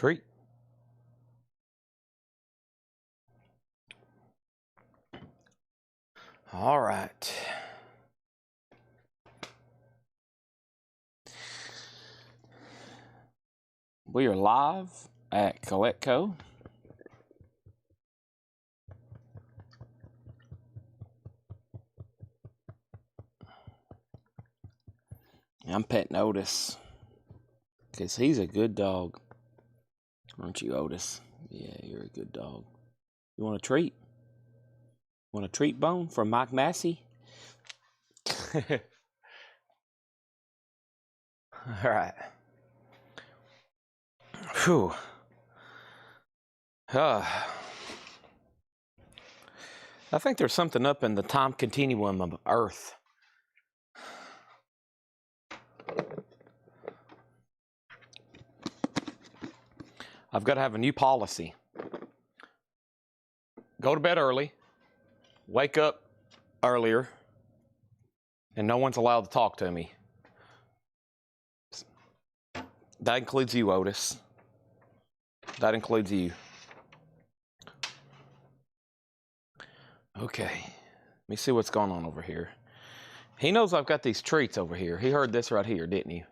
Treat. All right. We are live at Coetco. I'm petting Otis because he's a good dog. Aren't you, Otis? Yeah, you're a good dog. You want a treat? Want a treat bone from Mike Massey? All right. Whew. I think there's something up in the time continuum of Earth. I've got to have a new policy. Go to bed early, wake up earlier, and no one's allowed to talk to me. That includes you, Otis. That includes you. Okay, let me see what's going on over here. He knows I've got these treats over here. He heard this right here, didn't he?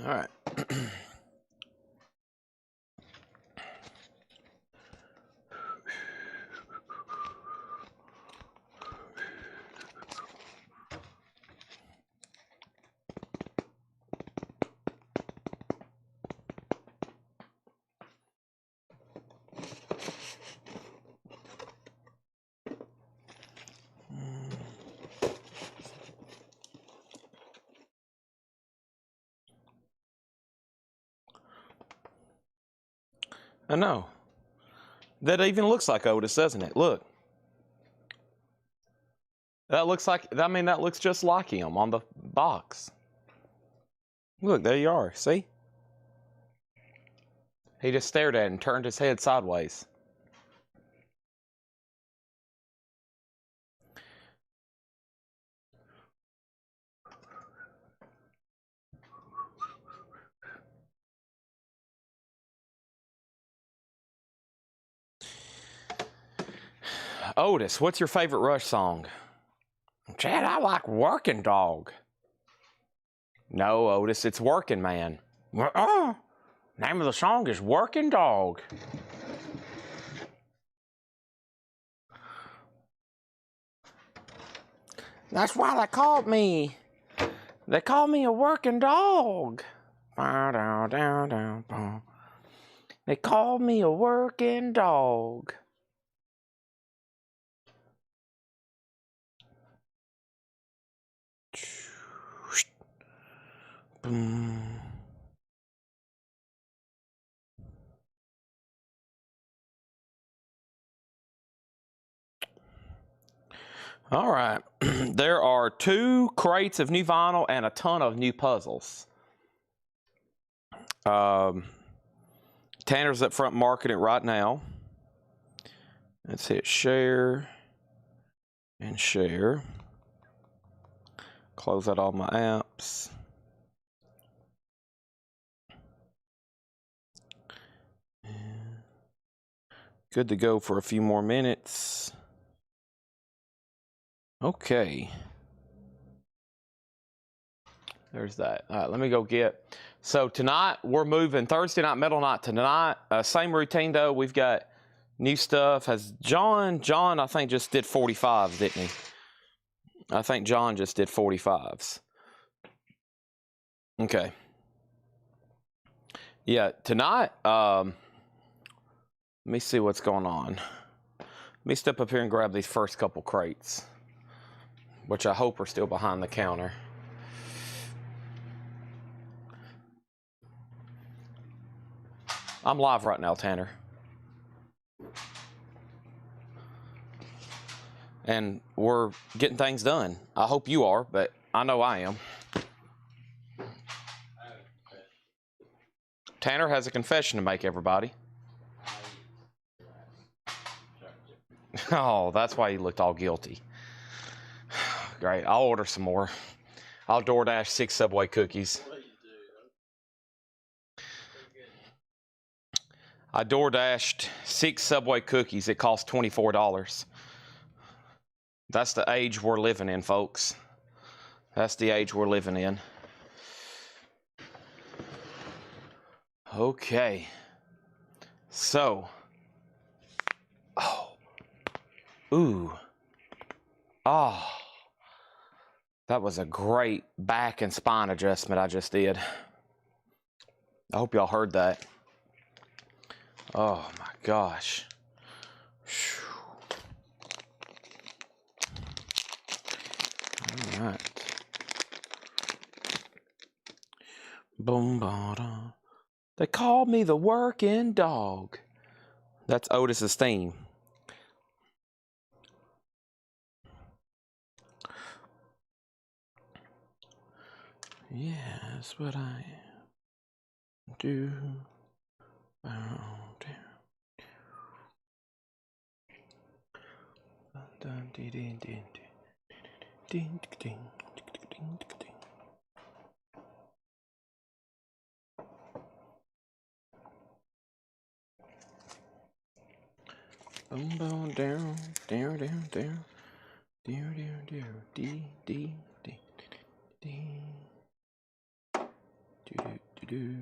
All right. I know. That even looks like Otis, doesn't it? Look. That looks like, I mean, that looks just like him on the box. Look, there you are. See? He just stared at it and turned his head sideways. Otis, what's your favorite Rush song? Chad, I like Working Dog. No, Otis, it's Working Man. Name of the song is Working Dog. That's why they called me. They called me a working dog. They called me a working dog. All right. There are 2 crates of new vinyl and a ton of new puzzles. Tanner's up front marketing it right now. Let's hit share and share. Close out all my apps. Good to go for a few more minutes. Okay. There's that. All right, let me go get. So tonight we're moving Thursday night metal night to tonight. Same routine though. We've got new stuff. Has John I think just did 45s, didn't he? I think John just did 45s. Okay. Yeah, tonight, let me see what's going on. Let me step up here and grab these first couple crates, which I hope are still behind the counter. I'm live right now, Tanner. And we're getting things done. I hope you are, but I know I am. Tanner has a confession to make, everybody. Oh, that's why he looked all guilty. Great. I'll order some more. I'll DoorDash 6 Subway cookies. I DoorDashed 6 Subway cookies. It cost $24. That's the age we're living in, folks. That's the age we're living in. Okay. So. Oh. Ooh. Oh. That was a great back and spine adjustment I just did. I hope y'all heard that. Oh my gosh. All right. Boom, ba-da. They call me the working dog. That's Otis's theme. Yeah, that's what I do. Boom, boom, down, down, down, down, down, down, down, dee, dee, dee, dee, do, do, do, do.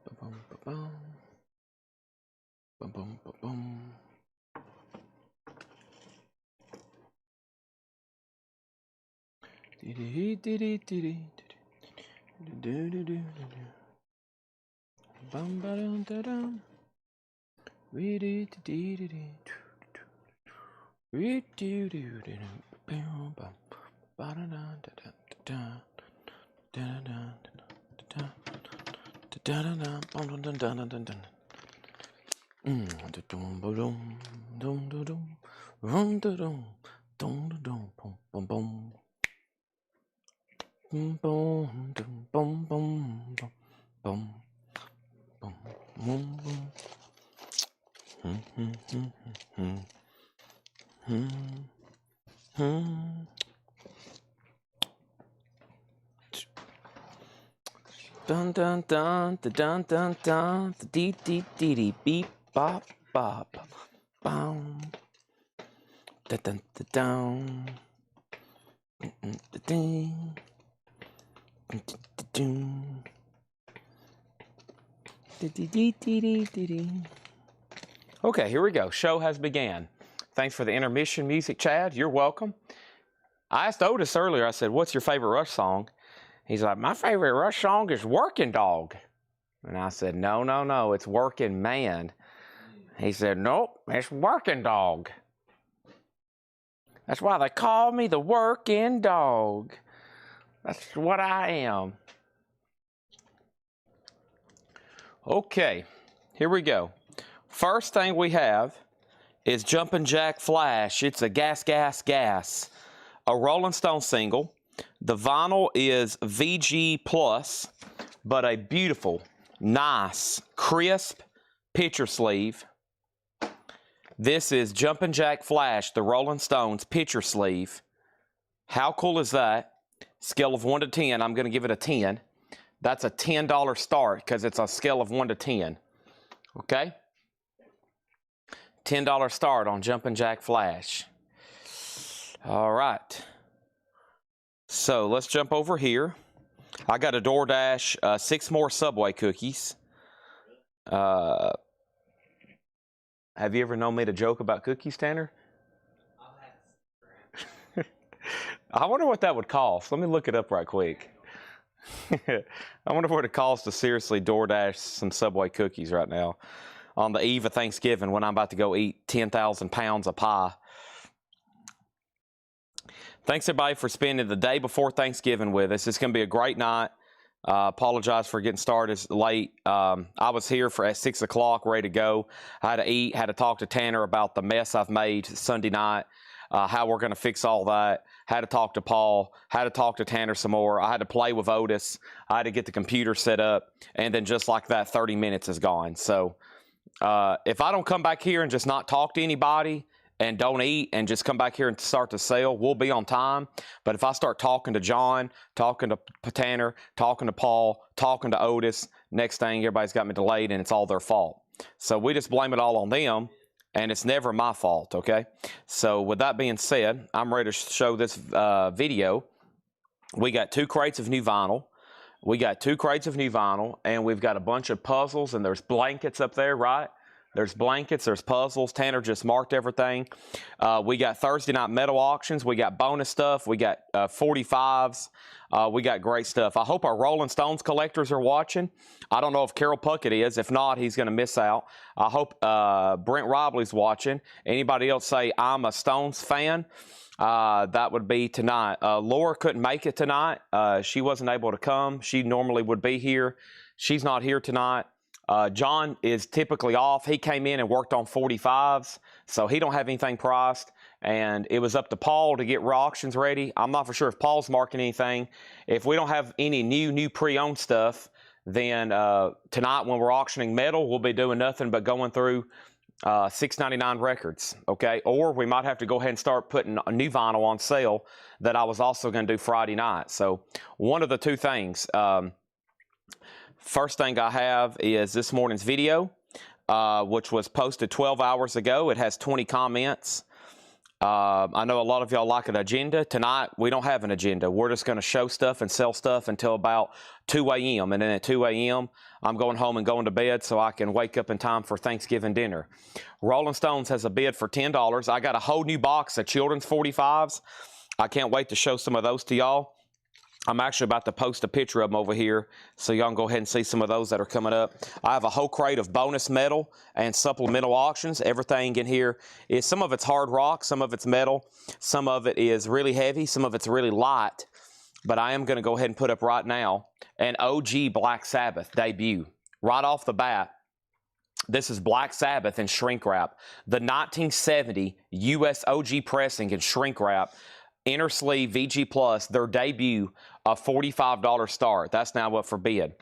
Ba-bum, ba-bum. Ba-bum, ba-bum. Dee, dee, dee, dee, dee, dee, do, do, do, do, do. Bum, ba-dum, da-dum. We dee, dee, dee, dee, we do, do, do, do. Bum, bum, ba-da-da, da-da, da-da, da-da, da-da, da-da, bum, dun, dun, dun, dun, dun. Da-dum, ba-dum, dum, da-dum, rum, da-dum, dum, da-dum, bum, bum, bum. Bum, bum, dum, bum, bum, bum, bum, bum, bum, bum. Dun dun dun dun dun dun dee dee dee dee beep bop bop bum dun dun dun dun ding ding. Okay, here we go. Show has began. Thanks for the intermission music, Chad. You're welcome. I asked Otis earlier, I said, what's your favorite Rush song? He's like, my favorite Rush song is Working Dog. And I said, no, no, no, it's Working Man. He said, nope, it's Working Dog. That's why they call me the Working Dog. That's what I am. Okay, here we go. First thing we have is Jumpin' Jack Flash. It's a Gas, Gas, Gas. A Rolling Stone single. The vinyl is VG Plus, but a beautiful, nice, crisp picture sleeve. This is Jumpin' Jack Flash, the Rolling Stones picture sleeve. How cool is that? Scale of 1 to 10, I'm going to give it a 10. That's a $10 start because it's a scale of 1 to 10. Okay? $10 start on Jumpin' Jack Flash. All right. So let's jump over here. I got a DoorDash 6 more Subway cookies. Have you ever known me to joke about cookies, Tanner? I wonder what that would cost. Let me look it up right quick. I wonder what it costs to seriously DoorDash some Subway cookies right now on the eve of Thanksgiving when I'm about to go eat 10,000 pounds of pie. Thanks, everybody, for spending the day before Thanksgiving with us. It's going to be a great night. Apologize for getting started late. I was here at 6 o'clock, ready to go. I had to eat, had to talk to Tanner about the mess I've made Sunday night, how we're going to fix all that. Had to talk to Paul, had to talk to Tanner some more. I had to play with Otis. I had to get the computer set up. And then just like that, 30 minutes is gone. So if I don't come back here and just not talk to anybody and don't eat and just come back here and start to sell, we'll be on time. But if I start talking to John, talking to Tanner, talking to Paul, talking to Otis, next thing everybody's got me delayed and it's all their fault. So we just blame it all on them, and it's never my fault, okay? So with that being said, I'm ready to show this video. We got 2 crates of new vinyl. And we've got a bunch of puzzles, and there's blankets up there, right? There's blankets, there's puzzles. Tanner just marked everything. We got Thursday night metal auctions. We got bonus stuff. We got 45s. We got great stuff. I hope our Rolling Stones collectors are watching. I don't know if Carol Puckett is. If not, he's going to miss out. I hope Brent Robley's watching. Anybody else say, I'm a Stones fan? That would be tonight. Laura couldn't make it tonight. She wasn't able to come. She normally would be here. She's not here tonight. John is typically off. He came in and worked on 45s, so he don't have anything priced. And it was up to Paul to get auctions ready. I'm not for sure if Paul's marking anything. If we don't have any new pre-owned stuff, then tonight when we're auctioning metal, we'll be doing nothing but going through $6.99 records, okay? Or we might have to go ahead and start putting a new vinyl on sale that I was also going to do Friday night. So one of the 2 things. First thing I have is this morning's video, which was posted 12 hours ago. It has 20 comments. I know a lot of y'all like an agenda. Tonight, we don't have an agenda. We're just going to show stuff and sell stuff until about 2 a.m. And then at 2 a.m., I'm going home and going to bed so I can wake up in time for Thanksgiving dinner. Rolling Stones has a bid for $10. I got a whole new box of children's 45s. I can't wait to show some of those to y'all. I'm actually about to post a picture of them over here, so y'all can go ahead and see some of those that are coming up. I have a whole crate of bonus metal and supplemental auctions. Everything in here is, some of it's hard rock, some of it's metal, some of it is really heavy, some of it's really light. But I am going to go ahead and put up right now an OG Black Sabbath debut. Right off the bat, this is Black Sabbath in shrink wrap. The 1970 US OG pressing in shrink wrap. Inner sleeve VG Plus, their debut, a $45 start. That's now up for bid.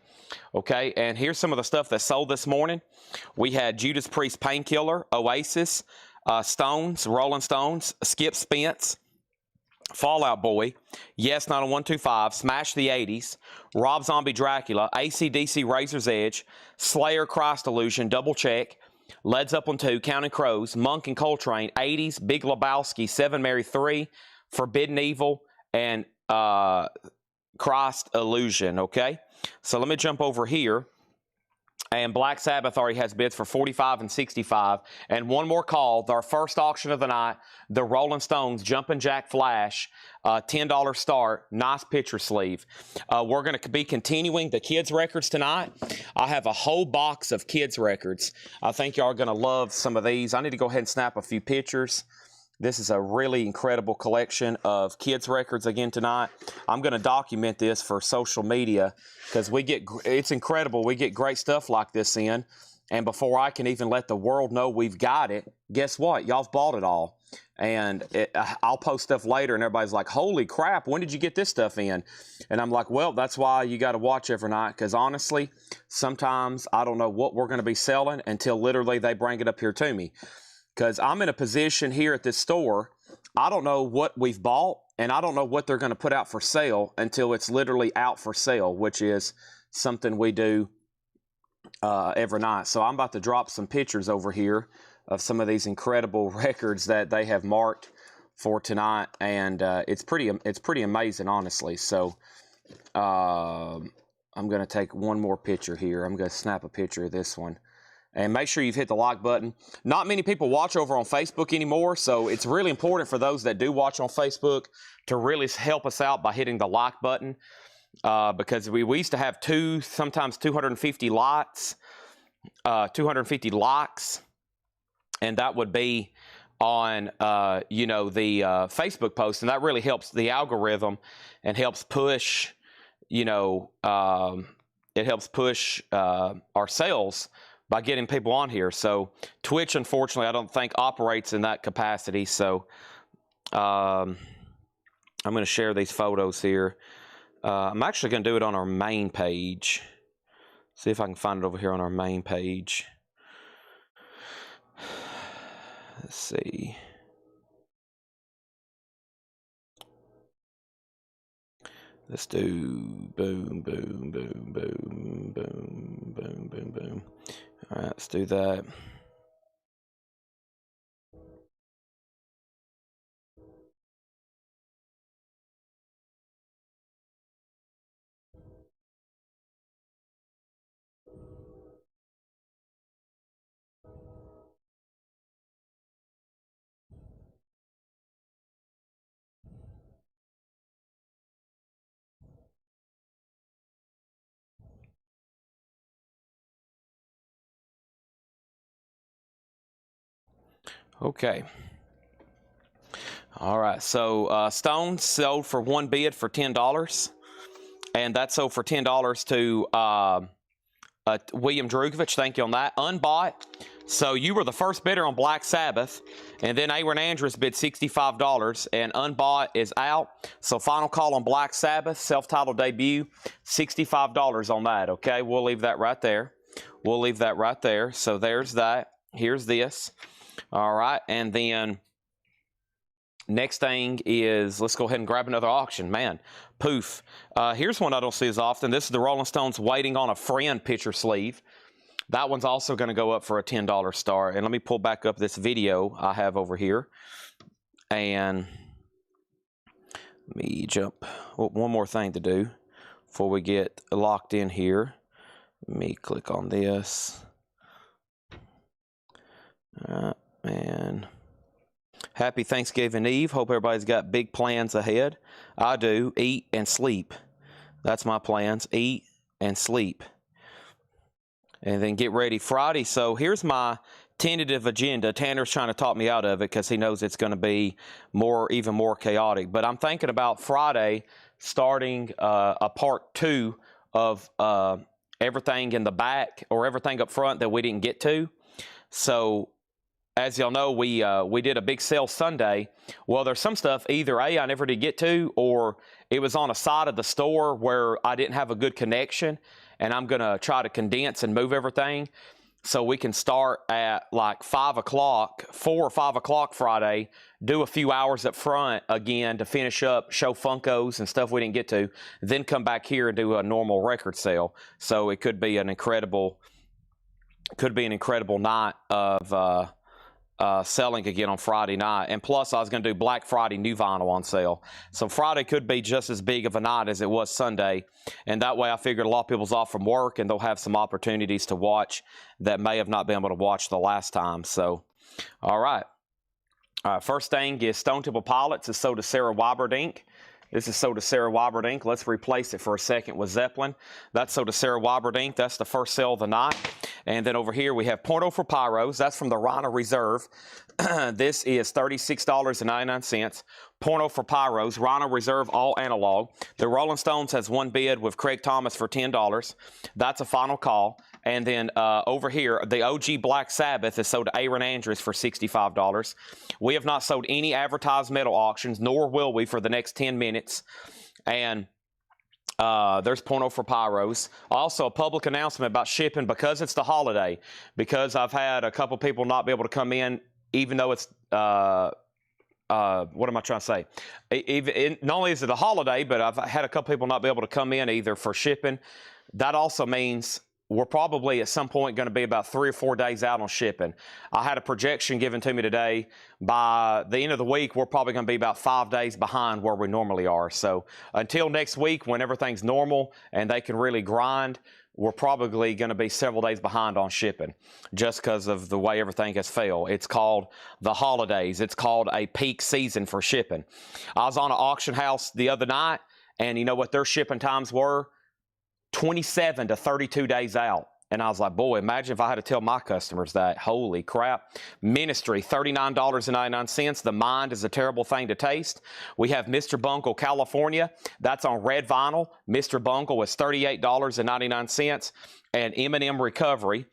Okay, and here's some of the stuff that sold this morning. We had Judas Priest Painkiller, Oasis, Stones, Rolling Stones, Skip Spence, Fall Out Boy, Yes 90125, Smash the 80s, Rob Zombie Dracula, AC/DC Razor's Edge, Slayer Christ Illusion, Double Check, Led Zeppelin 2, Counting Crows, Monk and Coltrane, 80s, Big Lebowski, 7 Mary 3, Forbidden Evil, and Christ Illusion, okay? So let me jump over here. And Black Sabbath already has bids for 45 and 65. And one more call, our first auction of the night, the Rolling Stones Jumpin' Jack Flash, $10 start, nice picture sleeve. We're going to be continuing the kids' records tonight. I have a whole box of kids' records. I think y'all are going to love some of these. I need to go ahead and snap a few pictures. This is a really incredible collection of kids' records again tonight. I'm going to document this for social media because it's incredible. We get great stuff like this in. And before I can even let the world know we've got it, guess what? Y'all've bought it all. And I'll post stuff later and everybody's like, holy crap, when did you get this stuff in? And I'm like, well, that's why you got to watch every night, because honestly, sometimes I don't know what we're going to be selling until literally they bring it up here to me. Because I'm in a position here at this store, I don't know what we've bought, and I don't know what they're going to put out for sale until it's literally out for sale, which is something we do every night. So I'm about to drop some pictures over here of some of these incredible records that they have marked for tonight, and it's pretty amazing, honestly. So I'm going to take one more picture here. I'm going to snap a picture of this one. And make sure you've hit the like button. Not many people watch over on Facebook anymore, so it's really important for those that do watch on Facebook to really help us out by hitting the like button. Because we used to have sometimes 250 likes, 250 likes, and that would be on the Facebook post, and that really helps the algorithm and helps push you know, it helps push our sales by getting people on here. So Twitch, unfortunately, I don't think operates in that capacity. So I'm going to share these photos here. I'm actually going to do it on our main page. See if I can find it over here on our main page. Let's see. Let's do boom, boom, boom, boom, boom, boom, boom, boom. All right, let's do that. Okay. All right. So Stone sold for one bid for $10, and that sold for $10 to William Drugovich. Thank you on that. Unbought. So you were the first bidder on Black Sabbath, and then Aaron Andrews bid $65, and Unbought is out. So final call on Black Sabbath, self-titled debut, $65 on that. Okay, we'll leave that right there. We'll leave that right there. So there's that. Here's this. All right, and then next thing is, let's go ahead and grab another auction. Man, poof. Here's one I don't see as often. This is the Rolling Stones Waiting on a Friend picture sleeve. That one's also going to go up for a $10 star. And let me pull back up this video I have over here. And let me jump. Oh, one more thing to do before we get locked in here. Let me click on this. All right, and happy Thanksgiving Eve. Hope everybody's got big plans ahead. I do. Eat and sleep. That's my plans. Eat and sleep. And then get ready Friday. So here's my tentative agenda. Tanner's trying to talk me out of it because he knows it's going to be even more chaotic. But I'm thinking about Friday starting a part 2 of everything in the back or everything up front that we didn't get to. So as y'all know, we did a big sale Sunday. Well, there's some stuff either A, I never did get to, or it was on a side of the store where I didn't have a good connection, and I'm going to try to condense and move everything so we can start at like 5 o'clock, 4 or 5 o'clock Friday, do a few hours up front again to finish up, show Funkos and stuff we didn't get to, then come back here and do a normal record sale. So it could be an incredible night of selling again on Friday night. And plus, I was going to do Black Friday new vinyl on sale. So Friday could be just as big of a night as it was Sunday. And that way, I figured a lot of people's off from work, and they'll have some opportunities to watch that may have not been able to watch the last time. So, all right. First thing is Stone Temple Pilots is sold to Sarah Weiberdink. This is sold to Sarah Weiberdink. Let's replace it for a second with Zeppelin. That's sold to Sarah Weiberdink. That's the first sale of the night. And then over here we have Porno for Pyros. That's from the Rhino Reserve. This is $36.99. Porno for Pyros, Rhino Reserve, all analog. The Rolling Stones has one bid with Craig Thomas for $10. That's a final call. And then over here, the OG Black Sabbath is sold to Aaron Andrews for $65. We have not sold any advertised metal auctions, nor will we for the next 10 minutes. And there's Porno for Pyros. Also, a public announcement about shipping because it's the holiday. Because I've had a couple people not be able to come in, even though it's what am I trying to say? Not only is it a holiday, but I've had a couple people not be able to come in either for shipping. That also means we're probably at some point going to be about 3 or 4 days out on shipping. I had a projection given to me today. By the end of the week, we're probably going to be about 5 days behind where we normally are. So until next week, when everything's normal and they can really grind, we're probably going to be several days behind on shipping just because of the way everything has failed. It's called the holidays. It's called a peak season for shipping. I was on an auction house the other night, and you know what their shipping times were? 27 to 32 days out. And I was like, boy, imagine if I had to tell my customers that. Holy crap. Ministry, $39.99. The Mind is a Terrible Thing to Taste. We have Mr. Bungle, California. That's on red vinyl. Mr. Bungle is $38.99. And M&M Recovery.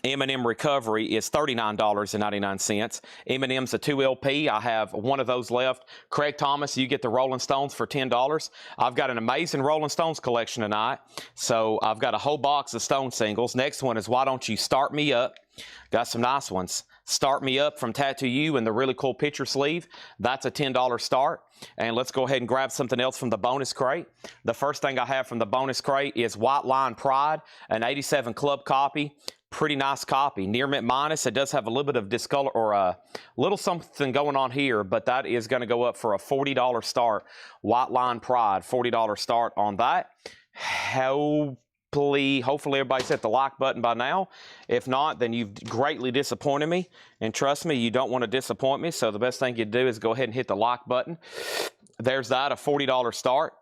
M&M Recovery is $39.99. M&M's a 2 LP. I have one of those left. Craig Thomas, you get the Rolling Stones for $10. I've got an amazing Rolling Stones collection tonight. So I've got a whole box of Stone singles. Next one is Why Don't You Start Me Up? Got some nice ones. Start Me Up from Tattoo You and the really cool picture sleeve. That's a $10 start. And let's go ahead and grab something else from the bonus crate. The first thing I have from the bonus crate is White Line Pride, an 87 club copy. Pretty nice copy. Near mint minus. It does have a little bit of discolor or a little something going on here, but that is going to go up for a $40 start. White Line Pride, $40 start on that. Hopefully everybody's hit the like button by now. If not, then you've greatly disappointed me. And trust me, you don't want to disappoint me. So the best thing you do is go ahead and hit the like button. There's that, a $40 start.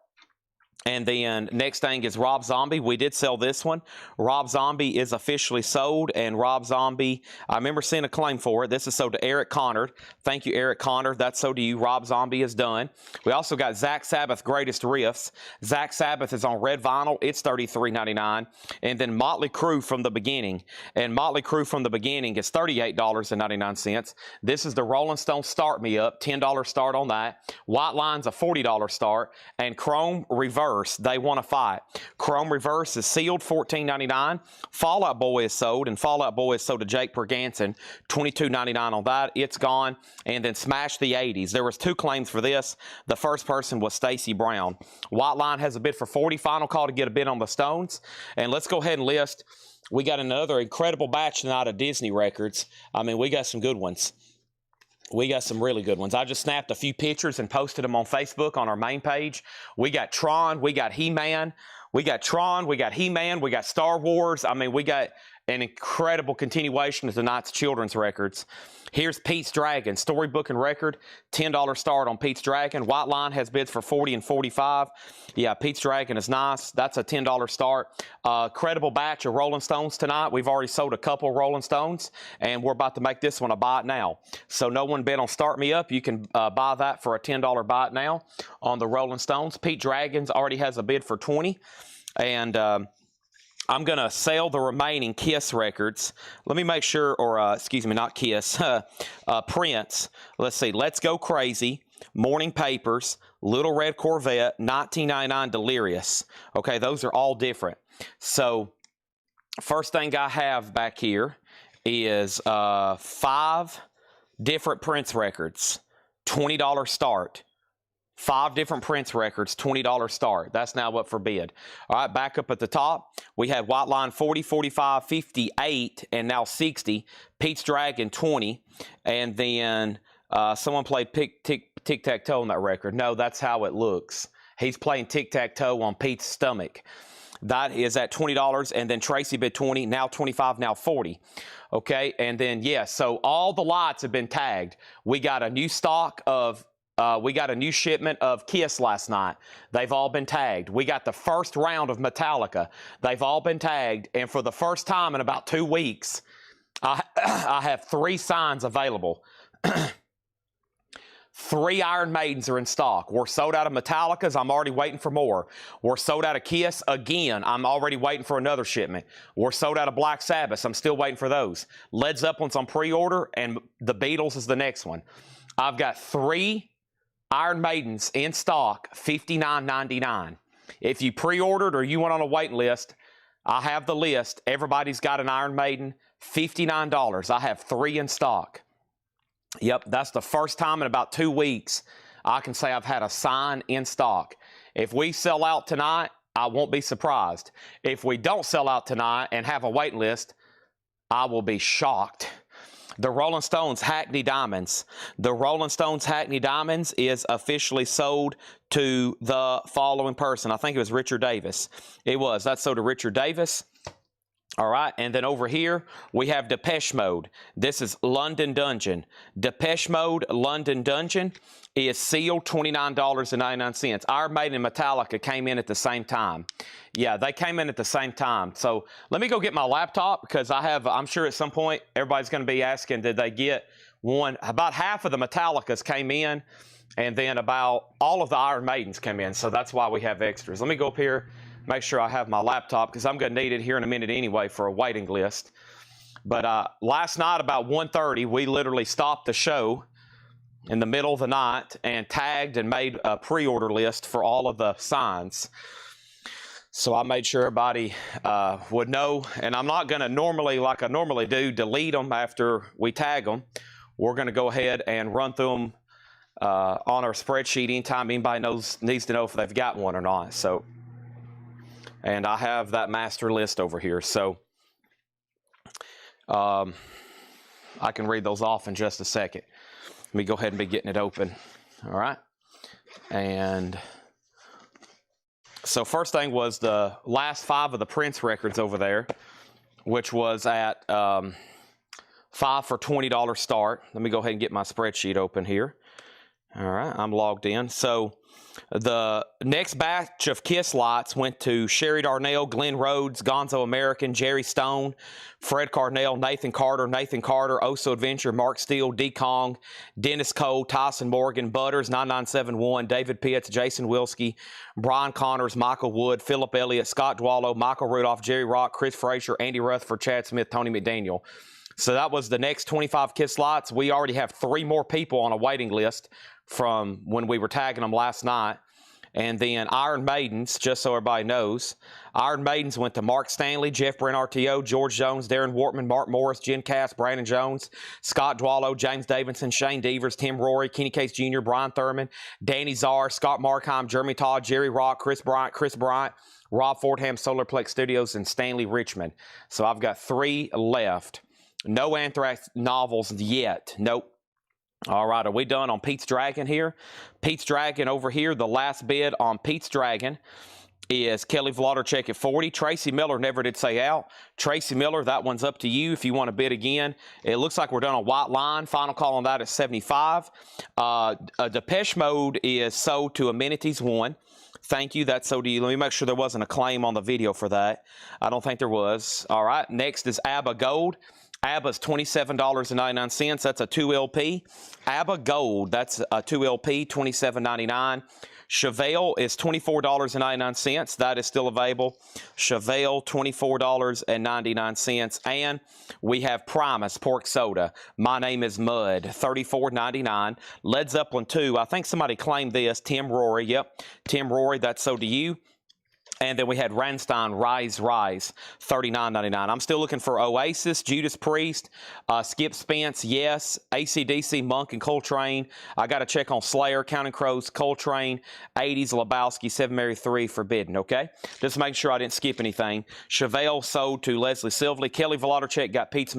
And then next thing is Rob Zombie. We did sell this one. Rob Zombie is officially sold. And Rob Zombie, I remember seeing a claim for it. This is sold to Eric Connard. Thank you, Eric Connard. That's sold to you. Rob Zombie is done. We also got Zach Sabbath Greatest Riffs. Zach Sabbath is on red vinyl. It's $33.99. And then Motley Crue from the Beginning. And Motley Crue from the Beginning is $38.99. This is the Rolling Stone Start Me Up. $10 start on that. White Line's a $40 start. And Chrome Reverse. They Want to Fight. Chrome Reverse is sealed, $14.99. Fall Out Boy is sold, and Fall Out Boy is sold to Jake Perganson, $22.99 on that. It's gone. And then Smash the 80s. There was 2 claims for this. The first person was Stacy Brown. White Line has a bid for $40. Final call to get a bid on the Stones. And let's go ahead and list. We got another incredible batch tonight of Disney records. I mean, we got some good ones. We got some really good ones. I just snapped a few pictures and posted them on Facebook on our main page. We got Tron. We got He-Man. We got Tron. We got He-Man. We got Star Wars. I mean, we got an incredible continuation of tonight's children's records. Here's Pete's Dragon, storybook and record, $10 start on Pete's Dragon. White Line has bids for $40 and $45. Yeah, Pete's Dragon is nice. That's a $10 start. Credible batch of Rolling Stones tonight. We've already sold a couple Rolling Stones, and we're about to make this one a buy it now. So no one bid on Start Me Up. You can buy that for a $10 buy it now on the Rolling Stones. Pete Dragons already has a bid for $20, and I'm going to sell the remaining Kiss records. Let me make sure, or excuse me, not Kiss, Prince. Let's see, Let's Go Crazy, Morning Papers, Little Red Corvette, 1999 Delirious. Okay, those are all different. So first thing I have back here is 5 different Prince records, $20 start. 5 different Prince records, $20 start. That's now up for bid. All right, back up at the top, we had White Line 40, 45, 58, and now 60. Pete's Dragon 20, and then someone played tic-tac-toe on that record. No, that's how it looks. He's playing tic-tac-toe on Pete's stomach. That is at $20, and then Tracy bid 20, now 25, now 40. Okay, and then, yeah, so all the lots have been tagged. We got a new stock of we got a new shipment of Kiss last night. They've all been tagged. We got the first round of Metallica. They've all been tagged. And for the first time in about 2 weeks, I have 3 signs available. 3 Iron Maidens are in stock. We're sold out of Metallicas. I'm already waiting for more. We're sold out of Kiss again. I'm already waiting for another shipment. We're sold out of Black Sabbath. I'm still waiting for those. Led Zeppelin's on pre-order, and the Beatles is the next one. I've got 3 Iron Maidens in stock, $59.99. If you pre-ordered or you went on a waiting list, I have the list. Everybody's got an Iron Maiden, $59. I have 3 in stock. Yep, that's the first time in about 2 weeks I can say I've had a sign in stock. If we sell out tonight, I won't be surprised. If we don't sell out tonight and have a waiting list, I will be shocked. The Rolling Stones Hackney Diamonds. The Rolling Stones Hackney Diamonds is officially sold to the following person. I think it was Richard Davis. It was. That's sold to Richard Davis. All right, and then over here, we have Depeche Mode. This is London Dungeon. Depeche Mode London Dungeon is sealed $29.99. Iron Maiden and Metallica came in at the same time. Yeah, they came in at the same time. So let me go get my laptop because I'm sure at some point everybody's going to be asking, did they get one? About half of the Metallicas came in, and then about all of the Iron Maidens came in. So that's why we have extras. Let me go up here, make sure I have my laptop because I'm going to need it here in a minute anyway for a waiting list. But last night about 1:30, we literally stopped the show in the middle of the night and tagged and made a pre-order list for all of the signs. So I made sure everybody would know. And I'm not going to normally, like I normally do, delete them after we tag them. We're going to go ahead and run through them on our spreadsheet anytime anybody needs to know if they've got one or not. So, and I have that master list over here. So I can read those off in just a second. Let me go ahead and be getting it open. All right. And so first thing was the last 5 of the Prince records over there, which was at 5 for $20 start. Let me go ahead and get my spreadsheet open here. All right, I'm logged in. So the next batch of Kiss lots went to Sherry Darnell, Glenn Rhodes, Gonzo American, Jerry Stone, Fred Carnell, Nathan Carter, Oso Adventure, Mark Steele, D. Kong, Dennis Cole, Tyson Morgan, Butters, 9971, David Pitts, Jason Wilski, Brian Connors, Michael Wood, Philip Elliott, Scott Dwallow, Michael Rudolph, Jerry Rock, Chris Frazier, Andy Rutherford, Chad Smith, Tony McDaniel. So that was the next 25 Kiss lots. We already have 3 more people on a waiting list from when we were tagging them last night. And then Iron Maidens, just so everybody knows, Iron Maidens went to Mark Stanley, Jeff Brent RTO, George Jones, Darren Wortman, Mark Morris, Jen Cass, Brandon Jones, Scott Dwallow, James Davidson, Shane Devers, Tim Rory, Kenny Case Jr., Brian Thurman, Danny Czar, Scott Markheim, Jeremy Todd, Jerry Rock, Chris Bryant, Rob Fordham, Solarplex Studios, and Stanley Richmond. So I've got 3 left. No Anthrax novels yet. Nope. All right, are we done on Pete's Dragon here? Pete's Dragon over here, the last bid on Pete's Dragon is Kelly Vladarchuk at 40. Tracy Miller never did say out. Tracy Miller, that one's up to you if you want to bid again. It looks like we're done on White Line. Final call on that at 75. Depeche Mode is sold to Amenities 1. Thank you. That's so do you. Let me make sure there wasn't a claim on the video for that. I don't think there was. All right, next is ABBA Gold. ABBA's $27.99. That's a 2 LP. ABBA Gold, that's a 2 LP, $27.99. Chevelle is $24.99. That is still available. Chevelle, $24.99. And we have Primus Pork Soda. My Name is Mud, $34.99. Led Zeppelin 2, I think somebody claimed this. Tim Rory, yep. Tim Rory, that's so do you. And then we had Rammstein, Rise, $39.99. I'm still looking for Oasis, Judas Priest, Skip Spence, Yes, AC/DC, Monk, and Coltrane. I got to check on Slayer, Counting Crows, Coltrane, 80s, Lebowski, 7 Mary 3, Forbidden, okay? Just make sure I didn't skip anything. Chevelle sold to Leslie Silverly. Kelly Vladarchuk got Pete's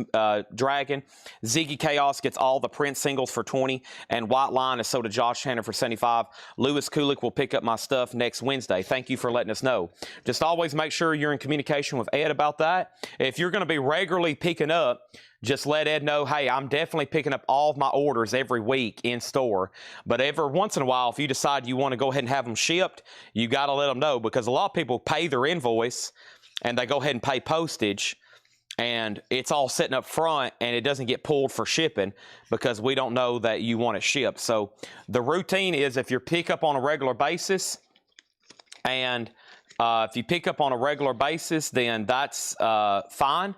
Dragon. Ziggy Chaos gets all the Prince singles for 20. And White Line is sold to Josh Hannon for 75. Lewis Kulik will pick up my stuff next Wednesday. Thank you for letting us know. Just always make sure you're in communication with Ed about that. If you're going to be regularly picking up, just let Ed know, hey, I'm definitely picking up all of my orders every week in store. But every once in a while, if you decide you want to go ahead and have them shipped, you got to let them know, because a lot of people pay their invoice and they go ahead and pay postage, and it's all sitting up front and it doesn't get pulled for shipping because we don't know that you want it shipped. So the routine is, if you pick up on a regular basis, and if you pick up on a regular basis, then that's fine,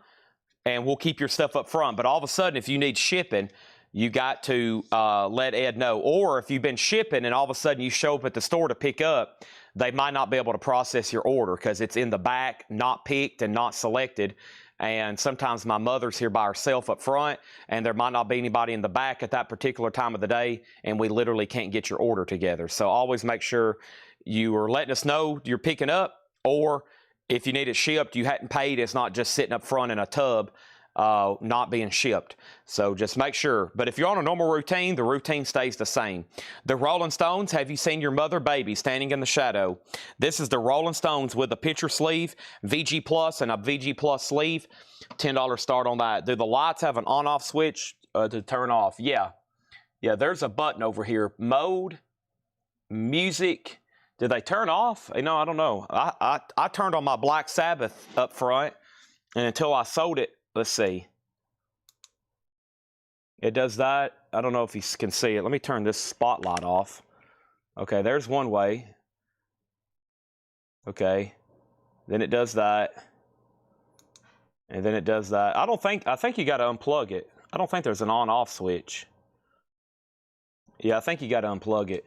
and we'll keep your stuff up front. But all of a sudden, if you need shipping, you got to let Ed know. Or if you've been shipping and all of a sudden you show up at the store to pick up, they might not be able to process your order because it's in the back, not picked and not selected. And sometimes my mother's here by herself up front, and there might not be anybody in the back at that particular time of the day, and we literally can't get your order together. So always make sure you are letting us know you're picking up, or if you need it shipped, you hadn't paid, it's not just sitting up front in a tub not being shipped. So just make sure. But if you're on a normal routine, the routine stays the same. The Rolling Stones, Have You Seen Your Mother Baby Standing in the Shadow? This is the Rolling Stones with a picture sleeve, VG Plus and a VG Plus sleeve. $10 start on that. Do the lights have an on-off switch to turn off? Yeah. Yeah, there's a button over here. Mode, music. Did they turn off? I don't know. I turned on my Black Sabbath up front, and until I sold it, let's see. It does that. I don't know if you can see it. Let me turn this spotlight off. Okay, there's one way. Okay. Then it does that. And then it does that. I think you got to unplug it. I don't think there's an on-off switch. Yeah, I think you got to unplug it.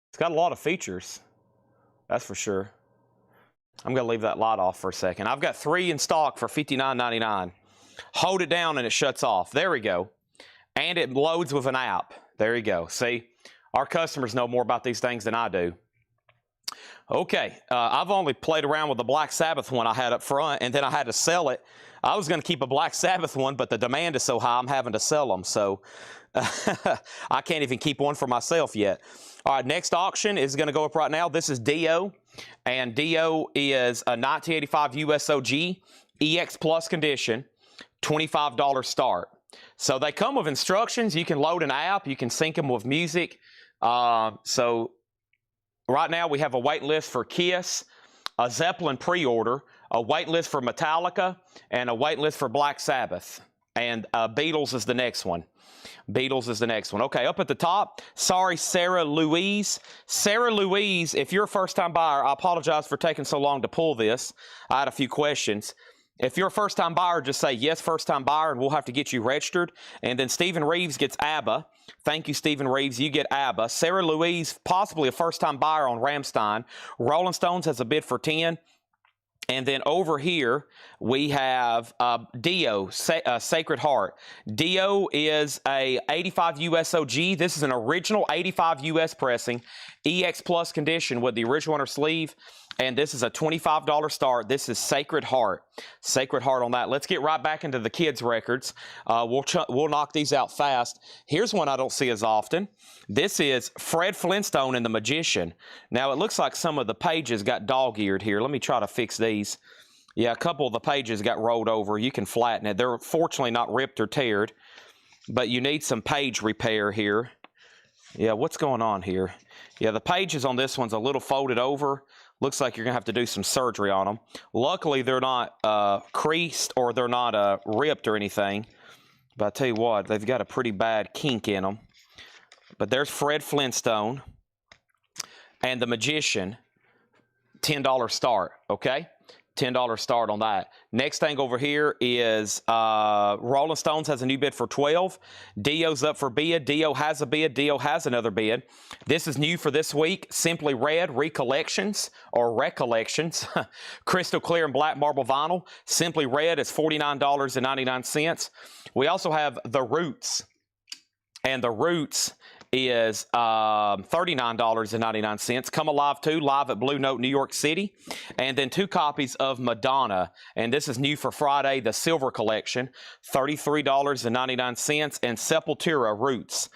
It's got a lot of features. That's for sure. I'm going to leave that light off for a second. I've got 3 in stock for $59.99. Hold it down and it shuts off. There we go. And it loads with an app. There you go. See, our customers know more about these things than I do. Okay, I've only played around with the Black Sabbath one I had up front, and then I had to sell it. I was going to keep a Black Sabbath one, but the demand is so high, I'm having to sell them. So I can't even keep one for myself yet. All right, next auction is going to go up right now. This is Dio, and Dio is a 1985 USOG EX Plus condition, $25 start. So they come with instructions. You can load an app. You can sync them with music. So right now we have a wait list for Kiss, a Zeppelin pre-order, a wait list for Metallica, and a wait list for Black Sabbath. And Beatles is the next one. Beatles is the next one. Okay, up at the top, sorry, Sarah Louise. Sarah Louise, if you're a first-time buyer, I apologize for taking so long to pull this. I had a few questions. If you're a first-time buyer, just say, yes, first-time buyer, and we'll have to get you registered. And then Stephen Reeves gets ABBA. Thank you, Stephen Reeves. You get ABBA. Sarah Louise, possibly a first-time buyer on Ramstein. Rolling Stones has a bid for 10. And then over here, we have Dio, Sacred Heart. Dio is a 85 USOG. This is an original 85 US pressing, EX Plus condition with the original inner sleeve. And this is a $25 start. This is Sacred Heart. Sacred Heart on that. Let's get right back into the kids' records. We'll knock these out fast. Here's one I don't see as often. This is Fred Flintstone and the Magician. Now, it looks like some of the pages got dog-eared here. Let me try to fix these. Yeah, a couple of the pages got rolled over. You can flatten it. They're fortunately not ripped or teared, but you need some page repair here. Yeah, what's going on here? Yeah, the pages on this one's a little folded over. Looks like you're going to have to do some surgery on them. Luckily, they're not creased or they're not ripped or anything. But I tell you what, they've got a pretty bad kink in them. But there's Fred Flintstone and the Magician, $10 start, okay? $10 start on that. Next thing over here is Rolling Stones has a new bid for 12. Dio's up for bid. Dio has a bid. Dio has another bid. This is new for this week. Simply Red Recollections or Recollections. Crystal clear and black marble vinyl. Simply Red is $49.99. We also have The Roots. And The Roots is $39.99. Come Alive 2, live at Blue Note, New York City. And then 2 copies of Madonna. And this is new for Friday, the Silver Collection, $33.99. And Sepultura Roots.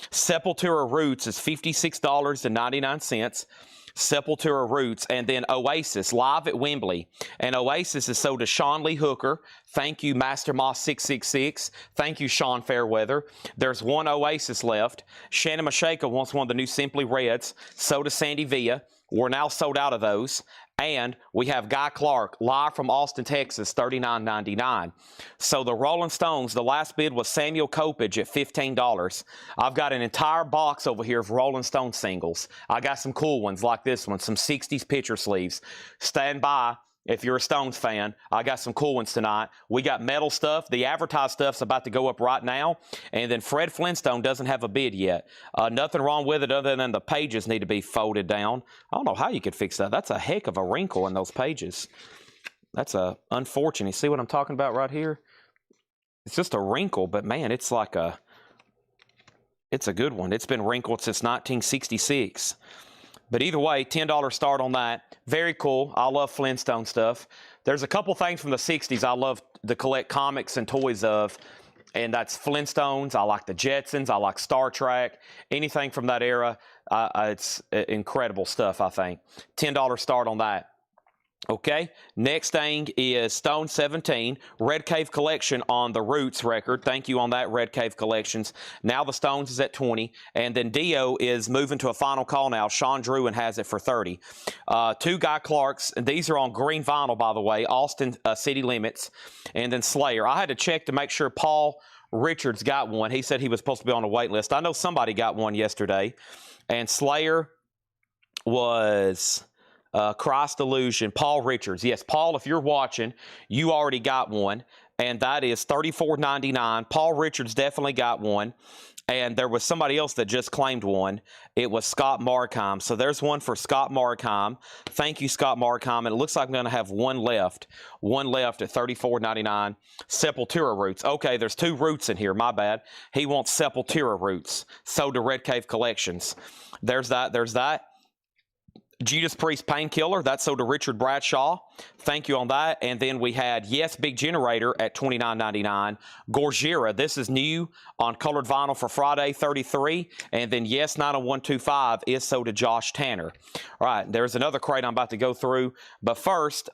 Sepultura Roots is $56.99. Sepultura Roots, and then Oasis, live at Wembley. And Oasis is sold to Sean Lee Hooker. Thank you, Master Moss 666. Thank you, Sean Fairweather. There's 1 Oasis left. Shannon Mashaka wants one of the new Simply Reds. So does Sandy Villa. We're now sold out of those. And we have Guy Clark, live from Austin, Texas, $39.99. So the Rolling Stones, the last bid was Samuel Copage at $15. I've got an entire box over here of Rolling Stone singles. I got some cool ones like this one, some 60s picture sleeves. Stand by. If you're a Stones fan, I got some cool ones tonight. We got metal stuff. The advertised stuff's about to go up right now. And then Fred Flintstone doesn't have a bid yet. Nothing wrong with it other than the pages need to be folded down. I don't know how you could fix that. That's a heck of a wrinkle in those pages. That's unfortunate. You see what I'm talking about right here? It's just a wrinkle, but man, it's like it's a good one. It's been wrinkled since 1966. But either way, $10 start on that. Very cool. I love Flintstone stuff. There's a couple things from the 60s I love to collect comics and toys of, and that's Flintstones. I like the Jetsons. I like Star Trek. Anything from that era, it's incredible stuff, I think. $10 start on that. Okay, next thing is Stone 17, Red Cave Collection on the Roots record. Thank you on that, Red Cave Collections. Now the Stones is at 20, and then Dio is moving to a final call now. Sean Druin has it for 30. Two Guy Clarks, and these are on green vinyl, by the way, Austin City Limits, and then Slayer. I had to check to make sure Paul Richards got one. He said he was supposed to be on the wait list. I know somebody got one yesterday, and Slayer was... Christ Illusion, Paul Richards. Yes, Paul, if you're watching, you already got one, and that is $34.99. Paul Richards definitely got one, and there was somebody else that just claimed one. It was Scott Markheim. So there's one for Scott Markheim. Thank you, Scott Markheim. And it looks like I'm going to have one left at $34.99. Sepultura Roots. Okay, there's two Roots in here. My bad. He wants Sepultura Roots. Sold to Red Cave Collections. There's that. There's that. Judas Priest Painkiller, that's sold to Richard Bradshaw. Thank you on that. And then we had Yes Big Generator at $29.99. Gorgira, this is new on colored vinyl for Friday, 33. And then Yes 90125 is sold to Josh Tanner. All right, there's another crate I'm about to go through. But first,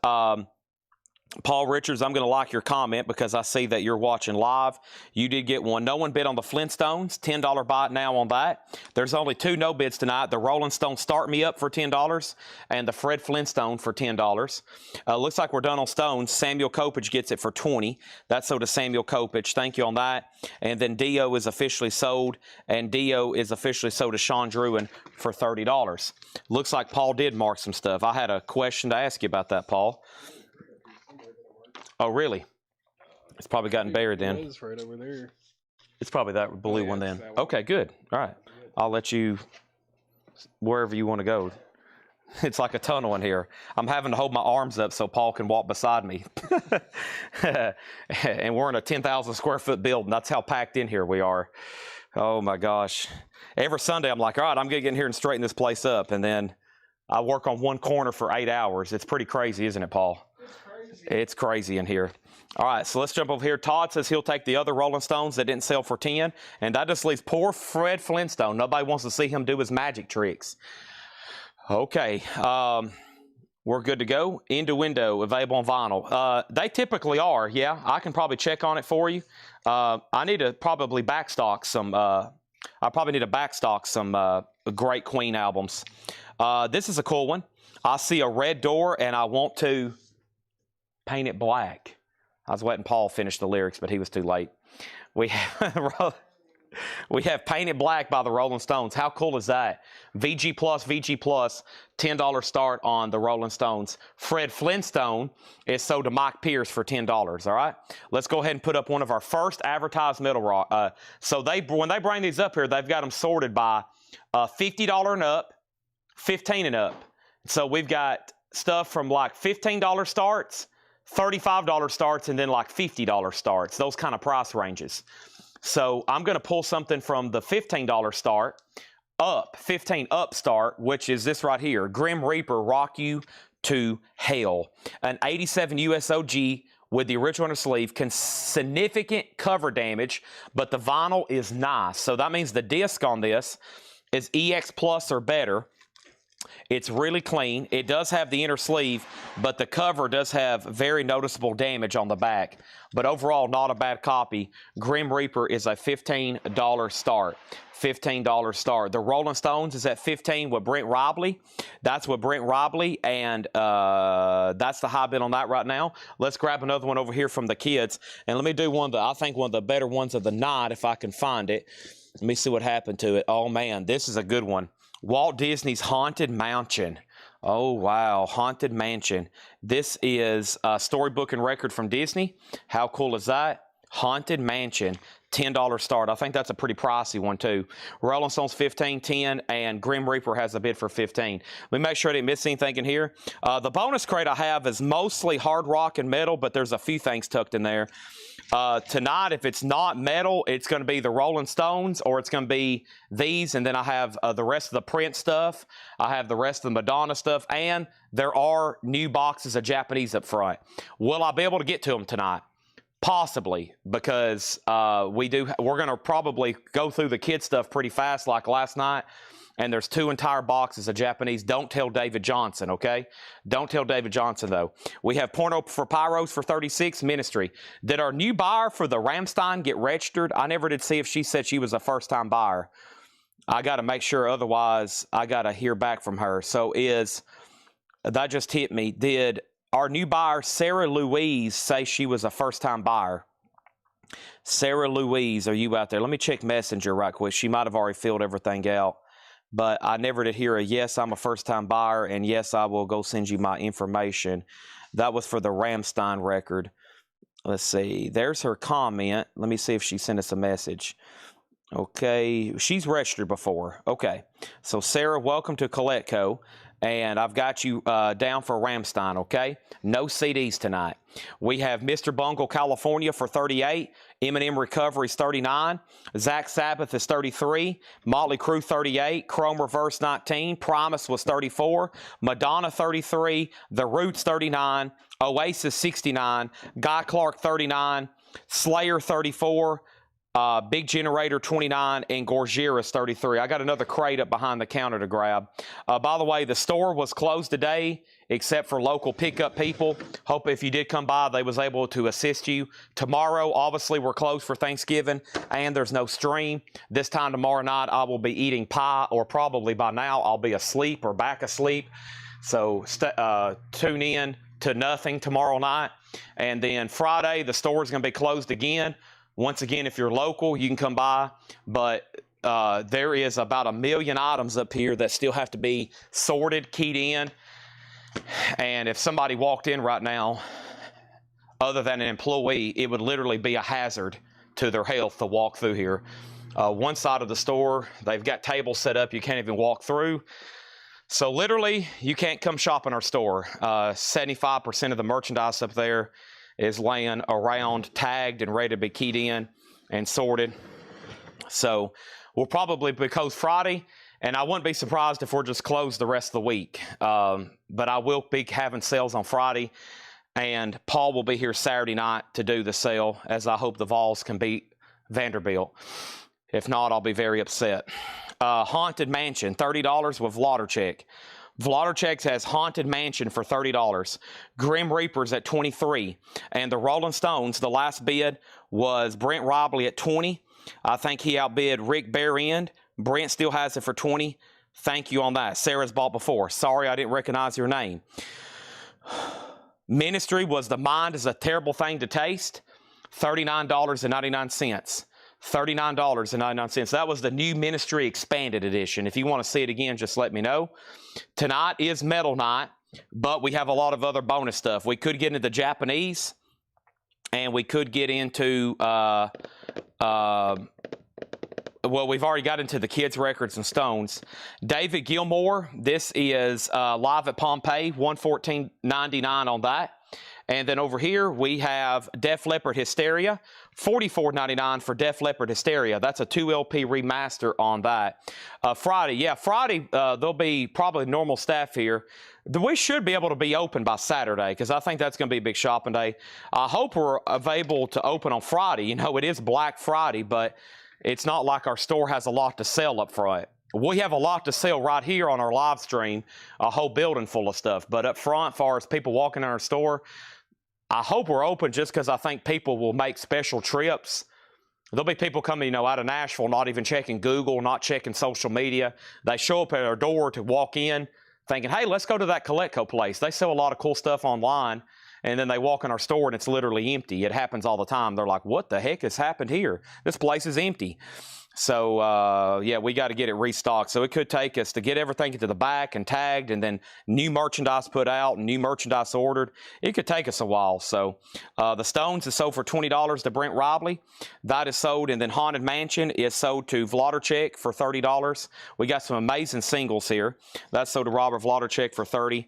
Paul Richards, I'm going to like your comment because I see that you're watching live. You did get one. No one bid on the Flintstones. $10 buy it now on that. There's only two no bids tonight. The Rolling Stone Start Me Up for $10 and the Fred Flintstone for $10. Looks like we're done on Stones. Samuel Kopich gets it for $20. That's sold to Samuel Kopich. Thank you on that. And then Dio is officially sold, and Dio is officially sold to Sean Druin for $30. Looks like Paul did mark some stuff. I had a question to ask you about that, Paul. Oh, really? It's probably gotten buried then. It is right over there. It's probably that blue one then. Okay, good. All right. I'll let you wherever you want to go. It's like a tunnel in here. I'm having to hold my arms up so Paul can walk beside me. And we're in a 10,000 square foot building. That's how packed in here we are. Oh, my gosh. Every Sunday I'm like, all right, I'm going to get in here and straighten this place up. And then I work on one corner for 8 hours. It's pretty crazy, isn't it, Paul? It's crazy in here. All right, so let's jump over here. Todd says he'll take the other Rolling Stones that didn't sell for 10, and that just leaves poor Fred Flintstone. Nobody wants to see him do his magic tricks. Okay, we're good to go. Innuendo available on vinyl. They typically are. Yeah, I can probably check on it for you. I need to probably backstock some. I probably need to backstock some great Queen albums. This is a cool one. I see a red door, and I want to paint it black. I was letting Paul finish the lyrics, but he was too late. We have Paint It Black by the Rolling Stones. How cool is that? VG+, $10 start on the Rolling Stones. Fred Flintstone is sold to Mike Pierce for $10, all right? Let's go ahead and put up one of our first advertised metal rock. So when they bring these up here, they've got them sorted by $50 and up, $15 and up. So we've got stuff from like $15 starts, $35 starts, and then like $50 starts, those kind of price ranges. So I'm going to pull something from the $15 start up, 15 up start, which is this right here, Grim Reaper Rock You to Hell. An 87 USOG with the original sleeve, significant cover damage, but the vinyl is nice. So that means the disc on this is EX Plus or better. It's really clean. It does have the inner sleeve, but the cover does have very noticeable damage on the back. But overall, not a bad copy. Grim Reaper is a $15 start. $15 start. The Rolling Stones is at $15 with Brent Robley. That's with Brent Robley, and that's the high bid on that right now. Let's grab another one over here from the kids, and let me do one of the, I think one of the better ones of the night if I can find it. Let me see what happened to it. Oh man, this is a good one. Walt Disney's Haunted Mansion. Oh, wow. Haunted Mansion. This is a storybook and record from Disney. How cool is that? Haunted Mansion. $10 start. I think that's a pretty pricey one too. Rolling Stones 15, 10, and Grim Reaper has a bid for 15. Let me make sure I didn't miss anything in here. The bonus crate I have is mostly hard rock and metal, but there's a few things tucked in there. Tonight, if it's not metal, it's going to be the Rolling Stones, or it's going to be these, and then I have the rest of the Prince stuff. I have the rest of the Madonna stuff, and there are new boxes of Japanese up front. Will I be able to get to them tonight? Possibly, because we're going to probably go through the kid stuff pretty fast like last night, and there's 2 entire boxes of Japanese. Don't tell David Johnson, okay? Don't tell David Johnson, though. We have Porno for Pyros for 36, Ministry. Did our new buyer for the Ramstein get registered? I never did see if she said she was a first-time buyer. I got to make sure, otherwise I got to hear back from her. So that just hit me. Did our new buyer, Sarah Louise, say she was a first-time buyer? Sarah Louise, are you out there? Let me check Messenger right quick. She might have already filled everything out, but I never did hear a yes, I'm a first-time buyer, and yes, I will go send you my information. That was for the Ramstein record. Let's see. There's her comment. Let me see if she sent us a message. Okay. She's registered before. Okay. So, Sarah, welcome to Coletco. And I've got you down for Ramstein, okay? No CDs tonight. We have Mr. Bungle, California for 38. Eminem Recovery's 39. Zach Sabbath is 33. Motley Crue 38. Chrome Reverse 19. Primus was 34. Madonna 33. The Roots 39. Oasis 69. Guy Clark 39. Slayer 34. Big Generator 29, and Gorgiras 33. I got another crate up behind the counter to grab. By the way, the store was closed today except for local pickup people. Hope if you did come by, they was able to assist you. Tomorrow, obviously, we're closed for Thanksgiving, and there's no stream. This time tomorrow night, I will be eating pie, or probably by now, I'll be asleep or back asleep. So tune in to nothing tomorrow night. And then Friday, the store is going to be closed again. Once again, if you're local, you can come by, but there is about 1 million items up here that still have to be sorted, keyed in, and if somebody walked in right now, other than an employee, it would literally be a hazard to their health to walk through here. One side of the store, they've got tables set up, you can't even walk through. So literally, you can't come shop in our store. 75% of the merchandise up there is laying around, tagged and ready to be keyed in and sorted. So we'll probably be closed Friday, and I wouldn't be surprised if we're just closed the rest of the week. But I will be having sales on Friday, and Paul will be here Saturday night to do the sale, as I hope the Vols can beat Vanderbilt. If not, I'll be very upset. Haunted Mansion, $30 with Vladarchek. Vladarchek has Haunted Mansion for $30. Grim Reaper's at $23. And the Rolling Stones, the last bid was Brent Robley at $20. I think he outbid Rick Barend. Brent still has it for $20. Thank you on that. Sarah's bought before. Sorry I didn't recognize your name. Ministry was The Mind is a Terrible Thing to Taste. $39.99. $39.99. That was the new Ministry Expanded Edition. If you want to see it again, just let me know. Tonight is Metal Night, but we have a lot of other bonus stuff. We could get into the Japanese, and we could get into, well, we've already got into the kids' records and Stones. David Gilmour, this is live at Pompeii, $114.99 on that. And then over here, we have Def Leppard Hysteria, $44.99 for Def Leppard Hysteria. That's a 2LP remaster on that. Friday, there'll be probably normal staff here. We should be able to be open by Saturday, because I think that's going to be a big shopping day. I hope we're able to open on Friday. You know, it is Black Friday, but it's not like our store has a lot to sell up front. We have a lot to sell right here on our live stream, a whole building full of stuff. But up front, as far as people walking in our store, I hope we're open, just because I think people will make special trips. There'll be people coming, out of Nashville, not even checking Google, not checking social media. They show up at our door to walk in thinking, hey, let's go to that Coletco place. They sell a lot of cool stuff online, and then they walk in our store and it's literally empty. It happens all the time. They're like, what the heck has happened here? This place is empty. So, yeah, we got to get it restocked. So it could take us to get everything into the back and tagged and then new merchandise put out and new merchandise ordered. It could take us a while. So the Stones is sold for $20 to Brent Robley. That is sold. And then Haunted Mansion is sold to Vladarchuk for $30. We got some amazing singles here. That's sold to Robert Vladarchuk for $30.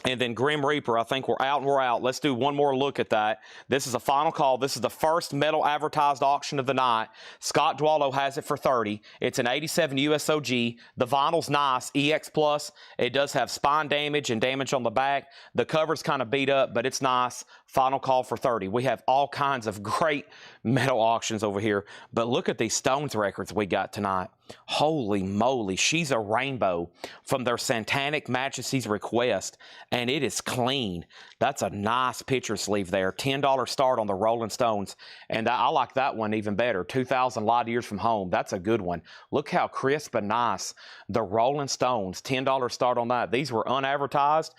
And then Grim Reaper, I think we're out and we're out. Let's do one more look at that. This is a final call. This is the first metal advertised auction of the night. Scott Dwallow has it for $30. It's an 87 USOG. The vinyl's nice, EX Plus. It does have spine damage and damage on the back. The cover's kind of beat up, but it's nice. Final call for $30. We have all kinds of great metal auctions over here. But look at these Stones records we got tonight. Holy moly, She's a Rainbow from their Satanic Majesty's Request, and it is clean. That's a nice picture sleeve there. $10 start on the Rolling Stones, and I like that one even better. 2,000 Light Years from Home. That's a good one. Look how crisp and nice. The Rolling Stones, $10 start on that. These were unadvertised.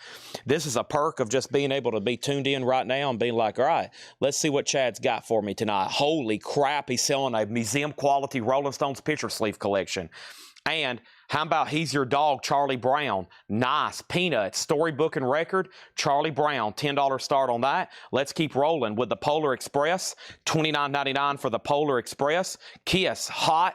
This is a perk of just being able to be tuned in right now and being like, all right, let's see what Chad's got for me tonight. Holy crap, he's selling a museum quality Rolling Stones picture sleeve collection. And how about He's Your Dog, Charlie Brown? Nice. Peanuts, storybook and record, Charlie Brown, $10 start on that. Let's keep rolling with the Polar Express, $29.99 for the Polar Express. Kiss, hot,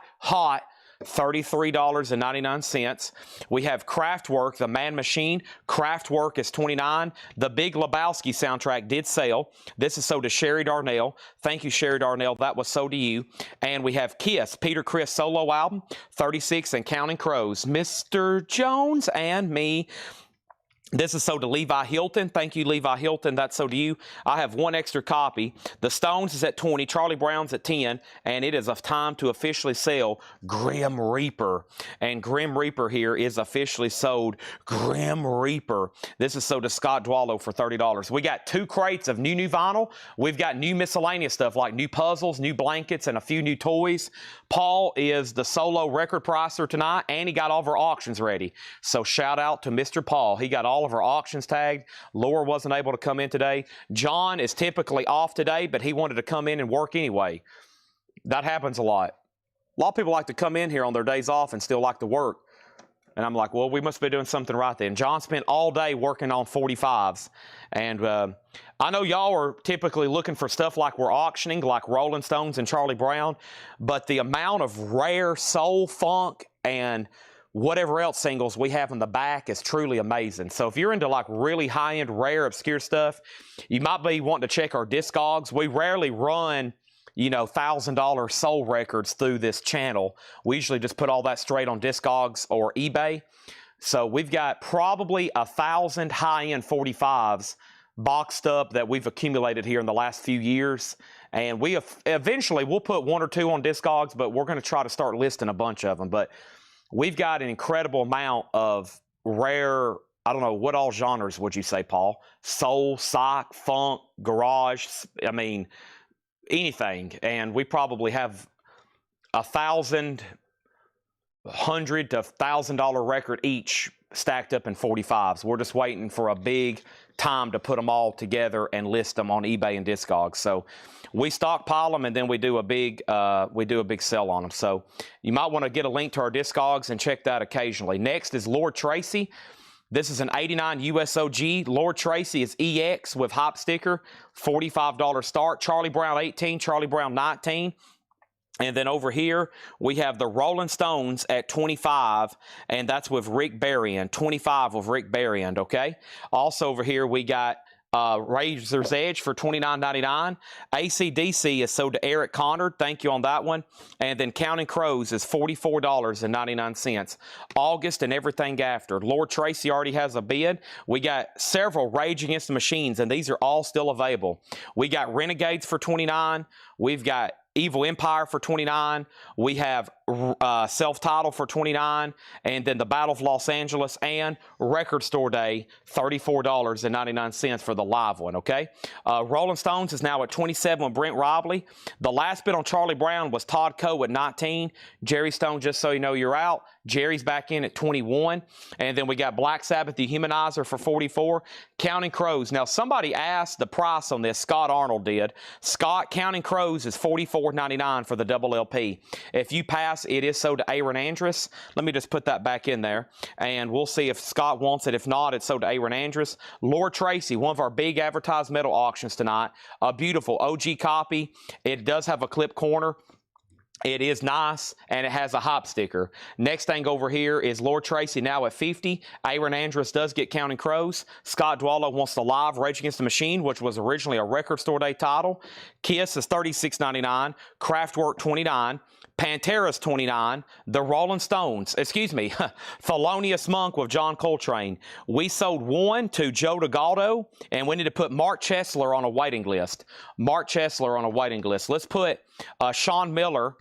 $33.99. We have Kraftwerk, The Man Machine. Kraftwerk is $29. The Big Lebowski soundtrack did sell. This is sold to Sherry Darnell. Thank you, Sherry Darnell. That was sold to you. And we have Kiss, Peter Criss solo album, 36 and Counting Crows. Mr. Jones and me. This is sold to Levi Hilton. Thank you, Levi Hilton. That's sold to you. I have one extra copy. The Stones is at 20. Charlie Brown's at 10. And it is time to officially sell Grim Reaper. And Grim Reaper here is officially sold. Grim Reaper. This is sold to Scott Dwallow for $30. We got 2 crates of new vinyl. We've got new miscellaneous stuff like new puzzles, new blankets, and a few new toys. Paul is the solo record pricer tonight, and he got all of our auctions ready. So shout out to Mr. Paul. He got all of our auctions tagged. Laura wasn't able to come in today. John is typically off today, but he wanted to come in and work anyway. That happens a lot. A lot of people like to come in here on their days off and still like to work. And I'm like, well, we must be doing something right then. John spent all day working on 45s. And I know y'all are typically looking for stuff like we're auctioning, like Rolling Stones and Charlie Brown. But the amount of rare soul, funk, and whatever else singles we have in the back is truly amazing. So if you're into like really high-end, rare, obscure stuff, you might be wanting to check our Discogs. We rarely run, you know, $1,000 soul records through this channel. We usually just put all that straight on Discogs or eBay. So we've got probably 1,000 high-end 45s boxed up that we've accumulated here in the last few years. And we eventually we'll put 1 or 2 on Discogs, but we're going to try to start listing a bunch of them. But we've got an incredible amount of rare, I don't know, what all genres would you say, Paul? Soul, psych, funk, garage, I mean, anything. And we probably have $100 to $1,000 record each stacked up in 45s. We're just waiting for a big time to put them all together and list them on eBay and Discogs. So we stockpile them and then we do a big sell on them. So you might want to get a link to our Discogs and check that occasionally. Next is Lord Tracy. This is an 89 USOG. Lord Tracy is EX with hop sticker, $45 start. Charlie Brown 18, Charlie Brown 19. And then over here, we have the Rolling Stones at 25, and that's with Rick Berrien, 25 with Rick Berrien, okay? Also over here, we got Razor's Edge for $29.99. AC/DC is sold to Eric Connard. Thank you on that one. And then Counting Crows is $44.99. August and everything after. Lord Tracy already has a bid. We got several Rage Against the Machines, and these are all still available. We got Renegades for $29. We've got Evil Empire for $29. We have Self-Titled for $29. And then the Battle of Los Angeles and Record Store Day, $34.99 for the live one, okay? Rolling Stones is now at 27 with Brent Robley. The last bid on Charlie Brown was Todd Coe at 19. Jerry Stone, just so you know you're out. Jerry's back in at 21. And then we got Black Sabbath, the Humanizer for 44. Counting Crows. Now, somebody asked the price on this. Scott Arnold did. Scott, Counting Crows is $44. $4.99 for the double LP. If you pass, it is sold to Aaron Andrus. Let me just put that back in there, and we'll see if Scott wants it. If not, it's sold to Aaron Andrus. Lord Tracy, one of our big advertised metal auctions tonight. A beautiful OG copy. It does have a clip corner. It is nice, and it has a hop sticker. Next thing over here is Lord Tracy now at 50. Aaron Andrus does get Counting Crows. Scott Dwallow wants the live Rage Against the Machine, which was originally a Record Store Day title. Kiss is $36.99. Kraftwerk $29. Pantera's $29. The Rolling Stones, Thelonious Monk with John Coltrane. We sold one to Joe DeGaldo, and we need to put Mark Chesler on a waiting list. Mark Chesler on a waiting list. Let's put Sean Miller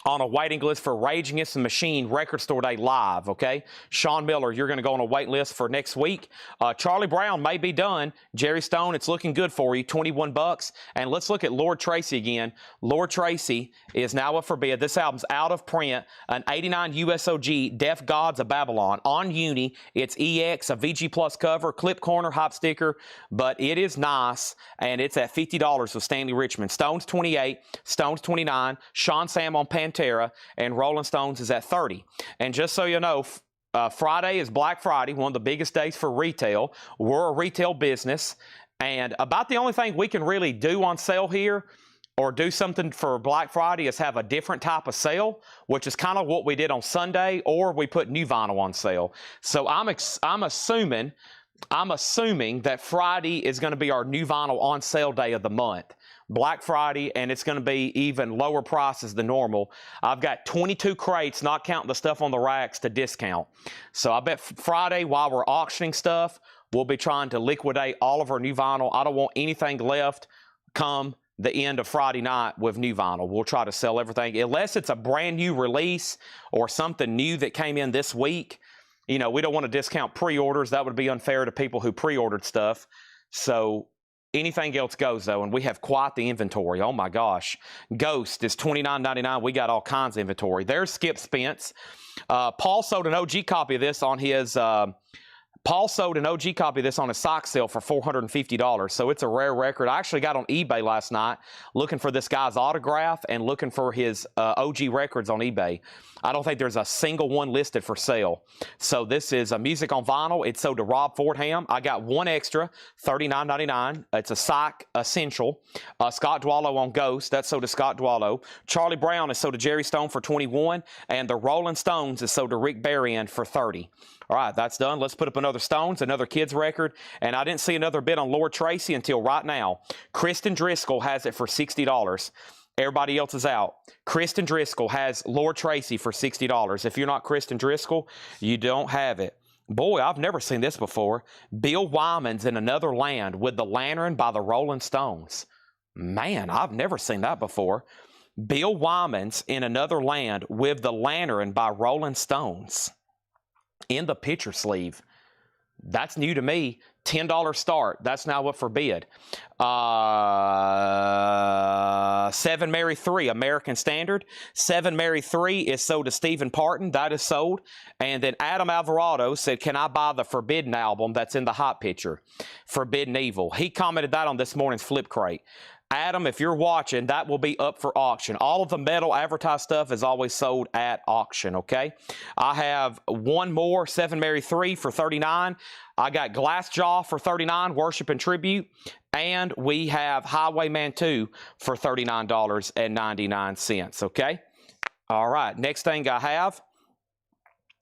on a waiting list for Rage Against the Machine Record Store Day Live, okay? Sean Miller, you're going to go on a wait list for next week. Charlie Brown may be done. Jerry Stone, it's looking good for you, $21. And let's look at Lord Tracy again. Lord Tracy is now up for bid. This album's out of print. An 89 USOG, Deaf Gods of Babylon. On Uni, it's EX, a VG Plus cover, clip corner, hop sticker, but it is nice, and it's at $50 with Stanley Richmond. Stones 28, Stones 29, Sean Sam on Pantera, and Rolling Stones is at 30. And just so you know, Friday is Black Friday, one of the biggest days for retail. We're a retail business, and about the only thing we can really do on sale here or do something for Black Friday is have a different type of sale, which is kind of what we did on Sunday, or we put new vinyl on sale. So I'm assuming that Friday is going to be our new vinyl on sale day of the month. Black Friday, and it's going to be even lower prices than normal. I've got 22 crates, not counting the stuff on the racks, to discount. So I bet Friday, while we're auctioning stuff, we'll be trying to liquidate all of our new vinyl. I don't want anything left come the end of Friday night with new vinyl. We'll try to sell everything, unless it's a brand new release or something new that came in this week. You know, we don't want to discount pre-orders. That would be unfair to people who pre-ordered stuff. So anything else goes, though, and we have quite the inventory. Oh, my gosh. Ghost is $29.99. We got all kinds of inventory. There's Skip Spence. Paul sold an OG copy of this on his sock sale for $450, so it's a rare record. I actually got on eBay last night looking for this guy's autograph and looking for his OG records on eBay. I don't think there's a single one listed for sale. So this is a music on vinyl. It's sold to Rob Fordham. I got one extra, $39.99. It's a Psych Essential. Scott Dwallow on Ghost. That's sold to Scott Dwallow. Charlie Brown is sold to Jerry Stone for $21, and the Rolling Stones is sold to Rick Berrien for $30. All right, that's done. Let's put up another Stones, another kids record, and I didn't see another bid on Lord Tracy until right now. Kristen Driscoll has it for $60. Everybody else is out. Kristen Driscoll has Lord Tracy for $60. If you're not Kristen Driscoll, you don't have it. Boy, I've never seen this before. Bill Wyman's In Another Land with the Lantern by the Rolling Stones. Man, I've never seen that before. Bill Wyman's In Another Land with the Lantern by Rolling Stones in the picture sleeve. That's new to me. $10 start. That's now up for bid. 7 Mary 3, American Standard. 7 Mary 3 is sold to Stephen Parton. That is sold. And then Adam Alvarado said, can I buy the Forbidden album that's in the hot picture? Forbidden Evil. He commented that on this morning's Flip Crate. Adam, if you're watching, that will be up for auction. All of the metal advertised stuff is always sold at auction, okay? I have one more, 7 Mary 3 for $39. I got Glassjaw for $39, Worship and Tribute. And we have Highwayman 2 for $39.99, okay? All right, next thing I have.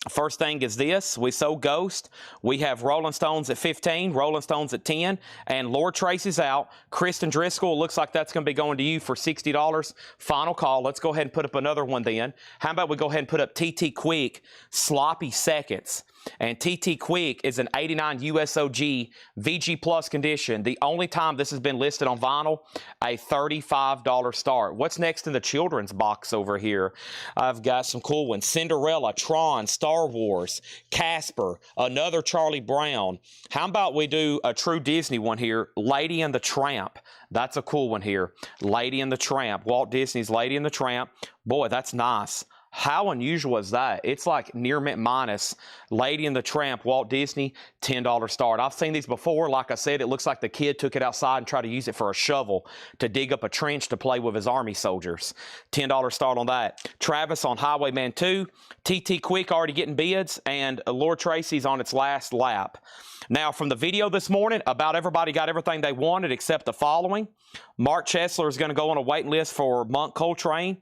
First thing is this. We sold Ghost. We have Rolling Stones at 15, Rolling Stones at 10, and Lord Tracy's out. Kristen Driscoll, looks like that's going to be going to you for $60. Final call. Let's go ahead and put up another one then. How about we go ahead and put up TT Quick, Sloppy Seconds. And TT Quick is an 89 USOG VG Plus condition. The only time this has been listed on vinyl, a $35 start. What's next in the children's box over here? I've got some cool ones. Cinderella, Tron, Star Wars, Casper, another Charlie Brown. How about we do a true Disney one here? Lady and the Tramp. That's a cool one here. Lady and the Tramp. Walt Disney's Lady and the Tramp. Boy, that's nice. How unusual is that? It's like near mint minus. Lady and the Tramp, Walt Disney, $10 start. I've seen these before. Like I said, it looks like the kid took it outside and tried to use it for a shovel to dig up a trench to play with his army soldiers. $10 start on that. Travis on Highwayman 2. TT Quick already getting bids, and Lord Tracy's on its last lap. Now, from the video this morning, about everybody got everything they wanted except the following. Mark Chesler is going to go on a waiting list for Monk Coltrane.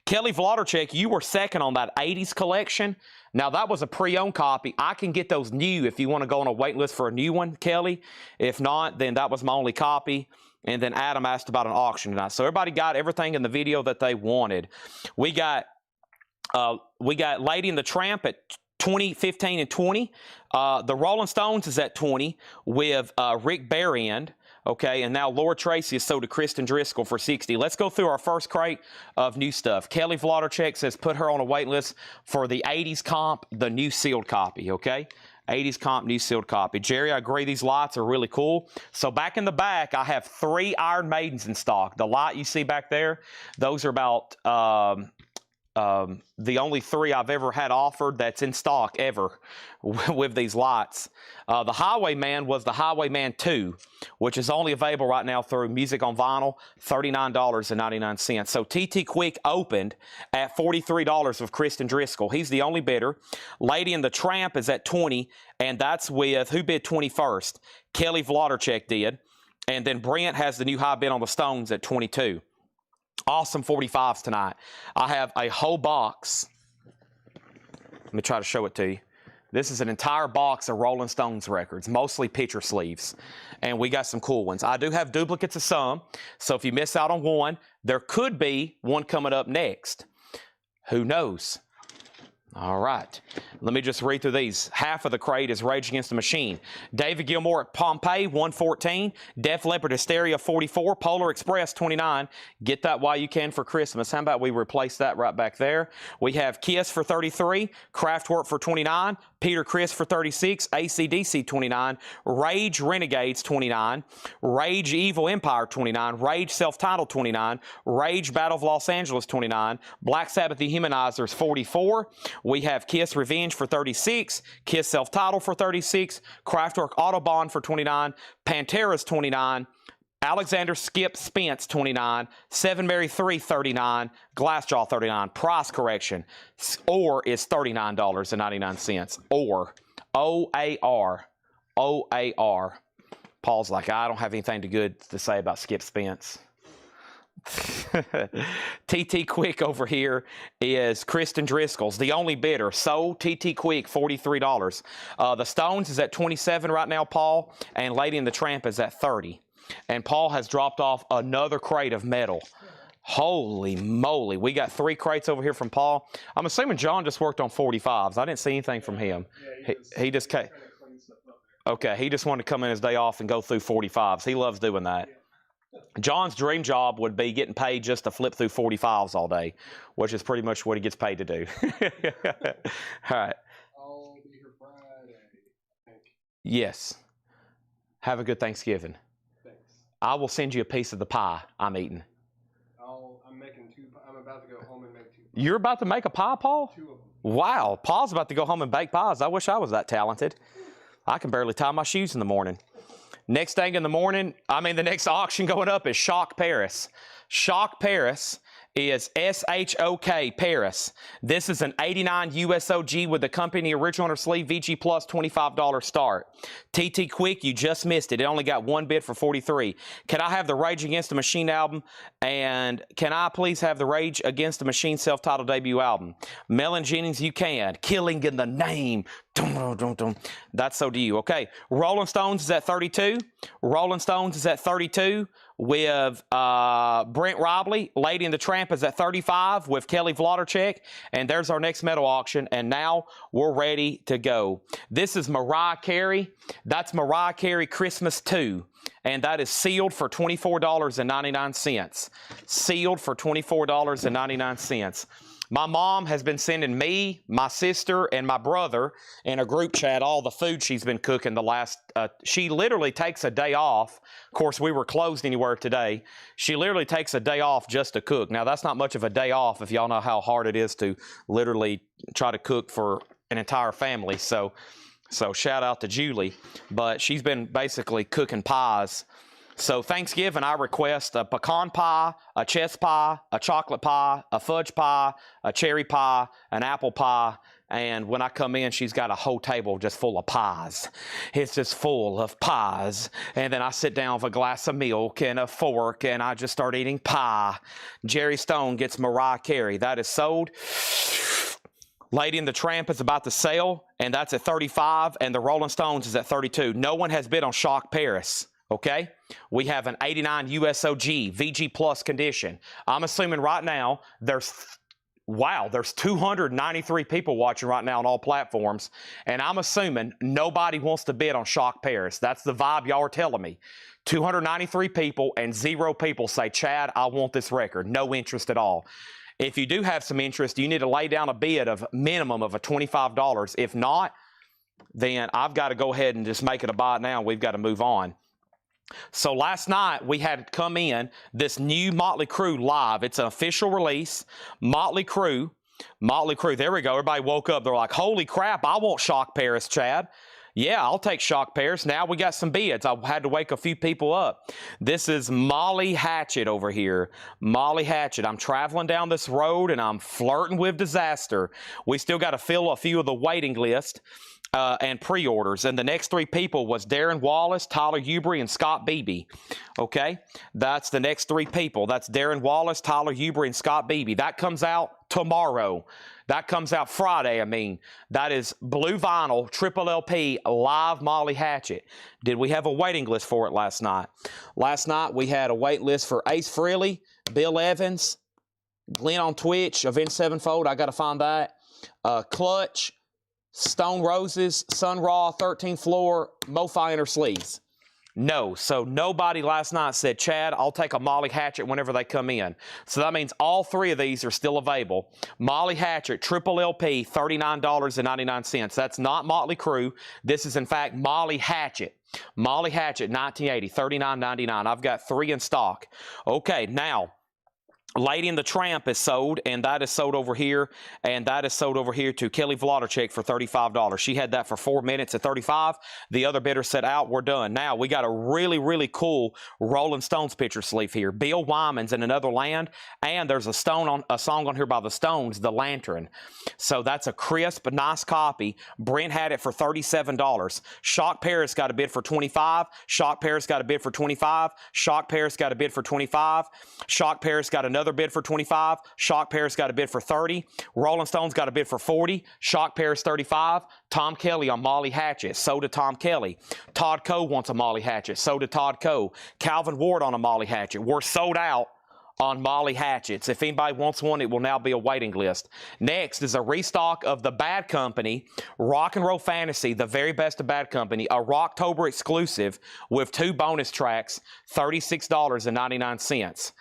Kelly Vladarchuk, you were second on that 80s collection. Now, that was a pre-owned copy. I can get those new if you want to go on a waiting list for a new one, Kelly. If not, then that was my only copy. And then Adam asked about an auction tonight. So everybody got everything in the video that they wanted. We got Lady and the Tramp at 20, 15, and 20. The Rolling Stones is at 20 with Rick Barrand. Okay, and now Lord Tracy is sold to Kristen Driscoll for 60. Let's go through our first crate of new stuff. Kelly Vladarchuk says put her on a wait list for the 80s comp, the new sealed copy, okay? 80s comp, new sealed copy. Jerry, I agree, these lights are really cool. So back in the back, I have 3 Iron Maidens in stock. The light you see back there, those are about the only 3 I've ever had offered that's in stock ever with these lights. The Highwayman was the Highwayman 2, which is only available right now through Music on Vinyl, $39.99. So TT Quick opened at $43 with Kristen Driscoll. He's the only bidder. Lady and the Tramp is at 20, and that's with, who bid 21st? Kelly Vladarchuk did. And then Brent has the new high bid on the Stones at 22. Awesome 45s tonight. I have a whole box. Let me try to show it to you. This is an entire box of Rolling Stones records, mostly picture sleeves. And we got some cool ones. I do have duplicates of some, so if you miss out on one, there could be one coming up next. Who knows? All right. Let me just read through these. Half of the crate is Rage Against the Machine. David Gilmour at Pompeii, 114. Def Leppard Hysteria, 44. Polar Express, 29. Get that while you can for Christmas. How about we replace that right back there? We have Kiss for 33. Kraftwerk for 29. Peter Criss for 36. AC/DC, 29. Rage Renegades, 29. Rage Evil Empire, 29. Rage Self-Titled, 29. Rage Battle of Los Angeles, 29. Black Sabbath The Humanizers, 44. We have Kiss Revenge for 36, Kiss Self-Titled for 36, Kraftwerk Autobahn for 29, Pantera's 29, Alexander Skip Spence 29, Seven Mary 3 39, Glassjaw 39. Price correction, or is $39.99. Or OAR, OAR. Paul's like, I don't have anything good to say about Skip Spence. TT Quick over here is Kristen Driscoll's, the only bidder. Sold TT Quick, $43. The Stones is at 27 right now, Paul, and Lady and the Tramp is at 30. And Paul has dropped off another crate of metal. Holy moly. We got 3 crates over here from Paul. I'm assuming John just worked on 45s. I didn't see anything from him. He just came. Okay, he just wanted to come in his day off and go through 45s. He loves doing that. John's dream job would be getting paid just to flip through 45s all day, which is pretty much what he gets paid to do. All right. I'll be here Friday, I think. Yes. Have a good Thanksgiving. Thanks. I will send you a piece of the pie I'm eating. I'm making 2. I'm about to go home and make 2 pies. You're about to make a pie, Paul? 2 of them. Wow. Paul's about to go home and bake pies. I wish I was that talented. I can barely tie my shoes in the morning. Next thing in the morning, the next auction going up is Shock Paris. Shock Paris is SHOK Paris. This is an 89 USOG with the company original on her sleeve, VG Plus, $25 start. TT Quick, you just missed it. It only got 1 bid for 43. Can I have the Rage Against the Machine album? And can I please have the Rage Against the Machine self-titled debut album? Melon Jennings, you can. Killing in the Name. Dum, dum, dum, dum. That's so do you. Okay. Rolling Stones is at 32. Rolling Stones is at 32 with Brent Robley. Lady and the Tramp is at 35 with Kelly Vladarchuk. And there's our next metal auction. And now we're ready to go. This is Mariah Carey. That's Mariah Carey Christmas 2. And that is sealed for $24.99. Sealed for $24.99. My mom has been sending me, my sister, and my brother in a group chat all the food she's been cooking the last, she literally takes a day off. Of course, we were closed anywhere today. She literally takes a day off just to cook. Now, that's not much of a day off if y'all know how hard it is to literally try to cook for an entire family. So shout out to Julie. But she's been basically cooking pies. So Thanksgiving, I request a pecan pie, a chess pie, a chocolate pie, a fudge pie, a cherry pie, an apple pie, and when I come in, she's got a whole table just full of pies. It's just full of pies. And then I sit down with a glass of milk and a fork, and I just start eating pie. Jerry Stone gets Mariah Carey. That is sold. Lady and the Tramp is about to sell, and that's at 35, and the Rolling Stones is at 32. No one has bid on Shock Paris. Okay, we have an 89 USOG VG Plus condition. I'm assuming right now there's 293 people watching right now on all platforms, and I'm assuming nobody wants to bid on Shock Paris. That's the vibe y'all are telling me. 293 people and 0 people say, Chad, I want this record. No interest at all. If you do have some interest, you need to lay down a bid of minimum of a $25. If not, then I've got to go ahead and just make it a buy now. We've got to move on. So last night we had come in this new Motley Crue live. It's an official release. Motley Crue. There we go. Everybody woke up. They're like, holy crap, I want Shock Paris, Chad. Yeah, I'll take Shock Paris. Now we got some bids. I had to wake a few people up. This is Molly Hatchet over here. Molly Hatchet. I'm traveling down this road and I'm flirting with disaster. We still got to fill a few of the waiting list. And pre-orders. And the next 3 people was Darren Wallace, Tyler Ewbury, and Scott Beebe. Okay? That's the next 3 people. That's Darren Wallace, Tyler Ewbury, and Scott Beebe. That comes out tomorrow. That comes out Friday, I mean. That is blue vinyl, triple LP, live Molly Hatchet. Did we have a waiting list for it last night? Last night we had a wait list for Ace Frehley, Bill Evans, Glenn on Twitch, Avenged Sevenfold, I got to find that. Clutch, Stone Roses, Sun Ra, 13th Floor, MoFi Inner Sleeves. No. So nobody last night said, Chad, I'll take a Molly Hatchet whenever they come in. So that means all 3 of these are still available. Molly Hatchet, triple LP, $39.99. That's not Motley Crue. This is, in fact, Molly Hatchet. Molly Hatchet, 1980, $39.99. I've got 3 in stock. Okay, now, Lady and the Tramp is sold, and that is sold over here, and that is sold over here to Kelly Vladicek for $35. She had that for 4 minutes at $35. The other bidder said, out, we're done. Now, we got a really, really cool Rolling Stones picture sleeve here. Bill Wyman's In Another Land, and there's a song on here by the Stones, The Lantern. So that's a crisp, nice copy. Brent had it for $37. Shock Paris got a bid for $25. Shock Paris got a bid for $25. Shock Paris got a bid for $25. Shock Paris got another bid for $25. Shock Paris got a bid for $30. Rolling Stones got a bid for $40. Shock Paris $35. Tom Kelly on Molly Hatchet. So did Tom Kelly. Todd Coe wants a Molly Hatchet. So did Todd Coe. Calvin Ward on a Molly Hatchet. We're sold out on Molly Hatchets. If anybody wants one, it will now be a waiting list. Next is a restock of the Bad Company, Rock and Roll Fantasy, the very best of Bad Company, a Rocktober exclusive with 2 bonus tracks, $36.99.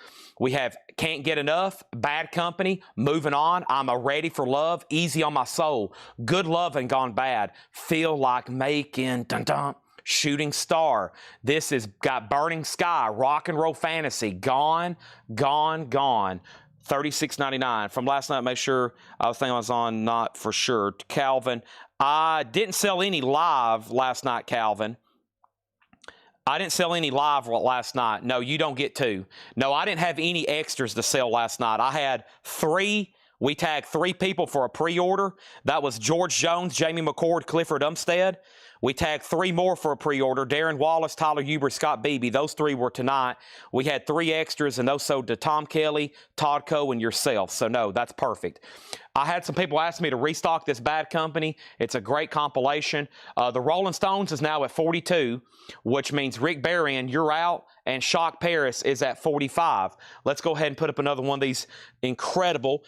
We have Can't Get Enough, Bad Company, Moving On, I'm a Ready for Love, Easy on My Soul, Good Love and Gone Bad, Feel Like Making, dun dun, Shooting Star. This has got Burning Sky, Rock and Roll Fantasy, Gone, Gone, Gone. $36.99. From last night, make sure I was thinking I was on, not for sure. Calvin, I didn't sell any live last night, Calvin. I didn't sell any live last night. No, you don't get 2. No, I didn't have any extras to sell last night. I had 3. We tagged 3 people for a pre-order. That was George Jones, Jamie McCord, Clifford Umstead. We tagged 3 more for a pre-order. Darren Wallace, Tyler Ewbury, Scott Beebe. Those 3 were tonight. We had 3 extras, and those sold to Tom Kelly, Todd Coe, and yourself. So, no, that's perfect. I had some people ask me to restock this Bad Company. It's a great compilation. The Rolling Stones is now at 42, which means Rick Barron, you're out, and Shock Paris is at 45. Let's go ahead and put up another one of these incredible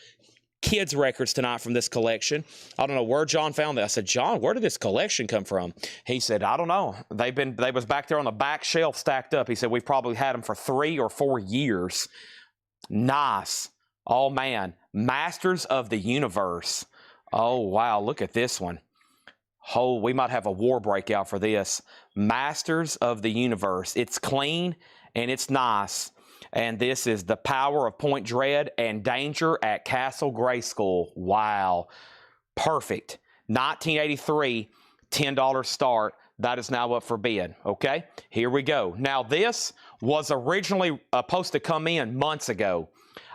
kids records tonight from this collection. I don't know where John found that. I said, John, where did this collection come from? He said, I don't know. They was back there on the back shelf stacked up. He said, we've probably had them for 3 or 4 years. Nice. Oh, man. Masters of the Universe. Oh, wow. Look at this one. Oh, we might have a war breakout for this. Masters of the Universe. It's clean and it's nice. And this is the power of Point Dread and Danger at Castle Grayskull. Wow. Perfect. 1983, $10 start. That is now up for bid. Okay, here we go. Now, this was originally supposed to come in months ago.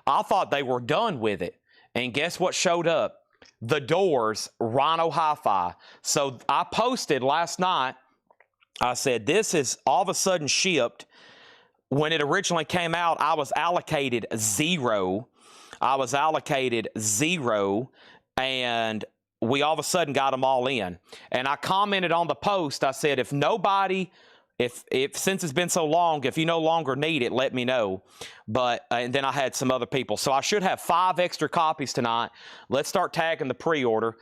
I thought they were done with it. And guess what showed up? The Doors Rhino Hi-Fi. So I posted last night, I said, this is all of a sudden shipped. When it originally came out, I was allocated 0. I was allocated 0, and we all of a sudden got them all in. And I commented on the post, I said, if nobody, if since it's been so long, if you no longer need it, let me know. But, and then I had some other people. So I should have 5 extra copies tonight. Let's start tagging the pre-order.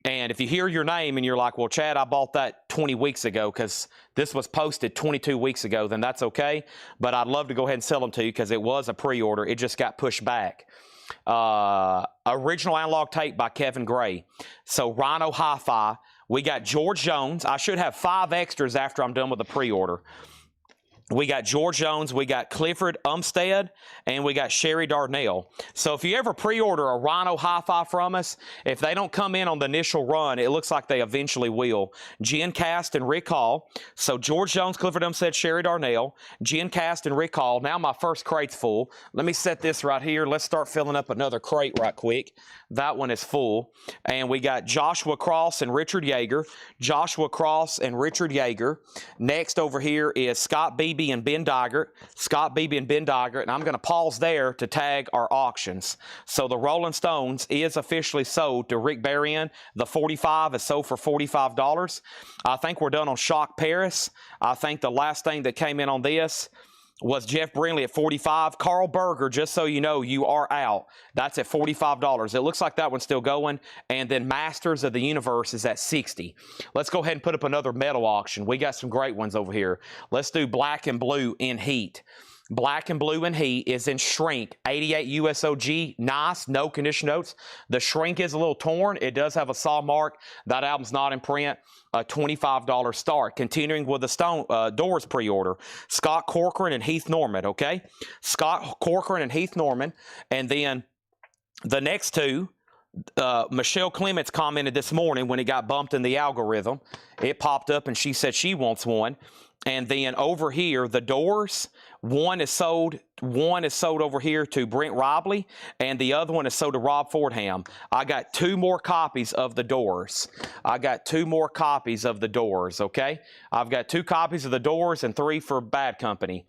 And if you hear your name and you're like, well, Chad, I bought that 20 weeks ago because this was posted 22 weeks ago, then that's okay. But I'd love to go ahead and sell them to you because it was a pre-order. It just got pushed back. Original analog tape by Kevin Gray. So Rhino Hi-Fi. We got George Jones. I should have 5 extras after I'm done with the pre-order. We got George Jones, we got Clifford Umstead, and we got Sherry Darnell. So if you ever pre-order a Rhino Hi-Fi from us, if they don't come in on the initial run, it looks like they eventually will. Jen Cast and Rick Hall. So George Jones, Clifford Umstead, Sherry Darnell, Jen Cast and Rick Hall. Now my first crate's full. Let me set this right here. Let's start filling up another crate right quick. That one is full. And we got Joshua Cross and Richard Yeager. Joshua Cross and Richard Yeager. Next over here is Scott Beebe and Ben Dygert. Scott Beebe and Ben Dygert. And I'm going to pause there to tag our auctions. So the Rolling Stones is officially sold to Rick Berrien. The 45 is sold for $45. I think we're done on Shock Paris. I think the last thing that came in on this was Jeff Brindley at $45. Carl Berger, just so you know, you are out. That's at $45. It looks like that one's still going. And then Masters of the Universe is at $60. Let's go ahead and put up another metal auction. We got some great ones over here. Let's do Black and Blue in Heat. Black and Blue in Heat is in shrink. 88 USOG. Nice. No condition notes. The shrink is a little torn. It does have a saw mark. That album's not in print. A $25 start. Continuing with the Doors pre-order. Scott Corcoran and Heath Norman, okay? Scott Corcoran and Heath Norman. And then the next two, Michelle Clements commented this morning when it got bumped in the algorithm. It popped up and she said she wants one. And then over here, the Doors, one is sold over here to Brent Robley, and the other one is sold to Rob Fordham. I got 2 more copies of the Doors. I got 2 more copies of the Doors, okay? I've got 2 copies of the Doors and 3 for Bad Company.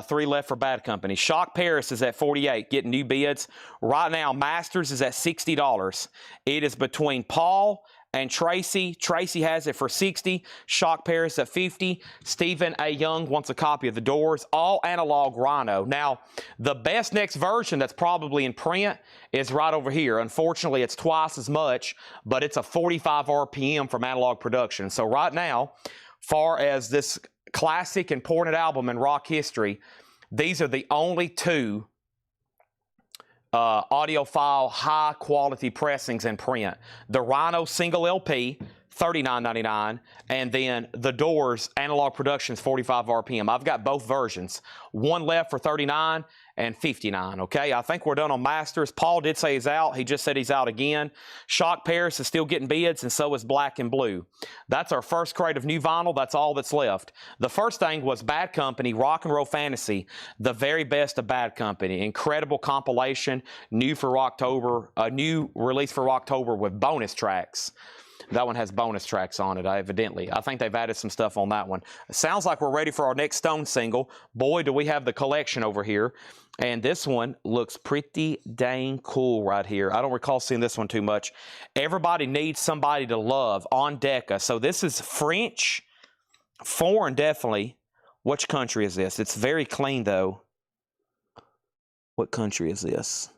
3 left for Bad Company. Shock Paris is at $48, getting new bids. Right now, Masters is at $60. It is between Paul and Tracy. Tracy has it for $60. Shock Paris at $50. Stephen A. Young wants a copy of the Doors. All analog Rhino. Now, the best next version that's probably in print is right over here. Unfortunately, it's twice as much, but it's a 45 RPM from Analog Production. So right now, far as this classic important album in rock history, these are the only 2 audiophile high quality pressings in print. The Rhino single LP, $39.99, and then the Doors Analog Productions 45 RPM. I've got both versions. One left for $39 and $59. Okay, I think we're done on Masters. Paul did say he's out. He just said he's out again. Shock Paris is still getting bids, and so is Black and Blue. That's our first crate of new vinyl. That's all that's left. The first thing was Bad Company, Rock and Roll Fantasy, the very best of Bad Company. Incredible compilation, new for October, a new release for October with bonus tracks. That one has bonus tracks on it, evidently. I think they've added some stuff on that one. It sounds like we're ready for our next Stone single. Boy, do we have the collection over here. And this one looks pretty dang cool right here. I don't recall seeing this one too much. Everybody Needs Somebody to Love on Decca. So this is French, foreign definitely. Which country is this? It's very clean though. What country is this?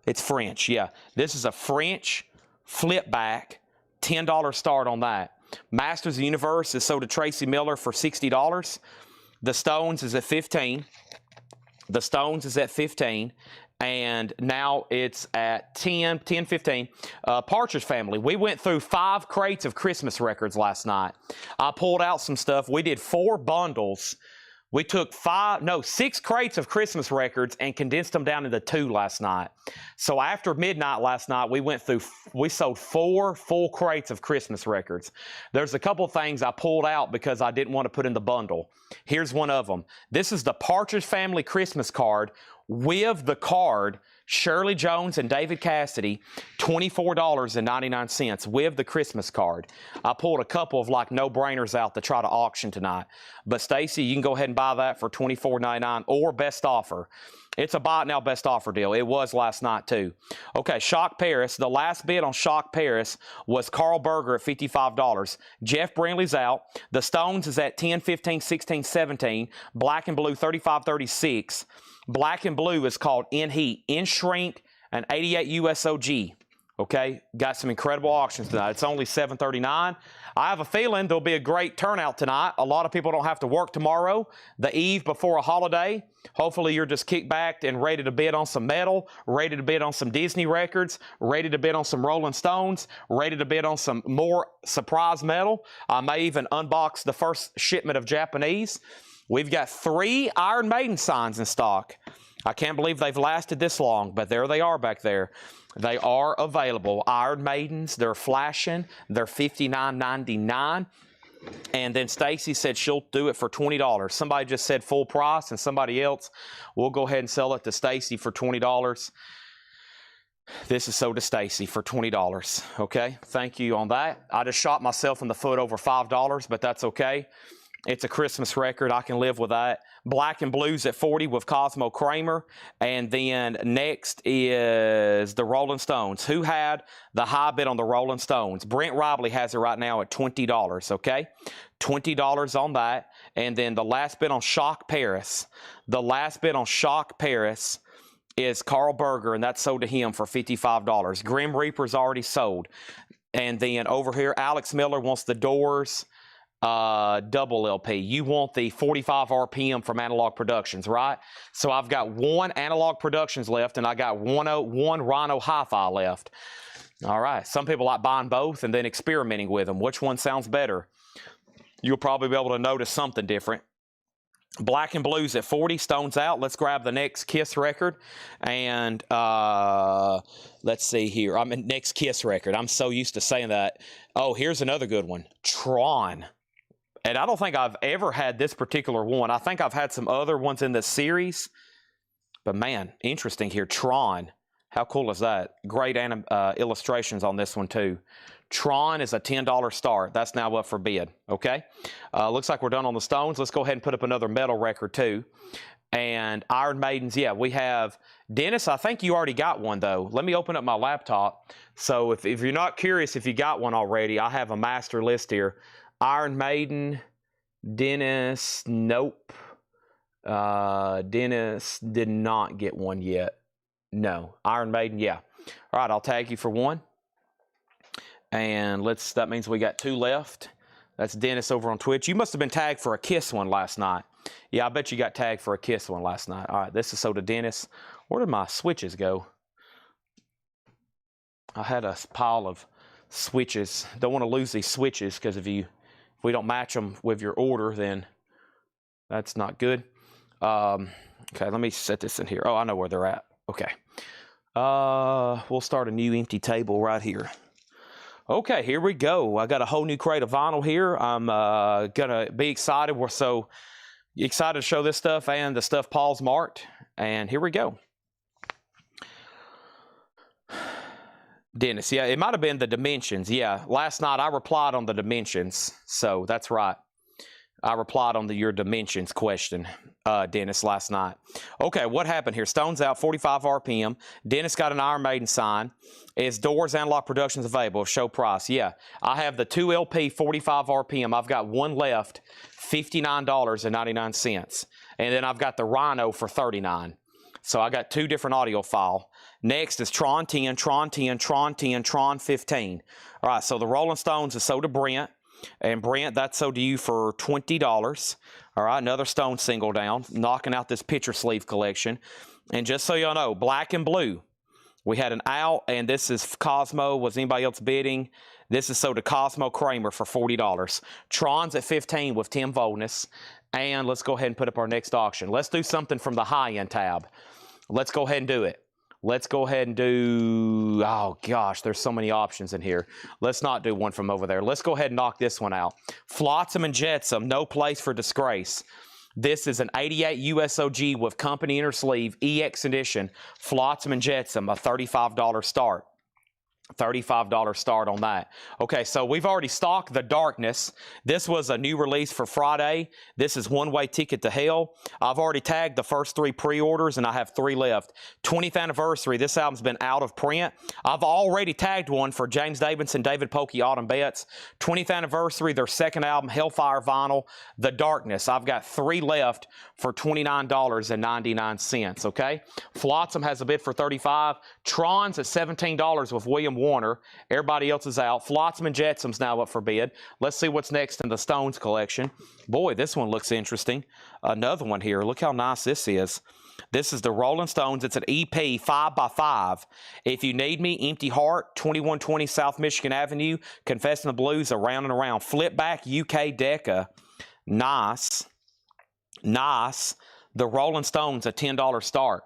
It's French, yeah. This is a French flip back. $10 start on that. Masters of the Universe is sold to Tracy Miller for $60. The Stones is at $15. The Stones is at $15. and now it's at 10:15. Partridge Family. We went through 5 crates of Christmas records last night. I pulled out some stuff. We did 4 bundles. We took 6 crates of Christmas records and condensed them down into 2 last night. So after midnight last night, we sold 4 full crates of Christmas records. There's a couple things I pulled out because I didn't want to put in the bundle. Here's one of them. This is the Partridge Family Christmas card. With the card, Shirley Jones and David Cassidy, $24.99 with the Christmas card. I pulled a couple of like no-brainers out to try to auction tonight. But Stacy, you can go ahead and buy that for $24.99 or best offer. It's a buy it now best offer deal. It was last night too. Okay, Shock Paris. The last bid on Shock Paris was Carl Berger at $55. Jeff Brindley's out. The Stones is at 10, 15, 16, 17. Black and Blue 35, 36. Black and Blue is called In Heat, In Shrink, and 88 USOG. Okay, got some incredible auctions tonight. It's only $7.39. I have a feeling there'll be a great turnout tonight. A lot of people don't have to work tomorrow, the eve before a holiday. Hopefully you're just kicked back and ready to bid on some metal, ready to bid on some Disney records, ready to bid on some Rolling Stones, ready to bid on some more surprise metal. I may even unbox the first shipment of Japanese. We've got 3 Iron Maiden signs in stock. I can't believe they've lasted this long, but there they are back there. They are available. Iron Maidens, they're flashing. They're $59.99. And then Stacy said she'll do it for $20. Somebody just said full price, and somebody else, we'll go ahead and sell it to Stacy for $20. This is sold to Stacy for $20. Okay, thank you on that. I just shot myself in the foot over $5, but that's okay. It's a Christmas record. I can live with that. Black and Blues at 40 with Cosmo Kramer. And then next is the Rolling Stones. Who had the high bid on the Rolling Stones? Brent Robley has it right now at $20, okay? $20 on that. And then the last bid on Shock Paris. The last bid on Shock Paris is Carl Berger, and that's sold to him for $55. Grim Reaper's already sold. And then over here, Alex Miller wants the Doors double LP. You want the 45 RPM from Analog Productions, right? So I've got 1 Analog Productions left, and I got one Rhino Hi-Fi left. All right. Some people like buying both and then experimenting with them. Which one sounds better? You'll probably be able to notice something different. Black and Blues at 40, Stones out. Let's grab the next Kiss record. And let's see here. Next Kiss record. I'm so used to saying that. Oh, here's another good one. Tron. And I don't think I've ever had this particular one. I think I've had some other ones in this series. But man, interesting here. Tron. How cool is that? Great illustrations on this one too. Tron is a $10 start. That's now up for bid. Okay? Looks like we're done on the Stones. Let's go ahead and put up another metal record too. And Iron Maidens, yeah, we have... Dennis, I think you already got one though. Let me open up my laptop. So if you're not curious if you got one already, I have a master list here. Iron Maiden, Dennis, nope. Dennis did not get one yet. No. Iron Maiden, yeah. All right, I'll tag you for one. And that means we got 2 left. That's Dennis over on Twitch. You must have been tagged for a Kiss one last night. Yeah, I bet you got tagged for a Kiss one last night. All right, this is sold to Dennis. Where did my switches go? I had a pile of switches. Don't want to lose these switches because if we don't match them with your order, then that's not good. Okay, let me set this in here. Oh, I know where they're at. Okay. We'll start a new empty table right here. Okay, here we go. I got a whole new crate of vinyl here. I'm gonna be excited. We're so excited to show this stuff and the stuff Paul's marked. And here we go. Dennis, yeah, it might have been the dimensions. Yeah, last night I replied on the dimensions. So that's right. I replied on your dimensions question, Dennis, last night. Okay, what happened here? Stones out, 45 RPM. Dennis got an Iron Maiden sign. Is Doors Analog Productions available? Show price. Yeah, I have the 2 LP, 45 RPM. I've got one left, $59.99. And then I've got the Rhino for $39. So I got 2 different audio file. Next is Tron 10, Tron 10, Tron 10, Tron 15. All right, so the Rolling Stones is sold to Brent. And Brent, that sold to you for $20. All right, another stone single down, knocking out this picture sleeve collection. And just so y'all know, black and blue, we had an out, and this is Cosmo. Was anybody else bidding? This is sold to Cosmo Kramer for $40. Tron's at 15 with 10 voltness. And let's go ahead and put up our next auction. Let's do something from the high-end tab. Let's go ahead and do it. Let's go ahead and do, oh gosh, there's so many options in here. Let's not do one from over there. Let's go ahead and knock this one out. Flotsam and Jetsam, no place for disgrace. This is an 88 USOG with company inner sleeve, EX edition, Flotsam and Jetsam, a $35 start. $35 start on that. Okay, so we've already stocked the Darkness. This was a new release for Friday. This is one-way ticket to hell. I've already tagged the first 3 pre-orders, and I have 3 left. 20th anniversary. This album's been out of print. I've already tagged one for James Davidson, David Pokey, Autumn Betts. 20th anniversary, their second album, Hellfire Vinyl, The Darkness. I've got 3 left for $29.99, okay? Flotsam has a bid for $35. Tron's at $17 with William Warner. Everybody else is out. Flotsam and Jetsam's now up for bid. Let's see what's next in the Stones collection. Boy, this one looks interesting. Another one here. Look how nice this is. This is the Rolling Stones. It's an EP 5x5. If You Need Me, Empty Heart, 2120 South Michigan Avenue, Confessing the Blues, Around and Around. Flip back UK Decca. Nice. Nice. The Rolling Stones, a $10 start.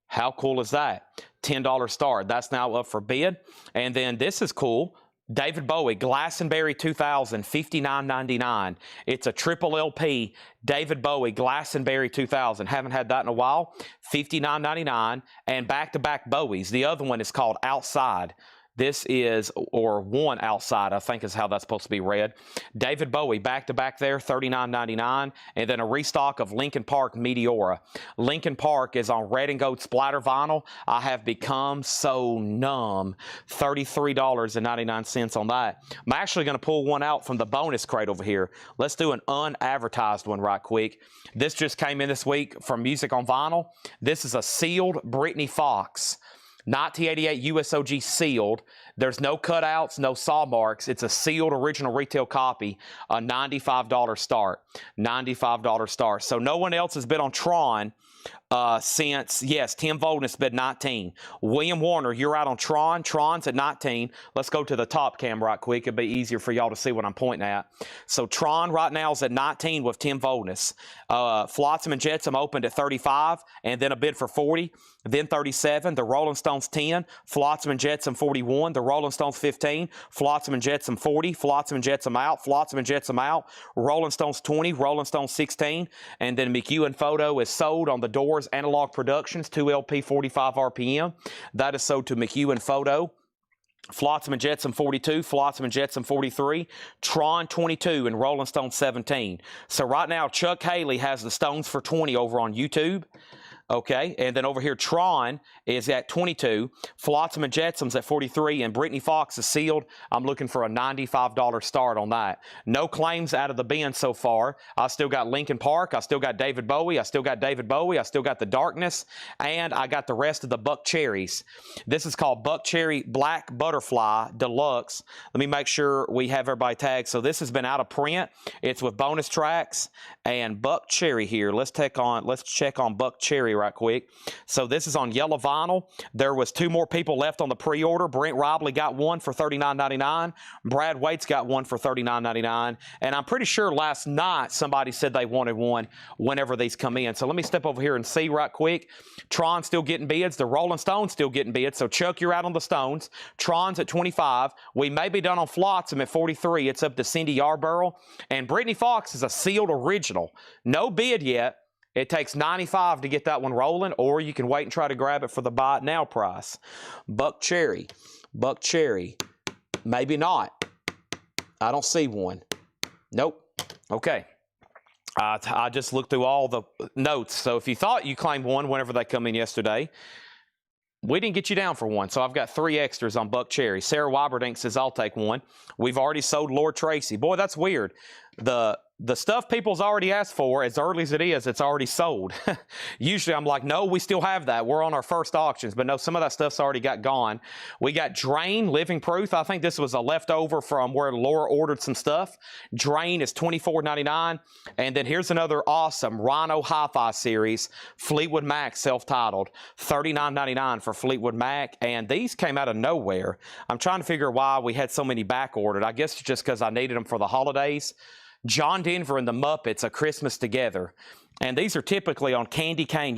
How cool is that? $10 start. That's now up for bid. And then this is cool. David Bowie, Glastonbury 2000, $59.99. It's a triple LP, David Bowie, Glastonbury 2000. Haven't had that in a while. $59.99. And back-to-back Bowies. The other one is called Outside. This is, or One Outside, I think is how that's supposed to be read. David Bowie, back-to-back there, $39.99. And then a restock of Linkin Park Meteora. Linkin Park is on red and gold splatter vinyl. I have become so numb. $33.99 on that. I'm actually going to pull one out from the bonus crate over here. Let's do an unadvertised one right quick. This just came in this week from Music on Vinyl. This is a sealed Britney Fox. 1988 USOG sealed. There's no cutouts, no saw marks. It's a sealed original retail copy, a $95 start. $95 start. So no one else has been on Tron since, yes, Tim Volness bid 19. William Warner, you're out on Tron. Tron's at 19. Let's go to the top cam right quick. It'll be easier for y'all to see what I'm pointing at. So Tron right now is at 19 with Tim Volness. Flotsam and Jetsam opened at 35, and then a bid for 40, then 37. The Rolling Stones 10, Flotsam and Jetsam 41, the Rolling Stones 15, Flotsam and Jetsam 40, Flotsam and Jetsam out, Flotsam and Jetsam out, Rolling Stones 20, Rolling Stones 16, and then McEwen Photo is sold on the Doors Analog Productions, 2LP 45 RPM. That is sold to McEwen Photo. Flotsam and Jetsam 42, Flotsam and Jetsam 43, Tron 22, and Rolling Stone 17. So right now, Chuck Haley has the Stones for 20 over on YouTube. Okay, and then over here, Tron is at 22, Flotsam and Jetsam's at 43, and Britney Fox is sealed. I'm looking for a $95 start on that. No claims out of the bin so far. I still got Linkin Park. I still got David Bowie. I still got David Bowie. I still got The Darkness, and I got the rest of the Buck Cherries. This is called Buck Cherry Black Butterfly Deluxe. Let me make sure we have everybody tagged. So this has been out of print. It's with bonus tracks and Buck Cherry here. Let's check on Buck Cherry right quick. So this is on yellow vinyl. There was 2 more people left on the pre-order. Brent Robley got one for $39.99. Brad Waits got one for $39.99. And I'm pretty sure last night somebody said they wanted one whenever these come in. So let me step over here and see right quick. Tron's still getting bids. The Rolling Stones still getting bids. So Chuck, you're out on the Stones. Tron's at 25. We may be done on Flotsam at 43. It's up to Cindy Yarborough. And Britney Fox is a sealed original. No bid yet. It takes $95 to get that one rolling, or you can wait and try to grab it for the buy it now price. Buck Cherry. Buck Cherry. Maybe not. I don't see one. Nope. Okay. I just looked through all the notes. So if you thought you claimed one whenever they come in yesterday, we didn't get you down for one. So I've got 3 extras on Buck Cherry. Sarah Wyberdink says, I'll take one. We've already sold Lord Tracy. Boy, that's weird. The the stuff people's already asked for, as early as it is, it's already sold. Usually I'm like, no, we still have that. We're on our first auctions. But no, some of that stuff's already got gone. We got Drain Living Proof. I think this was a leftover from where Laura ordered some stuff. Drain is $24.99. And then here's another awesome Rhino Hi-Fi series, Fleetwood Mac self-titled. $39.99 for Fleetwood Mac. And these came out of nowhere. I'm trying to figure why we had so many back ordered. I guess just because I needed them for the holidays. John Denver and the Muppets, A Christmas Together. And these are typically on candy cane,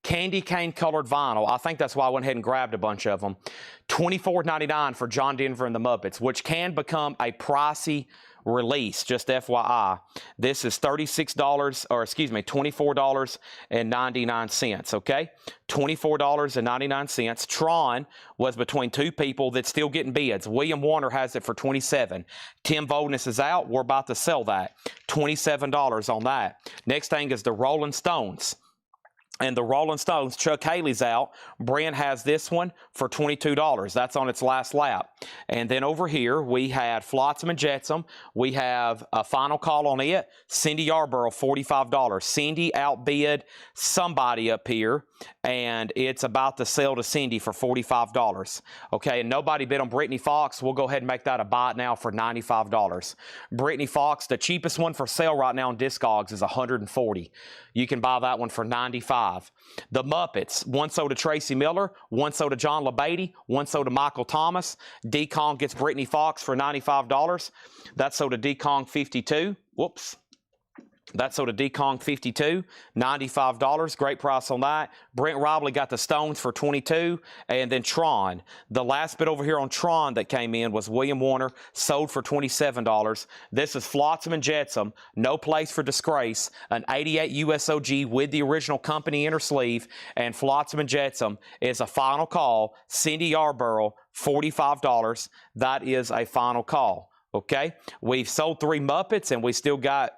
candy cane colored vinyl. I think that's why I went ahead and grabbed a bunch of them. $24.99 for John Denver and the Muppets, which can become a pricey release, just FYI. This is $24.99, okay? $24.99. Tron was between two people that's still getting bids. William Warner has it for $27. Tim Boldness is out. We're about to sell that. $27 on that. Next thing is the Rolling Stones. And the Rolling Stones, Chuck Haley's out. Brent has this one for $22. That's on its last lap. And then over here, we had Flotsam and Jetsam. We have a final call on it. Cindy Yarborough, $45. Cindy outbid somebody up here, and it's about to sell to Cindy for $45. Okay, and nobody bid on Brittany Fox. We'll go ahead and make that a buy now for $95. Brittany Fox, the cheapest one for sale right now on Discogs is $140. You can buy that one for $95. The Muppets, one sold to Tracy Miller, one sold to John LaBeatty, one sold to Michael Thomas. D-Kong gets Brittany Fox for $95. That's sold to D-Kong 52. Whoops. That's sold to D-Kong 52, $95. Great price on that. Brent Robley got the Stones for $22. And then Tron. The last bit over here on Tron that came in was William Warner, sold for $27. This is Flotsam and Jetsam, No Place for Disgrace, an 88 USOG with the original company inner sleeve. And Flotsam and Jetsam is a final call. Cindy Yarborough, $45. That is a final call. Okay? We've sold 3 Muppets, and we still got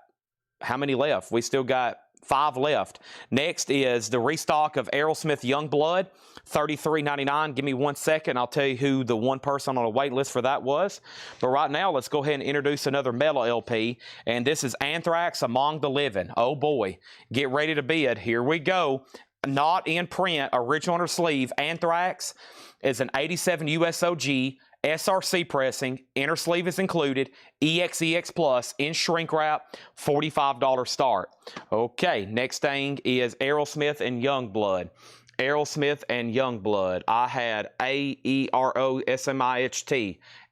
how many left? We still got 5 left. Next is the restock of Aerosmith Youngblood, $33.99. Give me 1 second. I'll tell you who the one person on the wait list for that was. But right now, let's go ahead and introduce another metal LP. And this is Anthrax Among the Living. Oh boy. Get ready to bid. Here we go. Not in print, original inner sleeve. Anthrax is an 87 USOG. SRC pressing, inner sleeve is included, EXEX Plus in shrink wrap, $45 start. Okay, next thing is Aerosmith and Youngblood. Aerosmith and Youngblood. I had AEROSMIHT.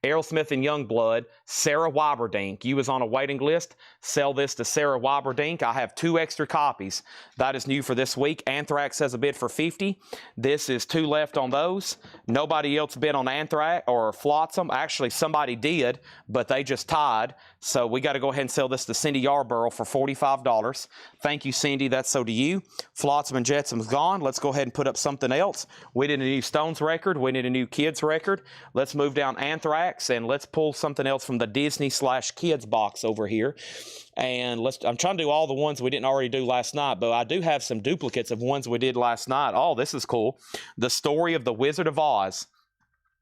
Aerosmith and Youngblood. Sarah Weiberdink. You was on a waiting list. Sell this to Sarah Weiberdink. I have 2 extra copies. That is new for this week. Anthrax has a bid for $50. This is 2 left on those. Nobody else bid on Anthrax or Flotsam. Actually, somebody did, but they just tied. So we got to go ahead and sell this to Cindy Yarborough for $45. Thank you, Cindy. That's so to you. Flotsam and Jetsam's gone. Let's go ahead and put up something else. We did a new Stones record. We did a new Kids record. Let's move down Anthrax and let's pull something else from the Disney/Kids box over here. And I'm trying to do all the ones we didn't already do last night, but I do have some duplicates of ones we did last night. Oh, this is cool. The Story of the Wizard of Oz.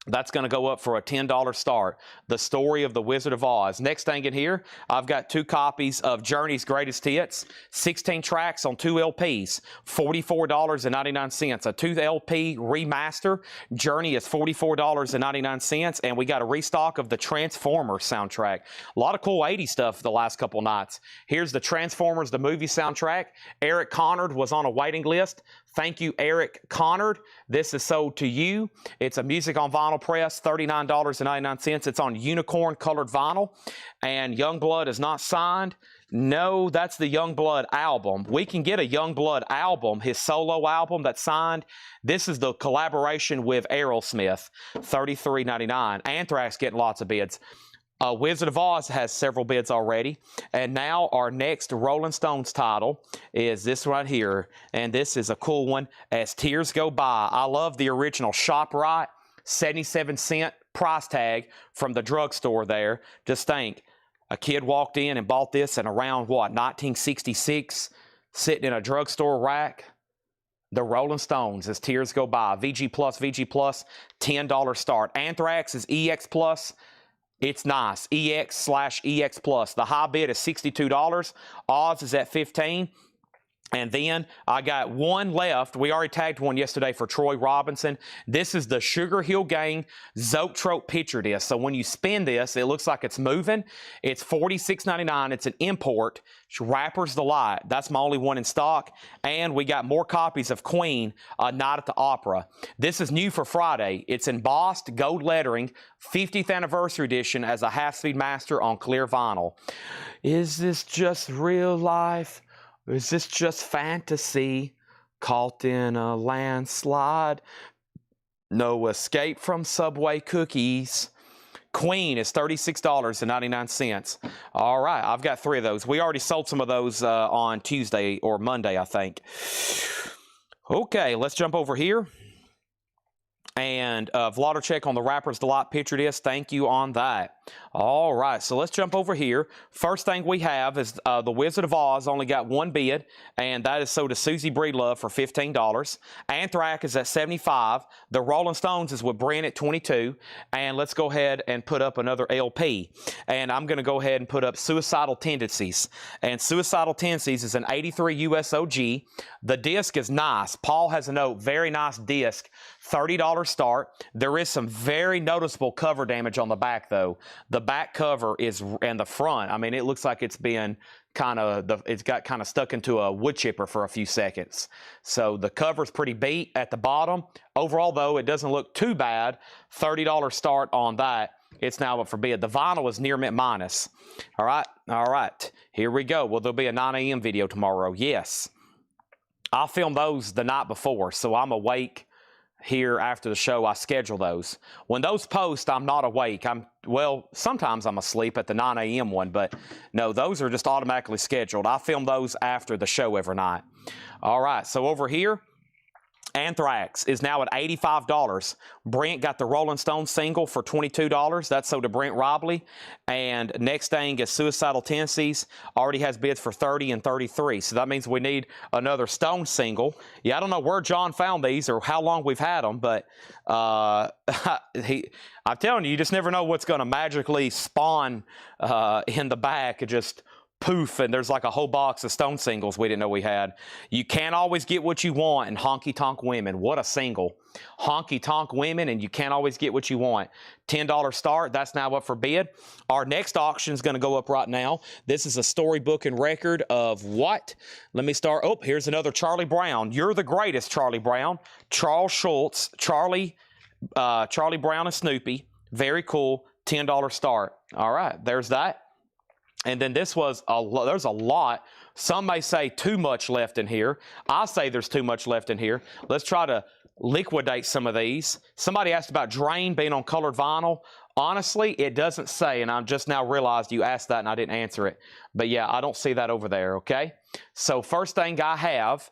That's going to go up for a $10 start. The Story of the Wizard of Oz. Next thing in here, I've got 2 copies of Journey's Greatest Hits. 16 tracks on 2 LPs. $44.99. A 2 LP remaster. Journey is $44.99. And we got a restock of the Transformers soundtrack. A lot of cool 80s stuff the last couple nights. Here's the Transformers, the movie soundtrack. Eric Connard was on a waiting list. Thank you, Eric Connard. This is sold to you. It's a music on vinyl press, $39.99. It's on unicorn colored vinyl. And Youngblood is not signed. No, that's the Youngblood album. We can get a Youngblood album, his solo album that's signed. This is the collaboration with Aerosmith, $33.99. Anthrax getting lots of bids. Wizard of Oz has several bids already. And now our next Rolling Stones title is this right here. And this is a cool one, As Tears Go By. I love the original ShopRite, 77-cent price tag from the drugstore there. Just think, a kid walked in and bought this in around, what, 1966, sitting in a drugstore rack. The Rolling Stones, As Tears Go By. VG Plus, $10 start. Anthrax is EX Plus. It's nice. EX/EX Plus. The high bid is $62. Odds is at 15. And then I got one left. We already tagged one yesterday for Troy Robinson. This is the Sugar Hill Gang Zoetrope Picture Disc. So when you spin this, it looks like it's moving. It's $46.99. It's an import. Rapper's Delight. That's my only one in stock. And we got more copies of Queen, Night at the Opera. This is new for Friday. It's embossed gold lettering, 50th anniversary edition as a half-speed master on clear vinyl. Is this just real life? Or is this just fantasy? Caught in a landslide. No escape from Subway cookies. Queen is $36.99. All right, I've got 3 of those. We already sold some of those on Tuesday or Monday, I think. Okay, let's jump over here. And Vlader check on the Rapper's Delight Picture Disc. Thank you on that. All right, so let's jump over here. First thing we have is the Wizard of Oz only got one bid, and that is sold to Susie Breedlove for $15. Anthrax is at $75. The Rolling Stones is with Brent at $22. And let's go ahead and put up another LP. And I'm going to go ahead and put up Suicidal Tendencies. And Suicidal Tendencies is an 83 USOG. The disc is nice. Paul has a note. Very nice disc. $30 start. There is some very noticeable cover damage on the back, though. The back cover is, and the front, I mean, it looks like it's been it's got kind of stuck into a wood chipper for a few seconds. So the cover's pretty beat at the bottom. Overall, though, it doesn't look too bad. $30 start on that. It's now up for bid. The vinyl is near mint minus. All right. Here we go. Will there be a 9 a.m. video tomorrow? Yes. I'll film those the night before, so I'm awake here after the show. I schedule those. When those post, I'm not awake. Well, sometimes I'm asleep at the 9 a.m. one, but no, those are just automatically scheduled. I film those after the show every night. All right, so over here, Anthrax is now at $85. Brent got the Rolling Stones single for $22. That's sold to Brent Robley. And next thing is Suicidal Tendencies. Already has bids for $30 and $33. So that means we need another Stone single. Yeah, I don't know where John found these or how long we've had them, but I'm telling you, you just never know what's going to magically spawn in the back. It just poof, and there's like a whole box of Stone singles we didn't know we had. You can't always get what you want in Honky Tonk Women. What a single. Honky Tonk Women, and you can't always get what you want. $10 start. That's now up for bid. Our next auction is going to go up right now. This is a storybook and record of what? Let me start. Oh, here's another Charlie Brown. You're the greatest, Charlie Brown. Charles Schultz. Charlie Brown and Snoopy. Very cool. $10 start. All right, there's that. And then this was there's a lot. Some may say too much left in here. I say there's too much left in here. Let's try to liquidate some of these. Somebody asked about Drain being on colored vinyl. Honestly, it doesn't say, and I just now realized you asked that and I didn't answer it. But yeah, I don't see that over there, okay? So first thing I have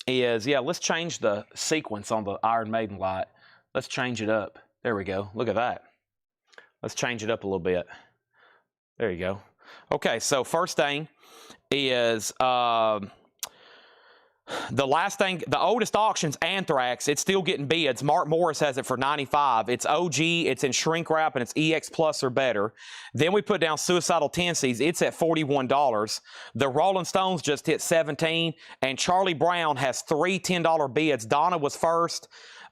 is, yeah, let's change the sequence on the Iron Maiden light. Let's change it up. There we go. Look at that. Let's change it up a little bit. There you go. Okay, so first thing is the last thing, the oldest auction's Anthrax. It's still getting bids. Mark Morris has it for $95. It's OG, it's in shrink wrap, and it's EX Plus or better. Then we put down Suicidal Tendencies. It's at $41. The Rolling Stones just hit $17, and Charlie Brown has 3 $10 bids. Donna was first.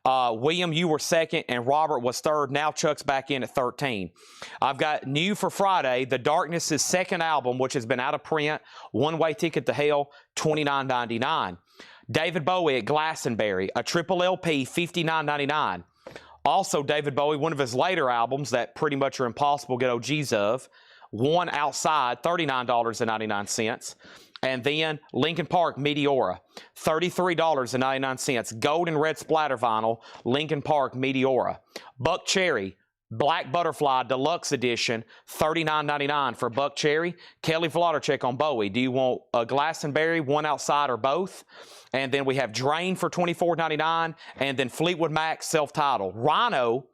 William, you were second, and Robert was third. Now Chuck's back in at 13. I've got new for Friday, The Darkness' second album, which has been out of print, One Way Ticket to Hell, $29.99. David Bowie at Glastonbury, a triple LP, $59.99. Also, David Bowie, one of his later albums that pretty much are impossible to get OGs of, One Outside, $39.99. And then Linkin Park Meteora, $33.99. Gold and red splatter vinyl, Linkin Park Meteora. Buck Cherry, Black Butterfly Deluxe Edition, $39.99 for Buck Cherry. Kelly Vladerchek on Bowie. Do you want a Glastonbury, One Outside, or both? And then we have Drain for $24.99. And then Fleetwood Mac self-titled. Rhino,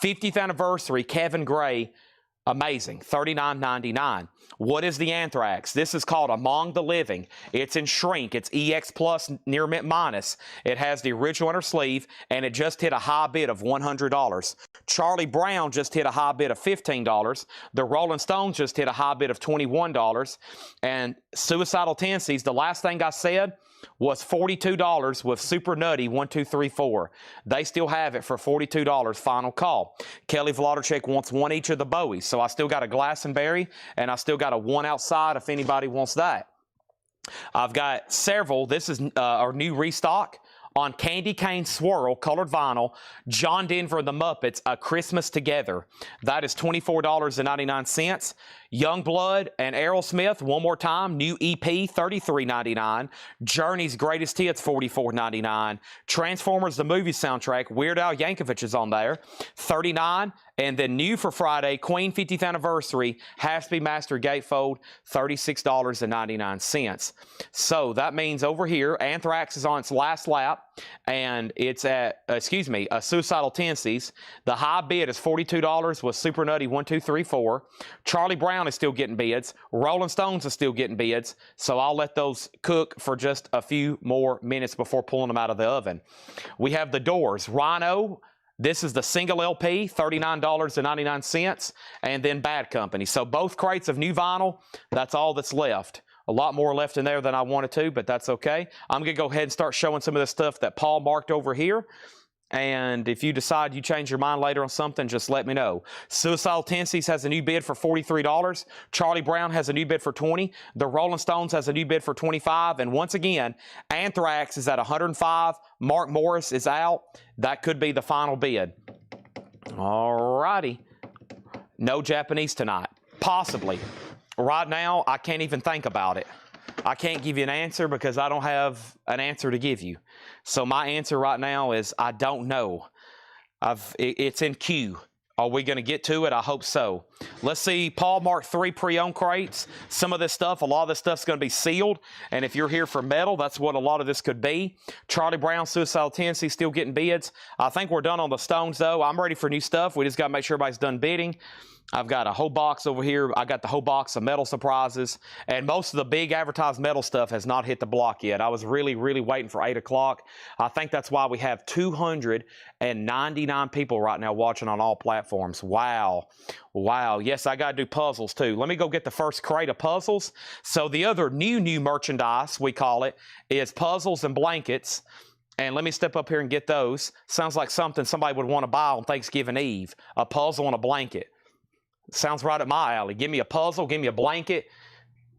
50th anniversary, Kevin Gray. Amazing, $39.99. What is the Anthrax? This is called Among the Living. It's in shrink. It's EX Plus near mint minus. It has the original inner sleeve, and it just hit a high bid of $100. Charlie Brown just hit a high bid of $15. The Rolling Stones just hit a high bid of $21. And Suicidal Tendencies, the last thing I said, was $42 with Super Nutty 1234. They still have it for $42. Final call. Kelly Vladicek wants one each of the Bowies, so I still got a Glastonbury, and I still got a one outside if anybody wants that. I've got several. This is our new restock on Candy Cane Swirl colored vinyl, John Denver and the Muppets, A Christmas Together. That is $24.99. Youngblood and Aerosmith, one more time, new EP, $33.99. Journey's Greatest Hits, $44.99. Transformers, the movie soundtrack, Weird Al Yankovic is on there, $39. And then new for Friday, Queen 50th Anniversary, Has to Be Master Gatefold, $36.99. So that means over here, Anthrax is on its last lap, and it's at, Suicidal Tendencies. The high bid is $42 with Super Nutty 1234. Charlie Brown is still getting bids. Rolling Stones is still getting bids. So I'll let those cook for just a few more minutes before pulling them out of the oven. We have the Doors. Rhino. This is the single LP, $39.99, and then Bad Company. So both crates of new vinyl, that's all that's left. A lot more left in there than I wanted to, but that's okay. I'm going to go ahead and start showing some of the stuff that Paul marked over here. And if you decide you change your mind later on something, just let me know. Suicidal Tendencies has a new bid for $43. Charlie Brown has a new bid for $20. The Rolling Stones has a new bid for $25. And once again, Anthrax is at $105. Mark Morris is out. That could be the final bid. All righty. No Japanese tonight. Possibly. Right now, I can't even think about it. I can't give you an answer because I don't have an answer to give you. So my answer right now is I don't know. It's in queue. Are we going to get to it? I hope so. Let's see. Paul marked 3 pre-owned crates. Some of this stuff, a lot of this stuff's going to be sealed. And if you're here for metal, that's what a lot of this could be. Charlie Brown, Suicidal Tendencies, still getting bids. I think we're done on the Stones, though. I'm ready for new stuff. We just got to make sure everybody's done bidding. I've got a whole box over here. I got the whole box of metal surprises. And most of the big advertised metal stuff has not hit the block yet. I was really, really waiting for 8 o'clock. I think that's why we have 299 people right now watching on all platforms. Wow. Wow. Yes, I got to do puzzles too. Let me go get the first crate of puzzles. So the other new merchandise, we call it, is puzzles and blankets. And let me step up here and get those. Sounds like something somebody would want to buy on Thanksgiving Eve. A puzzle and a blanket. Sounds right at my alley. Give me a puzzle, give me a blanket,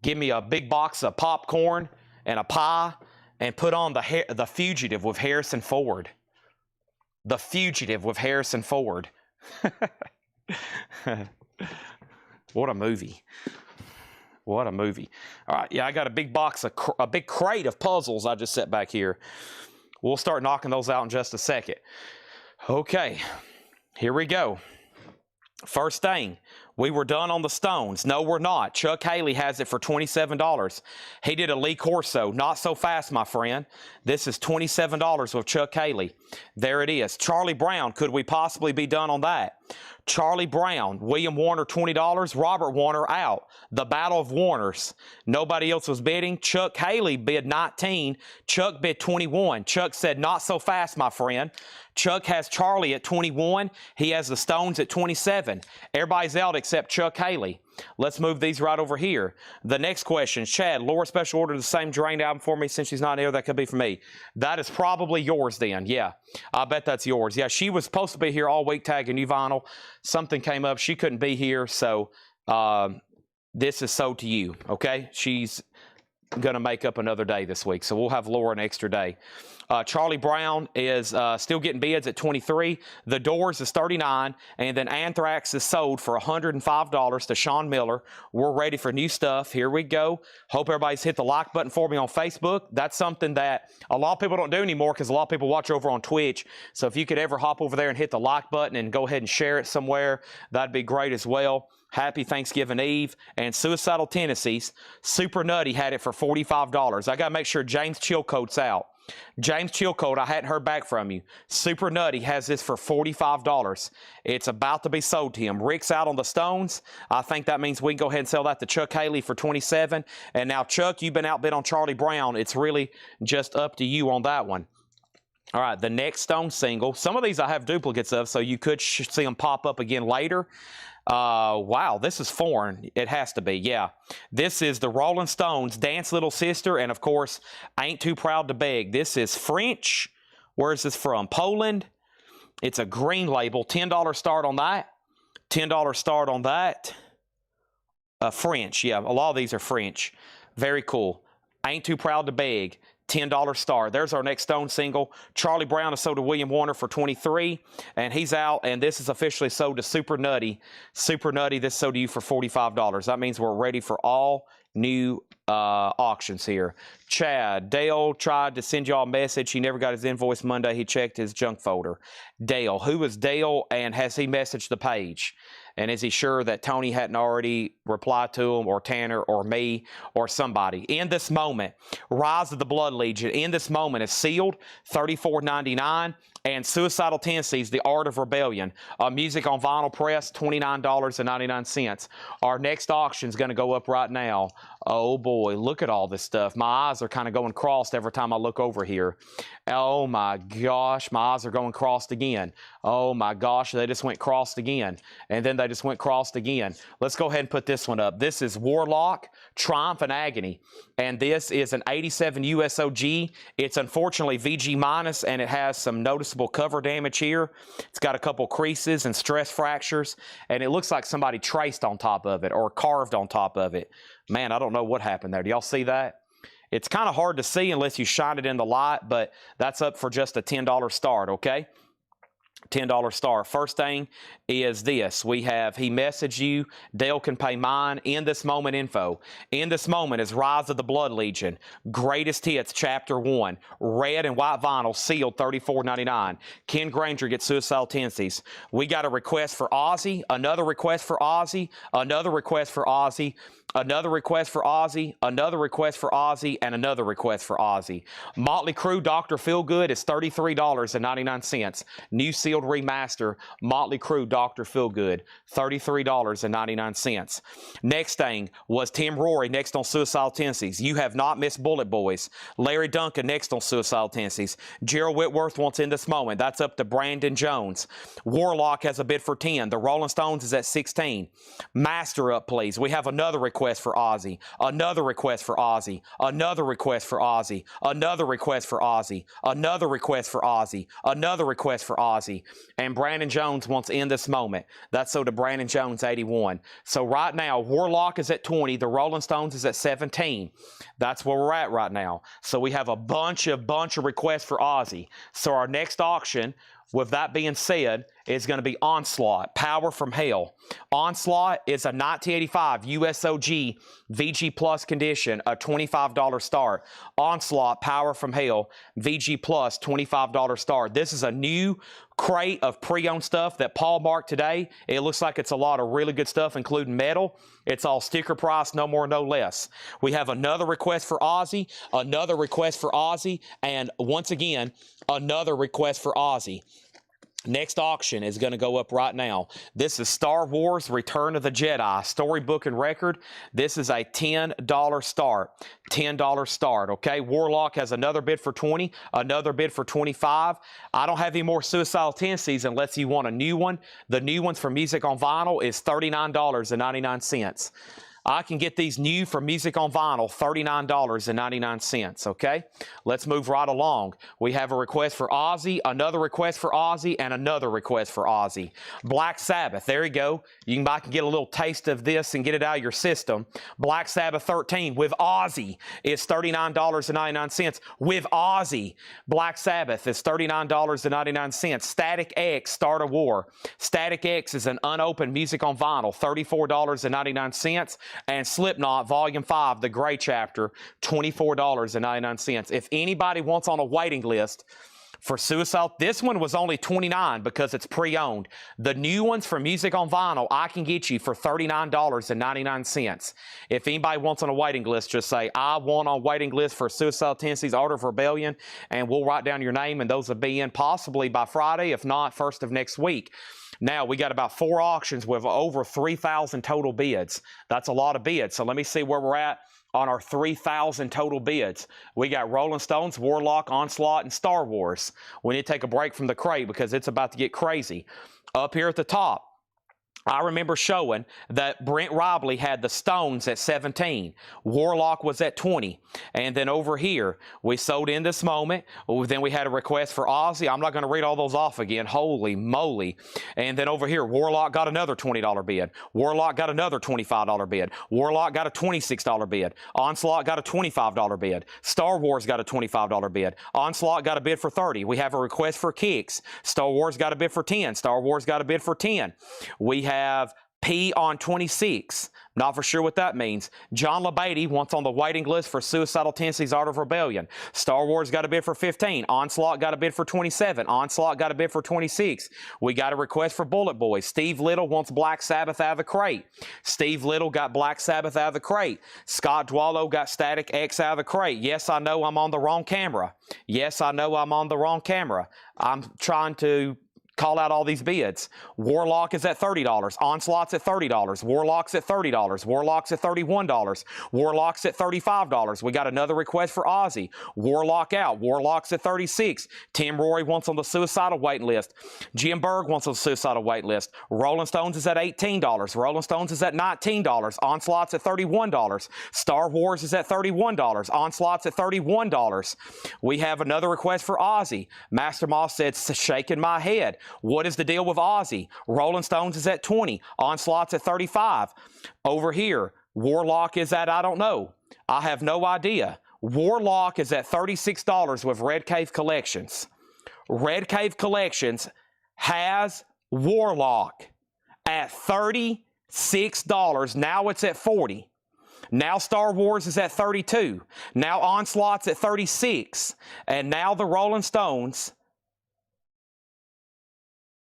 give me a big box of popcorn and a pie, and put on the Fugitive with Harrison Ford. The Fugitive with Harrison Ford. What a movie. What a movie. All right, yeah, I got a big box, a big crate of puzzles I just set back here. We'll start knocking those out in just a second. Okay, here we go. First thing, we were done on the Stones. No, we're not. Chuck Haley has it for $27. He did a Lee Corso. Not so fast, my friend. This is $27 with Chuck Haley. There it is. Charlie Brown, could we possibly be done on that? Charlie Brown, William Warner, $20. Robert Warner out. The Battle of Warners. Nobody else was bidding. Chuck Haley bid 19. Chuck bid 21. Chuck said, not so fast, my friend. Chuck has Charlie at 21. He has the Stones at 27. Everybody's out except Chuck Haley. Let's move these right over here. The next question, Chad, Laura special ordered the same Drained album for me since she's not here. That could be for me. That is probably yours then. Yeah, I bet that's yours. Yeah, she was supposed to be here all week tagging new vinyl. Something came up. She couldn't be here, so this is sold to you, okay? She's going to make up another day this week, so we'll have Laura an extra day. Charlie Brown is still getting bids at $23. The Doors is $39, and then Anthrax is sold for $105 to Sean Miller. We're ready for new stuff. Here we go. Hope everybody's hit the like button for me on Facebook. That's something that a lot of people don't do anymore because a lot of people watch over on Twitch. So if you could ever hop over there and hit the like button and go ahead and share it somewhere, that'd be great as well. Happy Thanksgiving Eve. And Suicidal Tendencies, Super Nutty had it for $45. I got to make sure James Chilcote's out. James Chilcote, I hadn't heard back from you. Super Nutty has this for $45. It's about to be sold to him. Rick's out on the Stones. I think that means we can go ahead and sell that to Chuck Haley for $27. And now, Chuck, you've been outbid on Charlie Brown. It's really just up to you on that one. All right, the next Stone single. Some of these I have duplicates of, so you could see them pop up again later. Wow, this is foreign. It has to be, yeah. This is the Rolling Stones, Dance Little Sister, and of course, Ain't Too Proud to Beg. This is French. Where is this from? Poland. It's a green label. $10 start on that. $10 start on that. French, yeah. A lot of these are French. Very cool. Ain't Too Proud to Beg. $10 star. There's our next Stone single. Charlie Brown is sold to William Warner for $23, and he's out, and this is officially sold to Super Nutty. Super Nutty, this is sold to you for $45. That means we're ready for all new auctions here. Chad, Dale tried to send y'all a message. He never got his invoice Monday. He checked his junk folder. Dale, who is Dale, and has he messaged the page? And is he sure that Tony hadn't already replied to him, or Tanner, or me, or somebody? In this moment, Rise of the Blood Legion, in this moment, is sealed, $34.99. And Suicidal Tendencies, The Art of Rebellion, music on vinyl press, $29.99. Our next auction is going to go up right now. Oh boy, look at all this stuff. My eyes are kind of going crossed every time I look over here. Oh my gosh, my eyes are going crossed again. Oh my gosh, they just went crossed again. And then they just went crossed again. Let's go ahead and put this one up. This is Warlock, Triumph, and Agony. And this is an 87 USOG. It's unfortunately VG minus, and it has some noticeable cover damage here. It's got a couple creases and stress fractures, and it looks like somebody traced on top of it or carved on top of it. Man, I don't know what happened there. Do y'all see that? It's kind of hard to see unless you shine it in the light, but that's up for just a $10 start, okay? $10 star. First thing is this. We have, he messaged you, Dale can pay mine, in this moment info. In this moment is Rise of the Blood Legion, Greatest Hits, Chapter 1, red and white vinyl, sealed, $34.99. Ken Granger gets Suicidal Tendencies. We got a request for Ozzy, another request for Ozzy, another request for Ozzy, another request for Ozzy, another request for Ozzy, and another request for Ozzy. Motley Crue, Dr. Feelgood is $33.99. New sealed remaster, Motley Crue, Dr. Feelgood, $33.99. Next thing was Tim Rory, next on Suicidal Tendencies. You Have Not Missed Bullet Boys. Larry Duncan, next on Suicidal Tendencies. Gerald Whitworth wants In This Moment. That's up to Brandon Jones. Warlock has a bid for 10. The Rolling Stones is at 16. Master up, please. We have another request for Ozzy. Another request for Ozzy. Another request for Ozzy. Another request for Ozzy. Another request for Ozzy. Another request for Ozzy. And Brandon Jones wants In This Moment. That's so to Brandon Jones, 81. So right now, Warlock is at 20. The Rolling Stones is at 17. That's where we're at right now. So we have a bunch of requests for Ozzy. So our next auction, with that being said, is going to be Onslaught, Power from Hell. Onslaught is a 1985 USOG VG Plus condition, a $25 start. Onslaught, Power from Hell, VG Plus, $25 start. This is a new crate of pre-owned stuff that Paul marked today. It looks like it's a lot of really good stuff, including metal. It's all sticker price, no more, no less. We have another request for Ozzy, another request for Ozzy, and once again, another request for Ozzy. Next auction is going to go up right now. This is Star Wars Return of the Jedi, storybook and record. This is a $10 start. $10 start, okay? Warlock has another bid for 20, another bid for 25. I don't have any more Suicidal Tendencies unless you want a new one. The new ones for music on vinyl is $39.99. I can get these new for music on vinyl, $39.99, okay? Let's move right along. We have a request for Ozzy, another request for Ozzy, and another request for Ozzy. Black Sabbath, there you go. You can get a little taste of this and get it out of your system. Black Sabbath 13 with Ozzy is $39.99. With Ozzy, Black Sabbath is $39.99. Static X, Start a War. Static X is an unopened music on vinyl, $34.99. And Slipknot Volume 5, The Gray Chapter, $24.99. If anybody wants on a waiting list For Suicide, this one was only $29 because it's pre-owned. The new ones for Music on Vinyl, I can get you for $39.99. If anybody wants on a waiting list, just say, I want on waiting list for Suicidal Tendencies Art of Rebellion, and we'll write down your name, and those will be in possibly by Friday, if not, first of next week. Now, we got about 4 auctions with over 3,000 total bids. That's a lot of bids. So let me see where we're at on our 3,000 total bids. We got Rolling Stones, Warlock, Onslaught, and Star Wars. We need to take a break from the crate because it's about to get crazy. Up here at the top, I remember showing that Brent Robley had the Stones at 17. Warlock was at 20. And then over here, we sold In This Moment. Then we had a request for Ozzy. I'm not going to read all those off again. Holy moly. And then over here, Warlock got another $20 bid. Warlock got another $25 bid. Warlock got a $26 bid. Onslaught got a $25 bid. Star Wars got a $25 bid. Onslaught got a bid for 30. We have a request for Kicks. Star Wars got a bid for 10. Star Wars got a bid for 10. We have P on 26. Not for sure what that means. John LeBeatty wants on the waiting list for Suicidal Tendencies Art of Rebellion. Star Wars got a bid for 15. Onslaught got a bid for 27. Onslaught got a bid for 26. We got a request for Bullet Boys. Steve Little wants Black Sabbath out of the crate. Steve Little got Black Sabbath out of the crate. Scott Dwallow got Static X out of the crate. Yes, I know I'm on the wrong camera. Yes, I know I'm on the wrong camera. I'm trying to call out all these bids. Warlock is at $30. Onslaught's at $30. Warlock's at $30. Warlock's at $31. Warlock's at $35. We got another request for Ozzy. Warlock out. Warlock's at $36. Tim Rory wants on the Suicidal waiting list. Jim Berg wants on the Suicidal wait list. Rolling Stones is at $18. Rolling Stones is at $19. Onslaught's at $31. Star Wars is at $31. Onslaught's at $31. We have another request for Ozzy. Master Moss said, shaking my head. What is the deal with Ozzy? Rolling Stones is at 20. Onslaught's at 35. Over here, Warlock is at, I don't know. I have no idea. Warlock is at $36 with Red Cave Collections. Red Cave Collections has Warlock at $36. Now it's at 40. Now Star Wars is at 32. Now Onslaught's at 36. And now the Rolling Stones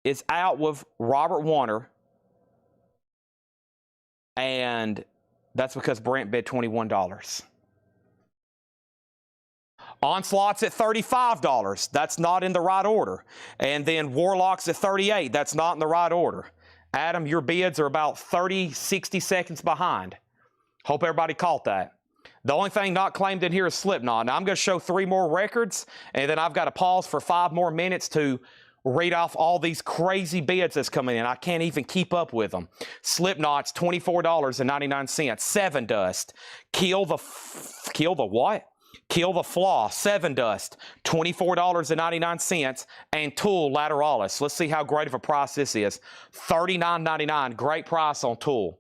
is out with Robert Warner, and that's because Brent bid $21. Onslaught's at $35. That's not in the right order. And then Warlock's at 38. That's not in the right order. Adam, your bids are about 30, 60 seconds behind. Hope everybody caught that. The only thing not claimed in here is Slipknot. Now I'm going to show 3 more records, and then I've got to pause for 5 more minutes to read off all these crazy bids that's coming in. I can't even keep up with them. Slipknot's $24.99. Seven Dust. Kill the what? Kill the Flaw. Seven Dust. $24.99. And Tool Lateralis. Let's see how great of a price this is. $39.99. Great price on Tool.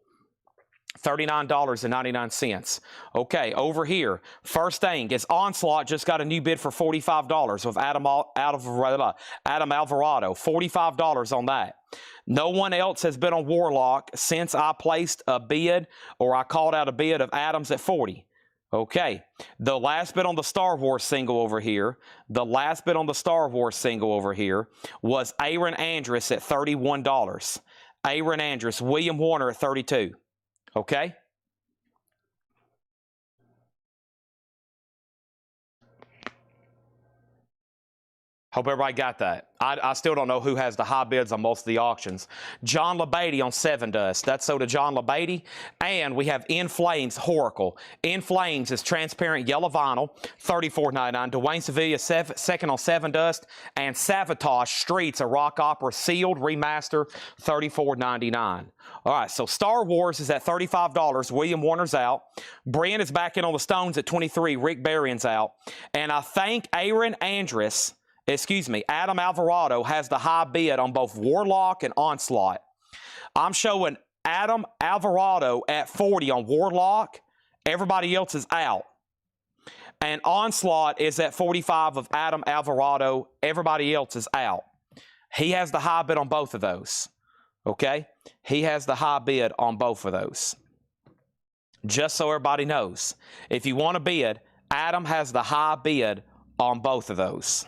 $39.99. Okay, over here, first thing is Onslaught just got a new bid for $45 with Adam Alvarado. $45 on that. No one else has been on Warlock since I placed a bid, or I called out a bid of Adams at 40. Okay, the last bid on the Star Wars single over here, was Aaron Andrus at $31. Aaron Andrus, William Warner at $32. Okay? Hope everybody got that. I still don't know who has the high bids on most of the auctions. John LeBeatty on Seven Dust. That's so to John LeBeatty. And we have In Flames Horacle. In Flames is transparent yellow vinyl, $34.99. Dwayne Sevilla second on Seven Dust. And Savatage Streets, a rock opera sealed remaster, $34.99. All right, so Star Wars is at $35. William Warner's out. Brian is back in on the Stones at $23. Rick Barion's out. And I think Adam Alvarado has the high bid on both Warlock and Onslaught. I'm showing Adam Alvarado at 40 on Warlock. Everybody else is out. And Onslaught is at 45 of Adam Alvarado. Everybody else is out. He has the high bid on both of those. Okay? He has the high bid on both of those. Just so everybody knows. If you want to bid, Adam has the high bid on both of those.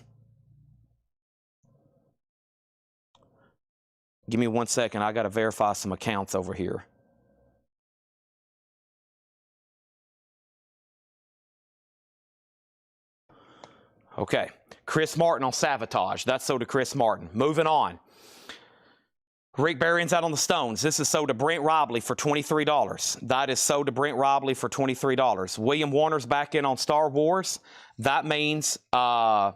Give me 1 second. I got to verify some accounts over here. Okay. Chris Martin on Savatage. That's sold to Chris Martin. Moving on. Rick Barron's out on the Stones. This is sold to Brent Robley for $23. That is sold to Brent Robley for $23. William Warner's back in on Star Wars. That means Aaron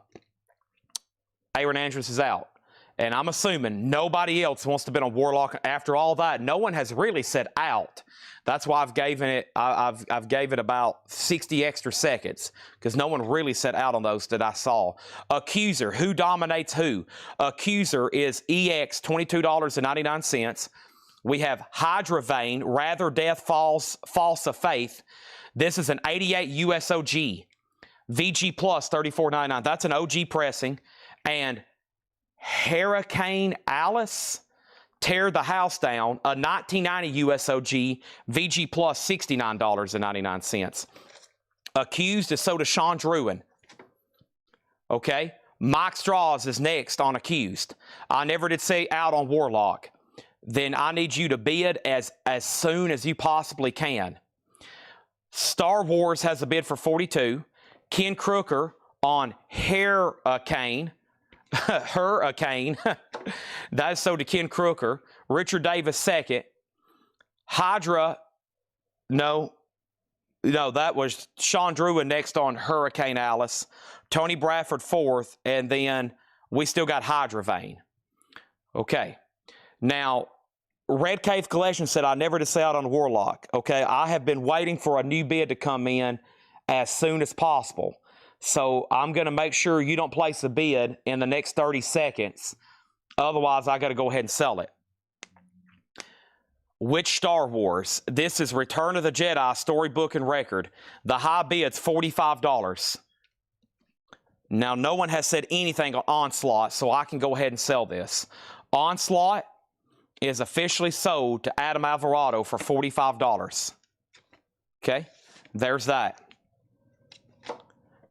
Andrews is out. And I'm assuming nobody else wants to bet on Warlock. After all that, no one has really said out. That's why I've gave it about 60 extra seconds, because no one really said out on those that I saw. Accuser, who dominates who? Accuser is EX, $22.99. We have Hydra Vein, Rather Death Falls of Faith. This is an 88 USOG. VG Plus, $34.99. That's an OG pressing. And Hurricane Alice, Tear the House Down, a 1990 USOG, VG Plus, $69.99. Accused is sold to Sean Druin. Okay. Mike Straws is next on Accused. I never did say out on Warlock. Then I need you to bid as soon as you possibly can. Star Wars has a bid for 42. Ken Crooker on Hurricane. Hurricane. That's sold to Ken Crooker. Richard Davis second. Hydra. No, that was Sean Druin next on Hurricane Alice. Tony Bradford fourth. And then we still got Hydra Vein. Okay. Now, Red Cave Collection said I never did say out on Warlock. Okay. I have been waiting for a new bid to come in as soon as possible. So I'm going to make sure you don't place a bid in the next 30 seconds. Otherwise, I got to go ahead and sell it. Which Star Wars? This is Return of the Jedi storybook and record. The high bid's $45. Now, no one has said anything on Onslaught, so I can go ahead and sell this. Onslaught is officially sold to Adam Alvarado for $45. Okay, there's that.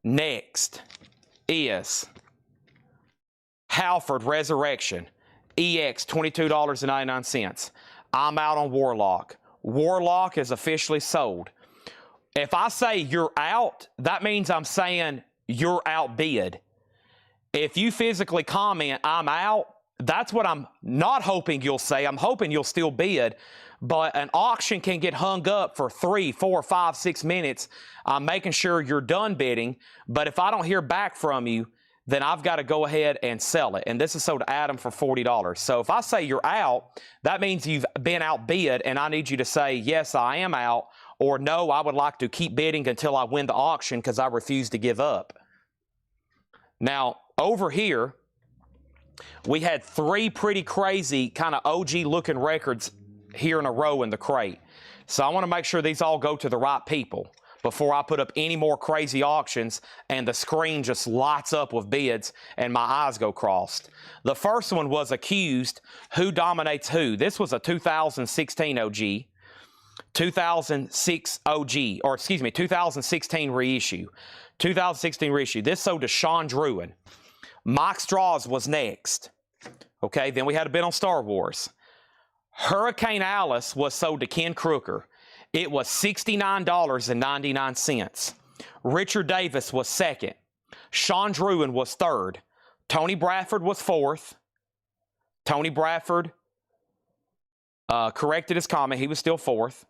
Next is Halford Resurrection, EX, $22.99. I'm out on Warlock. Warlock is officially sold. If I say you're out, that means I'm saying you're outbid. If you physically comment, I'm out, that's what I'm not hoping you'll say. I'm hoping you'll still bid. But an auction can get hung up for 3, 4, 5, 6 minutes. I'm making sure you're done bidding. But if I don't hear back from you, then I've got to go ahead and sell it. And this is sold to Adam for $40. So if I say you're out, that means you've been outbid, and I need you to say, yes, I am out, or no, I would like to keep bidding until I win the auction because I refuse to give up. Now, over here, we had 3 pretty crazy kind of OG-looking records here in a row in the crate. So I want to make sure these all go to the right people before I put up any more crazy auctions and the screen just lights up with bids and my eyes go crossed. The first one was Accused, Who Dominates Who. This was a 2016 OG, 2016 reissue. 2016 reissue. This sold to Sean Druin. Mike Straws was next. Okay, then we had a bid on Star Wars. Hurricane Alice was sold to Ken Crooker. It was $69.99. Richard Davis was second. Sean Druin was third. Tony Bradford was fourth. Tony Bradford corrected his comment. He was still fourth.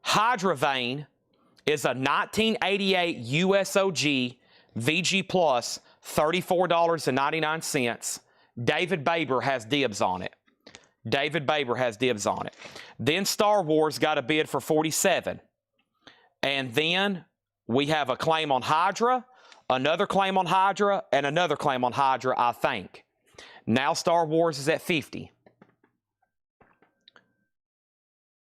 Hydra Vein is a 1988 USOG VG Plus, $34.99. David Baber has dibs on it. David Baber has dibs on it. Then Star Wars got a bid for $47. And then we have a claim on Hydra, another claim on Hydra, and another claim on Hydra, I think. Now Star Wars is at $50.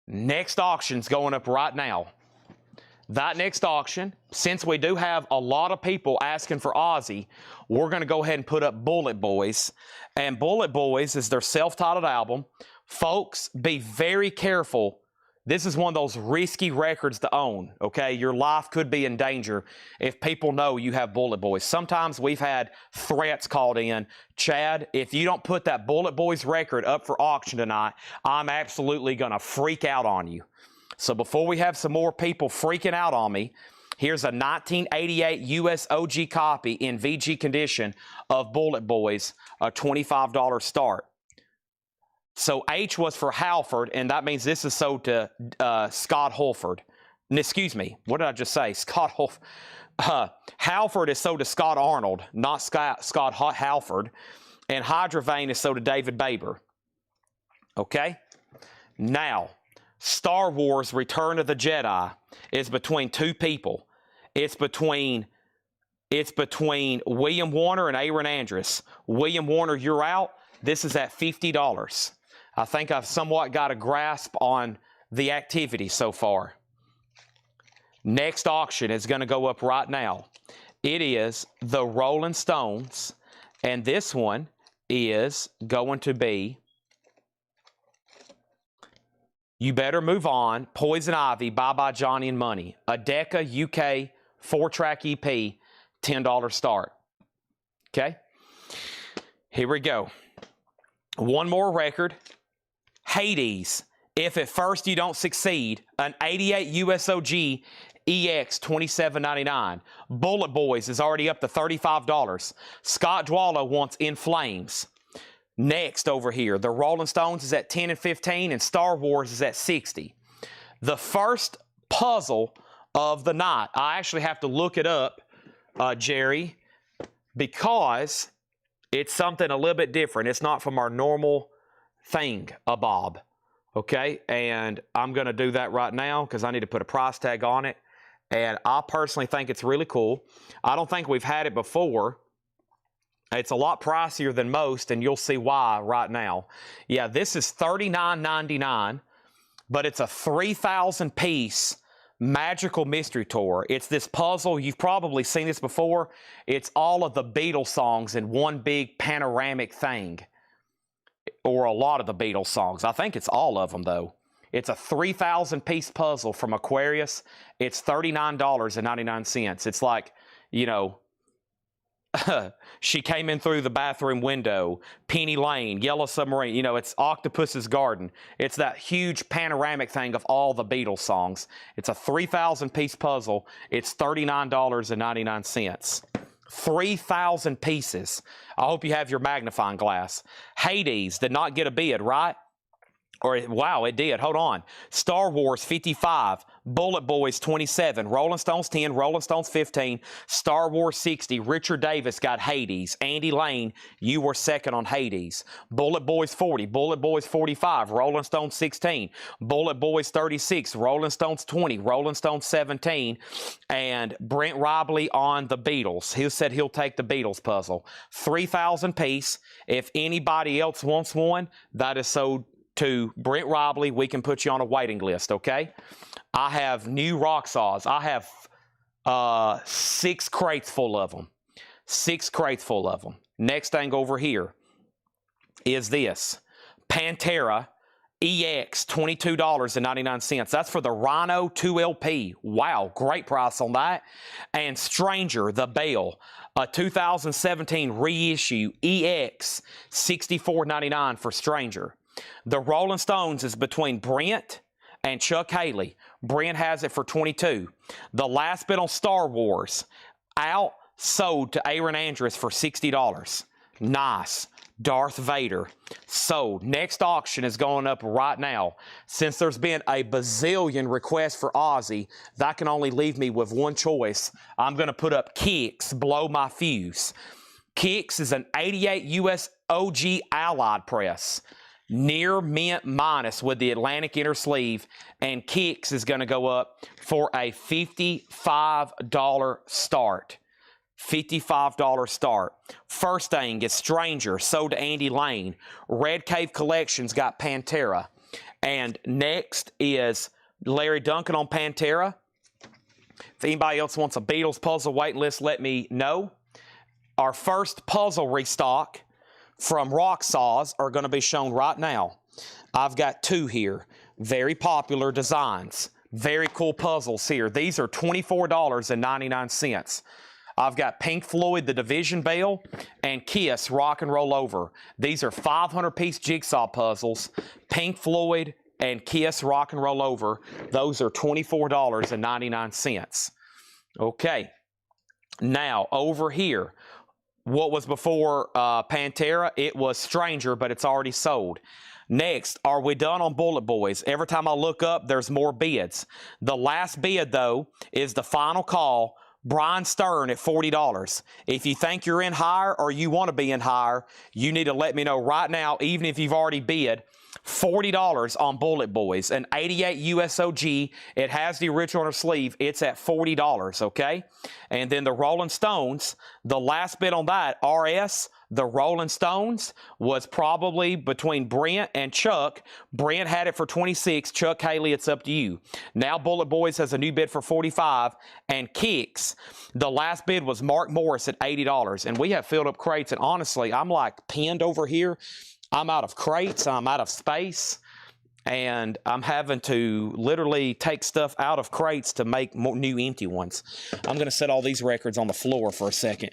Next auction's going up right now. That next auction, since we do have a lot of people asking for Ozzy, we're going to go ahead and put up Bullet Boys. And Bullet Boys is their self-titled album. Folks, be very careful This is one of those risky records to own, okay? Your life could be in danger if people know you have Bullet Boys. Sometimes we've had threats called in. Chad, if you don't put that Bullet Boys record up for auction tonight, I'm absolutely going to freak out on you. So before we have some more people freaking out on me, here's a 1988 US OG copy in VG condition of Bullet Boys, a $25 start. So H was for Halford, and that means this is sold to Scott Holford. Excuse me, what did I just say? Scott Holford. Halford is sold to Scott Arnold, not Scott Halford. And Hydrovane is sold to David Baber. Okay? Now, Star Wars Return of the Jedi is between two people. It's between William Warner and Aaron Andrus. William Warner, you're out. This is at $50. I think I've somewhat got a grasp on the activity so far. Next auction is going to go up right now. It is the Rolling Stones, and this one is going to be You Better Move On, Poison Ivy, Bye Bye Johnny and Money. A Decca UK 4-track EP, $10 start. Okay? Here we go. One more record. Hades, If at First You Don't Succeed, an 88 USOG EX 27.99. Bullet Boys is already up to $35. Scott Dwalla wants In Flames. Next over here, the Rolling Stones is at 10 and 15, and Star Wars is at 60. The first puzzle of the night, I actually have to look it up, Jerry, because it's something a little bit different. It's not from our normal thing, Bob. Okay, and I'm going to do that right now because I need to put a price tag on it. And I personally think it's really cool. I don't think we've had it before. It's a lot pricier than most, and you'll see why right now. Yeah, this is $39.99, but it's a 3,000-piece magical mystery tour. It's this puzzle. You've probably seen this before. It's all of the Beatles songs in one big panoramic thing, or a lot of the Beatles songs. I think it's all of them, though. It's a 3,000-piece puzzle from Aquarius. It's $39.99. It's like, you know, She Came In Through the Bathroom Window, Penny Lane, Yellow Submarine. You know, it's Octopus's Garden. It's that huge panoramic thing of all the Beatles songs. It's a 3,000-piece puzzle. It's $39.99. 3,000 pieces. I hope you have your magnifying glass. Hades did not get a bid, right? Or, wow, it did. Hold on. Star Wars 55, Bullet Boys 27, Rolling Stones 10, Rolling Stones 15, Star Wars 60. Richard Davis got Hades. Andy Lane, you were second on Hades. Bullet Boys 40, Bullet Boys 45, Rolling Stones 16, Bullet Boys 36, Rolling Stones 20, Rolling Stones 17, and Brent Robley on the Beatles. He said he'll take the Beatles puzzle. 3,000 piece. If anybody else wants one, that is sold to Brent Robley. We can put you on a waiting list, okay? I have new rock saws. I have 6 crates full of them. 6 crates full of them. Next thing over here is this. Pantera EX, $22.99. That's for the Rhino 2LP. Wow, great price on that. And Stranger, the Bell, a 2017 reissue EX, $64.99 for Stranger. The Rolling Stones is between Brent and Chuck Haley. Brent has it for $22. The last bit on Star Wars, out, sold to Aaron Andrus for $60. Nice. Darth Vader, sold. Next auction is going up right now. Since there's been a bazillion requests for Ozzy, that can only leave me with one choice. I'm going to put up Kicks, Blow My Fuse. Kicks is an 88 US OG Allied press. Near mint minus with the Atlantic inner sleeve, and Kicks is going to go up for a $55 start. $55 start. First thing is Stranger, sold to Andy Lane. Red Cave Collections got Pantera. And next is Larry Duncan on Pantera. If anybody else wants a Beatles puzzle waiting list, let me know. Our first puzzle restock from Rock Saws are going to be shown right now. I've got 2 here. Very popular designs. Very cool puzzles here. These are $24.99. I've got Pink Floyd, The Division Bell, and Kiss, Rock and Roll Over. These are 500-piece jigsaw puzzles. Pink Floyd and Kiss, Rock and Roll Over. Those are $24.99. Okay. Now, over here, what was before Pantera? It was Stranger, but it's already sold. Next, are we done on Bullet Boys? Every time I look up, there's more bids. The last bid, though, is the final call. Brian Stern at $40. If you think you're in higher or you want to be in higher, you need to let me know right now, even if you've already bid. $40 on Bullet Boys, an 88 USOG. It has the original on her sleeve. It's at $40, okay? And then the Rolling Stones, the last bid on that, RS, the Rolling Stones, was probably between Brent and Chuck. Brent had it for 26. Chuck Haley, it's up to you. Now Bullet Boys has a new bid for 45. And Kicks, the last bid was Mark Morris at $80. And we have filled up crates. And honestly, I'm like pinned over here. I'm out of crates. I'm out of space. And I'm having to literally take stuff out of crates to make more new empty ones. I'm going to set all these records on the floor for a second.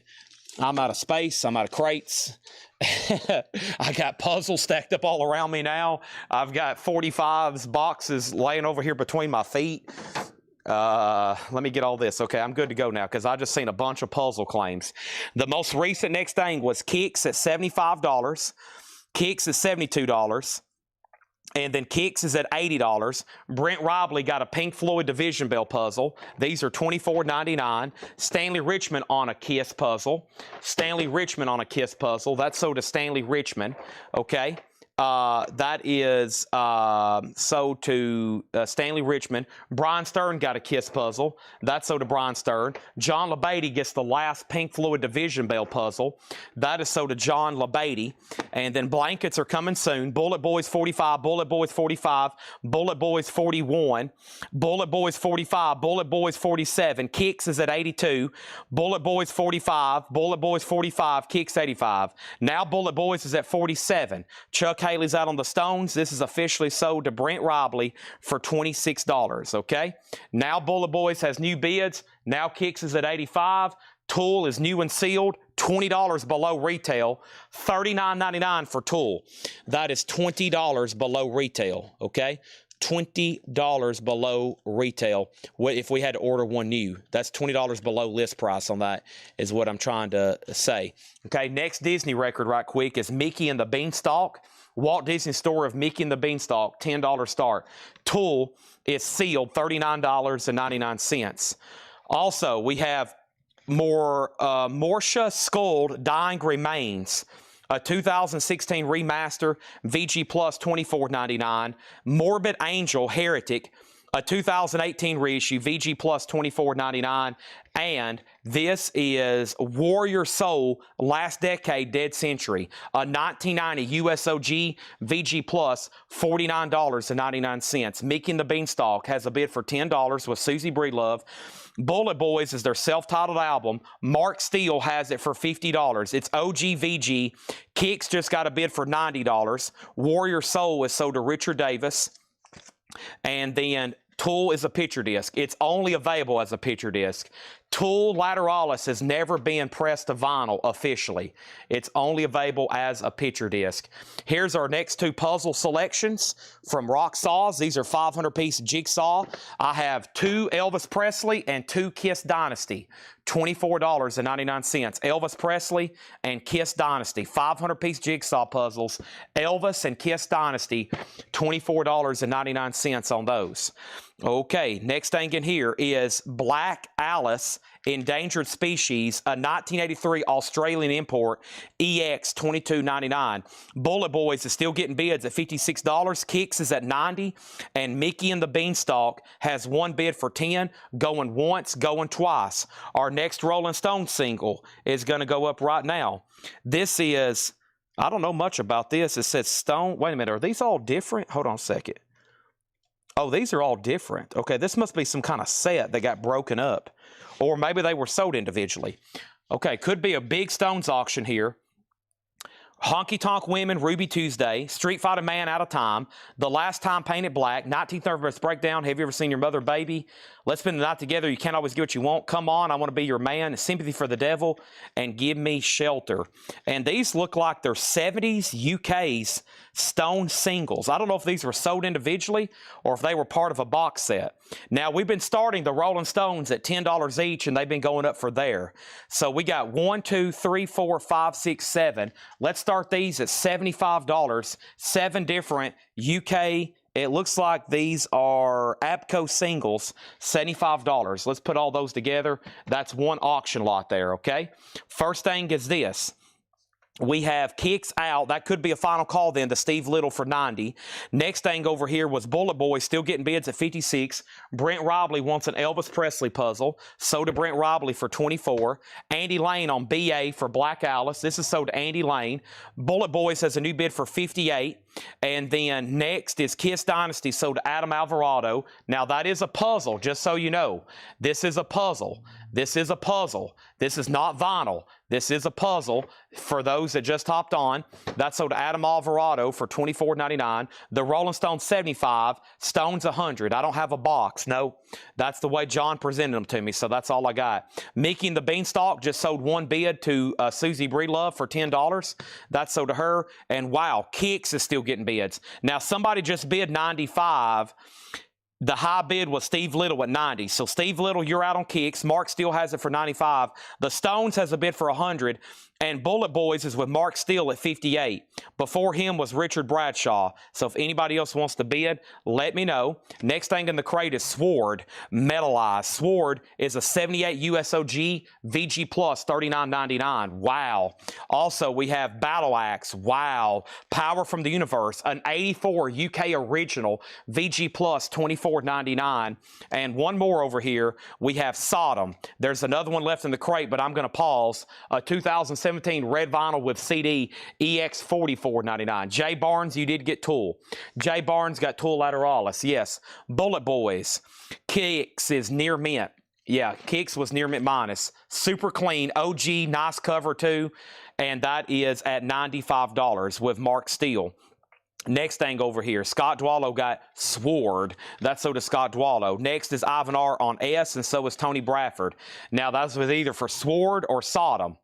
I'm out of space. I'm out of crates. I got puzzles stacked up all around me now. I've got 45s boxes laying over here between my feet. Let me get all this. Okay, I'm good to go now because I just seen a bunch of puzzle claims. The most recent next thing was Kicks at $75. Kicks is $72. And then Kicks is at $80. Brent Robley got a Pink Floyd Division Bell puzzle. These are $24.99. Stanley Richmond on a Kiss puzzle. Stanley Richmond on a Kiss puzzle. That's sold to Stanley Richmond. Okay. That is sold to Stanley Richmond. Brian Stern got a Kiss puzzle. That's sold to Brian Stern. John LaBeatty gets the last Pink Floyd Division Bell puzzle. That is sold to John LaBeatty. And then blankets are coming soon. Bullet Boys 45, Bullet Boys 45, Bullet Boys 41, Bullet Boys 45, Bullet Boys 47. Kicks is at 82. Bullet Boys 45, Bullet Boys 45, Kicks 85. Now Bullet Boys is at 47. Chuck Haley's out on the Stones. This is officially sold to Brent Robley for $26, okay? Now Bullet Boys has new bids. Now Kicks is at 85. Tool is new and sealed, $20 below retail, $39.99 for Tool. That is $20 below retail, okay? $20 below retail if we had to order one new. That's $20 below list price on that is what I'm trying to say. Okay, next Disney record right quick is Mickey and the Beanstalk. Walt Disney Story of Mickey and the Beanstalk, $10 start. Tool is sealed, $39.99. Also, we have more Morsha Scold Dying Remains, a 2016 remaster, VG Plus $24.99. Morbid Angel Heretic, a 2018 reissue, VG Plus $24.99. And this is Warrior Soul Last Decade Dead Century, a 1990 USOG, VG Plus $49.99. Mickey and the Beanstalk has a bid for $10 with Susie Breedlove. Bullet Boys is their self-titled album. Mark Steele has it for $50. It's OG VG. Kicks just got a bid for $90. Warrior Soul is sold to Richard Davis. And then Tool is a picture disc. It's only available as a picture disc. Tool Lateralis has never been pressed to vinyl officially. It's only available as a picture disc. Here's our next two puzzle selections from Rock Saws. These are 500-piece jigsaw. I have two Elvis Presley and two Kiss Dynasty. $24.99. Elvis Presley and Kiss Dynasty. 500-piece jigsaw puzzles. Elvis and Kiss Dynasty. $24.99 on those. Okay, next thing in here is Black Alice Endangered Species, a 1983 Australian import, EX $22.99. Bullet Boys is still getting bids at $56. Kicks is at $90. And Mickey and the Beanstalk has one bid for $10, going once, going twice. Our next Rolling Stone single is going to go up right now. This is, I don't know much about this. It says Stone. Wait a minute. Are these all different? Hold on a second. Oh, these are all different. Okay, this must be some kind of set that got broken up. Or maybe they were sold individually. Okay, could be a big Stones auction here. Honky Tonk Women, Ruby Tuesday, Street Fighter Man, Out of Time, The Last Time Painted Black, 19th Nervous Breakdown, Have You Ever Seen Your Mother, Baby, Let's Spend the Night Together, You Can't Always Get What You Want, Come On, I Want to Be Your Man, Sympathy for the Devil, and Give Me Shelter. And these look like they're 70s UK's Stone singles. I don't know if these were sold individually or if they were part of a box set. Now, we've been starting the Rolling Stones at $10 each, and they've been going up for there. So we got 1, 2, 3, 4, 5, 6, 7. Let's start these at $75. 7 different UK. It looks like these are APCO singles, $75. Let's put all those together. That's one auction lot there, okay? First thing is this. We have Kicks Out. That could be a final call then to Steve Little for 90. Next thing over here was Bullet Boy, still getting bids at 56. Brent Robley wants an Elvis Presley puzzle. So to Brent Robley for 24. Andy Lane on BA for Black Alice. This is sold to Andy Lane. Bullet Boys has a new bid for 58. And then next is Kiss Dynasty, sold to Adam Alvarado. Now that is a puzzle, just so you know. This is a puzzle. This is a puzzle. This is not vinyl. This is a puzzle for those that just hopped on. That's sold to Adam Alvarado for $24.99. The Rolling Stones 75, Stones 100. I don't have a box. No, that's the way John presented them to me, so that's all I got. Mickey and the Beanstalk just sold one bid to Susie Breedlove for $10. That's sold to her. And wow, Kicks is still getting bids. Now, somebody just bid 95. The high bid was Steve Little at 90. So Steve Little, you're out on Kicks. Mark Steele has it for 95. The Stones has a bid for 100. And Bullet Boys is with Mark Steele at 58. Before him was Richard Bradshaw. So if anybody else wants to bid, let me know. Next thing in the crate is Sword, metallized. Sword is a 78 USOG VG Plus, $39.99. Wow. Also, we have Battle Axe. Wow. Power from the Universe, an 84 UK original VG Plus, $24.99. And one more over here, we have Sodom. There's another one left in the crate, but I'm going to pause. A 2017 red vinyl with CD, EX $44.99. Jay Barnes, you did get Tool. Jay Barnes got Tool Lateralis, yes. Bullet Boys. Kicks is near mint. Yeah, Kicks was near mint minus. Super clean, OG, nice cover too. And that is at $95 with Mark Steele. Next thing over here, Scott Dwallow got Sword. That's so does Scott Dwallow. Next is Ivan R on S, and so is Tony Bradford. Now, that's with either for Sword or Sodom.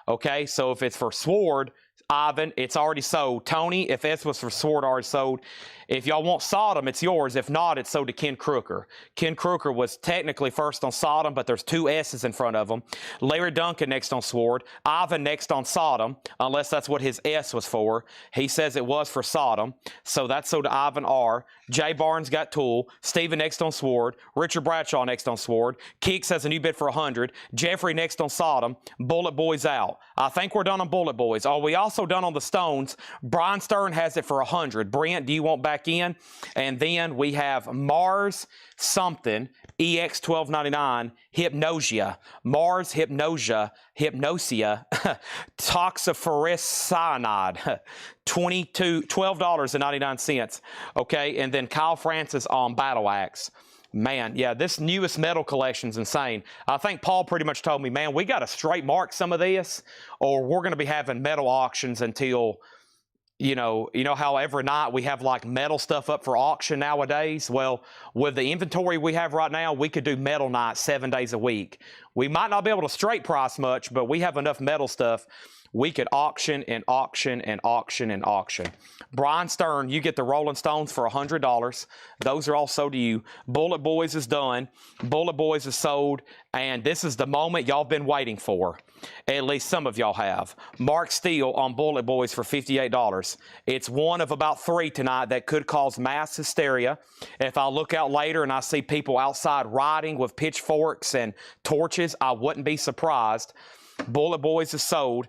Okay, so if it's for Sword, Ivan, it's already sold. Tony, if S was for Sword, already sold. If y'all want Sodom, it's yours. If not, it's sold to Ken Crooker. Ken Crooker was technically first on Sodom, but there's 2 S's in front of him. Larry Duncan next on Sword. Ivan next on Sodom, unless that's what his S was for. He says it was for Sodom, so that's sold to Ivan R. Jay Barnes got Tool. Steven next on Sword. Richard Bradshaw next on Sword. Keeks has a new bid for 100. Jeffrey next on Sodom. Bullet Boys out. I think we're done on Bullet Boys. Are we also done on the Stones? Brian Stern has it for 100. Brent, do you want back in? And then we have Mars something, EX $12.99, Hypnosia, Mars Hypnosia, Toxiferous Cyanide, $12.99. Okay, and then Kyle Francis on Battle Axe. Man, yeah, this newest metal collection's insane. I think Paul pretty much told me, man, we got to straight mark some of this, or we're going to be having metal auctions until, you know how every night we have like metal stuff up for auction nowadays. Well, with the inventory we have right now, we could do metal nights 7 days a week. We might not be able to straight price much, but we have enough metal stuff. We could auction and auction and auction and auction. Brian Stern, you get the Rolling Stones for $100. Those are all sold to you. Bullet Boys is done. Bullet Boys is sold. And this is the moment y'all been waiting for. At least some of y'all have. Mark Steele on Bullet Boys for $58. It's one of about 3 tonight that could cause mass hysteria. If I look out later and I see people outside riding with pitchforks and torches, I wouldn't be surprised. Bullet Boys is sold.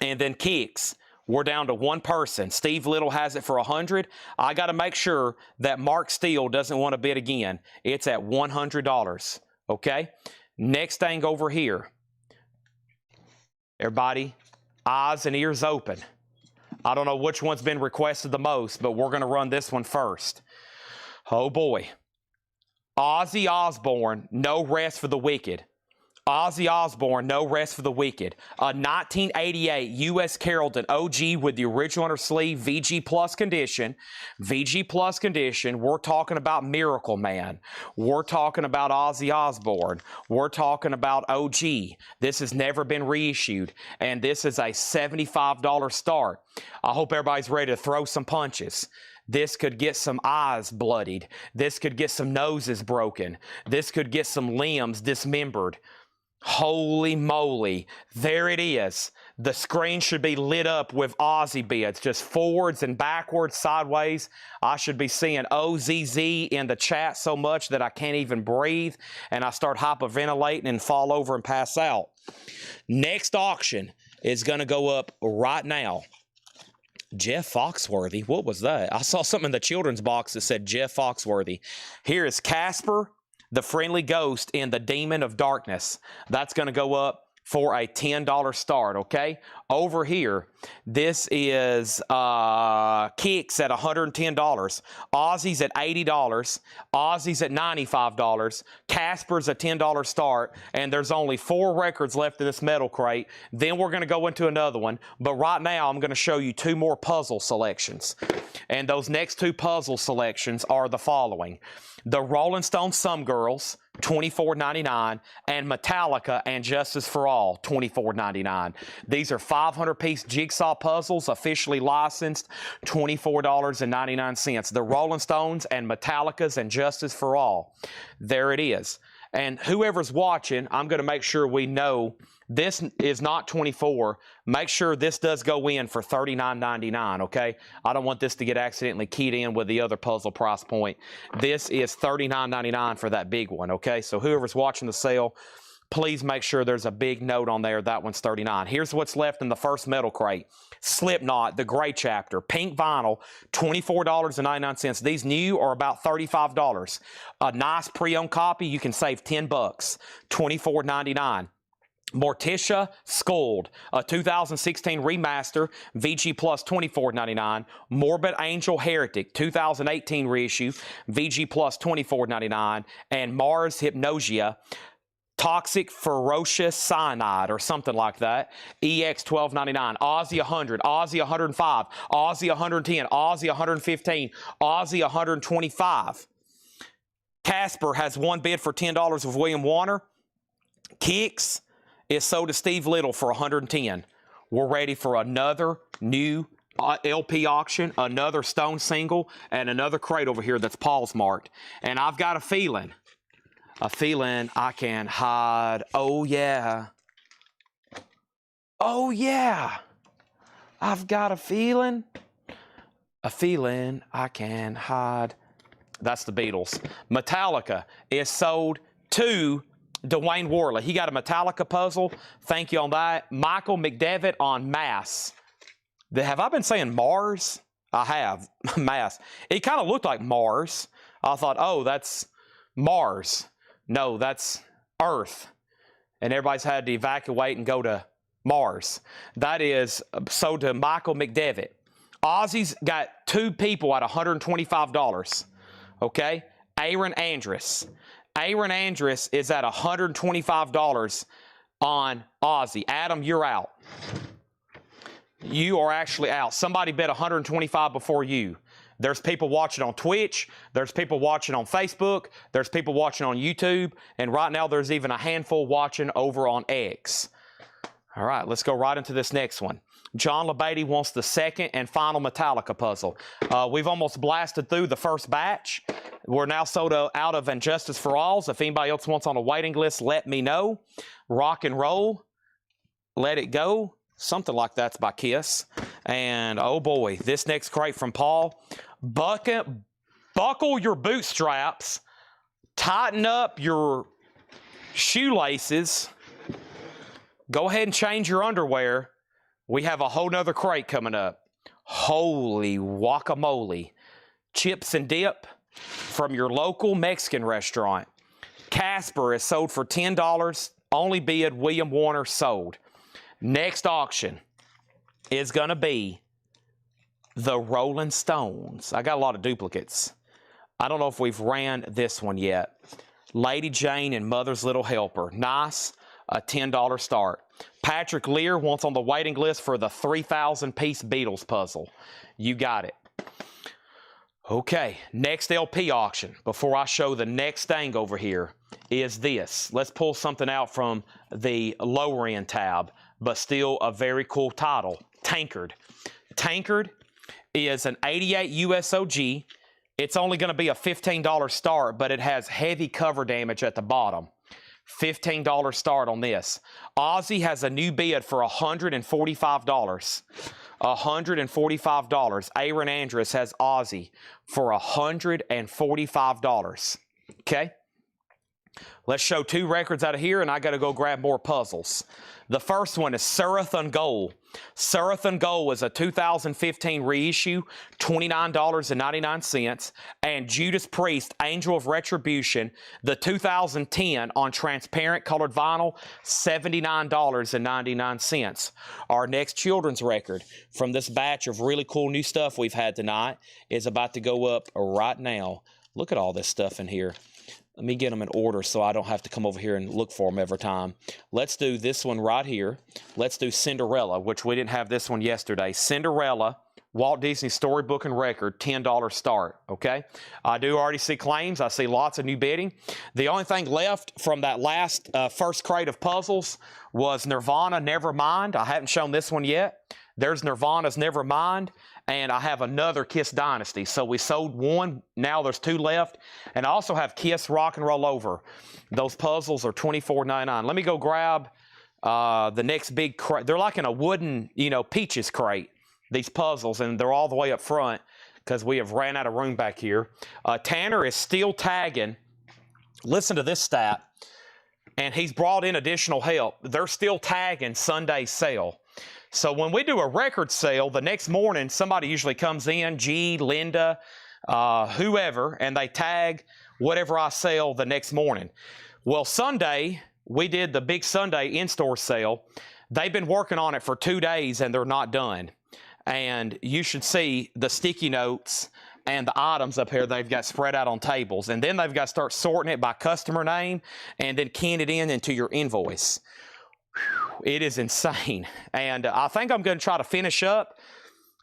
And then Kicks, we're down to one person. Steve Little has it for 100. I got to make sure that Mark Steele doesn't want to bid again. It's at $100. Okay? Next thing over here. Everybody, eyes and ears open. I don't know which one's been requested the most, but we're going to run this one first. Oh boy. Ozzy Osbourne, No Rest for the Wicked. Ozzy Osbourne, No Rest for the Wicked. A 1988 U.S. Carrollton OG with the original under sleeve, VG Plus condition. VG Plus condition. We're talking about Miracle Man. We're talking about Ozzy Osbourne. We're talking about OG. This has never been reissued, and this is a $75 start. I hope everybody's ready to throw some punches. This could get some eyes bloodied. This could get some noses broken. This could get some limbs dismembered. Holy moly. There it is. The screen should be lit up with Ozzy bits, just forwards and backwards, sideways. I should be seeing OZZ in the chat so much that I can't even breathe, and I start hyperventilating and fall over and pass out. Next auction is going to go up right now. Jeff Foxworthy, what was that? I saw something in the children's box that said Jeff Foxworthy. Here is Casper, the Friendly Ghost in the Demon of Darkness. That's going to go up for a $10 start, okay? Over here, this is Kicks at $110, Ozzy's at $80, Ozzy's at $95, Casper's a $10 start, and there's only 4 records left in this metal crate. Then we're going to go into another one, but right now I'm going to show you 2 more puzzle selections. And those next 2 puzzle selections are the following. The Rolling Stones Some Girls, $24.99, and Metallica and Justice for All, $24.99. These are 500-piece jigsaw puzzles, officially licensed, $24.99. The Rolling Stones and Metallica's and Justice for All. There it is. And whoever's watching, I'm going to make sure we know this is not 24. Make sure this does go in for $39.99, okay? I don't want this to get accidentally keyed in with the other puzzle price point. This is $39.99 for that big one, okay? So whoever's watching the sale, please make sure there's a big note on there. That one's $39. Here's what's left in the first metal crate. Slipknot, the gray chapter, pink vinyl, $24.99. These new are about $35. A nice pre-owned copy, you can save $10, $24.99. Morticia Scold, a 2016 remaster, VG Plus $24.99. Morbid Angel Heretic, 2018 reissue, VG Plus $24.99. And Mars Hypnosia, Toxic Ferocious Cyanide, or something like that, EX $12.99. Ozzy 100, Ozzy 105, Ozzy 110, Ozzy 115, Ozzy 125. Casper has one bid for $10 with William Warner. Kicks is sold to Steve Little for $110. We're ready for another new LP auction, another Stone single, and another crate over here that's Paul's marked. And I've got a feeling I can hide. Oh, yeah. Oh, yeah. I've got a feeling I can hide. That's the Beatles. Metallica is sold to Dwayne Worley. He got a Metallica puzzle. Thank you on that. Michael McDevitt on Mass. Have I been saying Mars? I have. Mass. It kind of looked like Mars. I thought, oh, that's Mars. No, that's Earth. And everybody's had to evacuate and go to Mars. That is sold to Michael McDevitt. Ozzy's got 2 people at $125. Okay? Aaron Andrus. Aaron Andrus is at $125 on Ozzy. Adam, you're out. You are actually out. Somebody bet $125 before you. There's people watching on Twitch. There's people watching on Facebook. There's people watching on YouTube. And right now there's even a handful watching over on X. All right, let's go right into this next one. John LeBeatty wants the second and final Metallica puzzle. We've almost blasted through the first batch. We're now sold out of And Justice for Alls. If anybody else wants on a waiting list, let me know. Rock and Roll, Let It Go, something like that's by Kiss. And oh boy, this next crate from Paul. Buckle your bootstraps, tighten up your shoelaces, go ahead and change your underwear. We have a whole nother crate coming up. Holy guacamole. Chips and dip from your local Mexican restaurant. Casper is sold for $10. Only bid William Warner sold. Next auction is going to be the Rolling Stones. I got a lot of duplicates. I don't know if we've ran this one yet. Lady Jane and Mother's Little Helper. Nice. a $10 start. Patrick Lear wants on the waiting list for the 3,000-piece Beatles puzzle. You got it. Okay, next LP auction, before I show the next thing over here, is this. Let's pull something out from the lower end tab, but still a very cool title, Tankard. Tankard is an 88 USOG. It's only going to be a $15 start, but it has heavy cover damage at the bottom. $15 start on this. Ozzy has a new bid for $145. $145. Aaron Andrus has Ozzy for $145. Okay? Let's show two records out of here, and I got to go grab more puzzles. The first one is Serathon Gold. Serathon Gold is a 2015 reissue, $29.99. And Judas Priest, Angel of Retribution, the 2010 on transparent colored vinyl, $79.99. Our next children's record from this batch of really cool new stuff we've had tonight is about to go up right now. Look at all this stuff in here. Let me get them in order so I don't have to come over here and look for them every time. Let's do this one right here. Let's do Cinderella, which we didn't have this one yesterday. Cinderella, Walt Disney Storybook and Record, $10 start, okay? I do already see claims. I see lots of new bidding. The only thing left from that last first crate of puzzles was Nirvana, Nevermind. I haven't shown this one yet. There's Nirvana's Nevermind. And I have another Kiss Dynasty. So we sold one. Now there's two left. And I also have Kiss Rock and Roll Over. Those puzzles are $24.99. Let me go grab the next big crate. They're like in a wooden, Peaches crate, these puzzles. And they're all the way up front because we have ran out of room back here. Tanner is still tagging. Listen to this stat. And he's brought in additional help. They're still tagging Sunday sale. So when we do a record sale, the next morning, somebody usually comes in, G, Linda, whoever, and they tag whatever I sell the next morning. Well, Sunday, we did the big Sunday in-store sale. They've been working on it for 2 days, and they're not done. And you should see the sticky notes and the items up here they've got spread out on tables. And then they've got to start sorting it by customer name and then keying it into your invoice. It is insane. And I think I'm going to try to finish up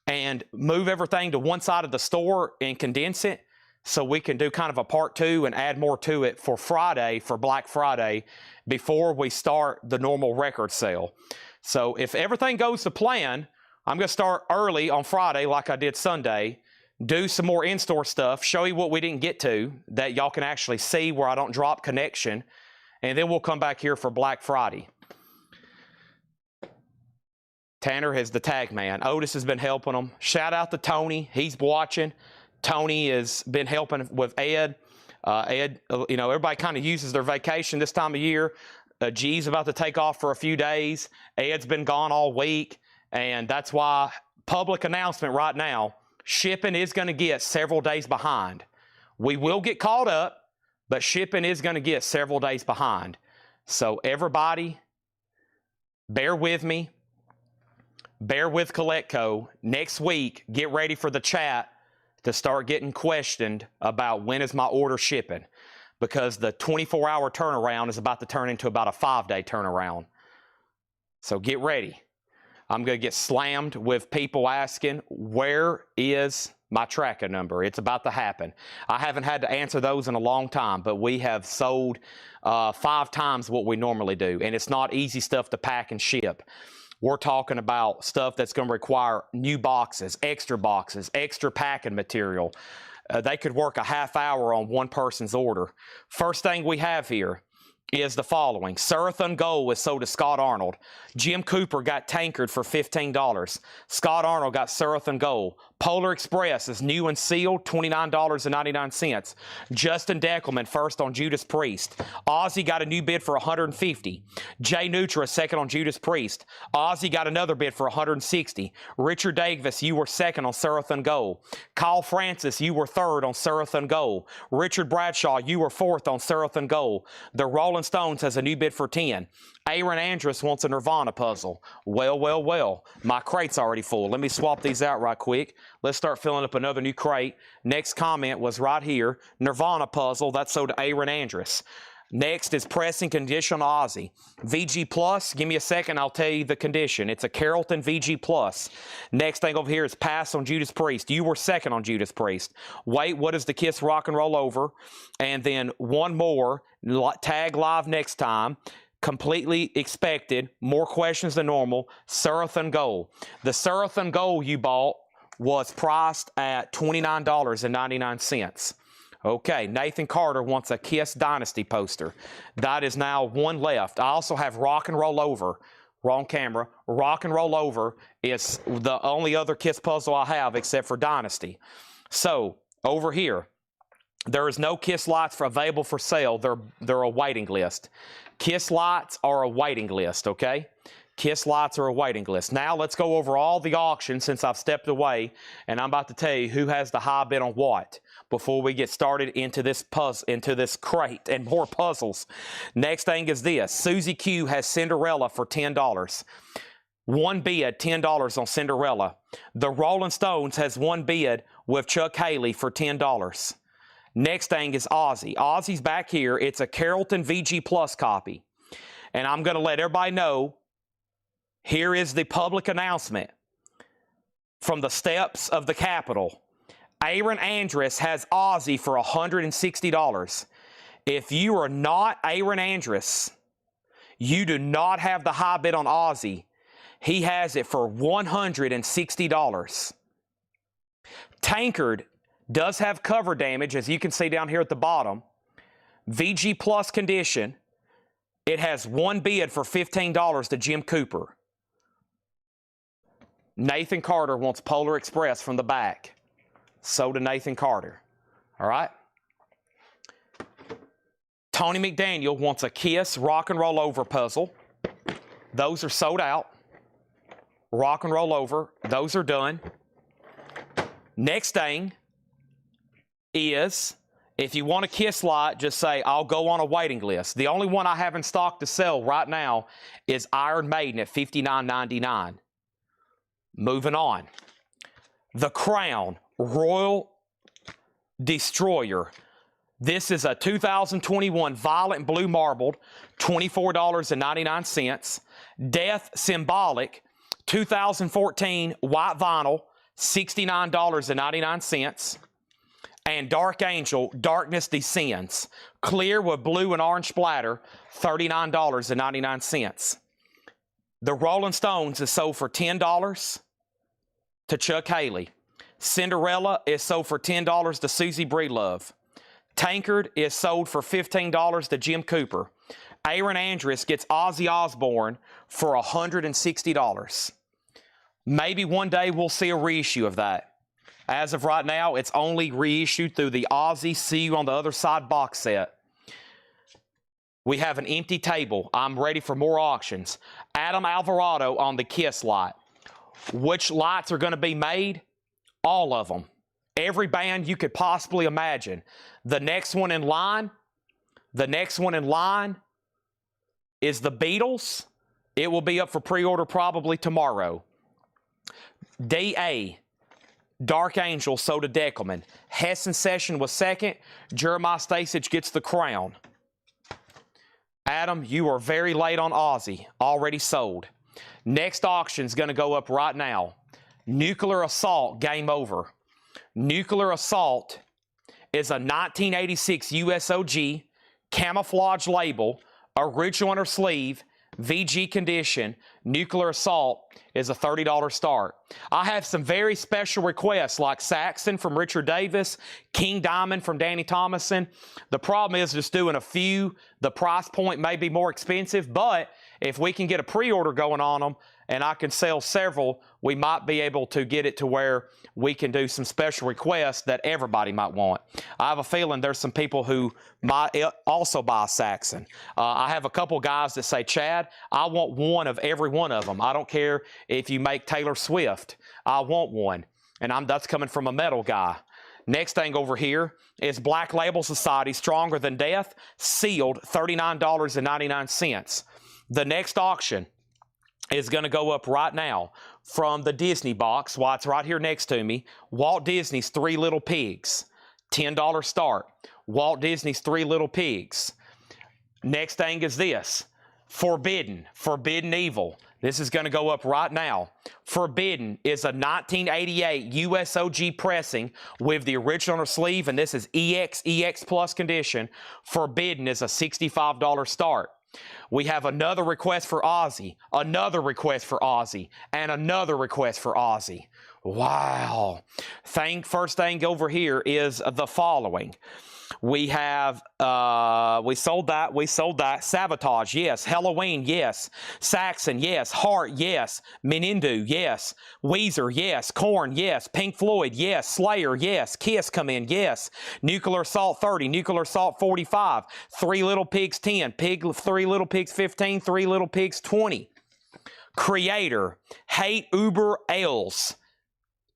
and move everything to one side of the store and condense it so we can do kind of a part 2 and add more to it for Friday, for Black Friday, before we start the normal record sale. So if everything goes to plan, I'm going to start early on Friday like I did Sunday, do some more in-store stuff, show you what we didn't get to that y'all can actually see where I don't drop connection, and then we'll come back here for Black Friday. Tanner is the tag man. Otis has been helping them. Shout out to Tony. He's watching. Tony has been helping with Ed. Ed, everybody kind of uses their vacation this time of year. G's about to take off for a few days. Ed's been gone all week. And that's why, public announcement right now, shipping is going to get several days behind. We will get caught up, but shipping is going to get several days behind. So everybody, bear with me. Bear with Collectco. Next week, get ready for the chat to start getting questioned about when is my order shipping, because the 24-hour turnaround is about to turn into about a 5-day turnaround. So get ready. I'm going to get slammed with people asking, where is my tracking number? It's about to happen. I haven't had to answer those in a long time, but we have sold 5 times what we normally do, and it's not easy stuff to pack and ship. We're talking about stuff that's going to require new boxes, extra packing material. They could work a half hour on one person's order. First thing we have here is the following. Serathon Gold was sold to Scott Arnold. Jim Cooper got Tankard for $15. Scott Arnold got Serathon Gold. Polar Express is new and sealed, $29.99. Justin Deckelman first on Judas Priest. Ozzy got a new bid for $150. Jay Nutra second on Judas Priest. Ozzy got another bid for $160. Richard Davis, you were second on Serathon Gold. Kyle Francis, you were third on Serathon Gold. Richard Bradshaw, you were fourth on Serathon Gold. The Rolling Stones has a new bid for $10. Aaron Andrus wants a Nirvana puzzle. Well. My crate's already full. Let me swap these out right quick. Let's start filling up another new crate. Next comment was right here. Nirvana puzzle. That's sold to Aaron Andrus. Next is pressing condition Ozzy. VG Plus, give me a second, I'll tell you the condition. It's a Carrollton VG Plus. Next thing over here is pass on Judas Priest. You were second on Judas Priest. Wait, what is the Kiss Rock and Roll Over? And then one more, tag live next time. Completely expected, more questions than normal, Serathon Gold. The Serathon Gold you bought was priced at $29.99. Okay, Nathan Carter wants a Kiss Dynasty poster. That is now one left. I also have Rock and Roll Over. Wrong camera. Rock and Roll Over is the only other Kiss puzzle I have except for Dynasty. So, over here, there is no Kiss lights available for sale. They're a waiting list. Kiss lights are a waiting list, okay? Kiss lights are a waiting list. Now let's go over all the auctions since I've stepped away, and I'm about to tell you who has the high bid on what before we get started into this crate and more puzzles. Next thing is this. Susie Q has Cinderella for $10. One bid, $10 on Cinderella. The Rolling Stones has one bid with Chuck Haley for $10. Next thing is Ozzy. Ozzy's back here. It's a Carrollton VG Plus copy. And I'm going to let everybody know, here is the public announcement from the steps of the Capitol. Aaron Andress has Ozzy for $160. If you are not Aaron Andress, you do not have the high bid on Ozzy. He has it for $160. Tankard does have cover damage, as you can see down here at the bottom. VG Plus condition. It has one bid for $15 to Jim Cooper. Nathan Carter wants Polar Express from the back. So to Nathan Carter. All right? Tony McDaniel wants a Kiss Rock and Roll Over puzzle. Those are sold out. Rock and Roll Over. Those are done. Next thing is, if you want a Kiss light, just say, I'll go on a waiting list. The only one I have in stock to sell right now is Iron Maiden at $59.99. Moving on. The Crown Royal Destroyer. This is a 2021 Violet Blue Marbled, $24.99. Death Symbolic, 2014 White Vinyl, $69.99. And Dark Angel, Darkness Descends, clear with blue and orange splatter, $39.99. The Rolling Stones is sold for $10 to Chuck Haley. Cinderella is sold for $10 to Susie Breedlove. Tankard is sold for $15 to Jim Cooper. Aaron Andress gets Ozzy Osbourne for $160. Maybe one day we'll see a reissue of that. As of right now, it's only reissued through the Ozzy See You on the Other Side box set. We have an empty table. I'm ready for more auctions. Adam Alvarado on the Kiss light. Which lights are going to be made? All of them. Every band you could possibly imagine. The next one in line is the Beatles. It will be up for pre-order probably tomorrow. D.A. Dark Angel, Soda Deckelman. Hessen Session was second. Jeremiah Stasich gets the crown. Adam, you are very late on Ozzy. Already sold. Next auction is going to go up right now. Nuclear Assault, Game Over. Nuclear Assault is a 1986 USOG, camouflage label, original inner sleeve, VG condition. Nuclear Assault is a $30 start. I have some very special requests like Saxon from Richard Davis, King Diamond from Danny Thomason. The problem is just doing a few. The price point may be more expensive, but if we can get a pre-order going on them and I can sell several, we might be able to get it to where we can do some special requests that everybody might want. I have a feeling there's some people who might also buy a Saxon. I have a couple guys that say, Chad, I want one of every one of them. I don't care if you make Taylor Swift. I want one. And that's coming from a metal guy. Next thing over here is Black Label Society Stronger Than Death, sealed, $39.99. The next auction is going to go up right now from the Disney box. Why, it's right here next to me. Walt Disney's Three Little Pigs, $10 start. Walt Disney's Three Little Pigs. Next thing is this. Forbidden. Forbidden Evil. This is going to go up right now. Forbidden is a 1988 USOG pressing with the original sleeve, and this is EX Plus condition. Forbidden is a $65 start. We have another request for Ozzy, another request for Ozzy, and another request for Ozzy. Wow. First thing over here is the following. We have, we sold that. Sabotage, yes. Halloween, yes. Saxon, yes. Heart, yes. Menindu, yes. Weezer, yes. Korn, yes. Pink Floyd, yes. Slayer, yes. Kiss come in, yes. Nuclear Assault 30, Nuclear Assault 45, Three Little Pigs 10, Three Little Pigs 15, Three Little Pigs 20. Creator, Hate Uber Ales.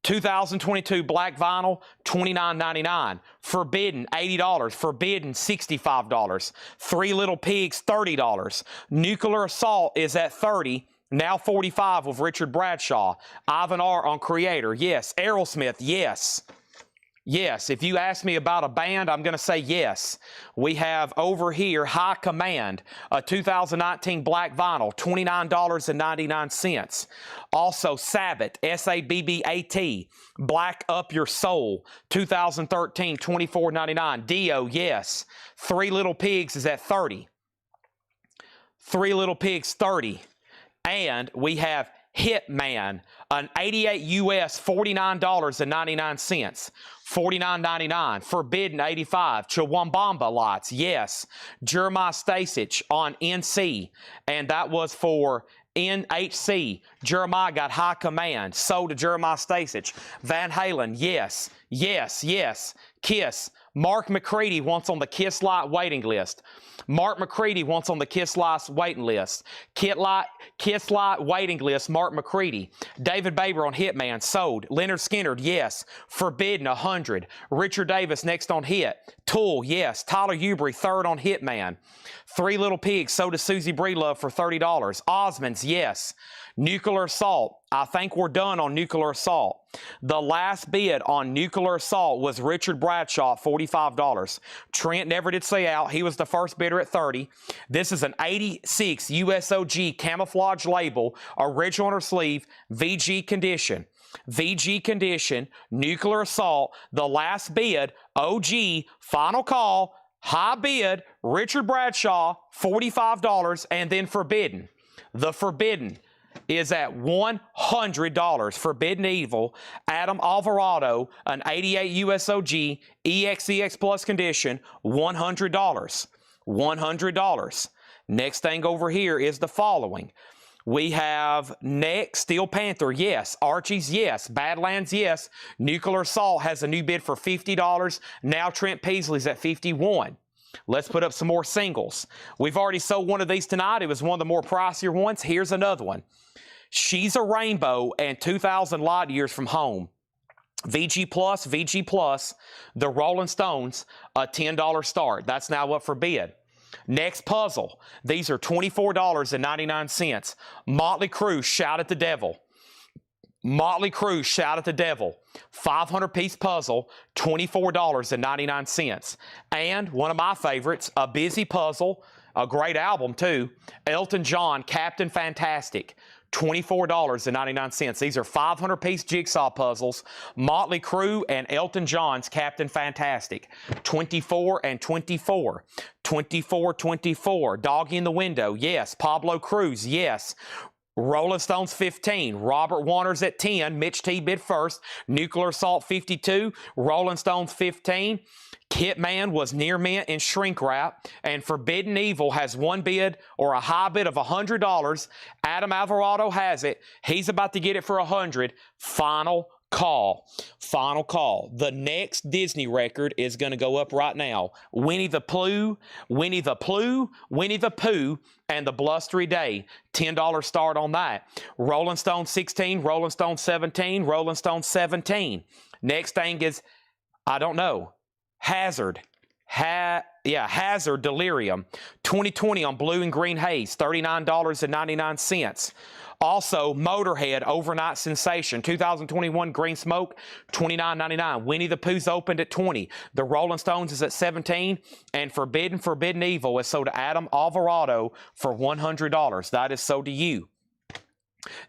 2022 black vinyl, $29.99. Forbidden, $80. Forbidden, $65. Three Little Pigs, $30. Nuclear Assault is at $30. Now $45 with Richard Bradshaw. Ivan R. on Creator, yes. Aerosmith, yes. Yes, if you ask me about a band, I'm going to say yes. We have over here High Command, a 2019 black vinyl, $29.99. Also Sabbath, S-A-B-B-A-T, Black Up Your Soul, 2013, $24.99. Dio, yes. Three Little Pigs is at $30. Three Little Pigs, $30. And we have Hitman, an 88 US, $49.99. $49.99. Forbidden, $85. Chiwambamba lights, yes. Jeremiah Stasich on NC, and that was for NHC. Jeremiah got High Command, sold to Jeremiah Stasich. Van Halen, yes. Yes, yes. Kiss. Mark McCready wants on the Kiss Light waiting list. Mark McCready wants on the Kiss Light waiting list. Kiss Light waiting list, Mark McCready. David Baber on Hitman, sold. Leonard Skinner, yes. Forbidden, 100. Richard Davis next on Hit. Tool, yes. Tyler Hubery, third on Hitman. Three Little Pigs, sold to Susie Breedlove for $30. Osmonds, yes. Nuclear Assault, I think we're done on Nuclear Assault. The last bid on Nuclear Assault was Richard Bradshaw, $45. Trent never did say out. He was the first bidder at $30. This is an 86 USOG camouflage label, original on her sleeve, VG condition. VG condition, Nuclear Assault, the last bid, OG, final call, high bid, Richard Bradshaw, $45, and then Forbidden. The Forbidden is at $100. Forbidden Evil, Adam Alvarado, an 88 USOG, EX Plus condition, $100. $100. Next thing over here is the following. We have next, Steel Panther, yes. Archie's, yes. Badlands, yes. Nuclear Assault has a new bid for $50. Now Trent Peasley's at $51. Let's put up some more singles. We've already sold one of these tonight. It was one of the more pricier ones. Here's another one. She's a Rainbow and 2,000 Light Years from Home. VG Plus, the Rolling Stones, a $10 start. That's now up for bid. Next puzzle. These are $24.99. Motley Crue, Shout at the Devil. Motley Crue, Shout at the Devil. 500-piece puzzle, $24.99. And one of my favorites, a busy puzzle, a great album too, Elton John, Captain Fantastic. $24.99. These are 500-piece jigsaw puzzles. Motley Crue and Elton John's Captain Fantastic. 24 and 24. 24, 24. Doggy in the Window, yes. Pablo Cruz, yes. Rolling Stones 15, Robert Warner's at 10, Mitch T bid first, Nuclear Assault 52, Rolling Stones 15, Hitman was near mint in shrink wrap, and Forbidden Evil has one bid or a high bid of $100. Adam Alvarado has it. He's about to get it for $100. Final call. Final call. The next Disney record is going to go up right now. Winnie the Pooh, Winnie the Pooh, Winnie the Pooh, and the Blustery Day. $10 start on that. Rolling Stone 16, Rolling Stone 17, Rolling Stone 17. Next thing is, I don't know, Hazard. Hazard Delirium. 2020 on Blue and Green Haze, $39.99. Also, Motorhead Overnight Sensation, 2021 Green Smoke, $29.99. Winnie the Pooh's opened at $20. The Rolling Stones is at $17. And Forbidden Evil is sold to Adam Alvarado for $100. That is sold to you.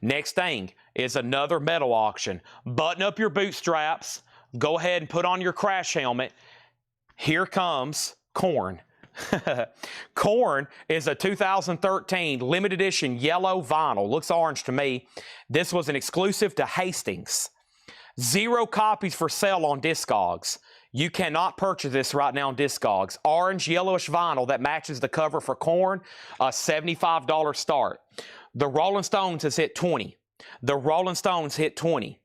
Next thing is another metal auction. Button up your bootstraps. Go ahead and put on your crash helmet. Here comes Korn. Korn is a 2013 limited edition yellow vinyl. Looks orange to me. This was an exclusive to Hastings. 0 copies for sale on Discogs. You cannot purchase this right now on Discogs. Orange yellowish vinyl that matches the cover for Korn. A $75 start. The Rolling Stones is hit 20. The Rolling Stones hit 20.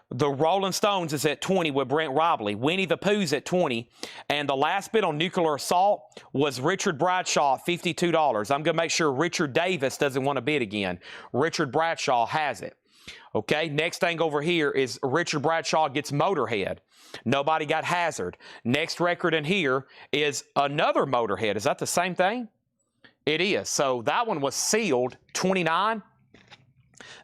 The Rolling Stones is at 20 with Brent Robley. Winnie the Pooh's at 20. And the last bid on Nuclear Assault was Richard Bradshaw at $52. I'm going to make sure Richard Davis doesn't want to bid again. Richard Bradshaw has it. Okay, next thing over here is Richard Bradshaw gets Motorhead. Nobody got Hazard. Next record in here is another Motorhead. Is that the same thing? It is. So that one was sealed 29.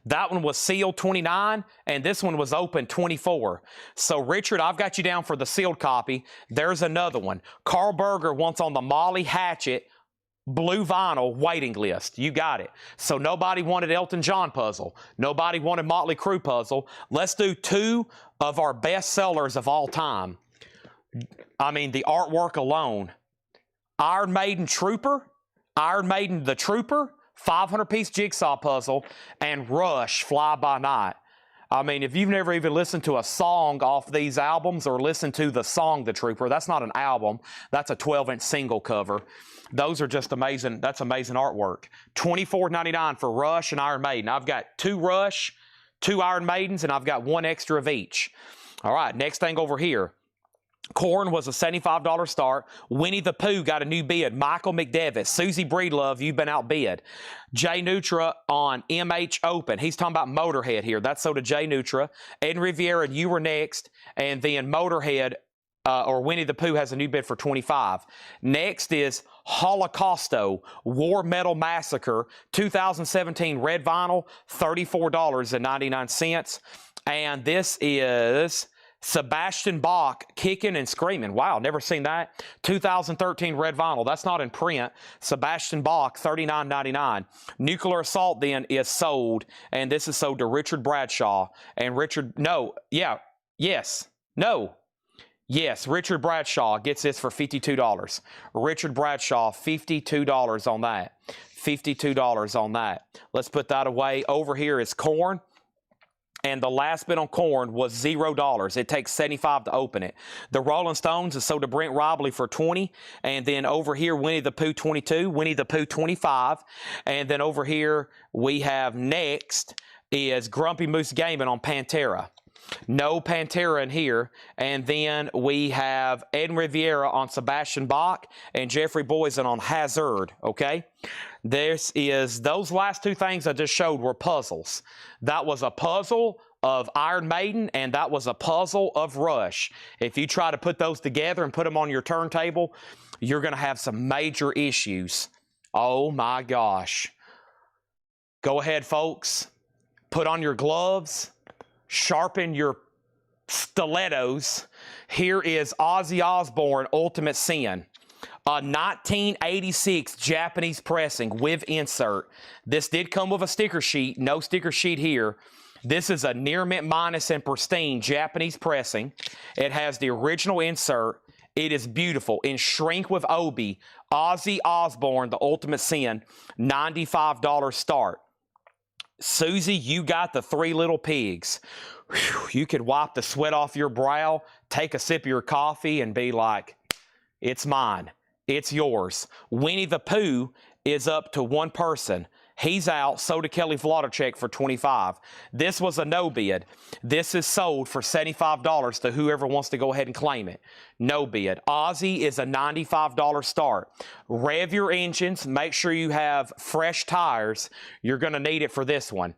That one was sealed 29, and this one was open 24. So, Richard, I've got you down for the sealed copy. There's another one. Carl Berger wants on the Molly Hatchet blue vinyl waiting list. You got it. So, nobody wanted Elton John puzzle. Nobody wanted Motley Crue puzzle. Let's do 2 of our best sellers of all time. I mean, the artwork alone. Iron Maiden Trooper, Iron Maiden the Trooper, 500-piece jigsaw puzzle, and Rush Fly By Night. I mean, if you've never even listened to a song off these albums or listened to the song The Trooper, that's not an album. That's a 12-inch single cover. Those are just amazing. That's amazing artwork. $24.99 for Rush and Iron Maiden. I've got 2 Rush, 2 Iron Maidens, and I've got 1 extra of each. All right, next thing over here. Korn was a $75 start. Winnie the Pooh got a new bid. Michael McDevitt. Susie Breedlove, you've been outbid. Jay Nutra on MH Open. He's talking about Motorhead here. That's so to Jay Nutra. Ed Riviera, you were next. And then Motorhead, or Winnie the Pooh has a new bid for $25. Next is Holocausto War Metal Massacre 2017 red vinyl, $34.99. And this is Sebastian Bach, Kicking and Screaming. Wow, never seen that. 2013 red vinyl. That's not in print. Sebastian Bach, $39.99. Nuclear Assault then is sold, and this is sold to Richard Bradshaw. And Richard, Yes, Richard Bradshaw gets this for $52. Richard Bradshaw, $52 on that. $52 on that. Let's put that away. Over here is Korn. And the last bid on Korn was $0. It takes $75 to open it. The Rolling Stones is sold to Brent Robley for $20. And then over here, Winnie the Pooh, $22. Winnie the Pooh, $25. And then over here, we have next is Grumpy Moose Gaming on Pantera. No Pantera in here. And then we have Ed Riviera on Sebastian Bach and Jeffrey Boysen on Hazard, okay? Those last 2 things I just showed were puzzles. That was a puzzle of Iron Maiden, and that was a puzzle of Rush. If you try to put those together and put them on your turntable, you're going to have some major issues. Oh my gosh. Go ahead, folks. Put on your gloves. Sharpen your stilettos. Here is Ozzy Osbourne, Ultimate Sin. A 1986 Japanese pressing with insert. This did come with a sticker sheet. No sticker sheet here. This is a near mint minus and pristine Japanese pressing. It has the original insert. It is beautiful. In shrink with Obi, Ozzy Osbourne, The Ultimate Sin, $95 start. Susie, you got the 3 Little Pigs. Whew, you could wipe the sweat off your brow, take a sip of your coffee, and be like, it's mine. It's yours. Winnie the Pooh is up to 1 person. He's out. So to Kelly Vladicek for $25. This was a no bid. This is sold for $75 to whoever wants to go ahead and claim it. no bid. Aussie is a $95 start. Rev your engines. Make sure you have fresh tires. You're going to need it for this one.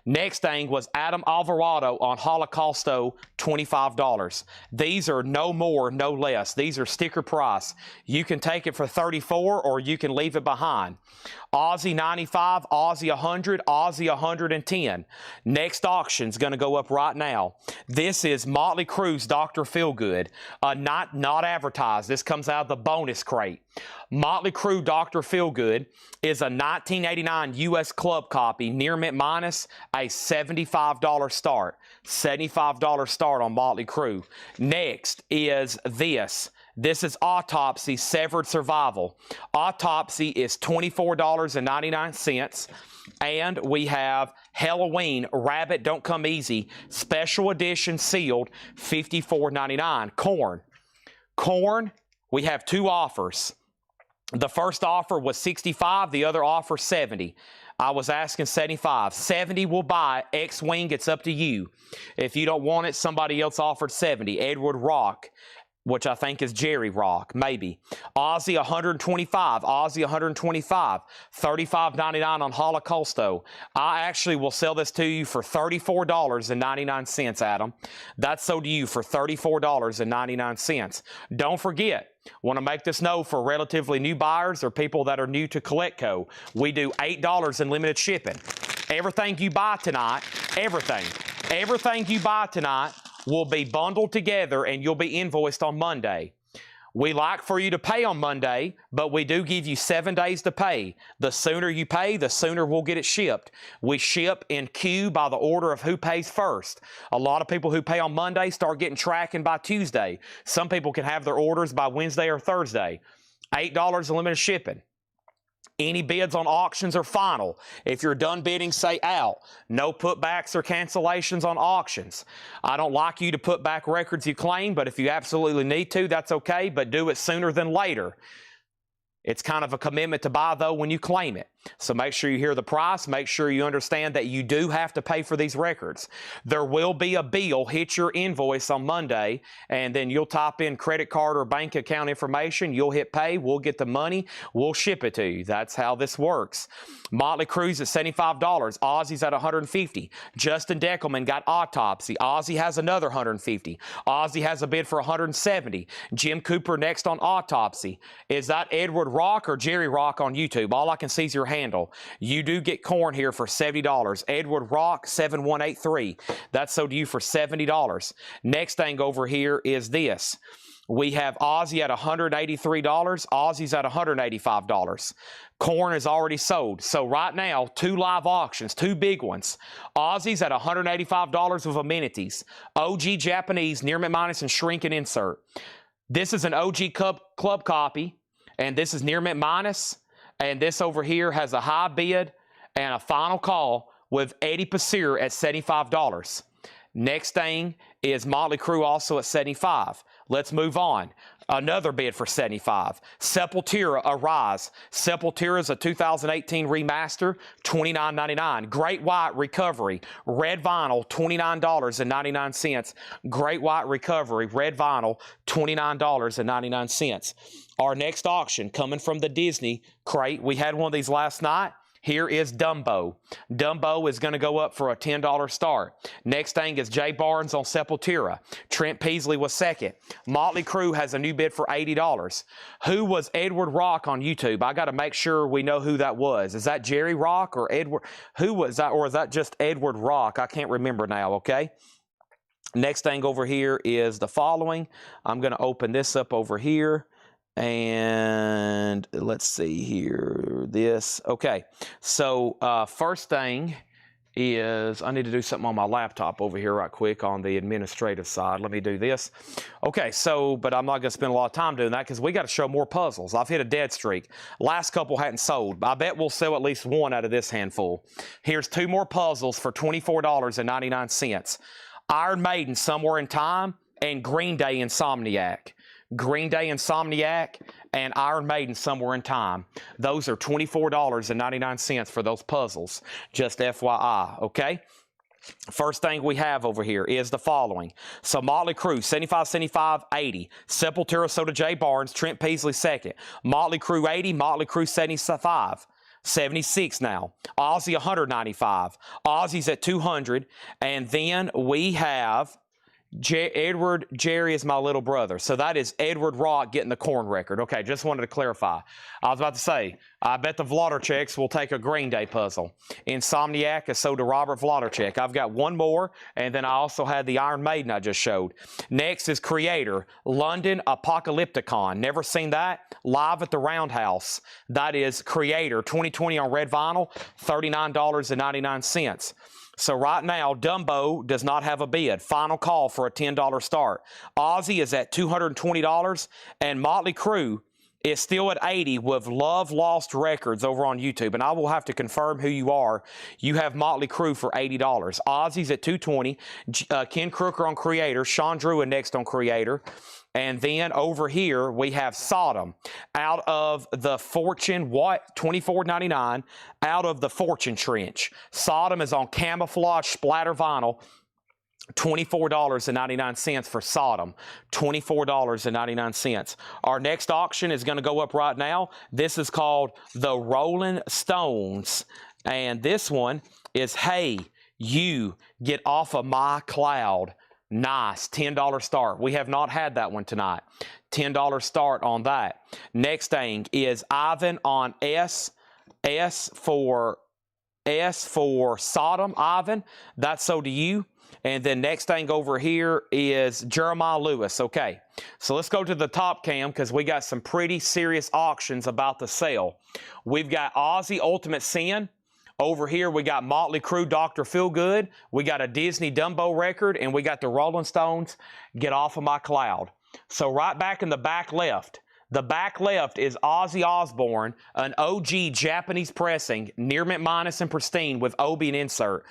Next thing was Adam Alvarado on Holocausto, $25. These are no more, no less. These are sticker price. You can take it for $34 or you can leave it behind. Aussie 95, Aussie 100, Aussie 110. Next auction's going to go up right now. This is Motley Crue's Dr. Feelgood. Not advertised. This comes out of the bonus crate. Motley Crue Dr. Feelgood is a 1989 U.S. Club copy, near mint minus, a $75 start. $75 start on Motley Crue. Next is this. This is Autopsy Severed Survival. Autopsy is $24.99. And we have Halloween Rabbit Don't Come Easy Special Edition sealed, $54.99. Corn, we have two offers. The first offer was $65, the other offer $70. I was asking $75. $70 will buy. X-Wing, it's up to you. If you don't want it, somebody else offered $70. Edward Rock, which I think is Jerry Rock, maybe. Aussie 125, Aussie 125, $35.99 on Holocausto. I actually will sell this to you for $34.99, Adam. That's sold to you for $34.99. Don't forget, want to make this known for relatively new buyers or people that are new to Collectco. We do $8 in limited shipping. Everything you buy tonight, everything you buy tonight will be bundled together and you'll be invoiced on Monday. We like for you to pay on Monday, but we do give you 7 days to pay. The sooner you pay, the sooner we'll get it shipped. We ship in queue by the order of who pays first. A lot of people who pay on Monday start getting tracking by Tuesday. Some people can have their orders by Wednesday or Thursday. $8 in limited shipping. Any bids on auctions are final. If you're done bidding, say out. No putbacks or cancellations on auctions. I don't like you to put back records you claim, but if you absolutely need to, that's okay, but do it sooner than later. It's kind of a commitment to buy, though, when you claim it. So make sure you hear the price. Make sure you understand that you do have to pay for these records. There will be a bill hit your invoice on Monday, and then you'll type in credit card or bank account information. You'll hit pay. We'll get the money. We'll ship it to you. That's how this works. Motley Crue's at $75. Aussie's at $150. Justin Deckelman got Autopsy. Aussie has another $150. Aussie has a bid for $170. Jim Cooper next on Autopsy. Is that Edward Rock or Jerry Rock on YouTube? All I can see is your handle. You do get corn here for $70. Edward Rock 7183. That's sold to you for $70. Next thing over here is this. We have Aussie at $183. Aussie's at $185. Corn is already sold. So right now, 2 live auctions, 2 big ones. Aussie's at $185 with amenities. OG Japanese, near mint minus and shrink and insert. This is an OG club copy, and this is near mint minus. And this over here has a high bid and a final call with Eddie Pasir at $75. Next thing is Motley Crue also at $75. Let's move on. Another bid for $75. Sepultura Arise. Sepultura is a 2018 remaster, $29.99. Great White Recovery. Red vinyl, $29.99. Great White Recovery. Red vinyl, $29.99. Our next auction coming from the Disney crate. We had one of these last night. Here is Dumbo. Dumbo is going to go up for a $10 start. Next thing is Jay Barnes on Sepultura. Trent Peasley was second. Motley Crue has a new bid for $80. Who was Edward Rock on YouTube? I got to make sure we know who that was. Is that Jerry Rock or Edward? Who was that, or is that just Edward Rock? I can't remember now, okay? Next thing over here is the following. I'm going to open this up over here. And let's see here, this. Okay, so first thing is I need to do something on my laptop over here right quick on the administrative side. Let me do this. Okay, so, but I'm not going to spend a lot of time doing that because we got to show more puzzles. I've hit a dead streak. Last couple hadn't sold. I bet we'll sell at least one out of this handful. Here's 2 more puzzles for $24.99. Iron Maiden, Somewhere in Time, and Green Day, Insomniac. Green Day, Insomniac, and Iron Maiden, Somewhere in Time. Those are $24.99 for those puzzles. Just FYI, okay? First thing we have over here is the following. So Motley Crue, 75, 75, 80. Sepultura, Soda J. Barnes, Trent Peasley, second. Motley Crue, 80. Motley Crue, 75. 76 now. Ozzy, 195. Ozzy's at 200. And then we have Edward Jerry is my little brother. So that is Edward Rock getting the corn record. Okay, just wanted to clarify. I was about to say, I bet the Vlodderchecks will take a Green Day puzzle. Insomniac is so to Robert Vloddercheck. I've got one more, and then I also had the Iron Maiden I just showed. Next is Creator, London Apocalypticon. Never seen that? Live at the Roundhouse. That is Creator, 2020 on red vinyl, $39.99. So right now, Dumbo does not have a bid. Final call for a $10 start. Ozzy is at $220, and Motley Crue is still at 80 with Love Lost Records over on YouTube. And I will have to confirm who you are. You have Motley Crue for $80. Ozzy's at $220. Ken Crooker on Creator. Sean Druin next on Creator. And then over here, we have Sodom out of the Fortune, $24.99 out of the Fortune Trench. Sodom is on camouflage splatter vinyl, $24.99 for Sodom. $24.99. Our next auction is going to go up right now. This is called the Rolling Stones. And this one is, Hey, You, Get Off of My Cloud. Nice, $10 start. We have not had that one tonight. $10 start on that. Next thing is Ivan on S for Sodom, Ivan. That's so to you. And then next thing over here is Jeremiah Lewis. Okay, so let's go to the top cam because we got some pretty serious auctions about to sell. We've got Ozzy Ultimate Sin. Over here, we got Motley Crue, Dr. Feelgood. We got a Disney Dumbo record, and we got the Rolling Stones, Get Off of My Cloud. So right back in the back left is Ozzy Osbourne, an OG Japanese pressing, near mint minus and pristine with OB and insert.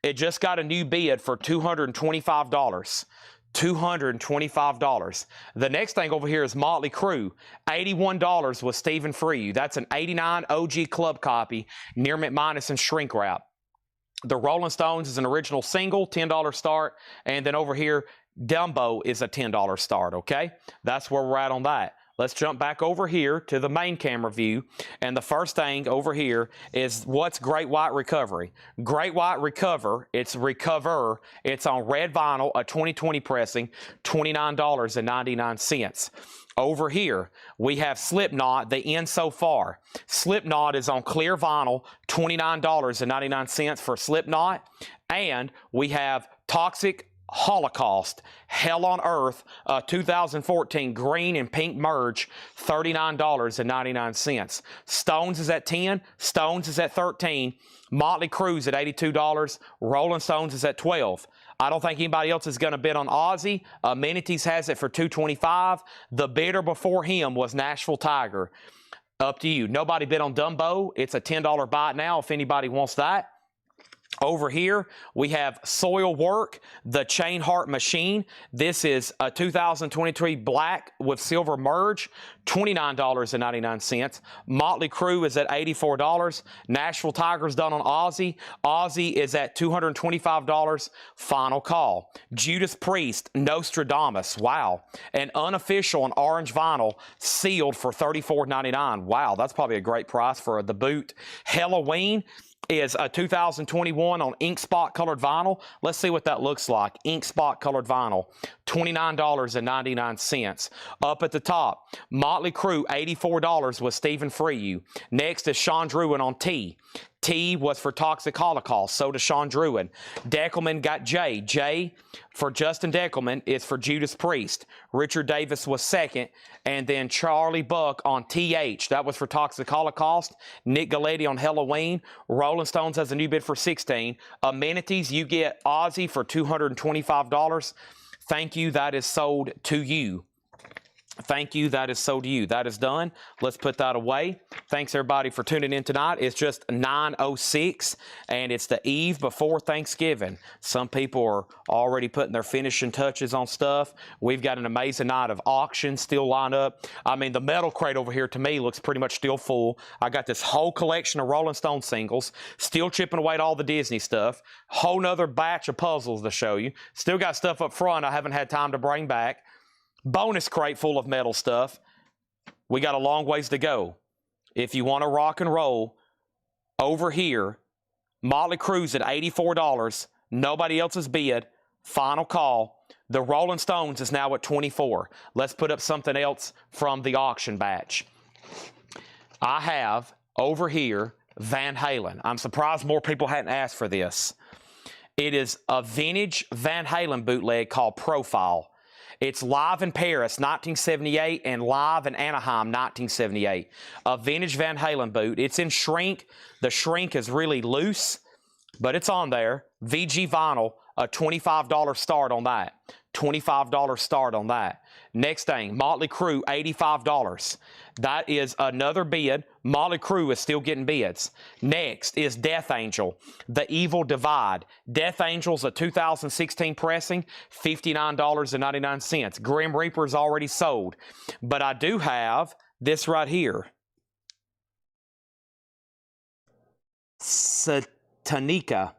It just got a new bid for $225. $225. The next thing over here is Motley Crue. $81 with Stephen Freyu. That's an 89 OG club copy, near mint minus and shrink wrap. The Rolling Stones is an original single, $10 start. And then over here, Dumbo is a $10 start, okay? That's where we're at on that. Let's jump back over here to the main camera view. And the first thing over here is what's Great White Recovery. Great White Recover, it's Recover. It's on red vinyl, a 2020 pressing, $29.99. Over here, we have Slipknot, The End So Far. Slipknot is on clear vinyl, $29.99 for Slipknot. And we have Toxic Holocaust, Hell on Earth, 2014 green and pink merge, $39.99. Stones is at 10, Stones is at 13, Motley Crue at $82, Rolling Stones is at 12. I don't think anybody else is going to bid on Ozzy. Amenities has it for $225. The bidder before him was Nashville Tiger. Up to you. Nobody bid on Dumbo. It's a $10 buy now if anybody wants that. Over here, we have Soil Work, the Chain Heart Machine. This is a 2023 black with silver merge, $29.99. Motley Crue is at $84. Nashville Tigers done on Ozzy. Ozzy is at $225. Final call. Judas Priest, Nostradamus. Wow. An unofficial on orange vinyl, sealed for $34.99. Wow, that's probably a great price for the boot. Halloween is a 2021 on ink spot colored vinyl. Let's see what that looks like. Ink spot colored vinyl, $29.99. Up at the top, Motley Crue, $84 with Stephen Freyu. Next is Sean Druin on T. T was for Toxic Holocaust, so does Sean Druin. Deckelman got J. J for Justin Deckelman is for Judas Priest. Richard Davis was second. And then Charlie Buck on TH. That was for Toxic Holocaust. Nick Galetti on Halloween. Rolling Stones has a new bid for 16. Amenities, you get Ozzy for $225. Thank you. That is sold to you. Thank you. That is so to you. That is done. Let's put that away. Thanks, everybody, for tuning in tonight. It's just 9:06, and it's the eve before Thanksgiving. Some people are already putting their finishing touches on stuff. We've got an amazing night of auctions still lined up. I mean, the metal crate over here, to me, looks pretty much still full. I got this whole collection of Rolling Stone singles, still chipping away at all the Disney stuff. Whole nother batch of puzzles to show you. Still got stuff up front I haven't had time to bring back. Bonus crate full of metal stuff. We got a long ways to go. If you want to rock and roll, over here, Motley Crue's at $84. Nobody else's bid. Final call. The Rolling Stones is now at $24. Let's put up something else from the auction batch. I have over here Van Halen. I'm surprised more people hadn't asked for this. It is a vintage Van Halen bootleg called Profile. It's live in Paris, 1978, and live in Anaheim, 1978. A vintage Van Halen boot. It's in shrink. The shrink is really loose, but it's on there. VG vinyl, a $25 start on that. $25 start on that. Next thing, Motley Crue, $85. That is another bid. Motley Crue is still getting bids. Next is Death Angel, The Evil Divide. Death Angel's a 2016 pressing, $59.99. Grim Reaper's already sold. But I do have this right here. Satanica.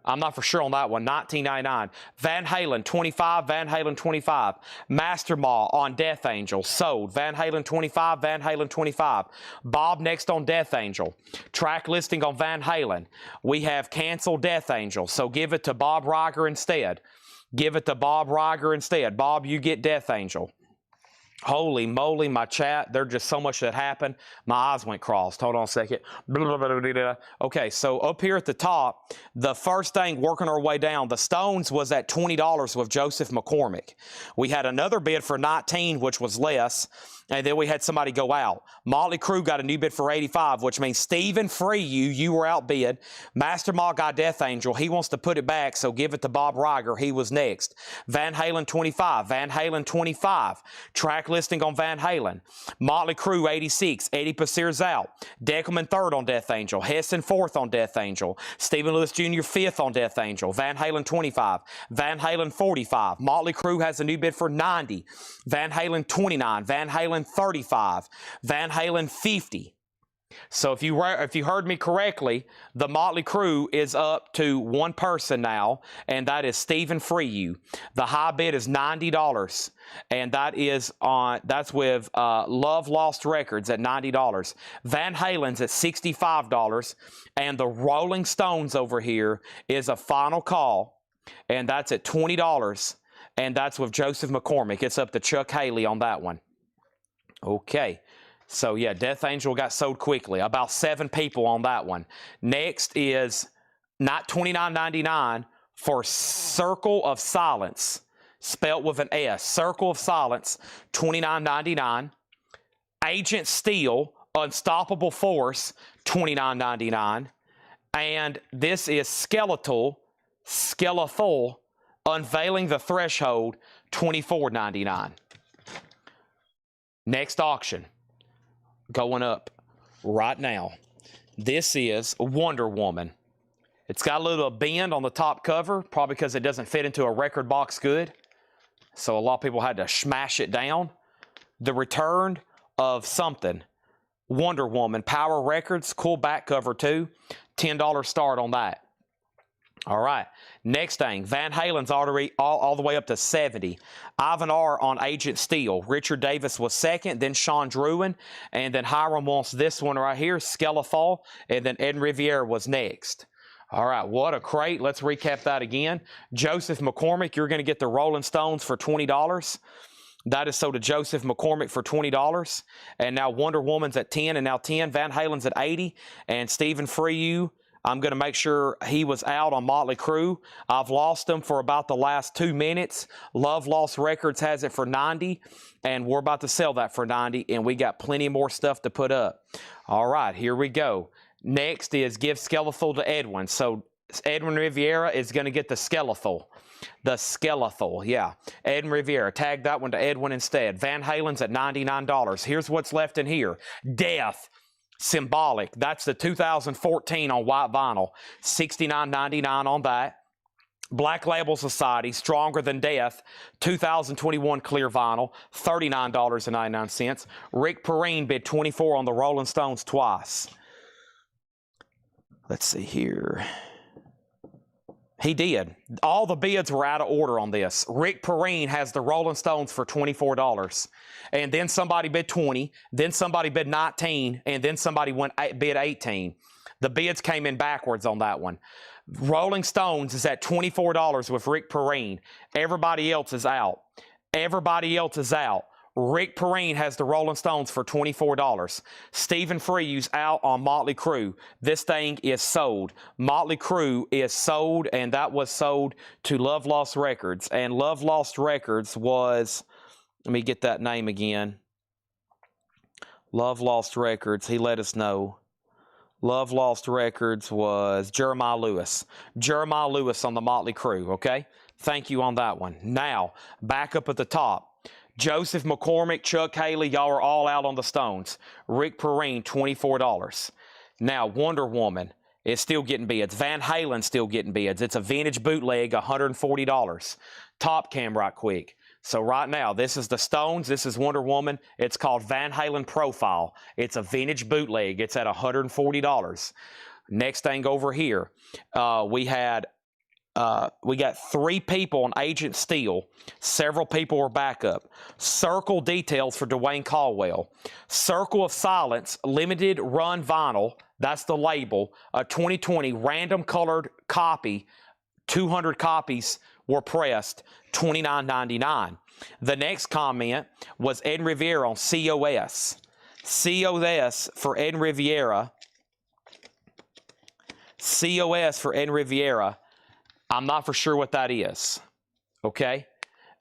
I'm not for sure on that one. $19.99. Van Halen, $25. Van Halen, $25. Master Mall on Death Angel, sold. Van Halen, $25. Van Halen, $25. Bob next on Death Angel. Track listing on Van Halen. We have canceled Death Angel, so give it to Bob Riger instead. Give it to Bob Riger instead. Bob, you get Death Angel. Holy moly, my chat, there's just so much that happened. My eyes went crossed. Hold on a second. Okay, so up here at the top, the first thing working our way down, the Stones was at $20 with Joseph McCormick. We had another bid for $19, which was less, and then we had somebody go out. Motley Crue got a new bid for $85, which means Stephen Free, you were outbid. Master Mall got Death Angel. He wants to put it back, so give it to Bob Riger. He was next. Van Halen, $25. Van Halen, $25. Track listing on Van Halen. Motley Crue, $86. Eddie Passeer's out. Deckelman, third on Death Angel. Heston, fourth on Death Angel. Stephen Lewis Jr., fifth on Death Angel. Van Halen, $25. Van Halen, $45. Motley Crue has a new bid for $90. Van Halen, $29. Van Halen, $35. Van Halen, $50. So if you heard me correctly, the Motley Crue is up to one person now, and that is Stephen Freyu. The high bid is $90, and that's with Love Lost Records at $90. Van Halen's at $65, and the Rolling Stones over here is a final call, and that's at $20, and that's with Joseph McCormick. It's up to Chuck Haley on that one. Okay. So, yeah, Death Angel got sold quickly. About 7 people on that one. Next is not $29.99 for Circle of Silence, spelt with an S. Circle of Silence, $29.99. Agent Steel, Unstoppable Force, $29.99. And this is Skeletal, Unveiling the Threshold, $24.99. Next auction. Going up right now. This is Wonder Woman. It's got a little bend on the top cover, probably because it doesn't fit into a record box good. So a lot of people had to smash it down. The return of something. Wonder Woman, Power Records, cool back cover too. $10 start on that. All right, next thing, Van Halen's already all the way up to $70. Ivan R. on Agent Steel. Richard Davis was second, then Sean Druin, and then Hiram wants this one right here, Skeletal, and then Ed Riviere was next. All right, what a crate. Let's recap that again. Joseph McCormick, you're going to get the Rolling Stones for $20. That is sold to Joseph McCormick for $20. And now Wonder Woman's at $10, and now $10. Van Halen's at $80, and Stephen Freyu, I'm going to make sure he was out on Motley Crue. I've lost him for about the last 2 minutes. Love Lost Records has it for $90, and we're about to sell that for $90, and we got plenty more stuff to put up. All right, here we go. Next is Give Skeletal to Edwin. So Edwin Riviera is going to get the Skeletal. The skeletal, yeah. Edwin Riviera, tag that one to Edwin instead. Van Halen's at $99. Here's what's left in here. Death, symbolic. That's the 2014 on white vinyl. $69.99 on that. Black Label Society, Stronger Than Death, 2021 clear vinyl, $39.99. Rick Perrine bid $24 on the Rolling Stones twice. Let's see here. He did. All the bids were out of order on this. Rick Perrine has the Rolling Stones for $24. And then somebody bid 20, then somebody bid 19, and then somebody bid 18. The bids came in backwards on that one. Rolling Stones is at $24 with Rick Perrine. Everybody else is out. Everybody else is out. Rick Perrine has the Rolling Stones for $24. Stephen Frews out on Motley Crue. This thing is sold. Motley Crue is sold, and that was sold to Love Lost Records. And Love Lost Records was, let me get that name again. Love Lost Records, he let us know. Love Lost Records was Jeremiah Lewis. Jeremiah Lewis on the Motley Crue, okay? Thank you on that one. Now, back up at the top. Joseph McCormick, Chuck Haley, y'all are all out on the Stones. Rick Perrine, $24. Now, Wonder Woman is still getting bids. Van Halen still getting bids. It's a vintage bootleg, $140. Top cam right quick. So right now, this is the Stones. This is Wonder Woman. It's called Van Halen Profile. It's a vintage bootleg. It's at $140. Next thing over here, we got 3 people on Agent Steel. Several people were backup. Circle details for Dwayne Caldwell. Circle of Silence, limited run vinyl. That's the label. A 2020 random colored copy. 200 copies were pressed. $29.99. The next comment was Ed Riviera on COS. COS for Ed Riviera. COS for Ed Riviera. I'm not for sure what that is. Okay?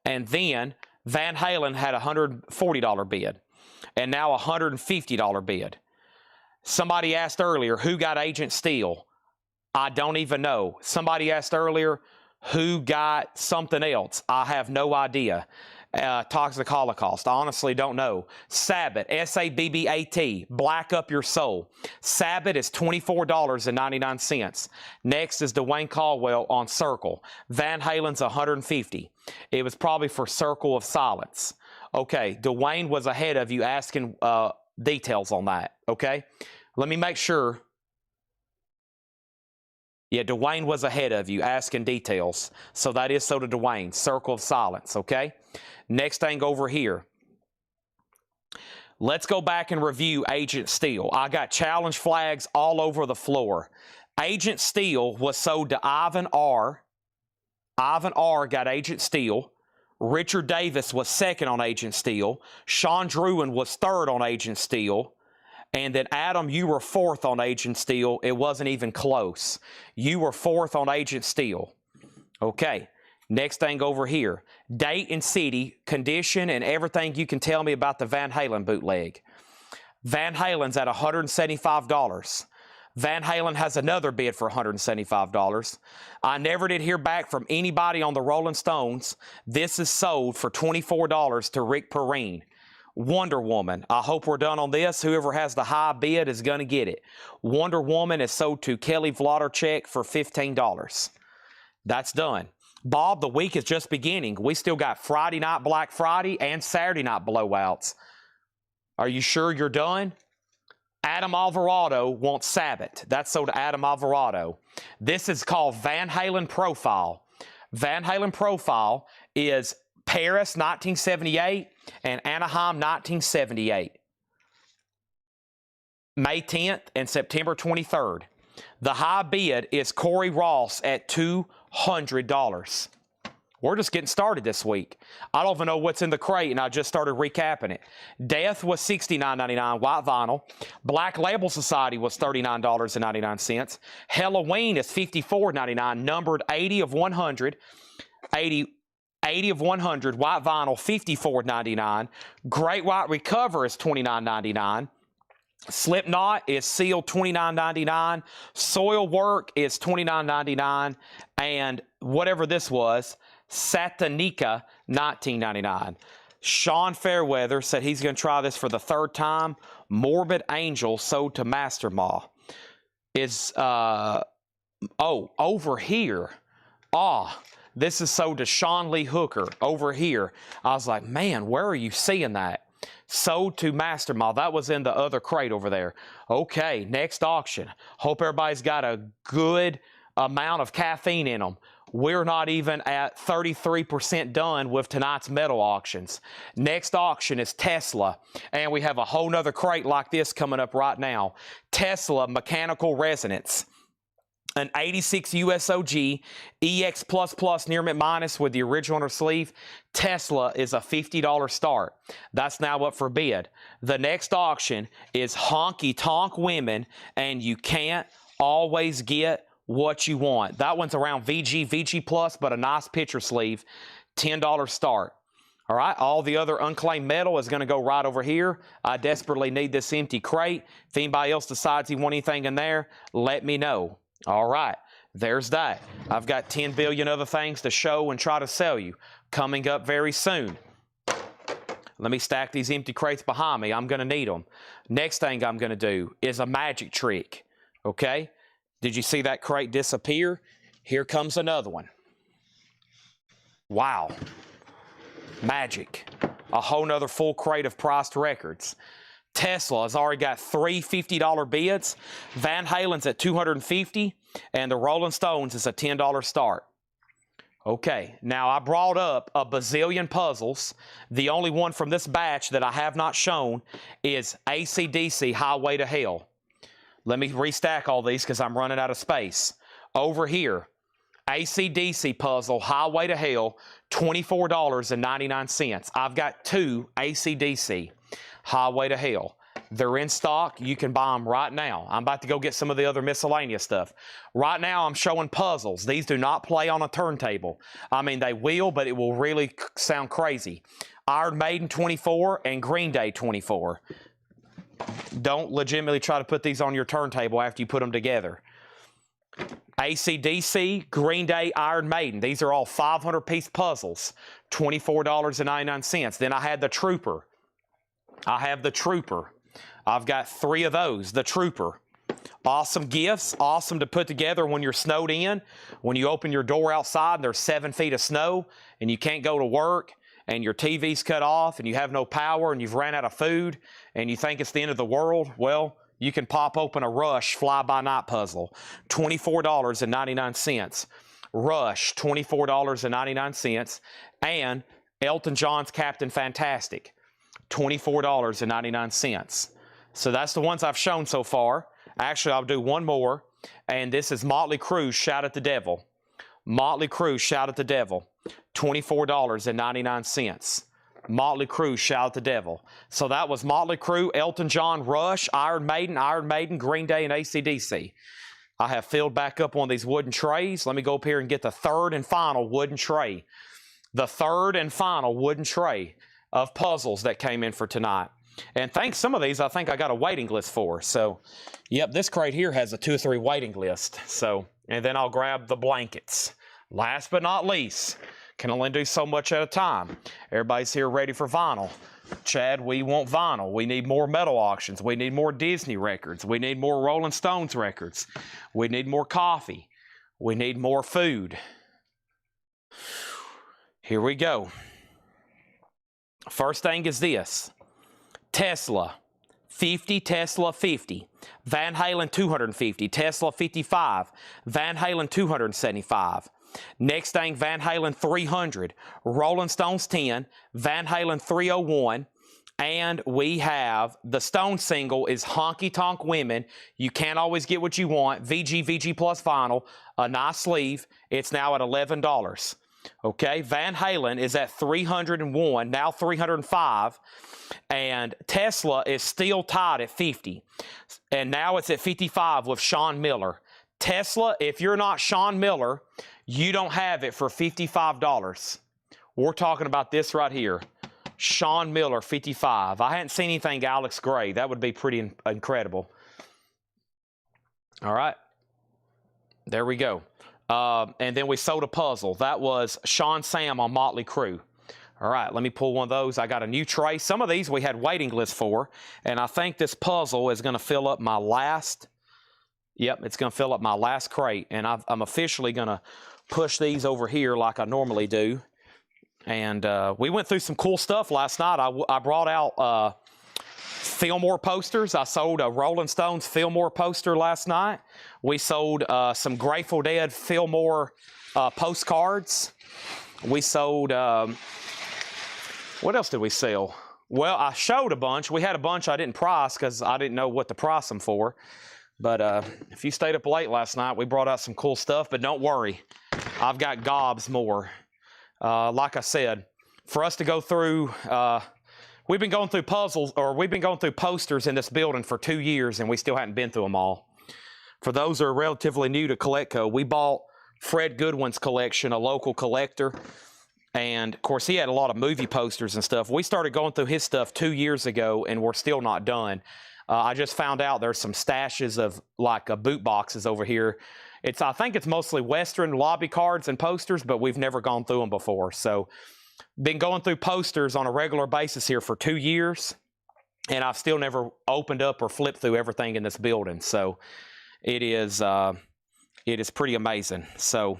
And then Van Halen had a $140 bid. And now a $150 bid. Somebody asked earlier, who got Agent Steel? I don't even know. Somebody asked earlier, who got something else? I have no idea. Toxic Holocaust. I honestly don't know. Sabbath, S-A-B-B-A-T, Black Up Your Soul. Sabbath is $24.99. Next is Dwayne Caldwell on Circle. Van Halen's $150. It was probably for Circle of Silence. Okay, Dwayne was ahead of you asking details on that. Okay, let me make sure. Yeah, Dwayne was ahead of you, asking details. So that is so to Dwayne. Circle of Silence, okay? Next thing over here. Let's go back and review Agent Steel. I got challenge flags all over the floor. Agent Steel was sold to Ivan R. Ivan R. got Agent Steel. Richard Davis was second on Agent Steel. Sean Druin was third on Agent Steel. And then, Adam, you were fourth on Agent Steel. It wasn't even close. You were fourth on Agent Steel. Okay, next thing over here. Date and city, condition, and everything you can tell me about the Van Halen bootleg. Van Halen's at $175. Van Halen has another bid for $175. I never did hear back from anybody on the Rolling Stones. This is sold for $24 to Rick Perrine. Wonder Woman. I hope we're done on this. Whoever has the high bid is going to get it. Wonder Woman is sold to Kelly Vlodarchek for $15. That's done. Bob, the week is just beginning. We still got Friday night Black Friday and Saturday night blowouts. Are you sure you're done? Adam Alvarado wants Sabbath. That's sold to Adam Alvarado. This is called Van Halen Profile. Van Halen Profile is Paris 1978 and Anaheim 1978. May 10th and September 23rd. The high bid is Corey Ross at $200. We're just getting started this week. I don't even know what's in the crate, and I just started recapping it. Death was $69.99, white vinyl. Black Label Society was $39.99. Halloween is $54.99, numbered 80 of 100. 80 of 100, white vinyl, $54.99. Great White Recover is $29.99. Slipknot is sealed $29.99. Soil Work is $29.99. And whatever this was, Satanika, $19.99. Sean Fairweather said he's going to try this for the third time. Morbid Angel sold to Master Ma. Is, over here. This is sold to Sean Lee Hooker over here. I was like, man, where are you seeing that? Sold to Master Ma. That was in the other crate over there. Okay, next auction. Hope everybody's got a good amount of caffeine in them. We're not even at 33% done with tonight's metal auctions. Next auction is Tesla, and we have a whole nother crate like this coming up right now. Tesla Mechanical Resonance. An 86 USOG EX++ near mint minus with the original on her sleeve. Tesla is a $50 start. That's now up for bid. The next auction is Honky Tonk Women, and you can't always get what you want. That one's around VG+, but a nice picture sleeve. $10 start. All right, all the other unclaimed metal is going to go right over here. I desperately need this empty crate. If anybody else decides you want anything in there, let me know. All right, there's that. I've got 10 billion other things to show and try to sell you coming up very soon. Let me stack these empty crates behind me. I'm going to need them. Next thing I'm going to do is a magic trick, okay? Did you see that crate disappear? Here comes another one. Wow. Magic. A whole nother full crate of priced records. Tesla has already got three $50 bids. Van Halen's at $250, and the Rolling Stones is a $10 start. Okay, now I brought up a bazillion puzzles. The only one from this batch that I have not shown is AC/DC Highway to Hell. Let me restack all these because I'm running out of space. Over here, AC/DC puzzle, Highway to Hell, $24.99. I've got two AC/DC, Highway to Hell. They're in stock. You can buy them right now. I'm about to go get some of the other miscellaneous stuff. Right now, I'm showing puzzles. These do not play on a turntable. I mean, they will, but it will really sound crazy. Iron Maiden 24 and Green Day 24. Don't legitimately try to put these on your turntable after you put them together. AC/DC, Green Day, Iron Maiden. These are all 500-piece puzzles, $24.99. Then I had the Trooper. I have the Trooper. I've got three of those. The Trooper. Awesome gifts. Awesome to put together when you're snowed in. When you open your door outside and there's 7 feet of snow and you can't go to work and your TV's cut off and you have no power and you've ran out of food and you think it's the end of the world, well, you can pop open a Rush fly-by-night puzzle. $24.99. Rush, $24.99. And Elton John's Captain Fantastic, $24.99. So that's the ones I've shown so far. Actually, I'll do one more, and this is Motley Crue, Shout at the Devil. Motley Crue, Shout at the Devil, $24.99. Motley Crue, Shout at the Devil. So that was Motley Crue, Elton John, Rush, Iron Maiden, Green Day, and AC/DC. I have filled back up one of these wooden trays. Let me go up here and get the third and final wooden tray. The third and final wooden tray of puzzles that came in for tonight. And thanks some of these, I think I got a waiting list for. So, yep, this crate here has a 2 or 3 waiting list. So, and then I'll grab the blankets. Last but not least, can only do so much at a time. Everybody's here ready for vinyl. Chad, we want vinyl. We need more metal auctions. We need more Disney records. We need more Rolling Stones records. We need more coffee. We need more food. Here we go. First thing is this. Tesla, 50, Tesla 50. Van Halen 250, Tesla 55. Van Halen 275. Next thing, Van Halen 300. Rolling Stones 10. Van Halen 301. And we have the Stone single is Honky Tonk Women. You can't always get what you want. VG plus vinyl. A nice sleeve. It's now at $11. Okay, Van Halen is at 301, now 305, and Tesla is still tied at 50, and now it's at 55 with Sean Miller. Tesla, if you're not Sean Miller, you don't have it for $55. We're talking about this right here, Sean Miller, 55. I hadn't seen anything Alex Gray. That would be pretty incredible. All right, there we go. And then we sold a puzzle. That was Sean Sam on Motley Crue. All right, let me pull one of those. I got a new tray. Some of these we had waiting lists for, and I think this puzzle is going to fill up my last. Yep, it's going to fill up my last crate, and I'm officially going to push these over here like I normally do. And we went through some cool stuff last night. I brought out Fillmore posters. I sold a Rolling Stones Fillmore poster last night. We sold some Grateful Dead Fillmore postcards. We sold, what else did we sell? Well, I showed a bunch. We had a bunch I didn't price because I didn't know what to price them for. But if you stayed up late last night, we brought out some cool stuff. But don't worry, I've got gobs more. Like I said, for us to go through, we've been going through we've been going through posters in this building for 2 years, and we still hadn't been through them all. For those who are relatively new to Collectco, we bought Fred Goodwin's collection, a local collector. And, of course, he had a lot of movie posters and stuff. We started going through his stuff 2 years ago, and we're still not done. I just found out there's some stashes of, like, boot boxes over here. I think it's mostly Western lobby cards and posters, but we've never gone through them before. So, been going through posters on a regular basis here for 2 years, and I've still never opened up or flipped through everything in this building. So, it is pretty amazing. So,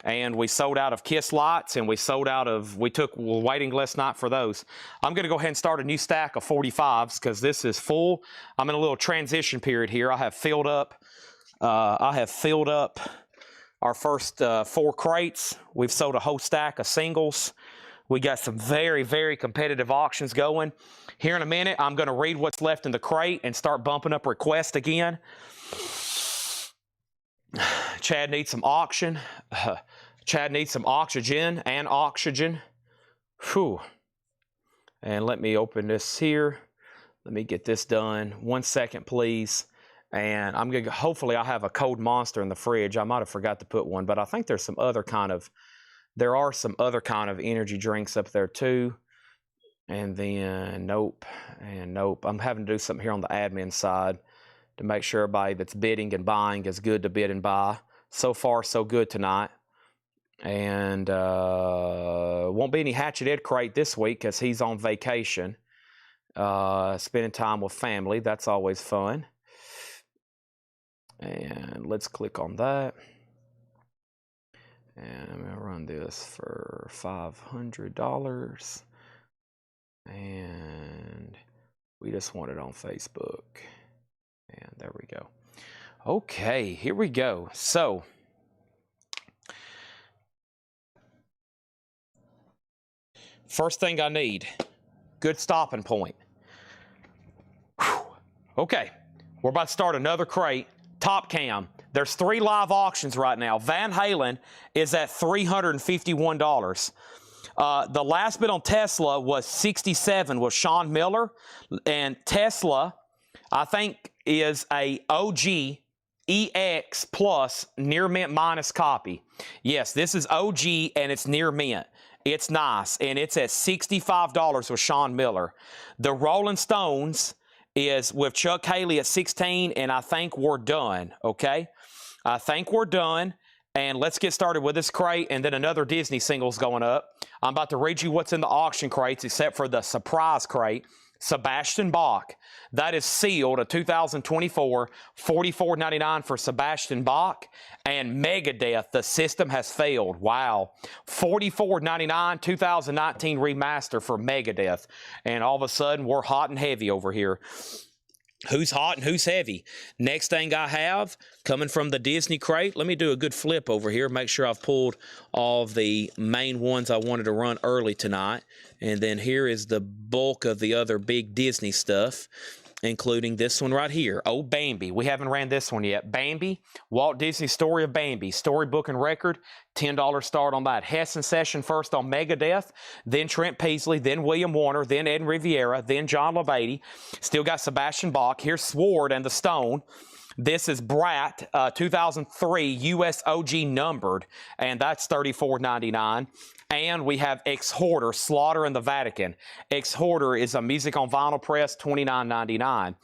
and we sold out of Kiss Lights, and we took waiting list night for those. I'm going to go ahead and start a new stack of 45s because this is full. I'm in a little transition period here. I have filled up our first 4 crates. We've sold a whole stack of singles. We got some very, very competitive auctions going. Here in a minute, I'm going to read what's left in the crate and start bumping up requests again. Chad needs some auction. Chad needs some oxygen and oxygen. Whew. And let me open this here. Let me get this done. 1 second, please. And I'm going to, hopefully I have a cold monster in the fridge. I might have forgot to put one, but I think there's some other kind of, there are some other kind of energy drinks up there too. And then nope, and nope. I'm having to do something here on the admin side to make sure everybody that's bidding and buying is good to bid and buy. So far, so good tonight. And won't be any Hatchet Ed crate this week because he's on vacation. Spending time with family. That's always fun. And let's click on that. And I'm going to run this for $500. And we just want it on Facebook. And there we go. Okay, here we go. So, first thing I need, good stopping point. Whew. Okay, we're about to start another crate. Top Cam. There's 3 live auctions right now. Van Halen is at $351. The last bid on Tesla was $67 with Sean Miller. And Tesla, I think, is a OG EX plus near mint minus copy. Yes, this is OG and it's near mint. It's nice, and it's at $65 with Sean Miller. The Rolling Stones is with Chuck Haley at $16, and I think we're done, okay? I think we're done, and let's get started with this crate, and then another Disney single's going up. I'm about to read you what's in the auction crates, except for the surprise crate. Sebastian Bach. That is sealed, a 2024, $44.99 for Sebastian Bach. And Megadeth, The System Has Failed. Wow. $44.99, 2019 remaster for Megadeth. And all of a sudden, we're hot and heavy over here. Who's hot and who's heavy? Next thing I have, coming from the Disney crate, let me do a good flip over here, make sure I've pulled all of the main ones I wanted to run early tonight. And then here is the bulk of the other big Disney stuff, including this one right here. Oh, Bambi. We haven't ran this one yet. Bambi, Walt Disney Story of Bambi. Storybook and record, $10 start on that. Hess and Session first on Megadeth, then Trent Peasley, then William Warner, then Ed Riviera, then John LaBeatty. Still got Sebastian Bach. Here's Sword and the Stone. This is Brat, 2003 US OG numbered, and that's $34.99. And we have Exhorter, Slaughter in the Vatican. Exhorter is a music on vinyl press, $29.99.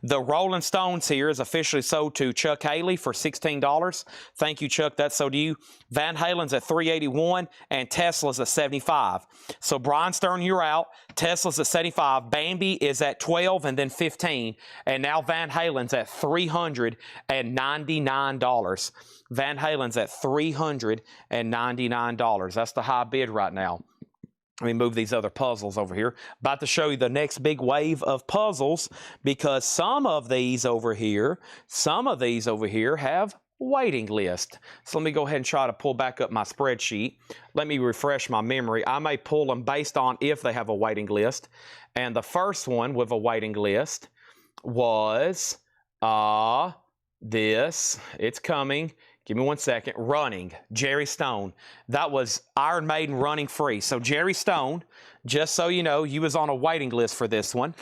The Rolling Stones here is officially sold to Chuck Haley for $16. Thank you, Chuck. That's sold to you. Van Halen's at $381 and Tesla's at $75. So Brian Stern, you're out. Tesla's at $75. Bambi is at $12 and then $15. And now Van Halen's at $399. Van Halen's at $399. That's the high bid right now. Let me move these other puzzles over here. About to show you the next big wave of puzzles because some of these over here have waiting list. So let me go ahead and try to pull back up my spreadsheet. Let me refresh my memory. I may pull them based on if they have a waiting list. And the first one with a waiting list was this. It's coming. Give me 1 second. Running. Jerry Stone. That was Iron Maiden Running Free. So Jerry Stone, just so you know, you was on a waiting list for this one.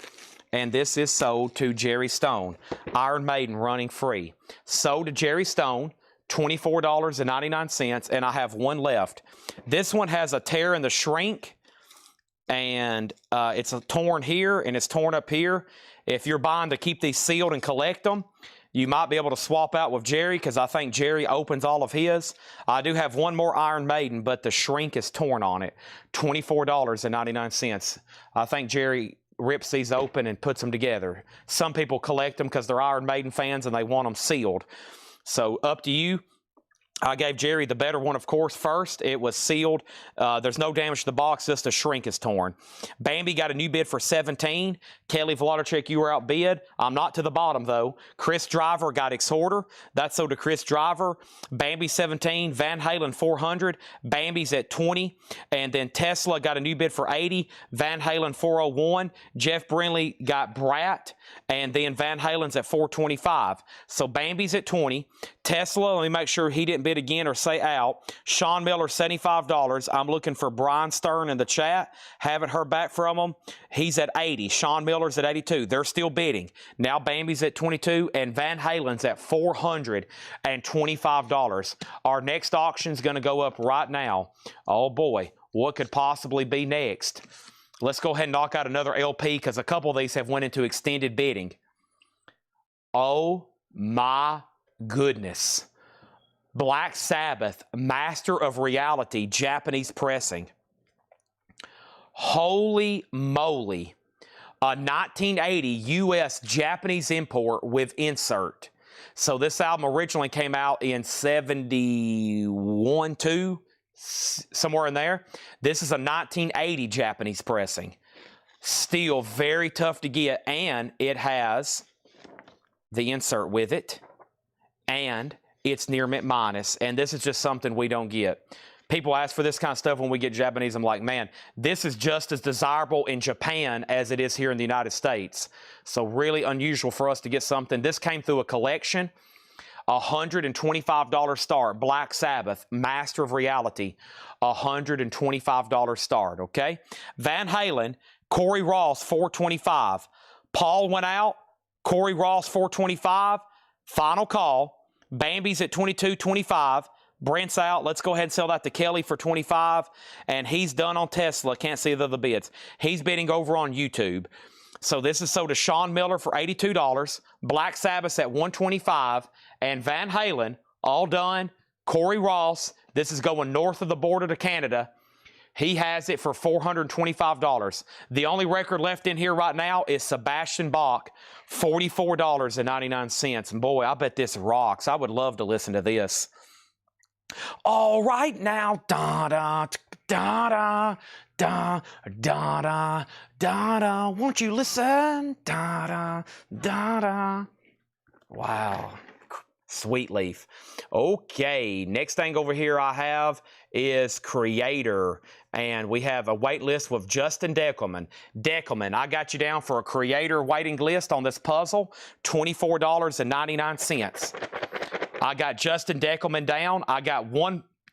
And this is sold to Jerry Stone. Iron Maiden Running Free. Sold to Jerry Stone, $24.99, and I have one left. This one has a tear in the shrink, and it's torn here, and it's torn up here. If you're buying to keep these sealed and collect them, you might be able to swap out with Jerry because I think Jerry opens all of his. I do have one more Iron Maiden, but the shrink is torn on it. $24.99. I think Jerry rips these open and puts them together. Some people collect them because they're Iron Maiden fans and they want them sealed. So up to you. I gave Jerry the better one, of course, first. It was sealed. There's no damage to the box, just the shrink is torn. Bambi got a new bid for $17. Kelly Vladarchuk, you were outbid. I'm not to the bottom, though. Chris Driver got Exhorter. That's sold to Chris Driver. Bambi $17. Van Halen $400. Bambi's at $20. And then Tesla got a new bid for $80. Van Halen $401. Jeff Brinley got Brat. And then Van Halen's at $425. So Bambi's at $20. Tesla, let me make sure he didn't bid again or say out. Sean Miller, $75. I'm looking for Brian Stern in the chat. Haven't heard back from him. He's at $80. Sean Miller's at $82. They're still bidding. Now Bambi's at $22 and Van Halen's at $425. Our next auction's going to go up right now. Oh boy, what could possibly be next? Let's go ahead and knock out another LP because a couple of these have went into extended bidding. Oh my goodness. Black Sabbath, Master of Reality, Japanese pressing. Holy moly. A 1980 U.S. Japanese import with insert. So this album originally came out in 71, 2, somewhere in there. This is a 1980 Japanese pressing. Still very tough to get, and it has the insert with it. And it's near mint minus, and this is just something we don't get. People ask for this kind of stuff when we get Japanese. I'm like, man, this is just as desirable in Japan as it is here in the United States. So really unusual for us to get something. This came through a collection. $125 start. Black Sabbath, Master of Reality. $125 start, okay? Van Halen, Corey Ross, $425. Paul went out. Corey Ross, $425. Final call. Bambi's at $22.25. Brent's out. Let's go ahead and sell that to Kelly for $25. And he's done on Tesla. Can't see the other bids. He's bidding over on YouTube. So this is sold to Sean Miller for $82. Black Sabbath at $125. And Van Halen, all done. Corey Ross, this is going north of the border to Canada. He has it for $425. The only record left in here right now is Sebastian Bach, $44.99. And boy, I bet this rocks. I would love to listen to this. All right now, da da da da da da da da da. Won't you listen? Da da da da. Wow. Sweet Leaf. Okay, next thing over here I have is Creator. And we have a wait list with Justin Deckelman. Deckelman, I got you down for a Creator waiting list on this puzzle, $24.99. I got Justin Deckelman down. I got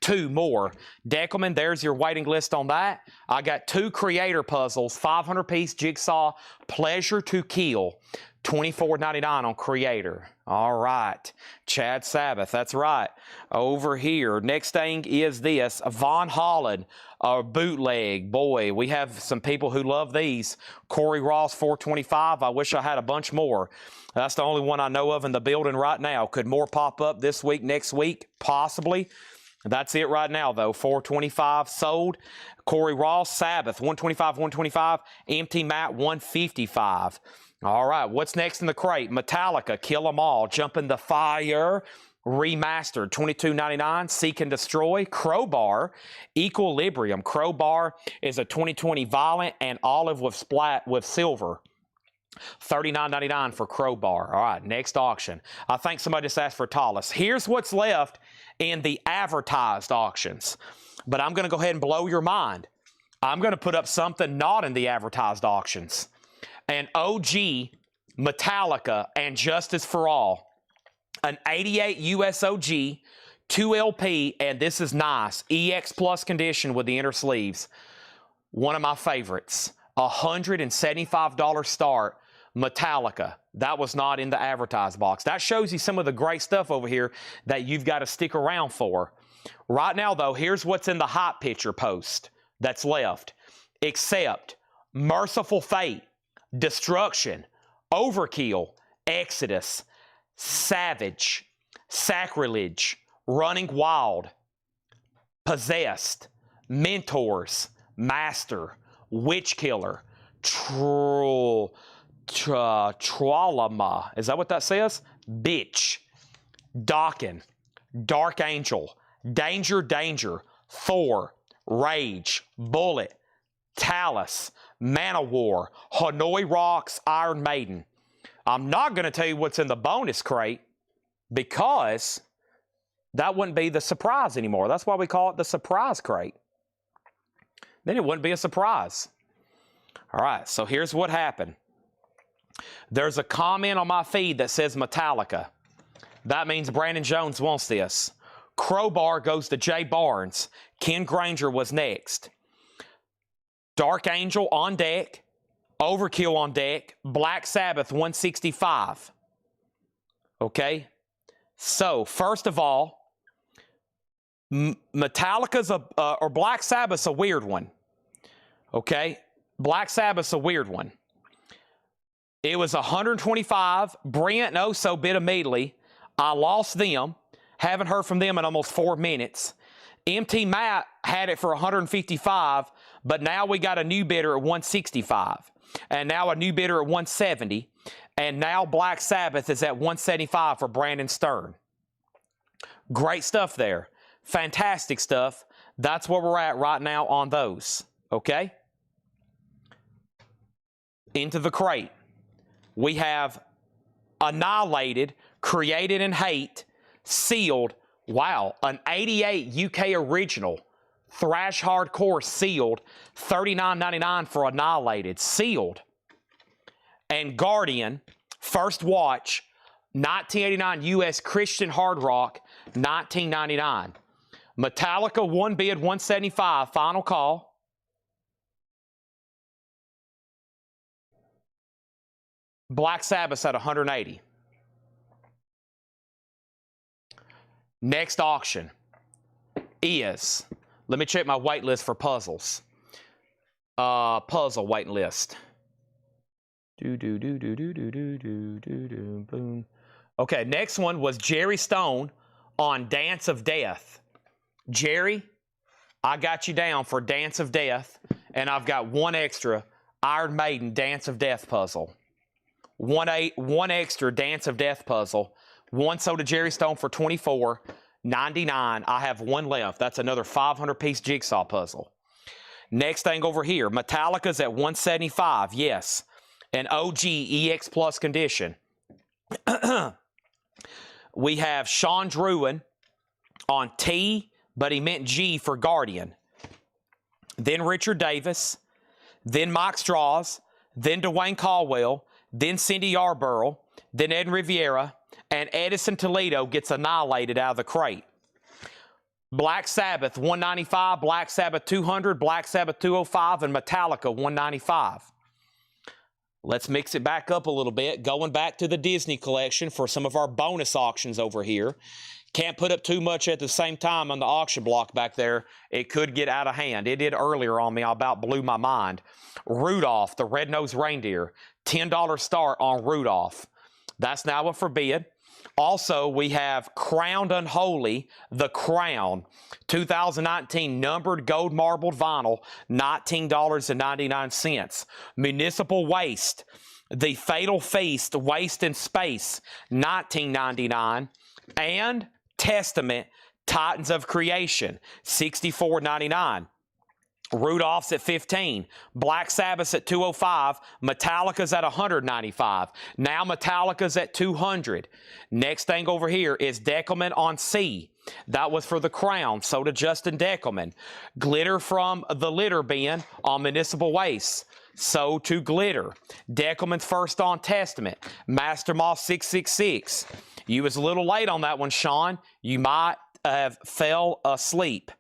2 2 more. Deckelman, there's your waiting list on that. I got 2 creator puzzles, 500-piece jigsaw, Pleasure to Kill, $24.99 on creator. All right, Chad Sabbath, that's right. Over here, next thing is this, Von Holland, a bootleg. Boy, we have some people who love these. Corey Ross, $4.25. I wish I had a bunch more. That's the only one I know of in the building right now. Could more pop up this week, next week? Possibly. That's it right now, though. $4.25 sold. Corey Ross, Sabbath, $125, $125. Empty Mat, $155. All right, what's next in the crate? Metallica, Kill 'Em All, Jump in the Fire, Remastered, $22.99. Seek and Destroy, Crowbar, Equilibrium. Crowbar is a 2020 Violent and olive with splat with silver. $39.99 for Crowbar. All right, next auction. I think somebody just asked for Tallis. Here's what's left in the advertised auctions. But I'm going to go ahead and blow your mind. I'm going to put up something not in the advertised auctions. An OG Metallica and Justice for All. An 88 USOG, 2 LP, and this is nice. EX Plus condition with the inner sleeves. One of my favorites. $175 start. Metallica. That was not in the advertised box. That shows you some of the great stuff over here that you've got to stick around for. Right now, though, here's what's in the hot picture post that's left. Except Merciful Fate, Destruction, Overkill, Exodus, Savage, Sacrilege, Running Wild, Possessed, Mentors, Master, Witch Killer, Trolama. Is that what that says? Bitch, Dawkin, Dark Angel, Danger, Danger, Thor, Rage, Bullet, Talus, Man of War, Hanoi Rocks, Iron Maiden. I'm not going to tell you what's in the bonus crate because that wouldn't be the surprise anymore. That's why we call it the surprise crate. Then it wouldn't be a surprise. All right, so here's what happened. There's a comment on my feed that says Metallica. That means Brandon Jones wants this. Crowbar goes to Jay Barnes. Ken Granger was next. Dark Angel on deck. Overkill on deck. Black Sabbath 165. Okay? So, first of all, Metallica's or Black Sabbath's a weird one. Okay? Black Sabbath's a weird one. It was 125. Brent and Oso bid immediately. I lost them. Haven't heard from them in almost 4 minutes. MT Matt had it for 155, but now we got a new bidder at 165. And now a new bidder at 170. And now Black Sabbath is at 175 for Brandon Stern. Great stuff there. Fantastic stuff. That's where we're at right now on those. Okay? Into the crate. We have Annihilated, Created in Hate, sealed. Wow, an 88 UK original, thrash hardcore sealed, $39.99 for Annihilated, sealed. And Guardian, First Watch, 1989 US Christian hard rock, $19.99. Metallica, one bid, 175, final call. Black Sabbath at 180. Next auction is, let me check my wait list for puzzles. Puzzle waiting list. Boom. Okay, next one was Jerry Stone on Dance of Death. Jerry, I got you down for Dance of Death, and I've got one extra Iron Maiden Dance of Death puzzle. One extra Dance of Death puzzle. One sold to Jerry Stone for $24.99. I have one left. That's another 500-piece jigsaw puzzle. Next thing over here, Metallica's at 175. Yes, an OG EX Plus condition. We have Sean Druin on T, but he meant G for Guardian. Then Richard Davis. Then Mike Straws. Then Dwayne Caldwell. Then Cindy Yarborough. Then Ed Riviera. And Edison Toledo gets annihilated out of the crate. Black Sabbath 195, Black Sabbath 200, Black Sabbath 205, and Metallica 195. Let's mix it back up a little bit. Going back to the Disney collection for some of our bonus auctions over here. Can't put up too much at the same time on the auction block back there. It could get out of hand. It did earlier on me. I about blew my mind. Rudolph, the red-nosed reindeer. $10 start on Rudolph. That's now a forbid. Also, we have Crowned Unholy, The Crown, 2019 numbered gold marbled vinyl, $19.99. Municipal Waste, The Fatal Feast, Waste in Space, $19.99. And Testament, Titans of Creation, $64.99. Rudolph's at $15, Black Sabbath's at $205, Metallica's at $195. Now Metallica's at $200. Next thing over here is Deckelman on C. That was for the Crown, so to Justin Deckelman. Glitter from the litter bin on Municipal Waste, so to Glitter. Deckelman's first on Testament, Master Moth 666. You was a little late on that one, Sean. You might have fell asleep.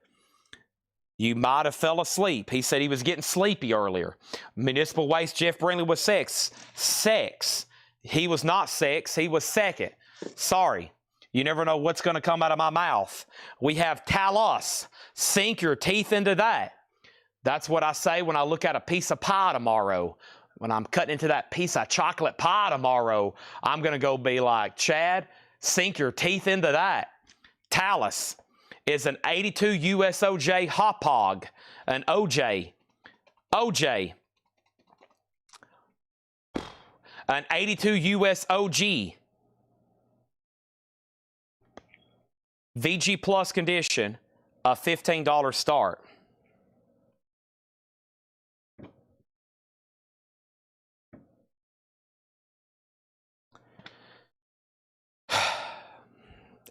You might have fell asleep. He said he was getting sleepy earlier. Municipal Waste, Jeff Brinley was sex. Sex. He was not sex. He was second. Sorry. You never know what's going to come out of my mouth. We have Talos. Sink your teeth into that. That's what I say when I look at a piece of pie tomorrow. When I'm cutting into that piece of chocolate pie tomorrow, I'm going to go be like, Chad, sink your teeth into that. Talos is an 82 USOJ Hopog, an OJ, an 82 USOG, VG Plus condition, a $15 start.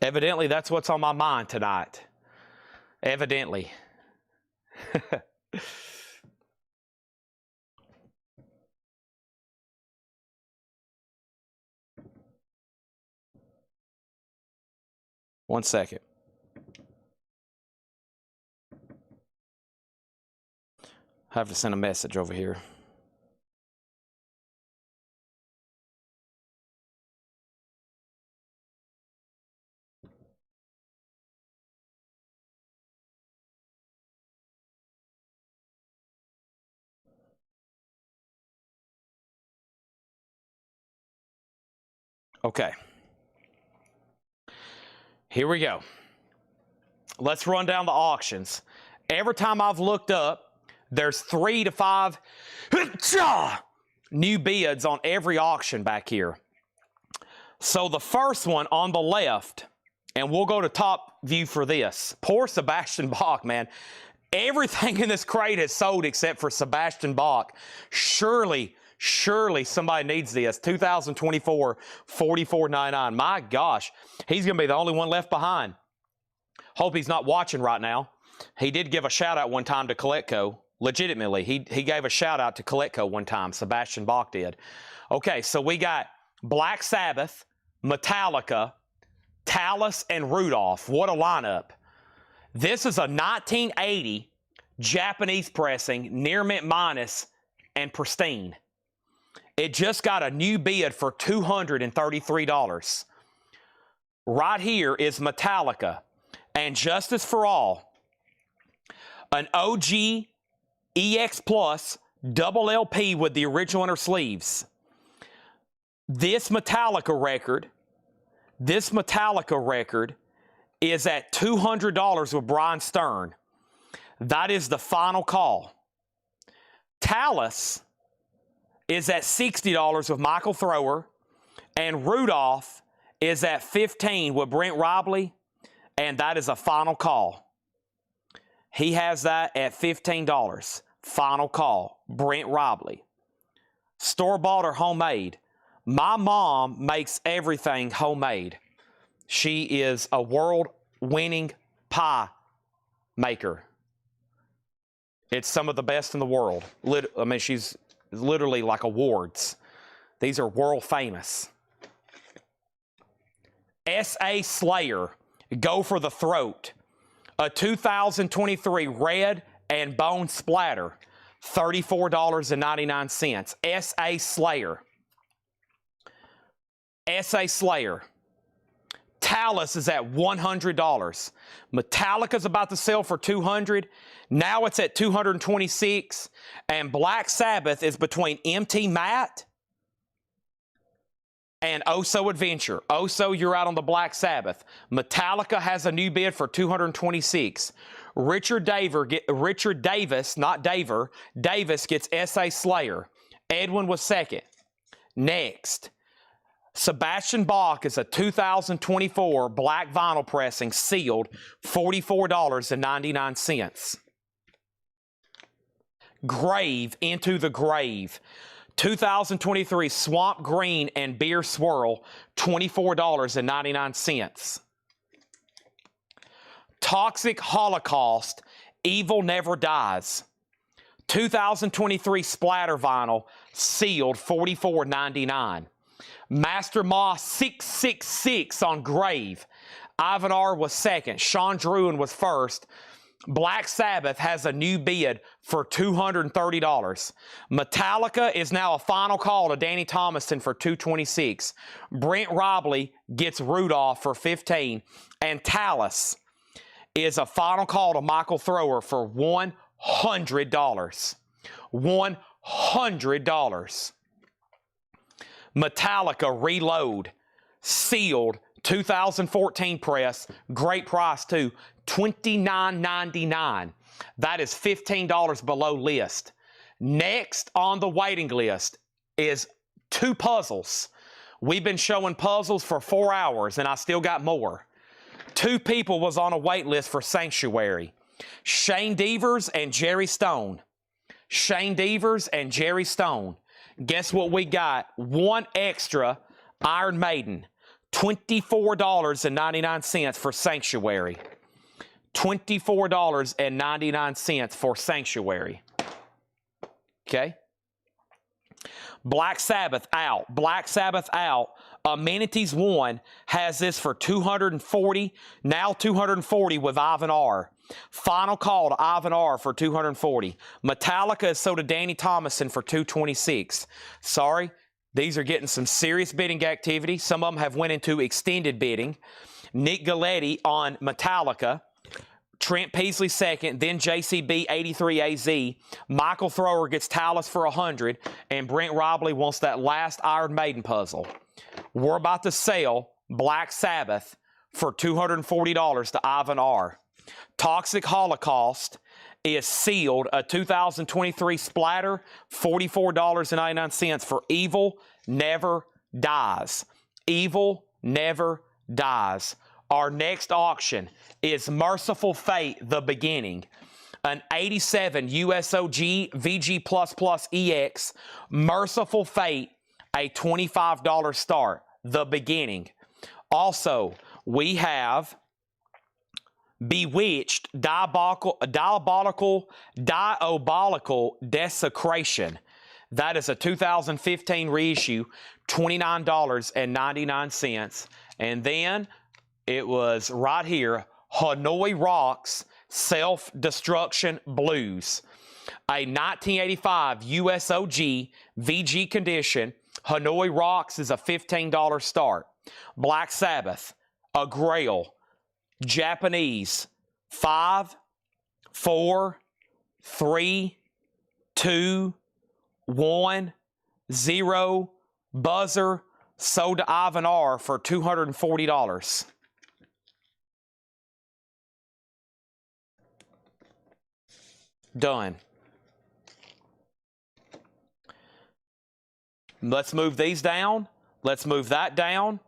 Evidently, that's what's on my mind tonight. Evidently. One second. I have to send a message over here. Okay. Here we go. Let's run down the auctions. Every time I've looked up, there's 3 to 5 new bids on every auction back here. So the first one on the left, and we'll go to top view for this. Poor Sebastian Bach, man. Everything in this crate is sold except for Sebastian Bach. Surely somebody needs this. 2024, $44.99. My gosh, he's going to be the only one left behind. Hope he's not watching right now. He did give a shout-out one time to Coletco. Legitimately, he gave a shout-out to Coletco one time. Sebastian Bach did. Okay, so we got Black Sabbath, Metallica, Talos, and Rudolph. What a lineup. This is a 1980 Japanese pressing, near mint minus, and pristine. It just got a new bid for $233. Right here is Metallica and Justice for All, an OG EX Plus double LP with the original inner sleeves. This Metallica record is at $200 with Brian Stern. That is the final call. Talos is at $60 with Michael Thrower, and Rudolph is at $15 with Brent Robley, and that is a final call. He has that at $15. Final call. Brent Robley. Store-bought or homemade? My mom makes everything homemade. She is a world-winning pie maker. It's some of the best in the world. I mean, she's literally like awards. These are world famous. S.A. Slayer, Go for the Throat. A 2023 red and bone splatter, $34.99. S.A. Slayer. S.A. Slayer. Talus is at $100. Metallica's about to sell for $200. Now it's at $226. And Black Sabbath is between MT Matte and Oso Adventure. Oso, you're out on the Black Sabbath. Metallica has a new bid for $226. Richard Davis, not Daver, Davis gets S.A. Slayer. Edwin was second. Next, Sebastian Bach is a 2024 black vinyl pressing, sealed, $44.99. Grave, Into the Grave, 2023 Swamp Green and Beer Swirl, $24.99. Toxic Holocaust, Evil Never Dies, 2023 Splatter Vinyl, sealed, $44.99. Master Moss 666 on Grave. Ivan R. was second. Sean Druin was first. Black Sabbath has a new bid for $230. Metallica is now a final call to Danny Thomason for $226. Brent Robley gets Rudolph for $15. And Talus is a final call to Michael Thrower for $100. $100. Metallica Reload, sealed, 2014 press, great price too, $29.99. That is $15 below list. Next on the waiting list is two puzzles. We've been showing puzzles for 4 hours and I still got more. Two people was on a wait list for Sanctuary. Shane Devers and Jerry Stone. Shane Devers and Jerry Stone. Guess what we got? One extra Iron Maiden. $24.99 for Sanctuary. $24.99 for Sanctuary. Okay? Black Sabbath out. Black Sabbath out. Amenities 1 has this for $240. Now $240 with Ivan R. Final call to Ivan R for $240. Metallica is sold to Danny Thomason for $226. Sorry, these are getting some serious bidding activity. Some of them have went into extended bidding. Nick Galletti on Metallica. Trent Peasley second, then JCB 83AZ. Michael Thrower gets Talus for $100, and Brent Robley wants that last Iron Maiden puzzle. We're about to sell Black Sabbath for $240 to Ivan R. Toxic Holocaust is sealed, a 2023 splatter, $44.99 for Evil Never Dies. Evil Never Dies. Our next auction is Merciful Fate, The Beginning. An 87 USOG VG++ EX, Merciful Fate, a $25 start, The Beginning. Also, we have Bewitched, Diabolical Desecration. That is a 2015 reissue, $29.99. And then it was right here, Hanoi Rocks, Self-Destruction Blues. A 1985 USOG VG condition. Hanoi Rocks is a $15 start. Black Sabbath, a Grail, Japanese, 5, 4, 3, 2, 1, 0, buzzer, sold to Ivan R for $240. Done. Let's move these down. Let's move that down.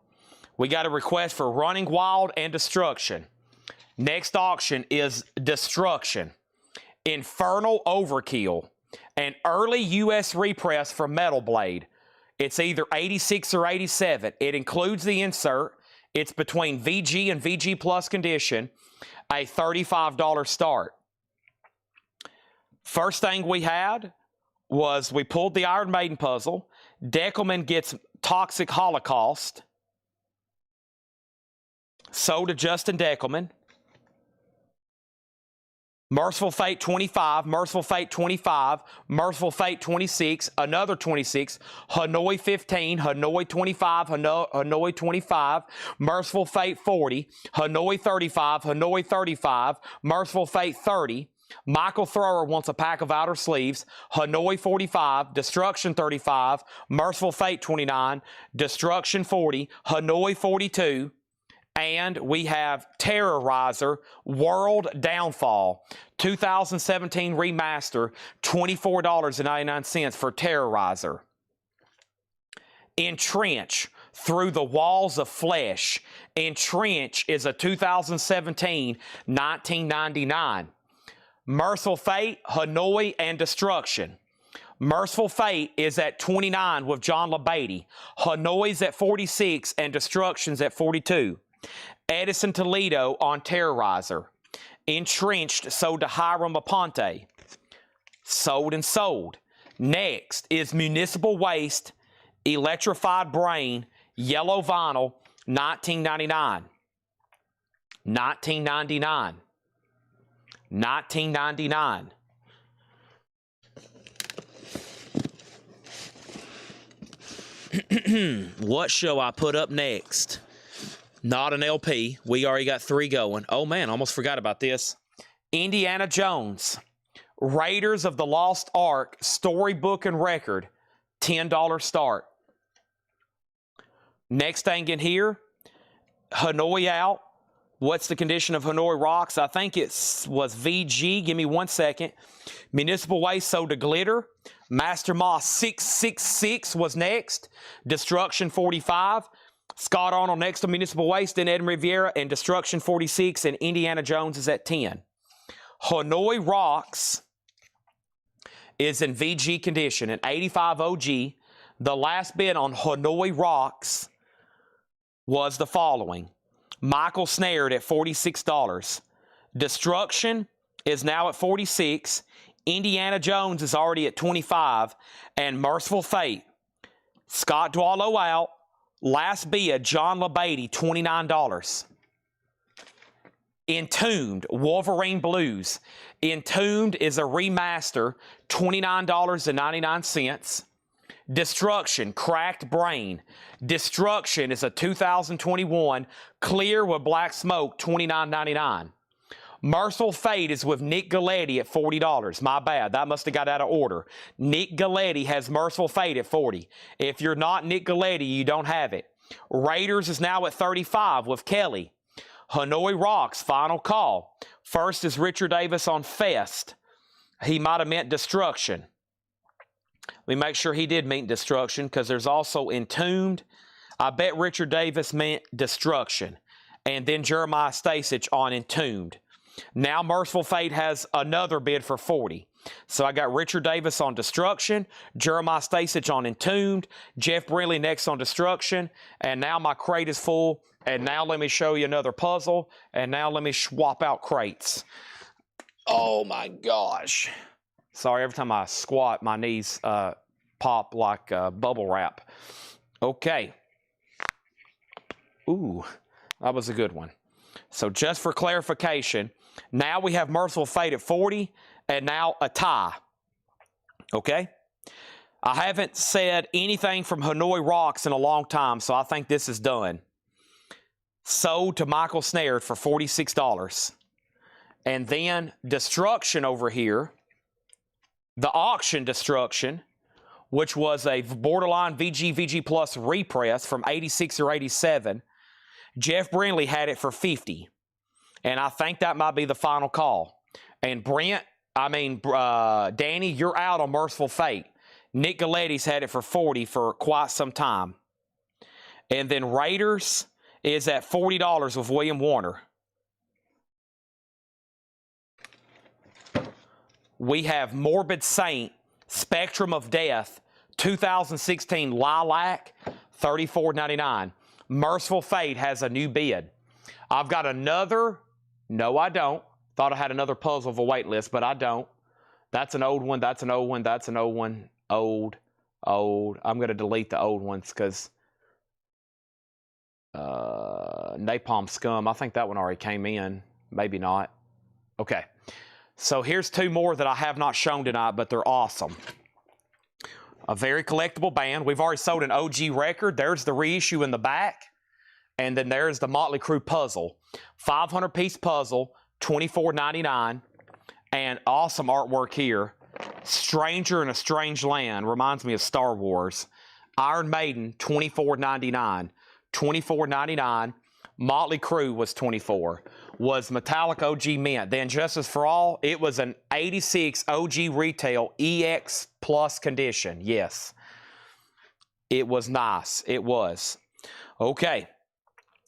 We got a request for Running Wild and Destruction. Next auction is Destruction. Infernal Overkill. An early U.S. repress from Metal Blade. It's either 86 or 87. It includes the insert. It's between VG and VG Plus condition. A $35 start. First thing we had was we pulled the Iron Maiden puzzle. Deckelman gets Toxic Holocaust. Sold to Justin Deckelman. Merciful Fate 25, Merciful Fate 25, Merciful Fate 26, another 26, Hanoi 15, Hanoi 25, Hanoi 25, Merciful Fate 40, Hanoi 35, Hanoi 35, Merciful Fate 30, Michael Thrower wants a pack of outer sleeves, Hanoi 45, Destruction 35, Merciful Fate 29, Destruction 40, Hanoi 42, and we have Terrorizer World Downfall 2017 remaster, $24.99 for Terrorizer. Entrench Through the Walls of Flesh. Entrench is a 2017 $19.99. Merciful Fate, Hanoi, and Destruction. Merciful Fate is at 29 with John LaBeatty. Hanoi's at 46 and Destruction's at 42. Edison Toledo on Terrorizer. Entrenched sold to Hiram Aponte. Sold and sold. Next is Municipal Waste, Electrified Brain, Yellow Vinyl, $19.99. $19.99. $19.99. What shall I put up next? Not an LP. We already got 3 going. Oh man, almost forgot about this. Indiana Jones, Raiders of the Lost Ark, Storybook and Record, $10 start. Next thing in here, Hanoi out. What's the condition of Hanoi Rocks? I think it was VG. Give me 1 second. Municipal Waste sold to Glitter. Master Moss 666 was next. Destruction 45. Scott Arnold next to Municipal Waste, then Ed Riviera, and Destruction 46, and Indiana Jones is at 10. Hanoi Rocks is in VG condition, an 85 OG. The last bid on Hanoi Rocks was the following. Michael Snared at $46. Destruction is now at 46. Indiana Jones is already at 25. And Merciful Fate, Scott Dwallow out. Last bid, John LaBeatty, $29. Entombed, Wolverine Blues. Entombed is a remaster, $29.99. Destruction, Cracked Brain. Destruction is a 2021 clear with black smoke, $29.99. Merciful Fate is with Nick Galetti at $40. My bad, that must have got out of order. Nick Galetti has Merciful Fate at $40. If you're not Nick Galetti, you don't have it. Raiders is now at $35 with Kelly. Hanoi Rocks, Final Call. First is Richard Davis on Fest. He might have meant Destruction. Let me make sure he did mean Destruction, because there's also Entombed. I bet Richard Davis meant Destruction. And then Jeremiah Stasich on Entombed. Now Merciful Fate has another bid for 40. So I got Richard Davis on Destruction, Jeremiah Stasich on Entombed, Jeff Brinley next on Destruction, and now my crate is full. And now let me show you another puzzle, and now let me swap out crates. Oh my gosh. Sorry, every time I squat, my knees pop like bubble wrap. Okay. Ooh, that was a good one. So just for clarification, now we have Merciful Fate at 40, and now a tie. Okay? I haven't said anything from Hanoi Rocks in a long time, so I think this is done. Sold to Michael Snared for $46. And then Destruction over here, the auction Destruction, which was a borderline VG Plus repress from 86 or 87. Jeff Brinley had it for 50. And I think that might be the final call. And Danny, you're out on Merciful Fate. Nick Galetti's had it for 40 for quite some time. And then Raiders is at $40 with William Warner. We have Morbid Saint, Spectrum of Death, 2016 Lilac, $34.99. Merciful Fate has a new bid. I've got another. No, I don't. Thought I had another puzzle of a wait list, but I don't. That's an old one. That's an old one. That's an old one. Old. I'm going to delete the old ones because Napalm Scum. I think that one already came in. Maybe not. Okay. So here's two more that I have not shown tonight, but they're awesome. A very collectible band. We've already sold an OG record. There's the reissue in the back. And then there's the Motley Crue puzzle. 500-piece puzzle, $24.99. And awesome artwork here. Stranger in a Strange Land. Reminds me of Star Wars. Iron Maiden, $24.99. $24.99. Motley Crue was $24. Was Metallica OG Mint. Then Justice for All, it was an 86 OG retail EX plus condition. Yes. It was nice. It was. Okay.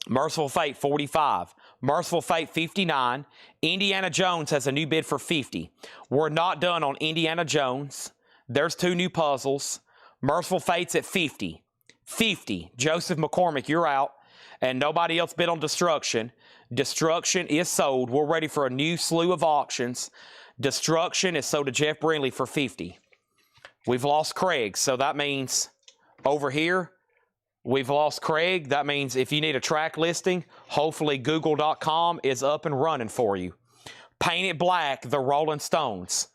Merciful Fate, 45. Merciful Fate, 59. Indiana Jones has a new bid for 50. We're not done on Indiana Jones. There's two new puzzles. Merciful Fate's at 50. 50. Joseph McCormick, you're out. And nobody else bid on Destruction. Destruction is sold. We're ready for a new slew of auctions. Destruction is sold to Jeff Brindley for 50. We've lost Craig, so that means over here, we've lost Craig. That means if you need a track listing, hopefully Google.com is up and running for you. Paint It Black, the Rolling Stones.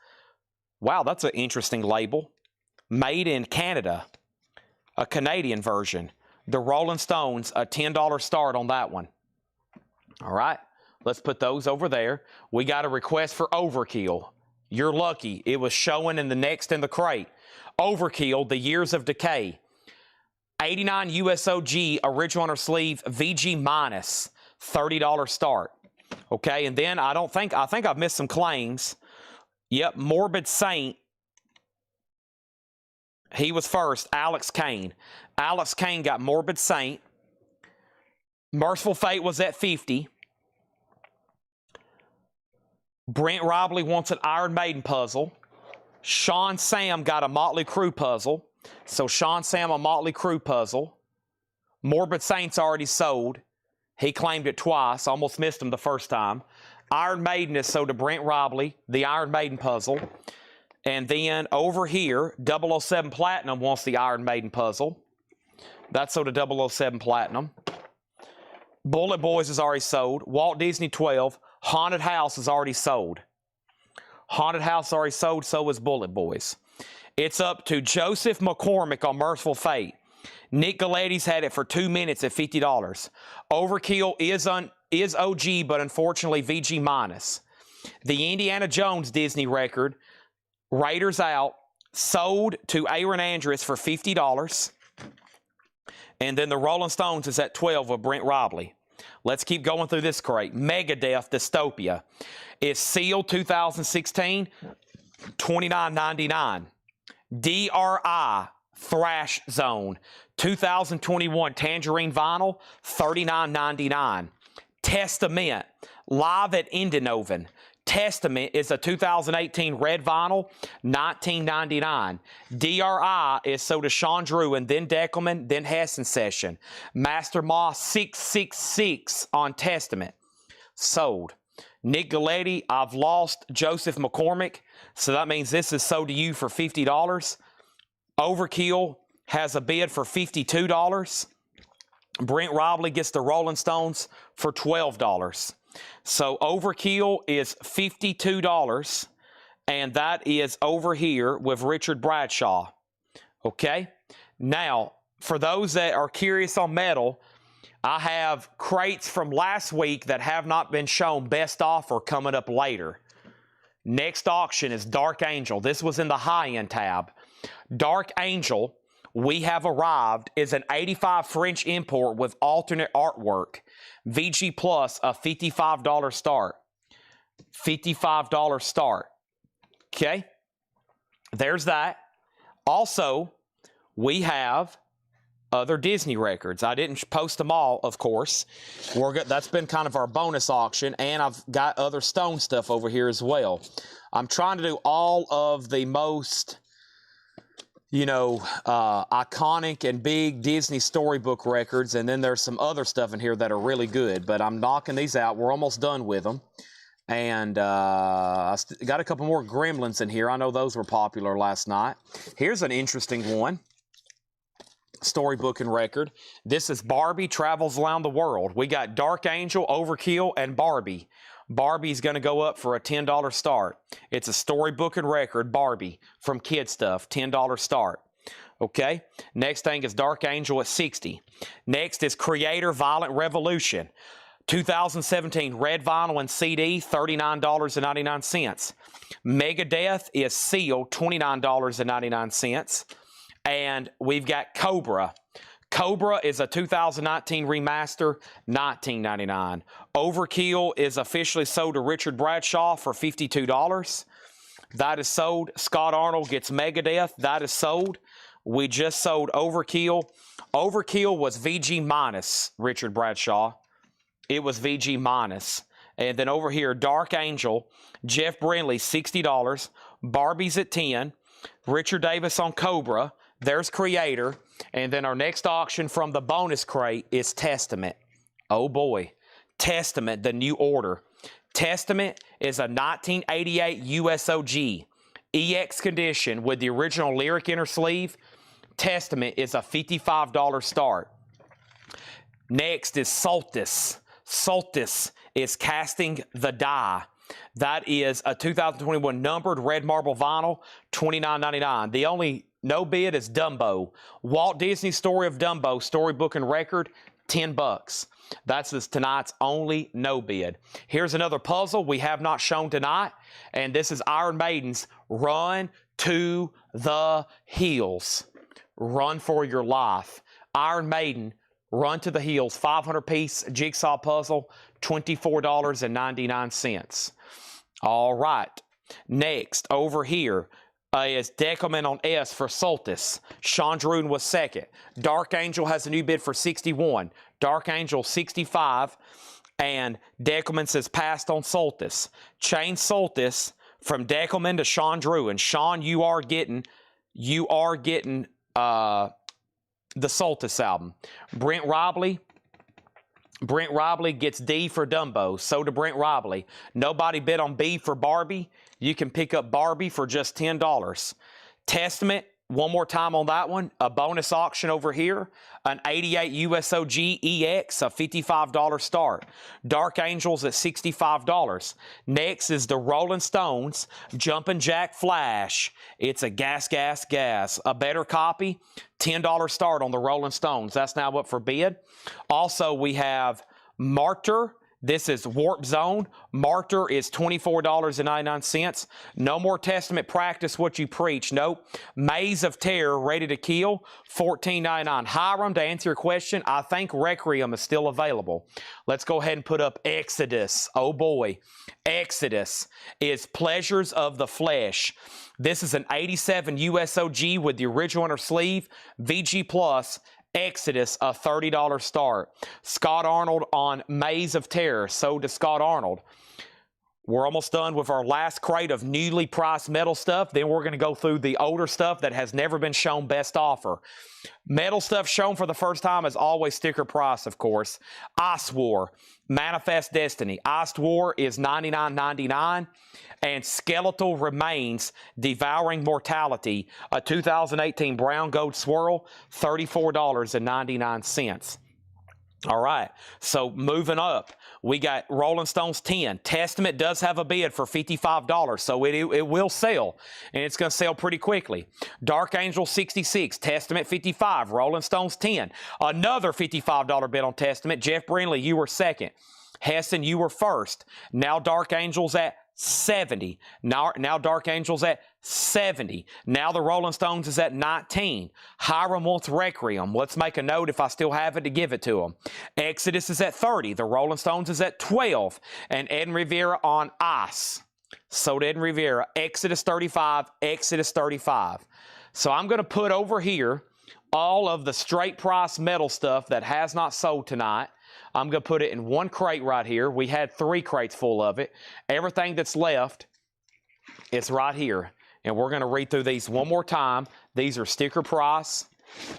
Wow, that's an interesting label. Made in Canada. A Canadian version. The Rolling Stones, a $10 start on that one. All right, let's put those over there. We got a request for Overkill. You're lucky. It was showing in the next in the crate. Overkill, The Years of Decay. 89 USOG, original on her sleeve, VG minus, $30 start. Okay, and then I think I've missed some claims. Yep, Morbid Saint. He was first, Alex Kane. Alex Kane got Morbid Saint. Merciful Fate was at 50. Brent Robley wants an Iron Maiden puzzle. Sean Sam got a Motley Crue puzzle. So Sean Sam, a Motley Crue puzzle. Morbid Saint's already sold. He claimed it twice. Almost missed him the first time. Iron Maiden is sold to Brent Robley, the Iron Maiden puzzle. And then over here, 007 Platinum wants the Iron Maiden puzzle. That's sold to 007 Platinum. Bullet Boys is already sold. Walt Disney 12. Haunted House is already sold. Haunted House already sold, so is Bullet Boys. It's up to Joseph McCormick on Merciful Fate. Nick Galetti's had it for 2 minutes at $50. Overkill is OG, but unfortunately VG minus. The Indiana Jones Disney record, Raiders out, sold to Aaron Andrus for $50. And then the Rolling Stones is at 12 with Brent Robley. Let's keep going through this crate. Megadeth Dystopia is sealed 2016, $29.99. DRI Thrash Zone 2021 Tangerine Vinyl, $39.99. Testament live at Indenoven. Testament is a 2018 red vinyl, $19.99. DRI is sold to Sean Drew and then Deckelman, then Hessen Session. Master Moss 666 on Testament, sold. Nick Galetti, I've lost Joseph McCormick, so that means this is sold to you for $50. Overkill has a bid for $52. Brent Robley gets the Rolling Stones for $12. So Overkill is $52, and that is over here with Richard Bradshaw. Okay? Now, for those that are curious on metal, I have crates from last week that have not been shown. Best offer coming up later. Next auction is Dark Angel. This was in the high-end tab. Dark Angel, we have arrived, is an 85 French import with alternate artwork. VG Plus, a $55 start. $55 start. Okay? There's that. Also, we have other Disney records. I didn't post them all, of course. That's been kind of our bonus auction, and I've got other Stone stuff over here as well. I'm trying to do all of the most, iconic and big Disney storybook records, and then there's some other stuff in here that are really good, but I'm knocking these out. We're almost done with them. And I got a couple more Gremlins in here. I know those were popular last night. Here's an interesting one. Storybook and record. This is Barbie Travels Around the World. We got Dark Angel, Overkill, and Barbie. Barbie's going to go up for a $10 start. It's a storybook and record, Barbie, from Kid Stuff, $10 start. Okay, next thing is Dark Angel at $60. Next is Creator Violent Revolution, 2017 red vinyl and CD, $39.99. Megadeth is sealed, $29.99. And we've got Cobra. Cobra is a 2019 remaster, $19.99. Overkill is officially sold to Richard Bradshaw for $52. That is sold. Scott Arnold gets Megadeth. That is sold. We just sold Overkill. Overkill was VG minus, Richard Bradshaw. It was VG minus. And then over here, Dark Angel, Jeff Brindley, $60. Barbie's at $10. Richard Davis on Cobra. There's Creator. And then our next auction from the bonus crate is Testament. Oh boy. Testament, the new order. Testament is a 1988 USOG. EX condition with the original lyric inner sleeve. Testament is a $55 start. Next is Soltis. Soltis is Casting the Die. That is a 2021 numbered red marble vinyl, $29.99. The only no bid is Dumbo. Walt Disney Story of Dumbo, storybook and record, $10. That's tonight's only no bid. Here's another puzzle we have not shown tonight, and this is Iron Maiden's Run to the Hills. Run for your life. Iron Maiden, Run to the Hills, 500-piece jigsaw puzzle, $24.99. All right. Next, over here is Deckelman on S for Soltis. Sean Druden was second. Dark Angel has a new bid for $61. Dark Angel, $65. And Deckelman says passed on Soltis. Chain Soltis from Deckelman to Sean Druden. Sean, you are getting the Soltis album. Brent Robley gets D for Dumbo. So to Brent Robley. Nobody bid on B for Barbie. You can pick up Barbie for just $10. Testament, one more time on that one. A bonus auction over here. An 88 USOG EX, a $55 start. Dark Angels at $65. Next is the Rolling Stones Jumpin' Jack Flash. It's a gas. A better copy, $10 start on the Rolling Stones. That's now up for bid. Also, we have Martyr. This is Warp Zone. Martyr is $24.99. No more Testament, practice what you preach. Nope. Maze of Terror, Ready to Kill, $14.99. Hiram, to answer your question, I think Requiem is still available. Let's go ahead and put up Exodus. Oh boy. Exodus is Pleasures of the Flesh. This is an 87 USOG with the original inner sleeve, VG Plus. Exodus, a $30 start. Scott Arnold on Maze of Terror. So does Scott Arnold. We're almost done with our last crate of newly priced metal stuff. Then we're going to go through the older stuff that has never been shown best offer. Metal stuff shown for the first time is always sticker price, of course. Ice War, Manifest Destiny. Ice War is $99.99. And Skeletal Remains, Devouring Mortality, a 2018 brown gold swirl, $34.99. All right, so moving up, we got Rolling Stones 10. Testament does have a bid for $55, so it will sell, and it's going to sell pretty quickly. Dark Angel 66, Testament 55, Rolling Stones 10. Another $55 bid on Testament. Jeff Brindley, you were second. Hessen, you were first. Now Dark Angels at 70. Now Dark Angels at 70. Now the Rolling Stones is at 19. Hiram wants Requiem. Let's make a note if I still have it to give it to him. Exodus is at 30. The Rolling Stones is at 12. And Ed Rivera on Ice. So Ed Rivera, Exodus 35, Exodus 35. So I'm going to put over here all of the straight price metal stuff that has not sold tonight. I'm going to put it in one crate right here. We had 3 crates full of it. Everything that's left is right here. And we're going to read through these one more time. These are sticker price.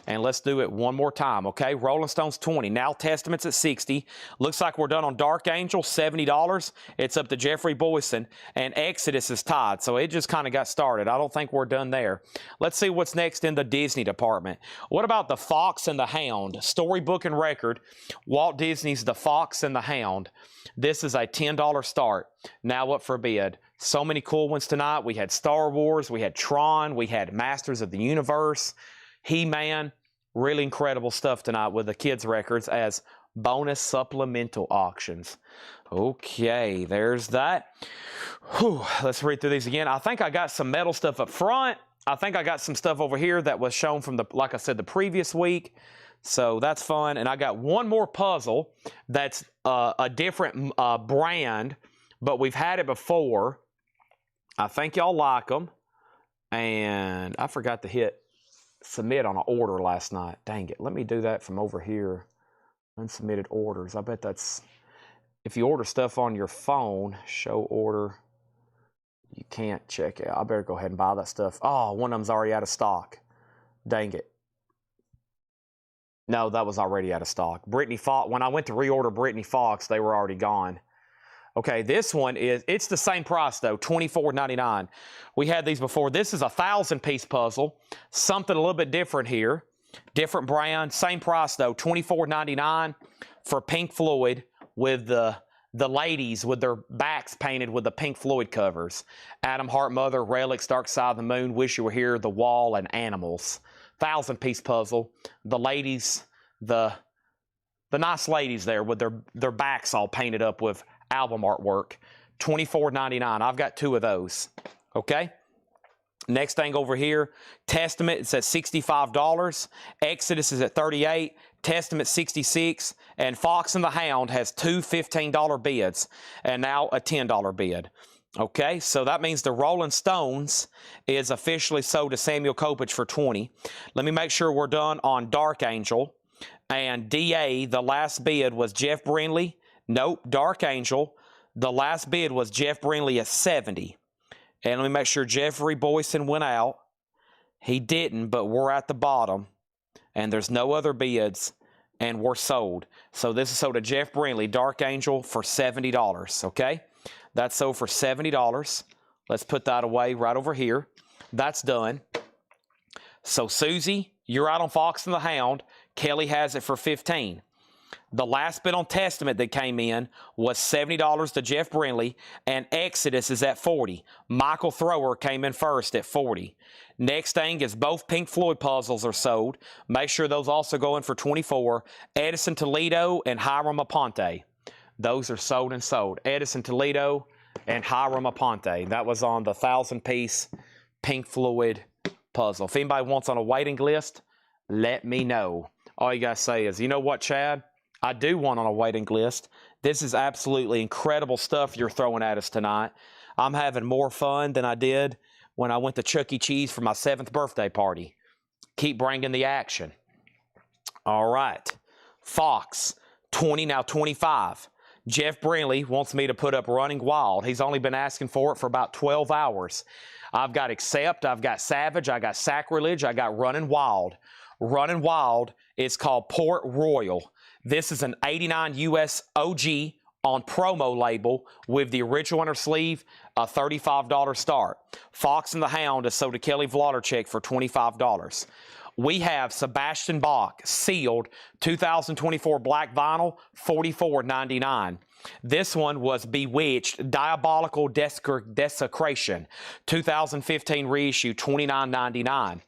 And let's do it one more time, okay? Rolling Stones 20. Now Testament's at 60. Looks like we're done on Dark Angel, $70. It's up to Jeffrey Boyson. And Exodus is tied, so it just kind of got started. I don't think we're done there. Let's see what's next in the Disney department. What about The Fox and the Hound? Storybook and record. Walt Disney's The Fox and the Hound. This is a $10 start. Now up for bid. So many cool ones tonight. We had Star Wars. We had Tron. We had Masters of the Universe. He-Man. Really incredible stuff tonight with the kids' records as bonus supplemental auctions. Okay, there's that. Whew, let's read through these again. I think I got some metal stuff up front. I think I got some stuff over here that was shown from, like I said, the previous week. So that's fun. And I got one more puzzle that's a different brand, but we've had it before. I think y'all like them. And I forgot to hit submit on an order last night. Dang it. Let me do that from over here. Unsubmitted orders. I bet that's, if you order stuff on your phone, show order, you can't check it. I better go ahead and buy that stuff. Oh, one of them's already out of stock. Dang it. No, that was already out of stock. Brittany Fox, when I went to reorder Brittany Fox, they were already gone. Okay, this one is, it's the same price though, $24.99. We had these before. This is a 1,000-piece puzzle. Something a little bit different here. Different brand, same price though, $24.99 for Pink Floyd with the ladies with their backs painted with the Pink Floyd covers. Adam Heart Mother, Relics, Dark Side of the Moon, Wish You Were Here, The Wall, and Animals. 1,000-piece puzzle. The ladies, the nice ladies there with their backs all painted up with album artwork. $24.99. I've got 2 of those. Okay. Next thing over here, Testament, it's at $65. Exodus is at $38. Testament $66. And Fox and the Hound has 2 $15 bids and now a $10 bid. Okay, so that means the Rolling Stones is officially sold to Samuel Kopich for $20. Let me make sure we're done on Dark Angel. And DA, the last bid was Jeff Brindley. Nope, Dark Angel. The last bid was Jeff Brindley at $70. And let me make sure Jeffrey Boyson went out. He didn't, but we're at the bottom. And there's no other bids. And we're sold. So this is sold to Jeff Brindley, Dark Angel, for $70. Okay? That's sold for $70. Let's put that away right over here. That's done. So Susie, you're out on Fox and the Hound. Kelly has it for $15. The last bid on Testament that came in was $70 to Jeff Brindley, and Exodus is at $40. Michael Thrower came in first at $40. Next thing is both Pink Floyd puzzles are sold. Make sure those also go in for $24. Edison Toledo and Hiram Aponte. Those are sold and sold. Edison Toledo and Hiram Aponte. That was on the 1,000-piece Pink Floyd puzzle. If anybody wants on a waiting list, let me know. All you got to say is, you know what, Chad? I do want on a waiting list. This is absolutely incredible stuff you're throwing at us tonight. I'm having more fun than I did when I went to Chuck E. Cheese for my 7th birthday party. Keep bringing the action. All right. Fox, 20, now 25. Jeff Brindley wants me to put up Running Wild. He's only been asking for it for about 12 hours. I've got Accept, I've got Savage, I got Sacrilege, I got Running Wild. Running Wild is called Port Royal. This is an 89 US OG on promo label with the original inner sleeve, a $35 start. Fox and the Hound is sold to Kelly Vlodarchek for $25. We have Sebastian Bach sealed 2024 black vinyl, $44.99. This one was Bewitched Diabolical Desecration, 2015 reissue, $29.99.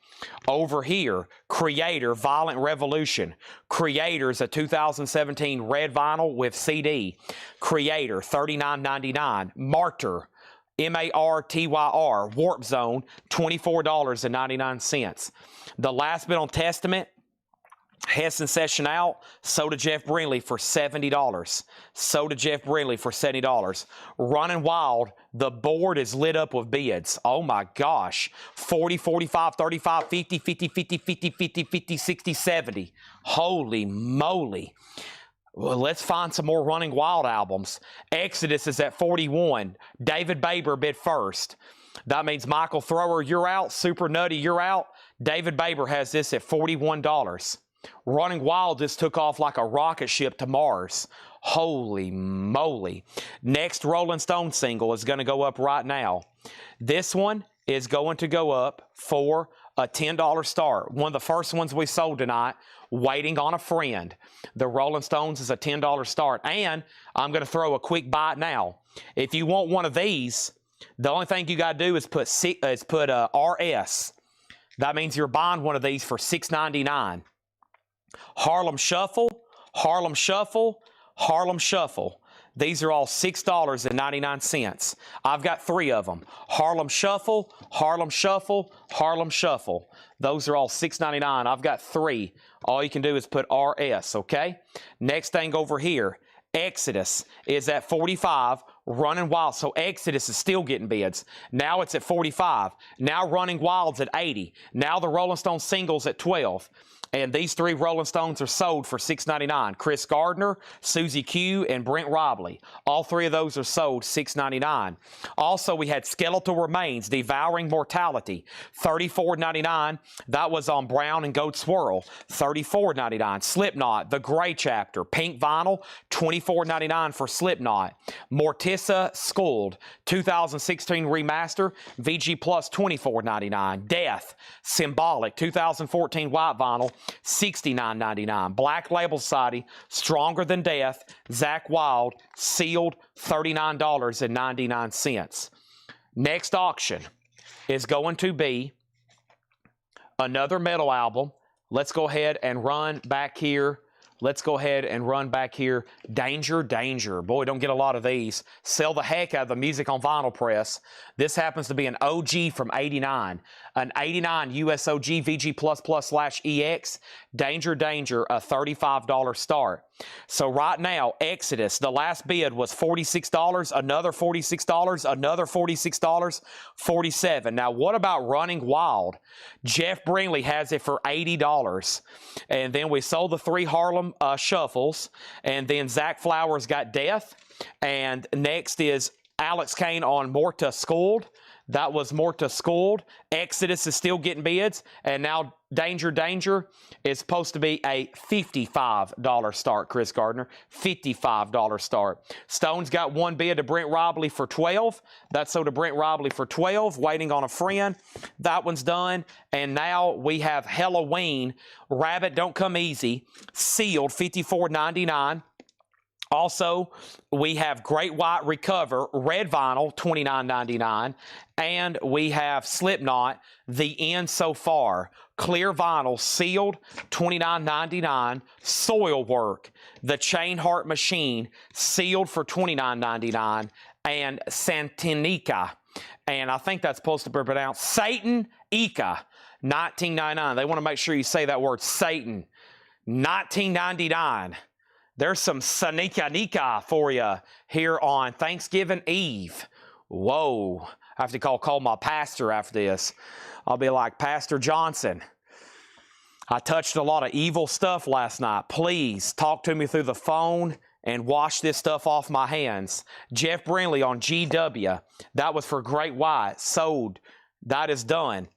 Over here, Creator Violent Revolution. Creator's a 2017 red vinyl with CD. Creator, $39.99. Martyr, M-A-R-T-Y-R, Warp Zone, $24.99. The last bit on Testament, Heston Session Out, sold to Jeff Brindley for $70. Sold to Jeff Brindley for $70. Running Wild, the board is lit up with bids. Oh my gosh. 40, 45, 35, 50, 50, 50, 50, 50, 50, 60, 70. Holy moly. Well, let's find some more Running Wild albums. Exodus is at 41. David Baber bid first. That means Michael Thrower, you're out. Super Nutty, you're out. David Baber has this at $41. Running Wild just took off like a rocket ship to Mars. Holy moly. Next Rolling Stone single is going to go up right now. This one is going to go up for a $10 start. One of the first ones we sold tonight, Waiting on a Friend. The Rolling Stones is a $10 start. And I'm going to throw a quick bite now. If you want one of these, the only thing you got to do is put RS. That means you're buying one of these for $6.99. Harlem Shuffle, Harlem Shuffle, Harlem Shuffle. These are all $6.99. I've got 3 of them. Harlem Shuffle, Harlem Shuffle, Harlem Shuffle. Those are all $6.99. I've got 3. All you can do is put RS, okay? Next thing over here, Exodus is at 45, Running Wild. So Exodus is still getting bids. Now it's at 45. Now Running Wild's at 80. Now the Rolling Stone singles at 12. And these 3 Rolling Stones are sold for $6.99. Chris Gardner, Susie Q, and Brent Robley. All 3 of those are sold $6.99. Also, we had Skeletal Remains, Devouring Mortality, $34.99. That was on Brown and Goat Swirl, $34.99. Slipknot, The Gray Chapter, pink vinyl, $24.99 for Slipknot. Mortissa Skulled, 2016 remaster, VG Plus, $24.99. Death, Symbolic, 2014 white vinyl, $69.99. Black Label Society, Stronger Than Death, Zakk Wylde, sealed, $39.99. Next auction is going to be another metal album. Let's go ahead and run back here. Danger, Danger. Boy, don't get a lot of these. Sell the heck out of the music on vinyl press. This happens to be an OG from 89. An 89 USOG VG++/EX. Danger, Danger, a $35 start. So right now, Exodus, the last bid was $46, another $46, another $46, $47. Now, what about Running Wild? Jeff Brinley has it for $80. And then we sold the 3 Harlem Shuffles. And then Zach Flowers got Death. And next is Alex Kane on Morta Skulled. That was Morta Skulled. Exodus is still getting bids. And now Danger, Danger is supposed to be a $55 start, Chris Gardner. $55 start. Stone's got 1 bid to Brent Robley for $12. That's sold to Brent Robley for $12. Waiting on a Friend. That one's done. And now we have Halloween. Rabbit Don't Come Easy. Sealed, $54.99. Also, we have Great White Recover, red vinyl, $29.99. And we have Slipknot, The End So Far, clear vinyl, sealed, $29.99. Soilwork, The Chain Heart Machine, sealed for $29.99. And Santinica, and I think that's supposed to be pronounced Satan Ika, $19.99. They want to make sure you say that word, Satan, $19.99. There's some Sanika for you here on Thanksgiving Eve. Whoa. I have to call my pastor after this. I'll be like, Pastor Johnson, I touched a lot of evil stuff last night. Please talk to me through the phone and wash this stuff off my hands. Jeff Brinley on GW. That was for Great White. Sold. That is done.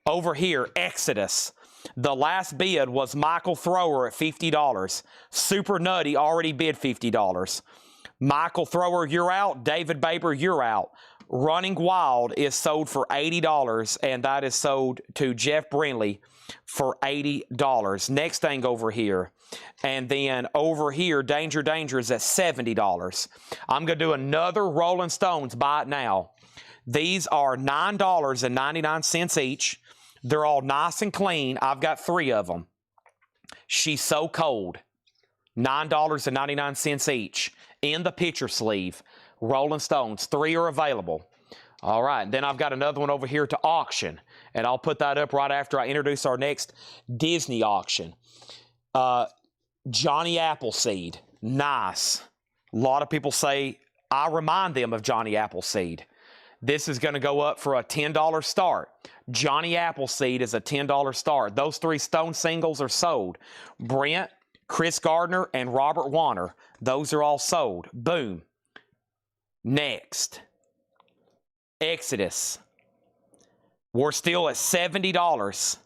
Over here, Exodus. The last bid was Michael Thrower at $50. Super Nutty already bid $50. Michael Thrower, you're out. David Baber, you're out. Running Wild is sold for $80, and that is sold to Jeff Brinley for $80. Next thing over here. And then over here, Danger, Danger is at $70. I'm going to do another Rolling Stones buy it now. These are $9.99 each. They're all nice and clean. I've got 3 of them. She's So Cold. $9.99 each. In the picture sleeve. Rolling Stones. 3 are available. All right. Then I've got another one over here to auction. And I'll put that up right after I introduce our next Disney auction. Johnny Appleseed. Nice. A lot of people say, I remind them of Johnny Appleseed. This is going to go up for a $10 start. Johnny Appleseed is a $10 start. Those 3 Stone singles are sold. Brent, Chris Gardner, and Robert Warner. Those are all sold. Boom. Next. Exodus. We're still at $70.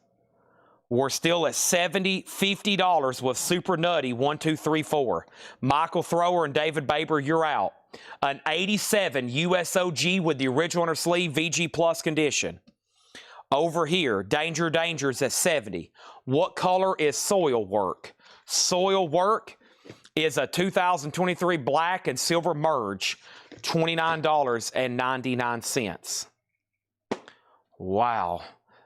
We're still at $70, $50 with Super Nutty 1, 2, 3, 4. Michael Thrower and David Baber, you're out. An 87 USOG with the original inner sleeve VG Plus condition. Over here, Danger Danger's at 70. What color is Soil Work? Soil Work is a 2023 black and silver merge, $29.99. Wow.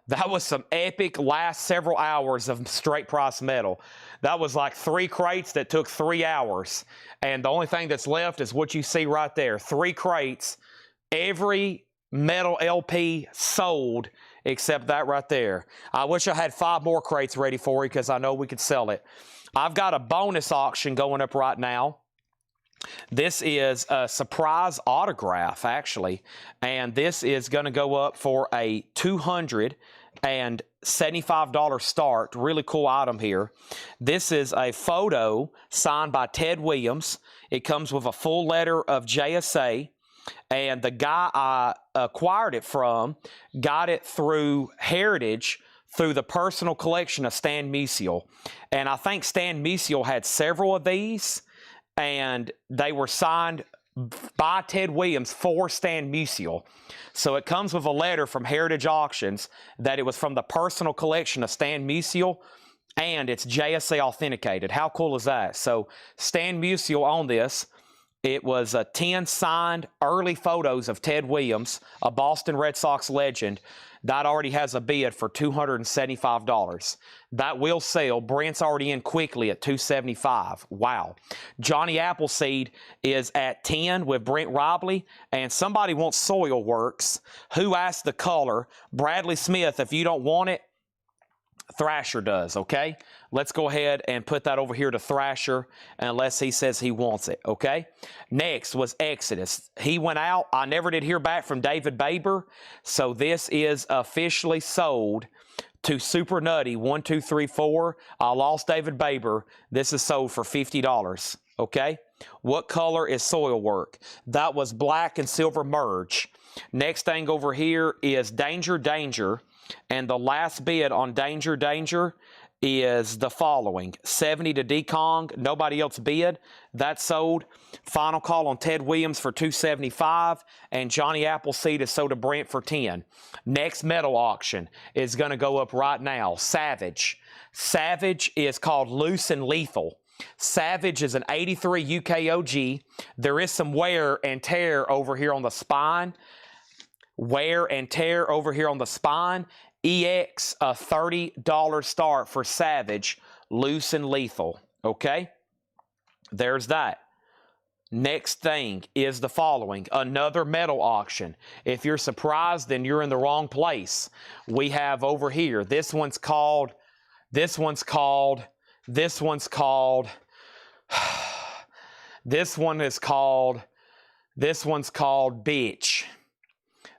That was some epic last several hours of straight price metal. That was like 3 crates that took 3 hours. And the only thing that's left is what you see right there. 3 crates. Every metal LP sold except that right there. I wish I had 5 more crates ready for you because I know we could sell it. I've got a bonus auction going up right now. This is a surprise autograph, actually, and this is going to go up for a $275 start. Really cool item here. This is a photo signed by Ted Williams. It comes with a full letter of JSA, and the guy I acquired it from got it through Heritage, through the personal collection of Stan Musial. And I think Stan Musial had several of these, and they were signed by Ted Williams for Stan Musial. So it comes with a letter from Heritage Auctions that it was from the personal collection of Stan Musial, and it's JSA authenticated. How cool is that? So Stan Musial on this. It was 10 signed early photos of Ted Williams, a Boston Red Sox legend. That already has a bid for $275. That will sell. Brent's already in quickly at $275. Wow. Johnny Appleseed is at 10 with Brent Robley. And somebody wants Soil Works. Who asked the color? Bradley Smith, if you don't want it, Thrasher does, okay? Let's go ahead and put that over here to Thrasher unless he says he wants it, okay? Next was Exodus. He went out. I never did hear back from David Baber, so this is officially sold to Super Nutty 1, 2, 3, 4. I lost David Baber. This is sold for $50, okay? What color is Soil Work? That was black and silver merge. Next thing over here is Danger Danger. And the last bid on Danger Danger is the following. 70 to D-Kong. Nobody else bid. That sold. Final call on Ted Williams for $275. And Johnny Appleseed is sold to Brent for $10. Next metal auction is going to go up right now. Savage. Savage is called Loose and Lethal. Savage is an 83 UKOG. There is some wear and tear over here on the spine. Wear and tear over here on the spine. EX, a $30 start for Savage, Loose and Lethal. Okay? There's that. Next thing is the following. Another metal auction. If you're surprised, then you're in the wrong place. We have over here. This one's called Bitch.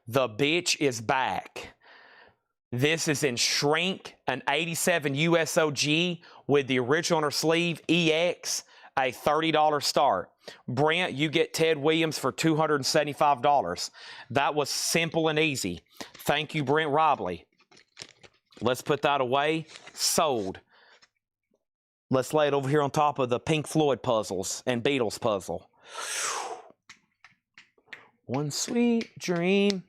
The Bitch is back. This is in Shrink, an 87 USOG with the original inner sleeve, EX, a $30 start. Brent, you get Ted Williams for $275. That was simple and easy. Thank you, Brent Robley. Let's put that away. Sold. Let's lay it over here on top of the Pink Floyd puzzles and Beatles puzzle. One sweet dream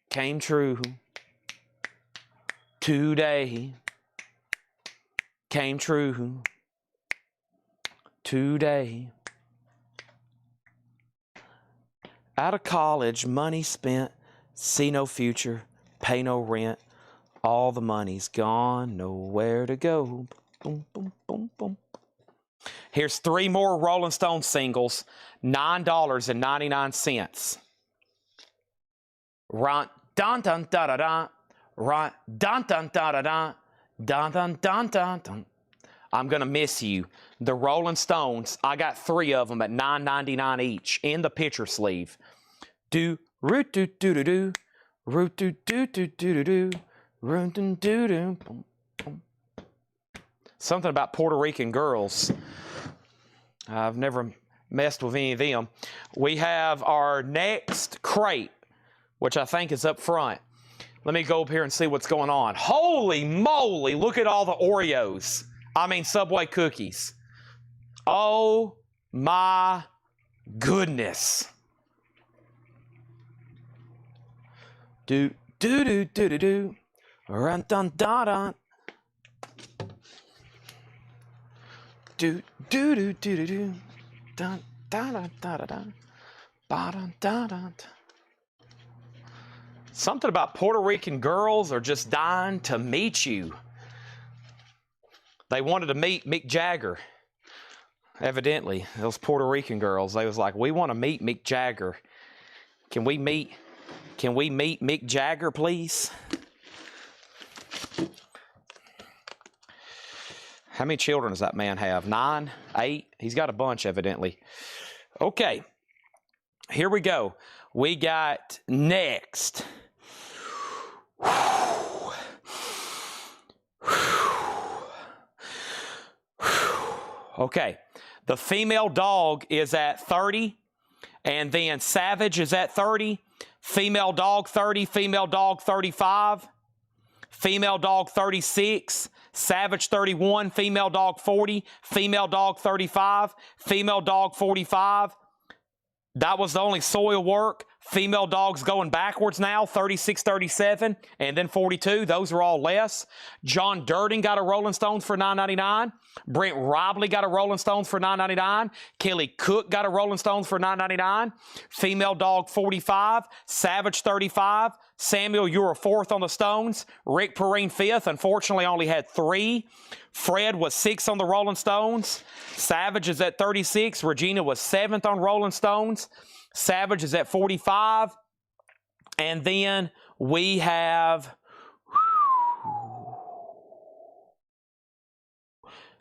came true. Today came true. Today. Out of college, money spent, see no future, pay no rent. All the money's gone, nowhere to go. Boom, boom, boom, boom. Here's 3 more Rolling Stone singles, $9.99. Run, dun dun da da da, run, dun dun da da da, dun dun dun dun dun. I'm gonna miss you. The Rolling Stones. I got 3 of them at $9.99 each in the picture sleeve. Do root do do do do, root do do do do do do, root do do do. Something about Puerto Rican girls. I've never messed with any of them. We have our next crate, which I think is up front. Let me go up here and see what's going on. Holy moly, look at all the Oreos. I mean Subway cookies. Oh my goodness. Do do do do do do. Run dun dun dun. Do do do do do do. Dun dun dun dun dun. Ba dun dun dun. Something about Puerto Rican girls are just dying to meet you. They wanted to meet Mick Jagger. Evidently, those Puerto Rican girls, they was like, we want to meet Mick Jagger. Can we meet Mick Jagger, please? How many children does that man have? 9? 8? He's got a bunch, evidently. Okay, here we go. We got next. Okay, the female dog is at 30, and then Savage is at 30, female dog 30, female dog 35, female dog 36, Savage 31, female dog 40, female dog 35, female dog 45. That was the only soil work. Female dogs going backwards now, 36, 37, and then 42. Those are all less. John Durden got a Rolling Stones for $9.99. Brent Robley got a Rolling Stones for $9.99. Kelly Cook got a Rolling Stones for $9.99. Female dog 45. Savage 35. Samuel, you were 4th on the Stones. Rick Perrine 5th. Unfortunately, only had 3. Fred was 6th on the Rolling Stones. Savage is at 36. Regina was 7th on Rolling Stones. Savage is at 45. And then we have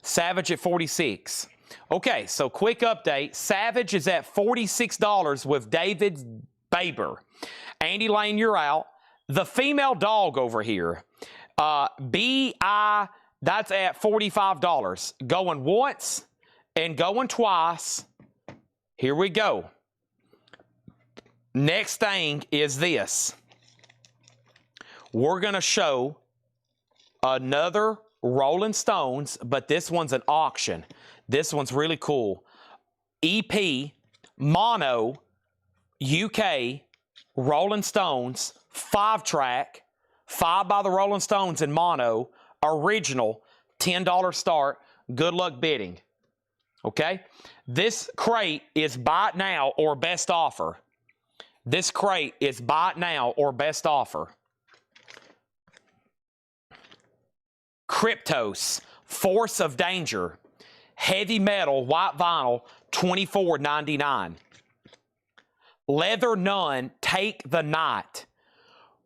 Savage at 46. Okay, so quick update. Savage is at $46 with David Baber. Andy Lane, you're out. The female dog over here, B.I., that's at $45. Going once and going twice. Here we go. Next thing is this. We're going to show another Rolling Stones, but this one's an auction. This one's really cool. EP, Mono, UK, Rolling Stones, 5-track, 5 by the Rolling Stones in mono, original, $10 start. Good luck bidding. Okay? This crate is buy it now or best offer. This crate is buy it now or best offer. Cryptos, Force of Danger, heavy metal, white vinyl, $24.99. Leather Nun, Take the Night,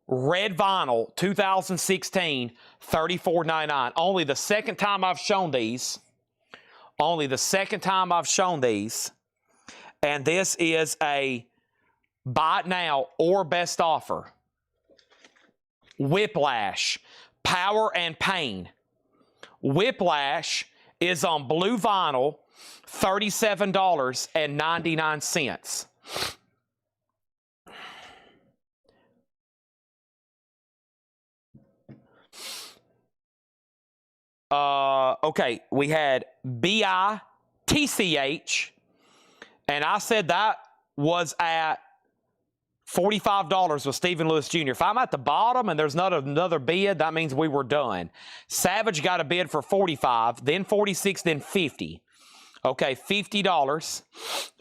red vinyl, 2016, $34.99. Only the second time I've shown these. Only the second time I've shown these. And this is a buy it now or best offer. Whiplash, Power and Pain. Whiplash is on blue vinyl, $37.99. Okay, we had BITCH, and I said that was at $45 with Stephen Lewis Jr. If I'm at the bottom and there's not another bid, that means we were done. Savage got a bid for $45, then $46, then $50. Okay, $50.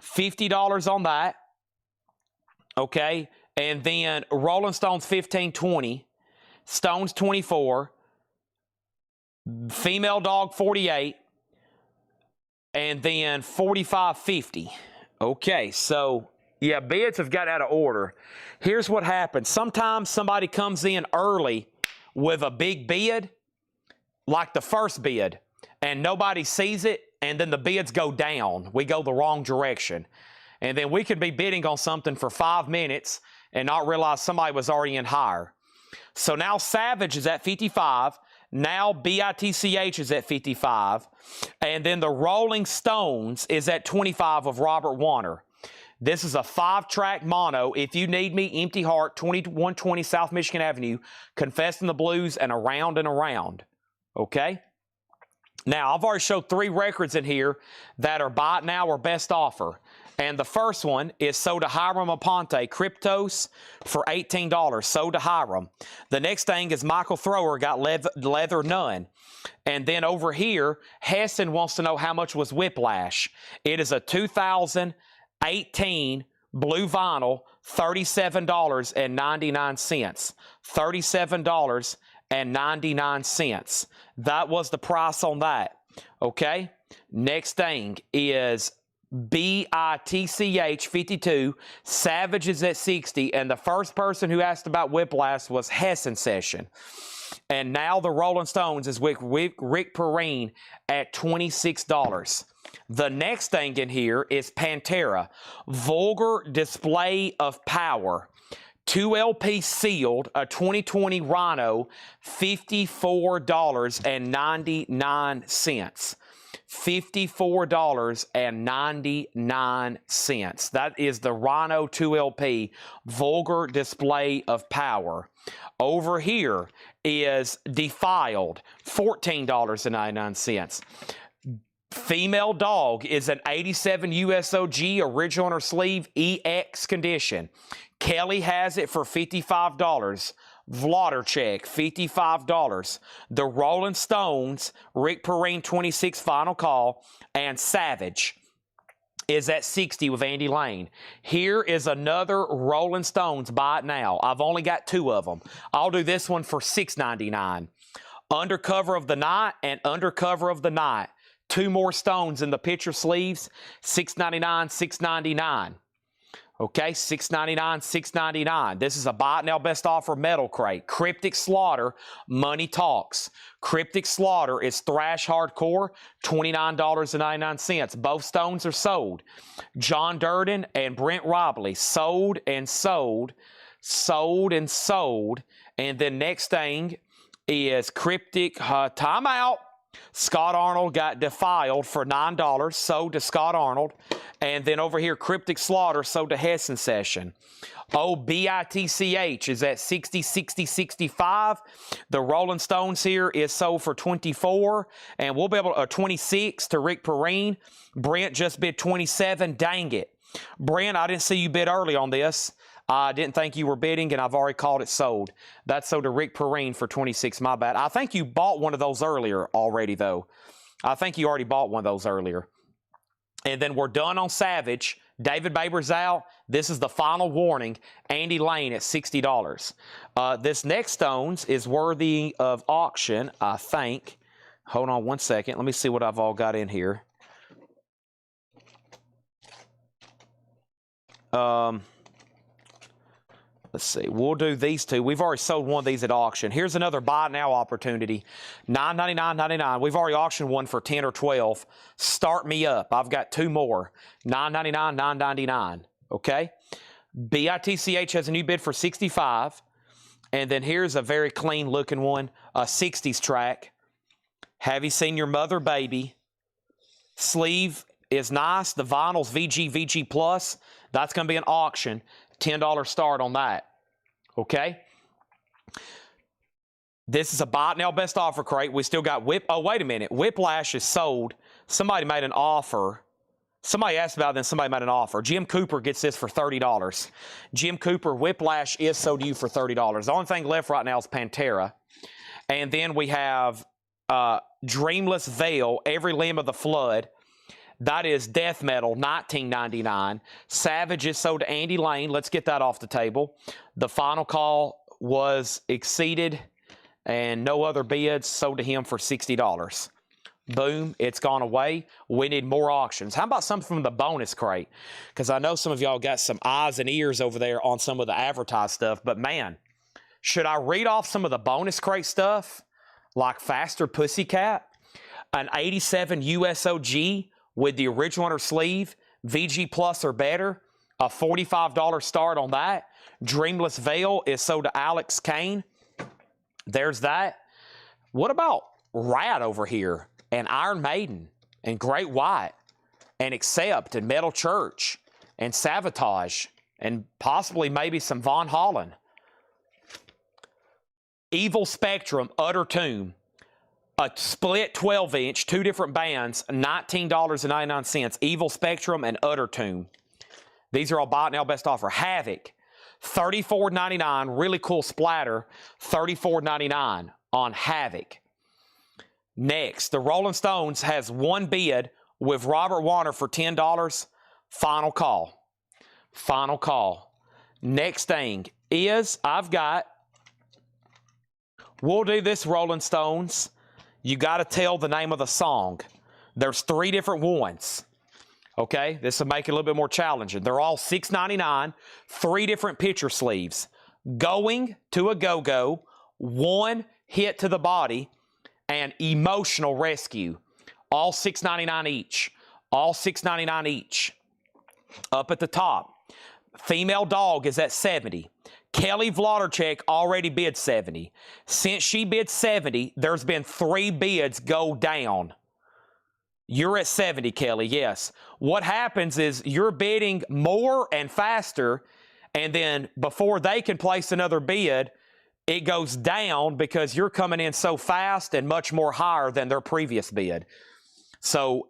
$50 on that. Okay, and then Rolling Stones 15, 20. Stones 24. Female dog 48. And then 45, 50. Okay, so yeah, bids have got out of order. Here's what happens. Sometimes somebody comes in early with a big bid, like the first bid, and nobody sees it, and then the bids go down. We go the wrong direction. And then we could be bidding on something for 5 minutes and not realize somebody was already in higher. So now Savage is at 55. Now BITCH is at 55. And then the Rolling Stones is at 25 of Robert Warner. This is a 5-track mono. If you need me, Empty Heart, 2120 South Michigan Avenue, Confessing the Blues, and Around and Around. Okay? Now, I've already showed 3 records in here that are buy it now or best offer. And the first one is Sold to Hiram Aponte, Cryptos for $18. Sold to Hiram. The next thing is Michael Thrower, got leather none. And then over here, Hessen wants to know how much was Whiplash. It is a 2018 blue vinyl, $37.99. $37.99. That was the price on that. Okay? Next thing is BITCH 52, Savage is at 60, and the first person who asked about Whiplash was Hessen Session. And now the Rolling Stones is with Rick Perrine at $26. The next thing in here is Pantera, Vulgar Display of Power. 2 LP sealed, a 2020 Rhino, $54.99. $54.99. That is the Rhino 2 LP, Vulgar Display of Power. Over here is Defiled, $14.99. Female Dog is an 87 USOG, original on her sleeve, EX condition. Kelly has it for $55. Vladerchek, $55. The Rolling Stones, Rick Perrine, 26, Final Call, and Savage is at 60 with Andy Lane. Here is another Rolling Stones, buy it now. I've only got 2 of them. I'll do this one for $6.99. Undercover of the Night and Undercover of the Night. 2 more Stones in the picture sleeves, $6.99, $6.99. Okay, $6.99, $6.99. This is a buy it now best offer metal crate. Cryptic Slaughter, Money Talks. Cryptic Slaughter is thrash hardcore, $29.99. Both Stones are sold. John Durden and Brent Robley, sold and sold, sold and sold. And then next thing is Cryptic Timeout. Scott Arnold got Defiled for $9, sold to Scott Arnold. And then over here, Cryptic Slaughter sold to Hessen Session. BITCH is at 60, 60, 65. The Rolling Stones here is sold for 24. And we'll be able to, 26 to Rick Perrine. Brent just bid 27. Dang it. Brent, I didn't see you bid early on this. I didn't think you were bidding, and I've already called it sold. That's sold to Rick Perrine for 26, my bad. I think you bought one of those earlier already, though. I think you already bought one of those earlier. And then we're done on Savage. David Baber's out. This is the final warning. Andy Lane at $60. This next Stones is worthy of auction, I think. Hold on one second. Let me see what I've all got in here. Let's see. We'll do these 2. We've already sold one of these at auction. Here's another buy now opportunity. $9.99.99. We've already auctioned one for 10 or 12. Start Me Up. I've got 2 more. $9.99, $9.99. Okay? BITCH has a new bid for $65. And then here's a very clean looking one. A 60s track. Have You Seen Your Mother, Baby? Sleeve is nice. The vinyl's VG Plus. That's going to be an auction. $10 start on that. Okay? This is a buy it now best offer crate. We still got Oh, wait a minute. Whiplash is sold. Somebody made an offer. Somebody asked about it, then somebody made an offer. Jim Cooper gets this for $30. Jim Cooper, Whiplash is sold to you for $30. The only thing left right now is Pantera. And then we have Dreamless Veil, Every Limb of the Flood. That is death metal, $19.99. Savage is sold to Andy Lane. Let's get that off the table. The Final Call was exceeded, and no other bids, sold to him for $60. Boom, it's gone away. We need more auctions. How about something from the bonus crate? Because I know some of y'all got some eyes and ears over there on some of the advertised stuff, but man, should I read off some of the bonus crate stuff? Like Faster Pussycat, an 87 USOG, with the original on her sleeve, VG Plus or better, a $45 start on that. Dreamless Veil is sold to Alex Kane. There's that. What about Rat over here, and Iron Maiden, and Great White, and Accept, and Metal Church, and Sabotage and possibly maybe some Von Holland. Evil Spectrum, Utter Tomb. A split 12-inch, 2 different bands, $19.99. Evil Spectrum and Utter Tomb. These are all buy it now, best offer. Havoc, $34.99. Really cool splatter, $34.99 on Havoc. Next, the Rolling Stones has one bid with Robert Warner for $10. Final call. Final call. Next thing is we'll do this, Rolling Stones. You got to tell the name of the song. There's 3 different ones. Okay, this will make it a little bit more challenging. They're all $6.99, 3 different picture sleeves. Going to a Go-Go, One Hit to the Body, and Emotional Rescue. All $6.99 each. All $6.99 each. Up at the top, Female Dog is at $70. Kelly Vloddercheck already bid $70. Since she bid $70, there's been 3 bids go down. You're at $70, Kelly, yes. What happens is you're bidding more and faster, and then before they can place another bid, it goes down because you're coming in so fast and much more higher than their previous bid. So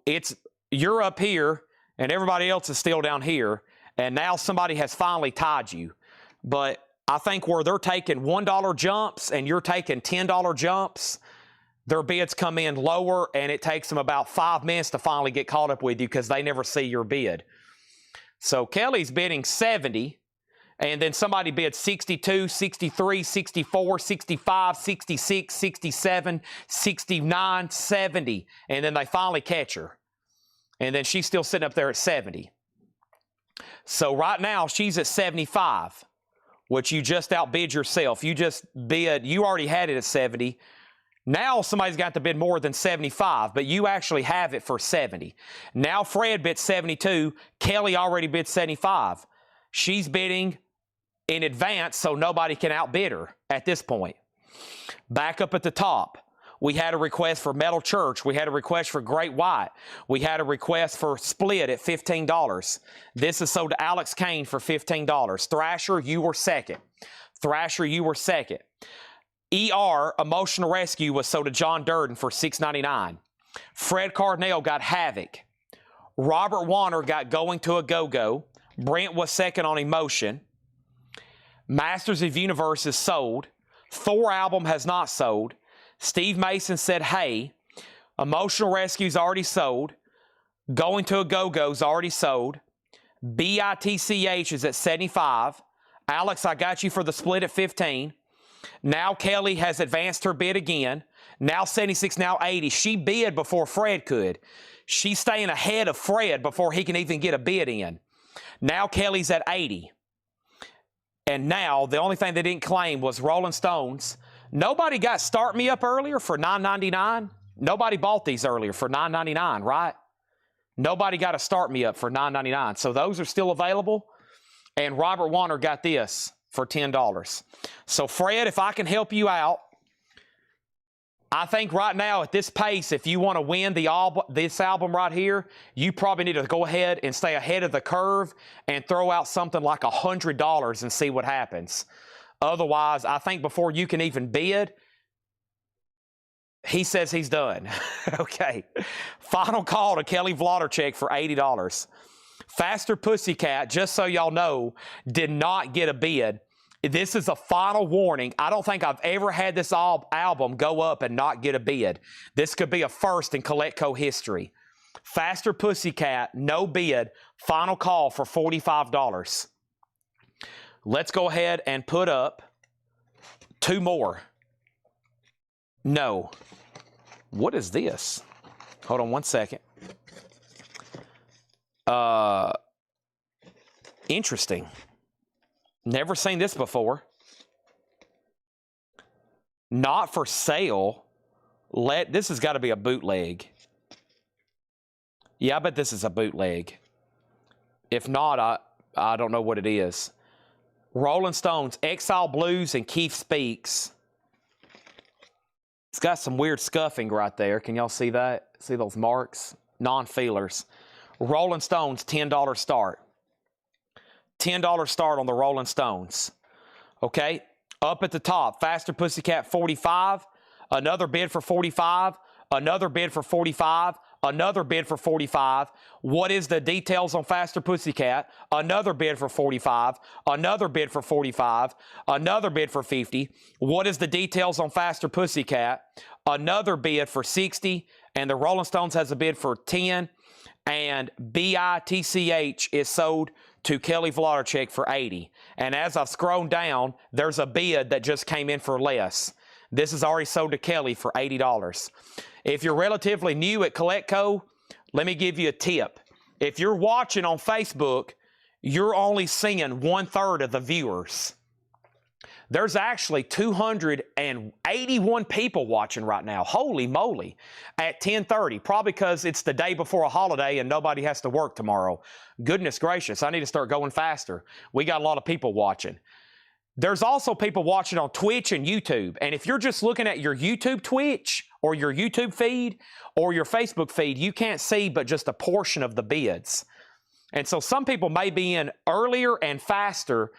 you're up here, and everybody else is still down here, and now somebody has finally tied you. But I think where they're taking $1 jumps and you're taking $10 jumps, their bids come in lower, and it takes them about 5 minutes to finally get caught up with you because they never see your bid. So Kelly's bidding $70, and then somebody bids $62, $63, $64, $65, $66, $67, $69, $70, and then they finally catch her. And then she's still sitting up there at $70. So right now she's at $75, which you just outbid yourself. You already had it at $70. Now somebody's got to bid more than $75, but you actually have it for $70. Now Fred bid $72. Kelly already bid $75. She's bidding in advance, so nobody can outbid her at this point. Back up at the top, we had a request for Metal Church. We had a request for Great White. We had a request for Split at $15. This is sold to Alex Kane for $15. Thrasher, you were second. Thrasher, you were second. ER, Emotional Rescue, was sold to John Durden for $6.99. Fred Cardinale got Havoc. Robert Warner got Going to a Go-Go. Brent was second on Emotion. Masters of Universe is sold. Thor album has not sold. Steve Mason said, hey. Emotional Rescue's already sold. Going to a Go-Go's already sold. BITCH is at $75. Alex, I got you for the Split at $15. Now Kelly has advanced her bid again. Now $76, now $80. She bid before Fred could. She's staying ahead of Fred before he can even get a bid in. Now Kelly's at $80. And now the only thing they didn't claim was Rolling Stones. Nobody got Start Me Up earlier for $9.99. Nobody bought these earlier for $9.99, right? Nobody got a Start Me Up for $9.99. So those are still available. And Robert Warner got this for $10. So Fred, if I can help you out, I think right now at this pace, if you want to win this album right here, you probably need to go ahead and stay ahead of the curve and throw out something like $100 and see what happens. Otherwise, I think before you can even bid, he says he's done. Okay. Final call to Kelly Vloddercheck for $80. Faster Pussycat, just so y'all know, did not get a bid. This is a final warning. I don't think I've ever had this album go up and not get a bid. This could be a first in Collectco history. Faster Pussycat, no bid. Final call for $45. Let's go ahead and put up 2 more. No. What is this? Hold on one second. Interesting. Never seen this before. Not for sale. This has got to be a bootleg. Yeah, I bet this is a bootleg. If not, I don't know what it is. Rolling Stones, Exile Blues, and Keith Speaks. It's got some weird scuffing right there. Can y'all see that? See those marks? Non-feelers. Rolling Stones, $10 start. $10 start on the Rolling Stones. Okay, up at the top, Faster Pussycat 45, another bid for 45, another bid for 45, another bid for 45. What is the details on Faster Pussycat? Another bid for 45, another bid for 45, another bid for 50. What is the details on Faster Pussycat? Another bid for 60, and the Rolling Stones has a bid for 10, and BITCH is sold to Kelly Vladicek for 80. And as I've scrolled down, there's a bid that just came in for less. This is already sold to Kelly for $80. If you're relatively new at CollectCo, let me give you a tip. If you're watching on Facebook, you're only seeing 1/3 of the viewers. There's actually 281 people watching right now. Holy moly. At 10:30, probably because it's the day before a holiday and nobody has to work tomorrow. Goodness gracious, I need to start going faster. We got a lot of people watching. There's also people watching on Twitch and YouTube. And if you're just looking at your YouTube Twitch or your YouTube feed or your Facebook feed, you can't see but just a portion of the bids. And so some people may be in earlier and faster,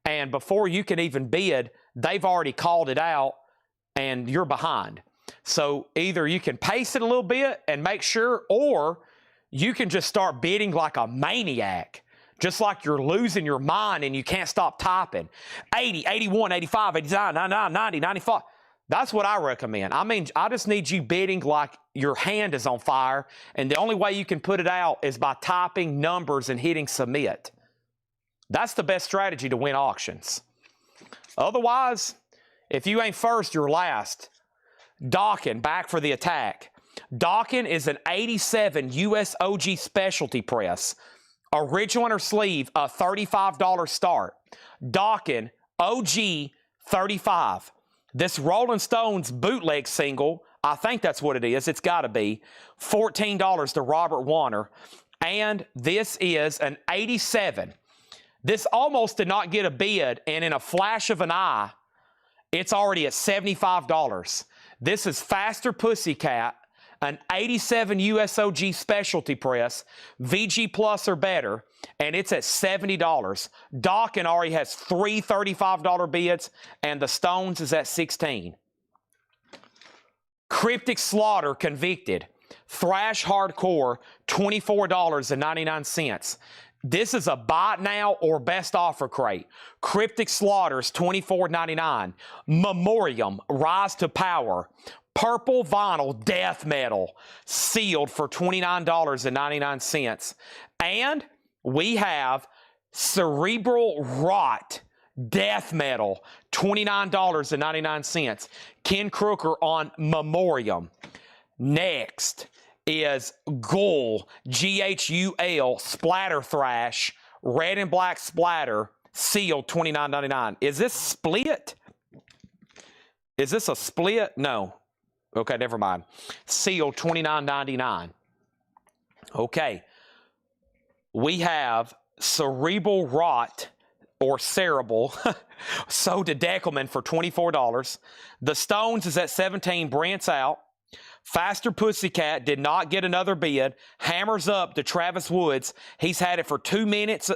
and before you can even bid, they've already called it out and you're behind. So either you can pace it a little bit and make sure, or you can just start bidding like a maniac, just like you're losing your mind and you can't stop typing. 80, 81, 85, 89, 99, 90, 95. That's what I recommend. I mean, I just need you bidding like your hand is on fire, and the only way you can put it out is by typing numbers and hitting submit. That's the best strategy to win auctions. Otherwise, if you ain't first, you're last. Dawkin, back for the attack. Dawkin is an 87 US OG specialty press. Original inner sleeve, a $35 start. Dawkin, OG, 35. This Rolling Stones bootleg single, I think that's what it is. It's got to be. $14 to Robert Warner. And this is an 87. This almost did not get a bid, and in a flash of an eye, it's already at $75. This is Faster Pussycat, an 87 USOG specialty press, VG Plus or better, and it's at $70. Dawkin already has 3 $35 bids, and the Stones is at $16. Cryptic Slaughter convicted. Thrash Hardcore, $24.99. This is a buy it now or best offer crate. Cryptic Slaughters, $24.99. Memoriam, Rise to Power. Purple vinyl death metal, sealed for $29.99. And we have Cerebral Rot death metal, $29.99. Ken Crooker on Memoriam. Next is Ghoul, G-H-U-L, Splatter Thrash, red and black splatter, sealed, $29.99. Is this split? Is this a split? No. Okay, never mind. Sealed, $29.99. Okay. We have Cerebral Rot, or Cerebral, sold to Deckelman for $24. The Stones is at $17. Brent's out. Faster Pussycat did not get another bid. Hammers up to Travis Woods. He's had it for 2 minutes,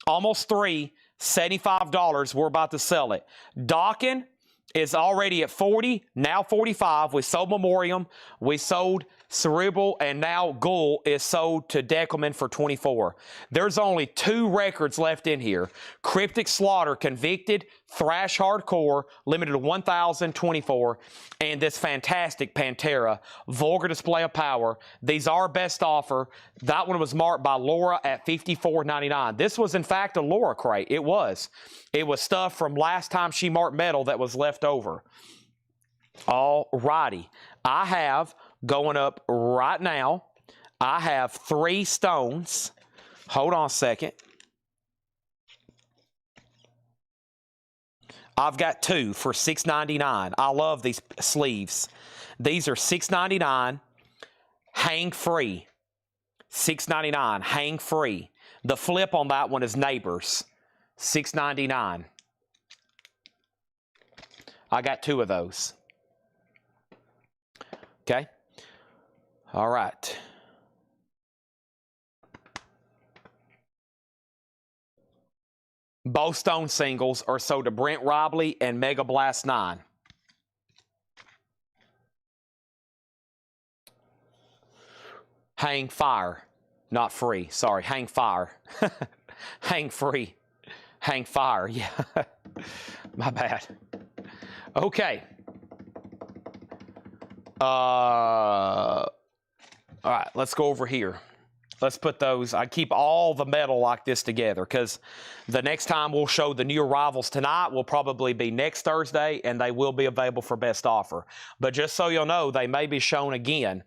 almost 3, $75. We're about to sell it. Dawkin is already at 40, now 45. We sold Memoriam, we sold Cerebral, and now Ghoul is sold to Deckelman for $24. There's only 2 records left in here. Cryptic Slaughter convicted, Thrash Hardcore, limited to 1,024, and this fantastic Pantera, Vulgar Display of Power. These are best offer. That one was marked by Laura at $54.99. This was in fact a Laura crate. It was. It was stuff from last time she marked metal that was left over. All righty. I have, going up right now, I have 3 Stones. Hold on a second. I've got 2 for $6.99. I love these sleeves. These are $6.99, hang free. $6.99, hang free. The flip on that one is Neighbors, $6.99. I got 2 of those. Okay. All right. Both stone singles are sold to Brent Robley and Mega Blast 9. Hang fire. Not free. Sorry. Hang fire. Hang free. Hang fire. Yeah. My bad. Okay. All right. Let's go over here. Let's put those. I keep all the metal like this together because the next time we'll show the new arrivals tonight will probably be next Thursday, and they will be available for best offer. But just so you'll know, they may be shown again.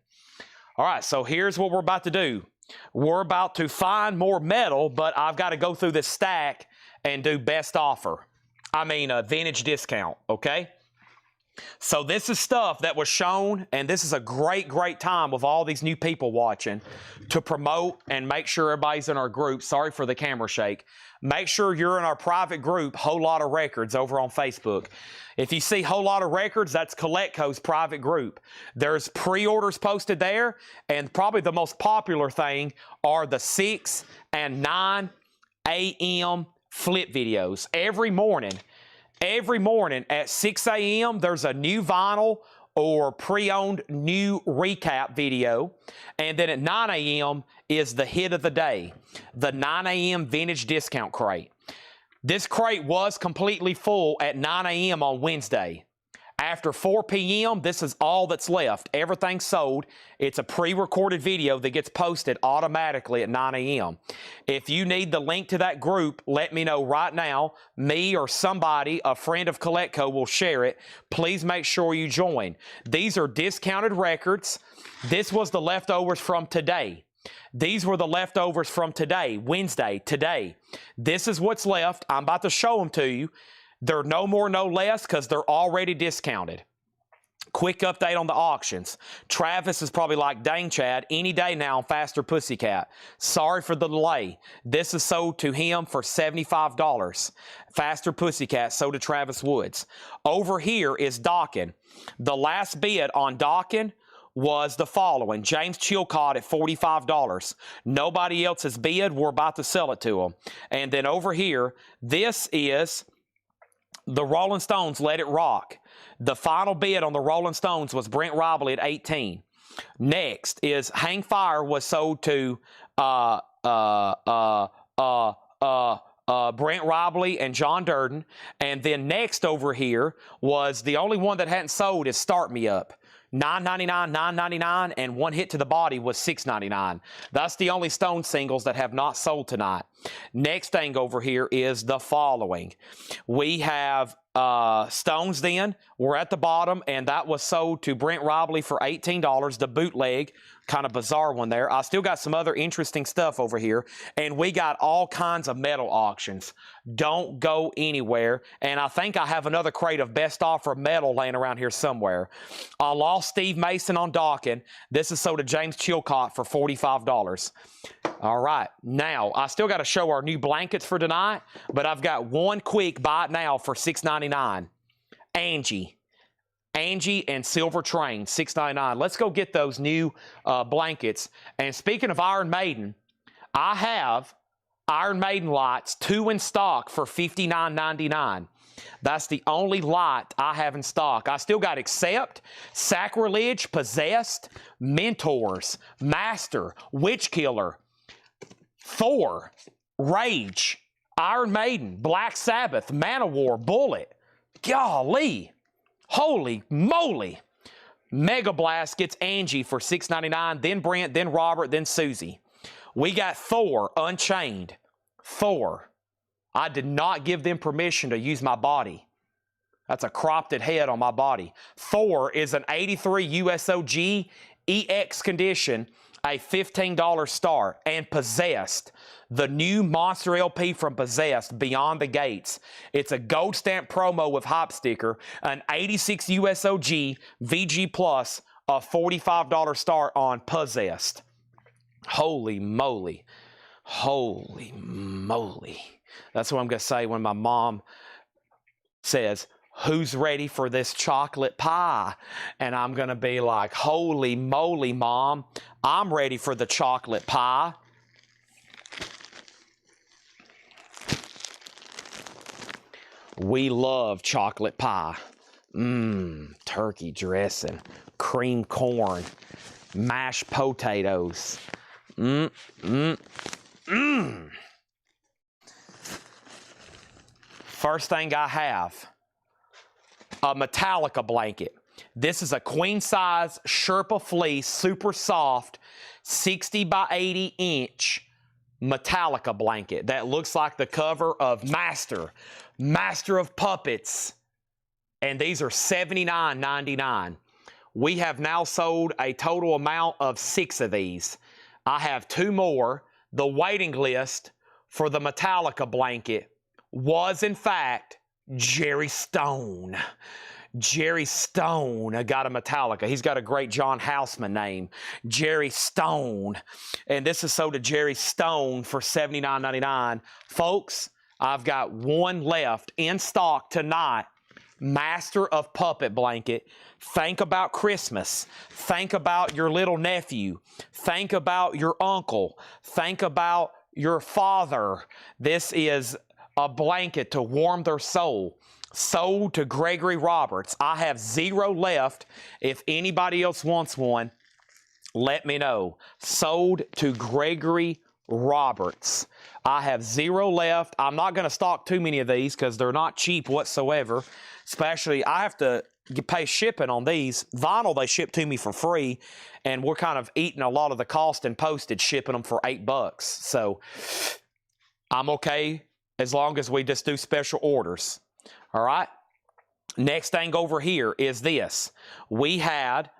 All right, so here's what we're about to do. We're about to find more metal, but I've got to go through this stack and do best offer. I mean, a vintage discount, okay? So this is stuff that was shown, and this is a great, great time with all these new people watching to promote and make sure everybody's in our group. Sorry for the camera shake. Make sure you're in our private group, Whole Lot of Records, over on Facebook. If you see Whole Lot of Records, that's CollectCo's private group. There's pre-orders posted there, and probably the most popular thing are the 6 and 9 a.m. flip videos. Every morning at 6 a.m., there's a new vinyl or pre-owned new recap video. And then at 9 a.m. is the hit of the day, the 9 a.m. vintage discount crate. This crate was completely full at 9 a.m. on Wednesday. After 4 p.m., this is all that's left. Everything's sold. It's a pre-recorded video that gets posted automatically at 9 a.m. If you need the link to that group, let me know right now. Me or somebody, a friend of CollectCo, will share it. Please make sure you join. These are discounted records. This was the leftovers from today. These were the leftovers from today, Wednesday, today. This is what's left. I'm about to show them to you. They're no more, no less, because they're already discounted. Quick update on the auctions. Travis is probably like, dang, Chad, any day now on Faster Pussycat. Sorry for the delay. This is sold to him for $75. Faster Pussycat sold to Travis Woods. Over here is Dawkin. The last bid on Dawkin was the following. James Chilcott at $45. Nobody else has bid. We're about to sell it to him. And then over here, this is the Rolling Stones, Let It Rock. The final bid on the Rolling Stones was Brent Robley at $18. Next is Hang Fire was sold to Brent Robley and John Durden. And then next over here was the only one that hadn't sold is Start Me Up. $9.99, $9.99, and one hit to the body was $6.99. That's the only Stone singles that have not sold tonight. Next thing over here is the following. We have Stones then. We're at the bottom, and that was sold to Brent Robley for $18, the bootleg. Kind of bizarre one there. I still got some other interesting stuff over here, and we got all kinds of metal auctions. Don't go anywhere, and I think I have another crate of best offer metal laying around here somewhere. I lost Steve Mason on Dawkin. This is sold to James Chilcott for $45. All right, now I still got to show our new blankets for tonight, but I've got one quick buy it now for $6.99. Angie and Silver Train, $6.99. Let's go get those new blankets. And speaking of Iron Maiden, I have Iron Maiden lights, 2 in stock for $59.99. That's the only light I have in stock. I still got Accept, Sacrilege, Possessed, Mentors, Master, Witch Killer, Thor, Rage, Iron Maiden, Black Sabbath, Manowar, Bullet. Golly. Holy moly. Mega Blast gets Angie for $6.99, then Brent, then Robert, then Susie. We got Thor, Unchained. Thor. I did not give them permission to use my body. That's a cropped head on my body. Thor is an 83 USOG EX condition, a $15 start. And Possessed, the new Monster LP from Possessed, Beyond the Gates. It's a gold stamp promo with hype sticker, an 86 USOG VG Plus, a $45 start on Possessed. Holy moly. Holy moly. That's what I'm going to say when my mom says, who's ready for this chocolate pie? And I'm going to be like, holy moly, Mom, I'm ready for the chocolate pie. We love chocolate pie. Turkey dressing, cream corn, mashed potatoes. First thing I have, a Metallica blanket. This is a queen size Sherpa fleece, super soft, 60 by 80 inch Metallica blanket that looks like the cover of Master of Puppets. And these are $79.99. We have now sold a total amount of 6 of these. I have 2 more. The waiting list for the Metallica blanket was, in fact, Jerry Stone. Jerry Stone got a Metallica. He's got a great John Houseman name, Jerry Stone. And this is sold to Jerry Stone for $79.99. Folks, I've got 1 left in stock tonight. Master of Puppet blanket. Think about Christmas. Think about your little nephew. Think about your uncle. Think about your father. This is a blanket to warm their soul. Sold to Gregory Roberts. I have 0 left. If anybody else wants one, let me know. Sold to Gregory Roberts. I have 0 left. I'm not going to stock too many of these because they're not cheap whatsoever. Especially, I have to pay shipping on these. Vinyl, they ship to me for free, and we're kind of eating a lot of the cost and postage shipping them for $8. So I'm okay as long as we just do special orders. All right? Next thing over here is this. We had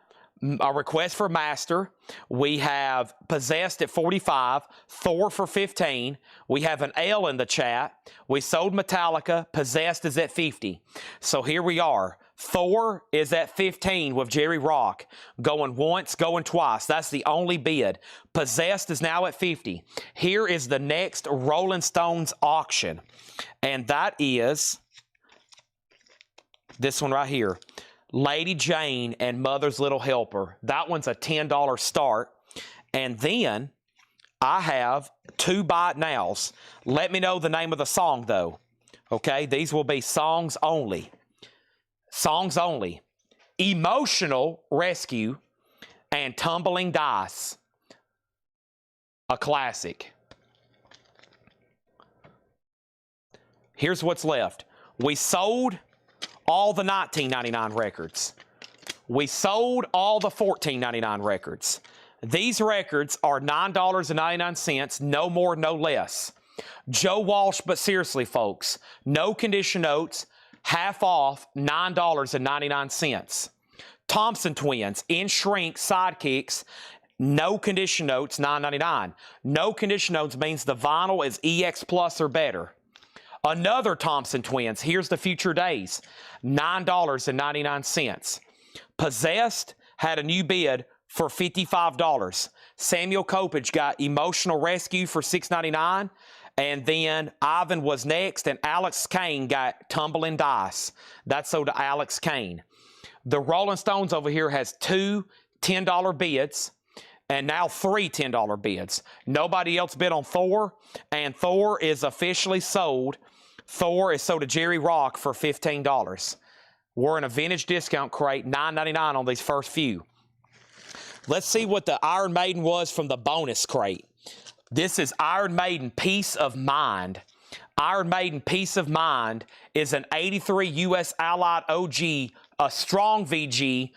a request for Master. We have Possessed at 45, Thor for 15. We have an L in the chat. We sold Metallica. Possessed is at 50. So here we are. Thor is at 15 with Jerry Rock. Going once, going twice. That's the only bid. Possessed is now at 50. Here is the next Rolling Stones auction. And that is this one right here. Lady Jane and Mother's Little Helper. That one's a $10 start. And then I have 2 buy it nows. Let me know the name of the song, though. Okay, these will be songs only. Songs only. Emotional Rescue and Tumbling Dice. A classic. Here's what's left. We sold all the $19.99 records. We sold all the $14.99 records. These records are $9.99, no more, no less. Joe Walsh, but seriously, folks, no condition notes, half off, $9.99. Thompson Twins, in shrink, sidekicks, no condition notes, $9.99. No condition notes means the vinyl is EX Plus or better. Another Thompson Twins, here's the Future Days, $9.99. Possessed had a new bid for $55. Samuel Kopich got Emotional Rescue for $6.99. And then Ivan was next, and Alex Kane got Tumbling Dice. That's sold to Alex Kane. The Rolling Stones over here has 2 $10 bids, and now 3 $10 bids. Nobody else bid on Thor, and Thor is officially sold. Thor is sold to Jerry Rock for $15. We're in a vintage discount crate, $9.99 on these first few. Let's see what the Iron Maiden was from the bonus crate. This is Iron Maiden Peace of Mind. Iron Maiden Peace of Mind is an 83 U.S. Allied OG, a strong VG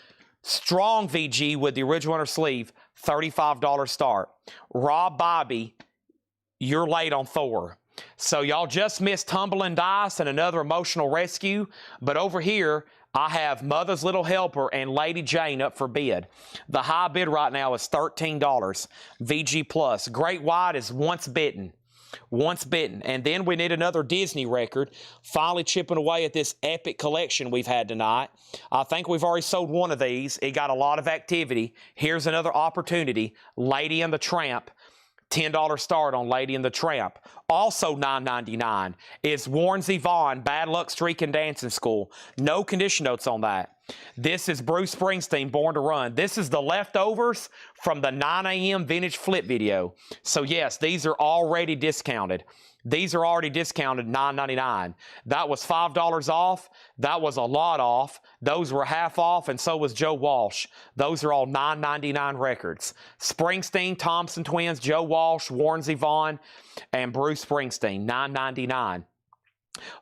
with the original inner sleeve, $35 start. Rob Bobby, you're late on Thor. So y'all just missed Tumbling Dice and another Emotional Rescue, but over here, I have Mother's Little Helper and Lady Jane up for bid. The high bid right now is $13. VG Plus. Great White is Once Bitten. Once Bitten. And then we need another Disney record. Finally chipping away at this epic collection we've had tonight. I think we've already sold one of these. It got a lot of activity. Here's another opportunity. Lady and the Tramp. $10 start on Lady and the Tramp. Also $9.99 is Warren Zevon, Bad Luck Streak and Dancing School. No condition notes on that. This is Bruce Springsteen, Born to Run. This is the leftovers from the 9 a.m. vintage flip video. So yes, these are already discounted. These are already discounted $9.99. That was $5 off. That was a lot off. Those were half off, and so was Joe Walsh. Those are all $9.99 records. Springsteen, Thompson Twins, Joe Walsh, Warren Zevon, and Bruce Springsteen, $9.99.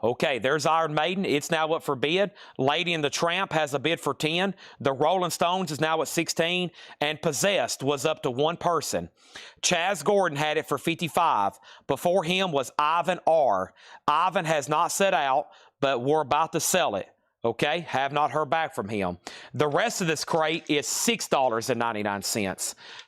Okay, there's Iron Maiden. It's now up for bid. Lady and the Tramp has a bid for 10. The Rolling Stones is now at 16. And Possessed was up to one person. Chaz Gordon had it for 55. Before him was Ivan R. Ivan has not set out, but we're about to sell it. Okay, have not heard back from him. The rest of this crate is $6.99.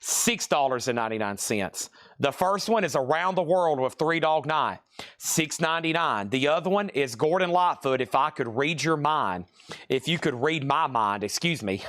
$6.99. The first one is Around the World with Three Dog Night, $6.99. The other one is Gordon Lightfoot, If I Could Read Your Mind. If you could read my mind, excuse me.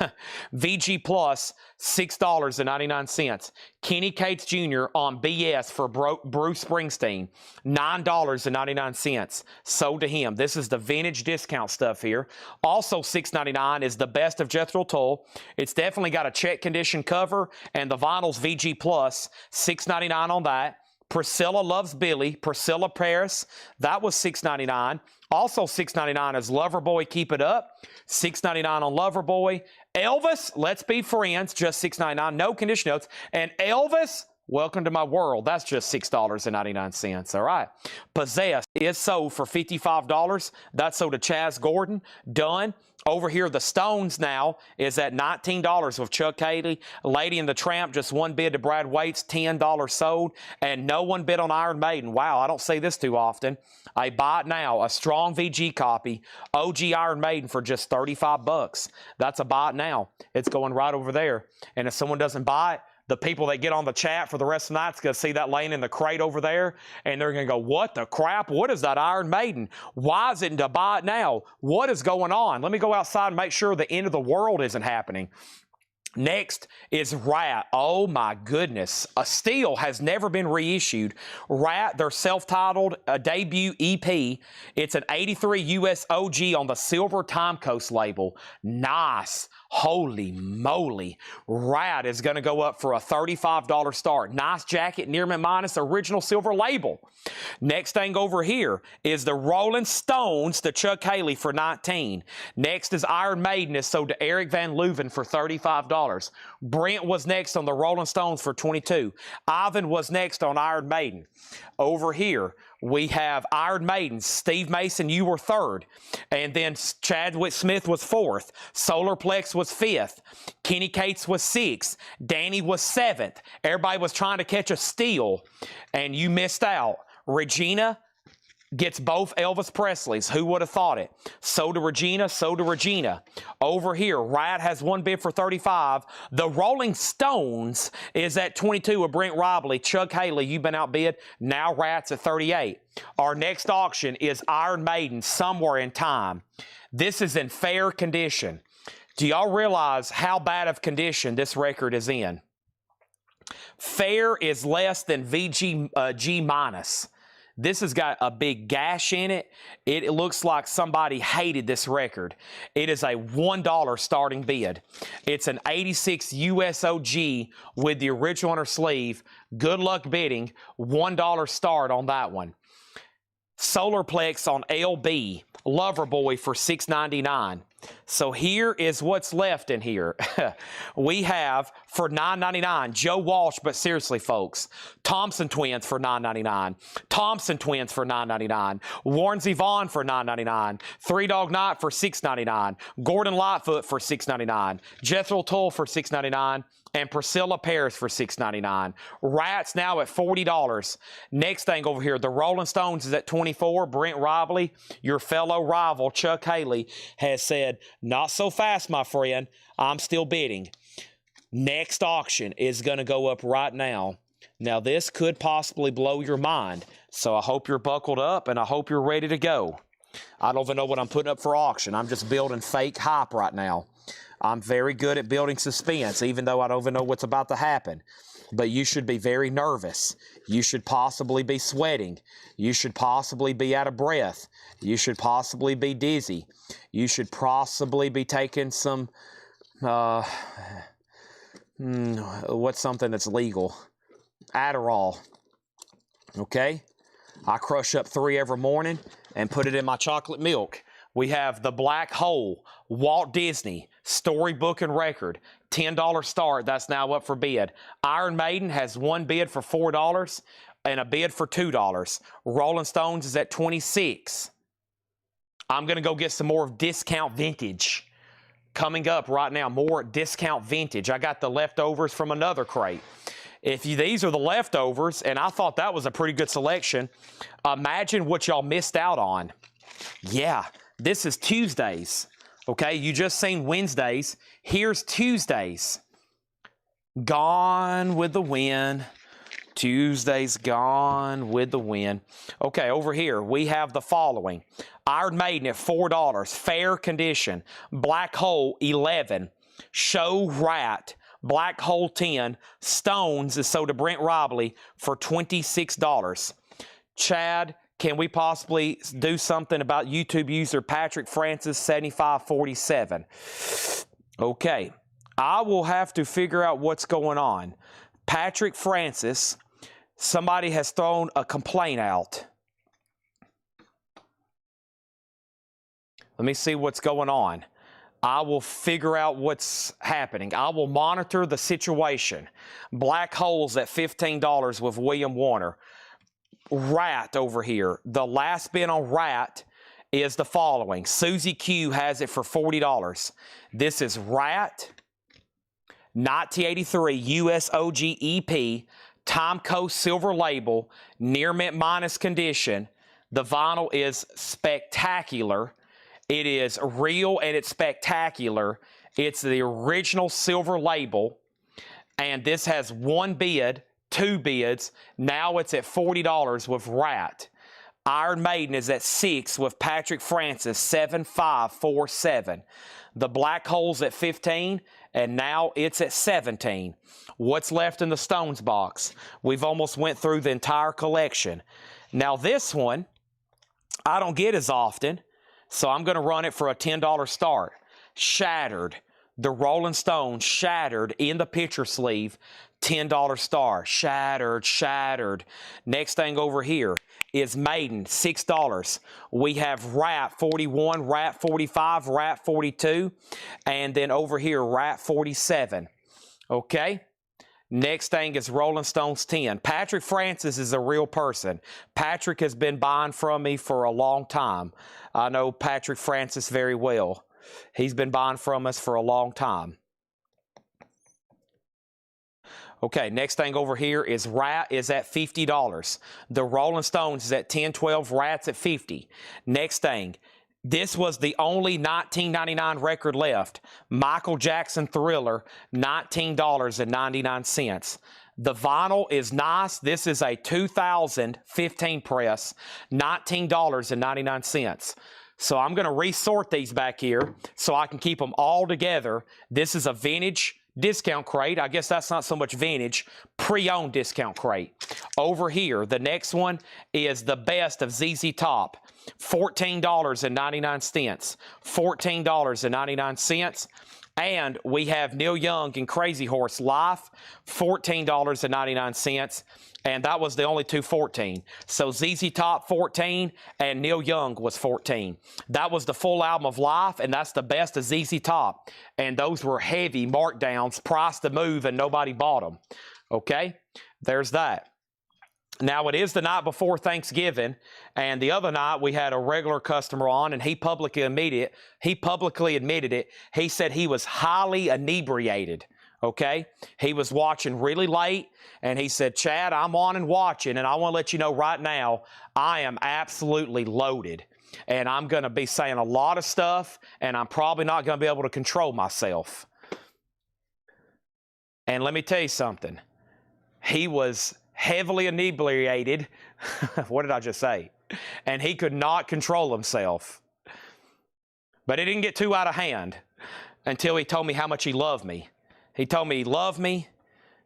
VG Plus, $6.99. Kenny Cates Jr. on BS for Bruce Springsteen, $9.99. Sold to him. This is the vintage discount stuff here. Also $6.99 is the Best of Jethro Tull. It's definitely got a check condition cover, and the vinyl's VG Plus, $6.99 on that. Priscilla Loves Billy, Priscilla Paris, that was $6.99. Also $6.99 is Loverboy, Keep It Up, $6.99 on Loverboy. Elvis, Let's Be Friends, just $6.99, no condition notes. And Elvis, Welcome to My World, that's just $6.99, all right. Possessed is sold for $55. That's sold to Chaz Gordon, done. Over here, the Stones now is at $19 with Chuck Haley. Lady and the Tramp, just one bid to Brad Waits, $10 sold. And no one bid on Iron Maiden. Wow, I don't say this too often. I buy it now, a strong VG copy, OG Iron Maiden for just $35. That's a buy it now. It's going right over there. And if someone doesn't buy it, the people that get on the chat for the rest of the night is going to see that laying in the crate over there, and they're going to go, what the crap? What is that Iron Maiden? Why is it to buy it now? What is going on? Let me go outside and make sure the end of the world isn't happening. Next is Rat. Oh my goodness. A Steel has never been reissued. Rat, their self-titled debut EP. It's an 83 US OG on the Silver Time Coast label. Nice. Holy moly. Rat is going to go up for a $35 start. Nice jacket, Nearman Minus, original silver label. Next thing over here is the Rolling Stones to Chuck Haley for $19. Next is Iron Maiden is sold to Eric Van Leuven for $35. Brent was next on the Rolling Stones for $22. Ivan was next on Iron Maiden. Over here, we have Iron Maiden. Steve Mason, you were third. And then Chadwick Smith was fourth. Solarplex was fifth. Kenny Cates was sixth. Danny was seventh. Everybody was trying to catch a steal, and you missed out. Regina gets both Elvis Presleys. Who would have thought it? So to Regina, so to Regina. Over here, Rat has one bid for $35. The Rolling Stones is at $22 with Brent Robley. Chuck Haley, you've been outbid. Now Rat's at $38. Our next auction is Iron Maiden, Somewhere in Time. This is in fair condition. Do y'all realize how bad of condition this record is in? Fair is less than VG G minus. This has got a big gash in it. It looks like somebody hated this record. It is a $1 starting bid. It's an 86 USOG with the original on her sleeve. Good luck bidding. $1 start on that one. Solarplex on LB. Loverboy for $6.99. So here is what's left in here. We have for $9.99 Joe Walsh, but seriously, folks, Thompson Twins for $9.99. Thompson Twins for $9.99. Warren Zevon for $9.99. Three Dog Night for $6.99. Gordon Lightfoot for $6.99. Jethro Tull for $6.99. And Priscilla Paris for $6.99. Rat's now at $40. Next thing over here, the Rolling Stones is at $24. Brent Robley, your fellow rival Chuck Haley, has said, not so fast, my friend. I'm still bidding. Next auction is going to go up right now. Now, this could possibly blow your mind. So I hope you're buckled up and I hope you're ready to go. I don't even know what I'm putting up for auction. I'm just building fake hype right now. I'm very good at building suspense, even though I don't even know what's about to happen. But you should be very nervous. You should possibly be sweating. You should possibly be out of breath. You should possibly be dizzy. You should possibly be taking some, what's something that's legal? Adderall. Okay? I crush up 3 every morning and put it in my chocolate milk. We have the Black Hole, Walt Disney, Storybook and Record, $10 start. That's now up for bid. Iron Maiden has one bid for $4 and a bid for $2. Rolling Stones is at $26. I'm going to go get some more discount vintage. Coming up right now, more discount vintage. I got the leftovers from another crate. If these are the leftovers, and I thought that was a pretty good selection, imagine what y'all missed out on. Yeah, this is Tuesdays. Okay, you just seen Wednesdays. Here's Tuesdays. Gone with the wind. Tuesday's gone with the wind. Okay, over here we have the following. Iron Maiden at $4, fair condition. Black Hole 11, Show Rat, Black Hole 10, Stones is sold to Brent Robley for $26. Chad, can we possibly do something about YouTube user Patrick Francis 7547? Okay, I will have to figure out what's going on. Patrick Francis, somebody has thrown a complaint out. Let me see what's going on. I will figure out what's happening. I will monitor the situation. Black Holes at $15 with William Warner. Rat over here. The last bid on Rat is the following. Susie Q has it for $40. This is Rat, 1983 US OG EP, Timeco silver label, near mint minus condition. The vinyl is spectacular. It is real and it's spectacular. It's the original silver label. And this has one bid, 2 bids. Now it's at $40 with Rat. Iron Maiden is at 6 with Patrick Francis, 7547. The Black Hole's at 15, and now it's at 17. What's left in the Stones box? We've almost went through the entire collection. Now this one, I don't get as often, so I'm going to run it for a $10 start. Shattered. The Rolling Stones, Shattered in the picture sleeve, $10 star. Shattered, Shattered. Next thing over here is Maiden, $6. We have Rat 41, Rat 45, Rat 42, and then over here, Rat 47. Okay? Next thing is Rolling Stones 10. Patrick Francis is a real person. Patrick has been buying from me for a long time. I know Patrick Francis very well. He's been buying from us for a long time. Okay, next thing over here is Rat is at $50. The Rolling Stones is at 10-12, Rat's at $50. Next thing, this was the only 1999 record left. Michael Jackson Thriller, $19.99. The vinyl is nice. This is a 2015 press, $19.99. So I'm going to resort these back here so I can keep them all together. This is a vintage discount crate. I guess that's not so much vintage. Pre-owned discount crate. Over here, the next one is the best of ZZ Top. $14.99. $14.99. And we have Neil Young and Crazy Horse Life, $14.99. And that was the only 214. So ZZ Top 14 and Neil Young was 14. That was the full album of Life, and that's the best of ZZ Top. And those were heavy markdowns, priced to move, and nobody bought them. Okay, there's that. Now, it is the night before Thanksgiving, and the other night we had a regular customer on, and he publicly admitted it. He said he was highly inebriated. Okay, he was watching really late, and he said, Chad, I'm on and watching, and I want to let you know right now, I am absolutely loaded, and I'm going to be saying a lot of stuff, and I'm probably not going to be able to control myself. And let me tell you something. He was heavily inebriated. What did I just say? and he could not control himself. But it didn't get too out of hand until he told me how much he loved me. He told me he loved me,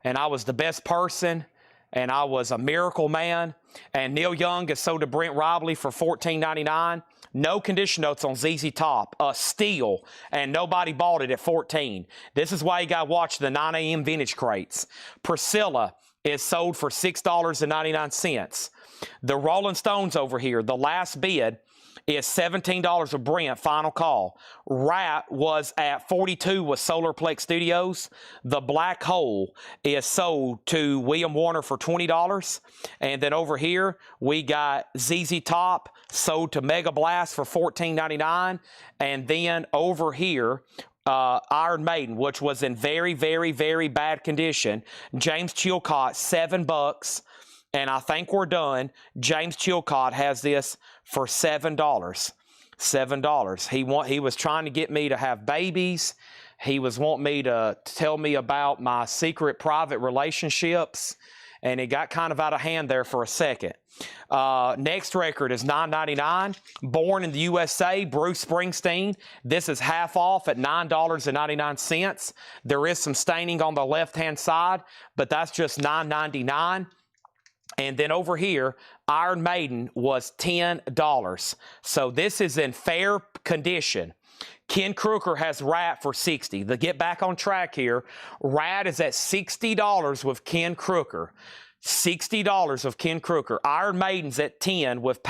and I was the best person, and I was a miracle man. And Neil Young is sold to Brent Robley for $14.99. No condition notes on ZZ Top, a steal, and nobody bought it at $14. This is why you got to watch the 9 a.m. vintage crates. Priscilla is sold for $6.99. The Rolling Stones over here, the last bid is $17 of Brent, final call. Rat was at $42 with Solarplex Studios. The Black Hole is sold to William Warner for $20. And then over here, we got ZZ Top sold to Mega Blast for $14.99. And then over here, Iron Maiden, which was in very, very, very bad condition. James Chilcott, $7. And I think we're done. James Chilcott has this for $7. $7. He was trying to get me to have babies. He was wanting me to tell me about my secret private relationships. And it got kind of out of hand there for a second. Next record is $9.99. Born in the USA, Bruce Springsteen. This is half off at $9.99. There is some staining on the left-hand side, but that's just $9.99. And then over here, Iron Maiden was $10. So this is in fair condition. Ken Crooker has Rat for $60. To get back on track here, Rat is at $60 with Ken Crooker. $60 of Ken Crooker. Iron Maiden's at $10 with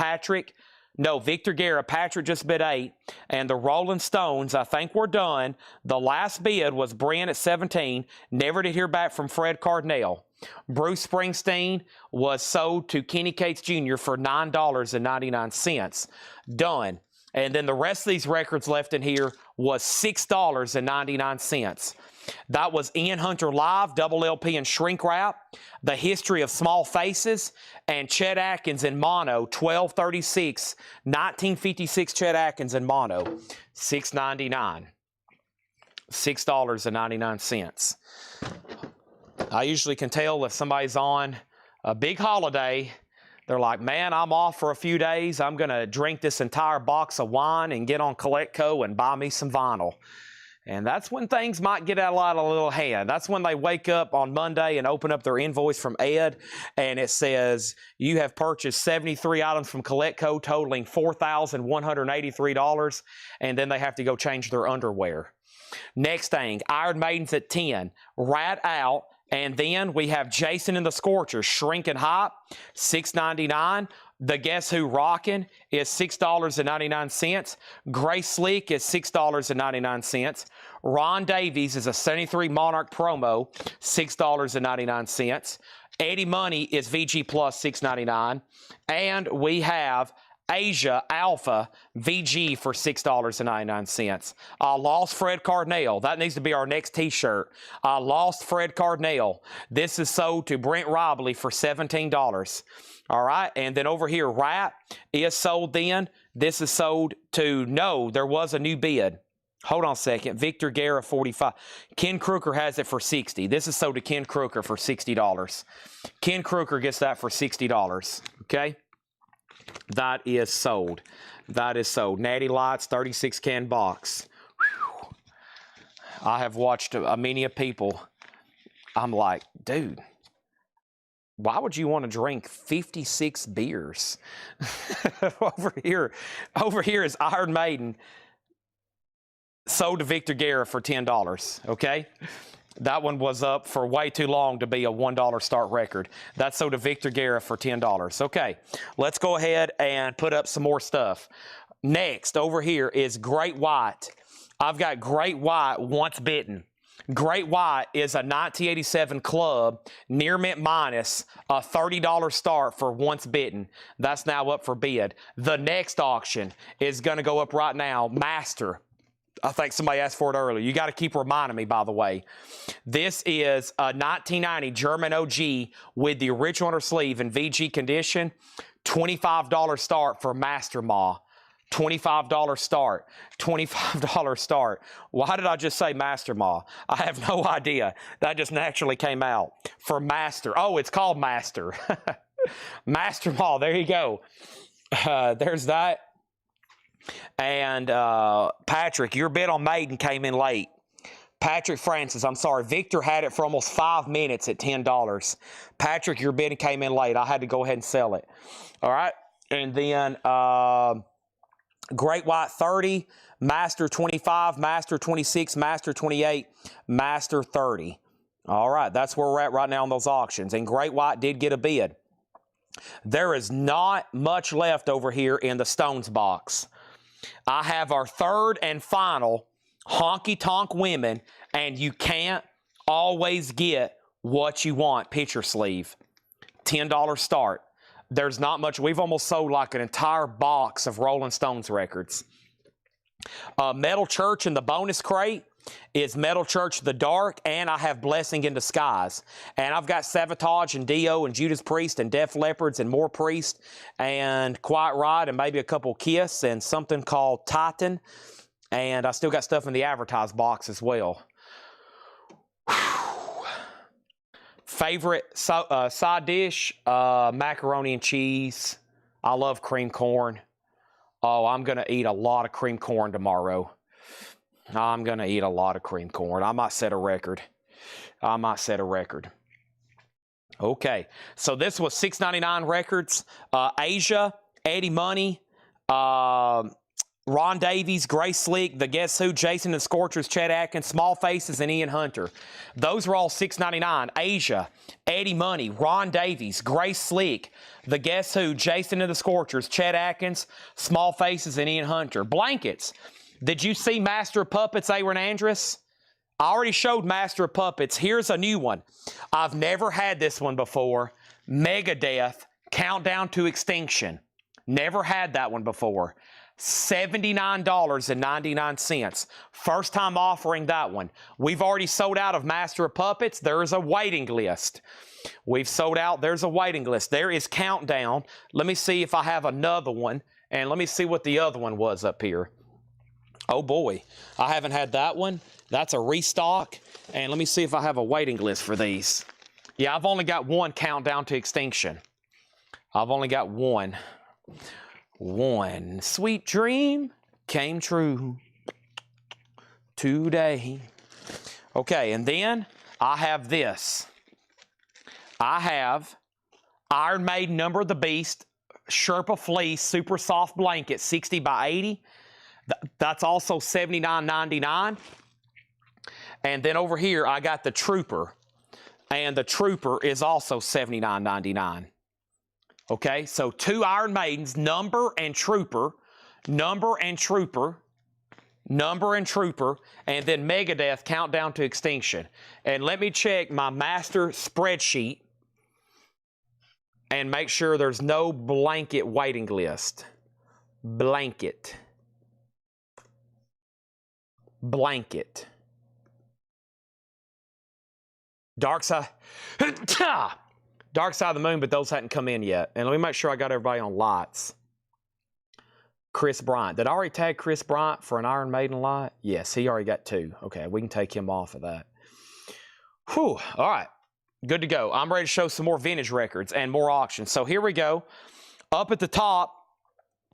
Victor Guerra. Patrick just bid $8. And the Rolling Stones, I think we're done. The last bid was Brent at $17. Never did hear back from Fred Cardinale. Bruce Springsteen was sold to Kenny Cates Jr. for $9.99. Done. And then the rest of these records left in here was $6.99. That was Ian Hunter Live, double LP and shrink wrap, The History of Small Faces, and Chet Atkins in mono, 1236, 1956 Chet Atkins in mono, $6.99. $6.99. I usually can tell if somebody's on a big holiday. They're like, man, I'm off for a few days. I'm going to drink this entire box of wine and get on Coletco and buy me some vinyl. And that's when things might get out of a little hand. That's when they wake up on Monday and open up their invoice from Ed, and it says, you have purchased 73 items from Coletco totaling $4,183, and then they have to go change their underwear. Next thing, Iron Maiden's at 10, Rat out, and then we have Jason and the Scorchers, Shrinking Hop, $6.99. The Guess Who Rockin' is $6.99. Grace Slick is $6.99. Ron Davies is a 73 Monarch promo, $6.99. Eddie Money is VG Plus, $6.99. And we have Asia Alpha VG for $6.99. I lost Fred Cardinale. That needs to be our next t-shirt. I lost Fred Cardinale. This is sold to Brent Robley for $17. All right, and then over here, Rat is sold then. This is sold to, no, there was a new bid. Hold on a second. Victor Guerra, $45. Ken Crooker has it for $60. This is sold to Ken Crooker for $60. Ken Crooker gets that for $60, okay? That is sold. That is sold. Natty Lights, 36-can box. Whew. I have watched many people. I'm like, dude, why would you want to drink 56 beers? Over here is Iron Maiden, sold to Victor Guerra for $10, okay? That one was up for way too long to be a $1 start record. That's sold to Victor Guerra for $10. Okay, let's go ahead and put up some more stuff. Next, over here is Great White. I've got Great White Once Bitten. Great White is a 1987 club, near mint minus, a $30 start for Once Bitten. That's now up for bid. The next auction is going to go up right now. Master. I think somebody asked for it earlier. You got to keep reminding me, by the way. This is a 1990 German OG with the original under sleeve in VG condition. $25 start for Master Ma. $25 start. $25 start. Why did I just say Master Ma? I have no idea. That just naturally came out. For Master. Oh, it's called Master. Master Ma. There you go. There's that. And Patrick, your bid on Maiden came in late. Patrick Francis, I'm sorry. Victor had it for almost 5 minutes at $10. Patrick, your bid came in late. I had to go ahead and sell it. All right. And then Great White 30, Master 25, Master 26, Master 28, Master 30. All right. That's where we're at right now on those auctions. And Great White did get a bid. There is not much left over here in the Stones box. I have our third and final honky-tonk women, and you can't always get what you want picture sleeve. $10 start. There's not much. We've almost sold like an entire box of Rolling Stones records. Metal Church in the bonus crate is Metal Church the Dark, and I have Blessing in Disguise. And I've got Savatage and Dio and Judas Priest and Def Leopards and more Priest and Quiet Riot and maybe a couple Kiss and something called Titan. And I still got stuff in the advertised box as well. Whew. Favorite side dish, macaroni and cheese. I love cream corn. Oh, I'm going to eat a lot of cream corn tomorrow. I'm going to eat a lot of cream corn. I might set a record. Okay, so this was $6.99 records. Asia, Eddie Money, Ron Davies, Grace Slick, The Guess Who, Jason and Scorchers, Chet Atkins, Small Faces, and Ian Hunter. Those were all $6.99. Asia, Eddie Money, Ron Davies, Grace Slick, The Guess Who, Jason and the Scorchers, Chet Atkins, Small Faces, and Ian Hunter. Blankets. Did you see Master of Puppets, Aaron Andrus? I already showed Master of Puppets. Here's a new one. I've never had this one before. Megadeth, Countdown to Extinction. Never had that one before. $79.99. First time offering that one. We've already sold out of Master of Puppets. There is a waiting list. We've sold out. There's a waiting list. There is Countdown. Let me see if I have another one. And let me see what the other one was up here. Oh boy, I haven't had that one. That's a restock. And let me see if I have a waiting list for these. Yeah, I've only got one Countdown to Extinction. I've only got one. One sweet dream came true today. Okay, and then I have this. I have Iron Maiden Number of the Beast, Sherpa Fleece, super soft blanket, 60 by 80. That's also $79.99. And then over here, I got the Trooper. And the Trooper is also $79.99. Okay, so two Iron Maidens, Number and Trooper, Number and Trooper, Number and Trooper, and then Megadeth, Countdown to Extinction. And let me check my master spreadsheet and make sure there's no blanket waiting list. Blanket. Dark Side. Dark Side of the Moon, but those hadn't come in yet. And let me make sure I got everybody on lights. Chris Bryant. Did I already tag Chris Bryant for an Iron Maiden light? Yes, he already got 2. Okay, we can take him off of that. Whew. All right. Good to go. I'm ready to show some more vintage records and more auctions. So here we go. Up at the top,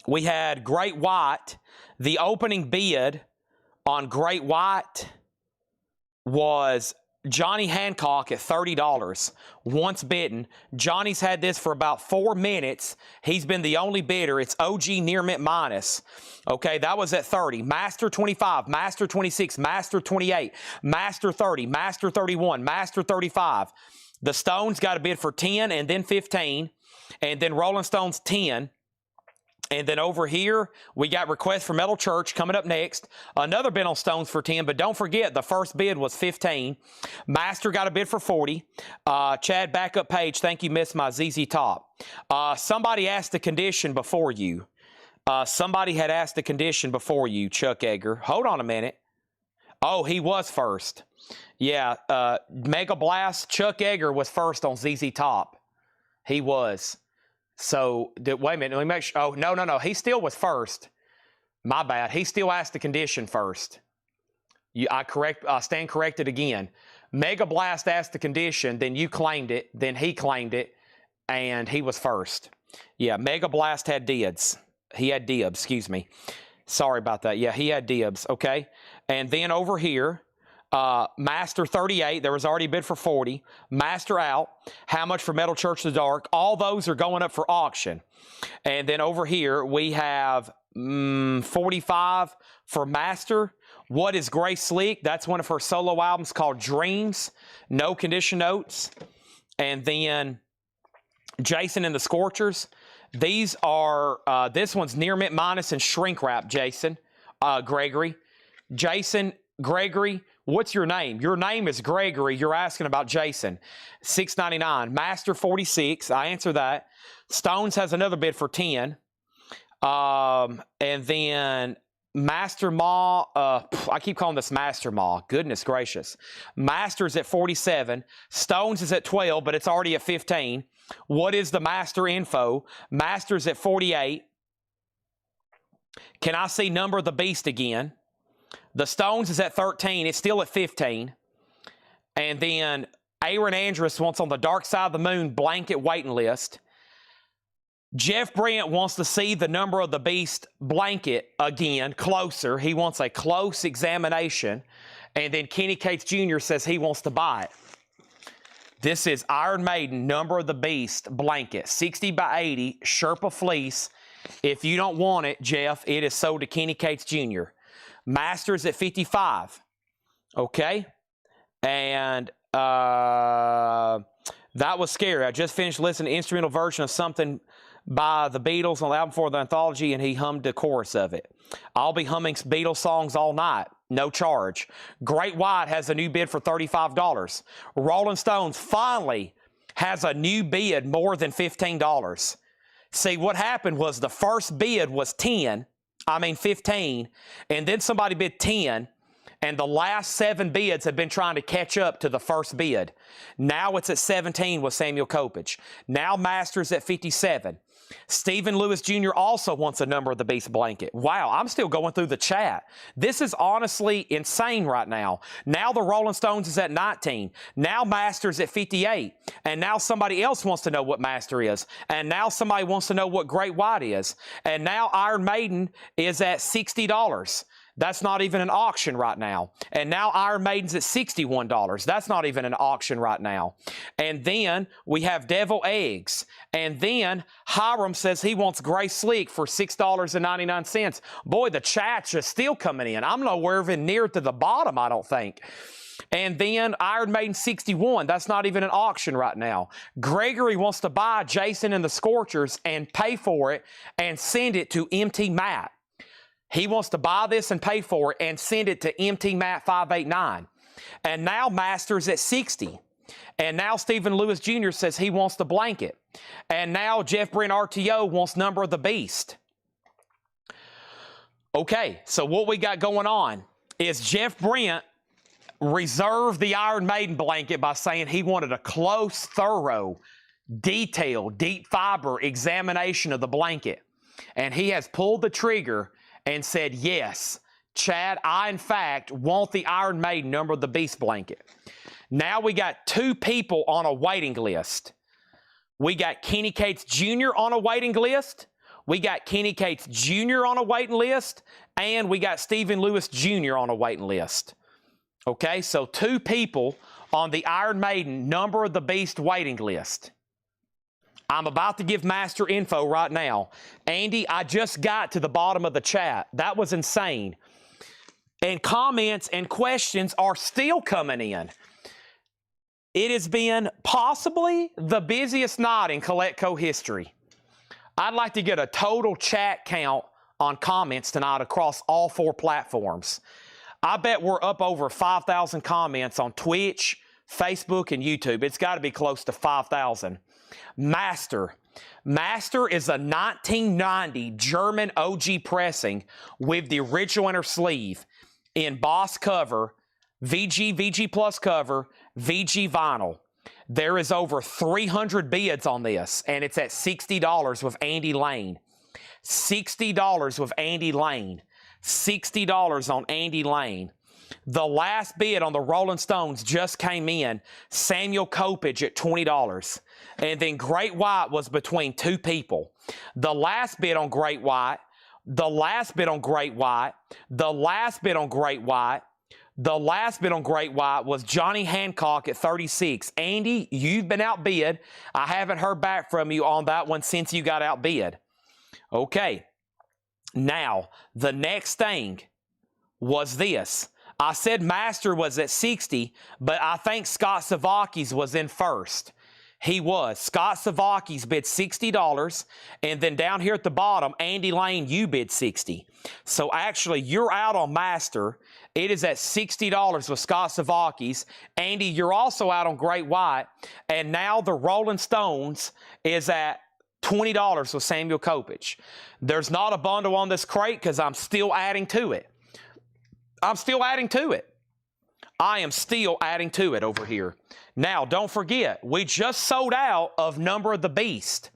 we had Great White. The opening bid on Great White was Johnny Hancock at $30. Once bidden. Johnny's had this for about 4 minutes. He's been the only bidder. It's OG Near Mint Minus. Okay, that was at 30. Master 25, Master 26, Master 28, Master 30, Master 31, Master 35. The Stones got a bid for 10 and then 15. And then Rolling Stones 10. And then over here, we got request for Metal Church coming up next. Another bid on Stones for 10, but don't forget, the first bid was 15. Master got a bid for 40. Chad, backup page, thank you, miss my ZZ Top. Somebody asked the condition before you. Somebody had asked the condition before you, Chuck Edgar. Hold on a minute. Oh, he was first. Yeah, Mega Blast, Chuck Edgar was first on ZZ Top. He was. So, wait a minute, let me make sure. Oh, no. He still was first. My bad. He still asked the condition first. I stand corrected again. Mega Blast asked the condition, then you claimed it, then he claimed it, and he was first. Yeah, Mega Blast had dibs. He had dibs, excuse me. Sorry about that. Yeah, he had dibs, okay? And then over here, Master 38, there was already a bid for 40. Master out. How much for Metal Church of the Dark? All those are going up for auction. And then over here, we have 45 for Master. What is Grace Slick? That's one of her solo albums called Dreams. No condition notes. And then Jason and the Scorchers. These are, this one's Near Mint Minus and Shrink Wrap, Jason. Gregory. Jason, Gregory, what's your name? Your name is Gregory. You're asking about Jason. $6.99. Master 46. I answer that. Stones has another bid for 10. And then Master Ma, I keep calling this Master Ma. Goodness gracious. Master's at 47. Stones is at 12, but it's already at 15. What is the Master info? Master's at 48. Can I see Number of the Beast again? The Stones is at 13. It's still at 15. And then Aaron Andrus wants on the Dark Side of the Moon blanket waiting list. Jeff Brent wants to see the Number of the Beast blanket again, closer. He wants a close examination. And then Kenny Cates Jr. says he wants to buy it. This is Iron Maiden Number of the Beast blanket, 60 by 80, Sherpa fleece. If you don't want it, Jeff, it is sold to Kenny Cates Jr. Masters at 55. Okay? And that was scary. I just finished listening to instrumental version of something by the Beatles on the album for the anthology, and he hummed the chorus of it. I'll be humming Beatles songs all night. No charge. Great White has a new bid for $35. Rolling Stones finally has a new bid more than $15. See, what happened was the first bid was 15, and then somebody bid 10, and the last 7 bids have been trying to catch up to the first bid. Now it's at 17 with Samuel Kopich. Now Masters at 57. Stephen Lewis Jr. also wants a Number of the Beast blanket. Wow, I'm still going through the chat. This is honestly insane right now. Now the Rolling Stones is at 19. Now Master's at 58. And now somebody else wants to know what Master is. And now somebody wants to know what Great White is. And now Iron Maiden is at $60. That's not even an auction right now. And now Iron Maiden's at $61. That's not even an auction right now. And then we have Devil Eggs. And then Hiram says he wants Grace Slick for $6.99. Boy, the chat's just still coming in. I'm nowhere even near to the bottom, I don't think. And then Iron Maiden 61. That's not even an auction right now. Gregory wants to buy Jason and the Scorchers and pay for it and send it to MT Matt. He wants to buy this and pay for it and send it to MT Matt 589. And now Master's at 60. And now Stephen Lewis Jr. says he wants the blanket. And now Jeff Brent RTO wants Number of the Beast. Okay, so what we got going on is Jeff Brent reserved the Iron Maiden blanket by saying he wanted a close, thorough, detailed, deep fiber examination of the blanket. And he has pulled the trigger and said, yes, Chad, I in fact want the Iron Maiden Number of the Beast blanket. Now we got 2 people on a waiting list. We got Kenny Cates Jr. on a waiting list. We got Kenny Cates Jr. on a waiting list. And we got Stephen Lewis Jr. on a waiting list. Okay, so 2 people on the Iron Maiden Number of the Beast waiting list. I'm about to give Master info right now. Andy, I just got to the bottom of the chat. That was insane. And comments and questions are still coming in. It has been possibly the busiest night in Collectco history. I'd like to get a total chat count on comments tonight across all 4 platforms. I bet we're up over 5,000 comments on Twitch, Facebook, and YouTube. It's got to be close to 5,000. Master. Master is a 1990 German OG pressing with the original inner sleeve in Boss cover, VG Plus cover, VG vinyl. There is over 300 bids on this, and it's at $60 with Andy Lane. $60 with Andy Lane. $60 on Andy Lane. The last bid on the Rolling Stones just came in. Samuel Kopich at $20. and then Great White was between two people. The last bid on Great White, the last bid on Great White, the last bid on Great White, the last bid on Great White was Johnny Hancock at 36. Andy, you've been outbid. I haven't heard back from you on that one since you got outbid. Okay. Now, the next thing was this. I said Master was at 60, but I think Scott Savakis was in first. He was. Scott Savakis bid $60, and then down here at the bottom, Andy Lane, you bid 60. So actually, you're out on Master. It is at $60 with Scott Savakis. Andy, you're also out on Great White, and now the Rolling Stones is at $20 with Samuel Kopich. There's not a bundle on this crate because I'm still adding to it. I'm still adding to it. I am still adding to it over here. Now, don't forget, we just sold out of Number of the Beast.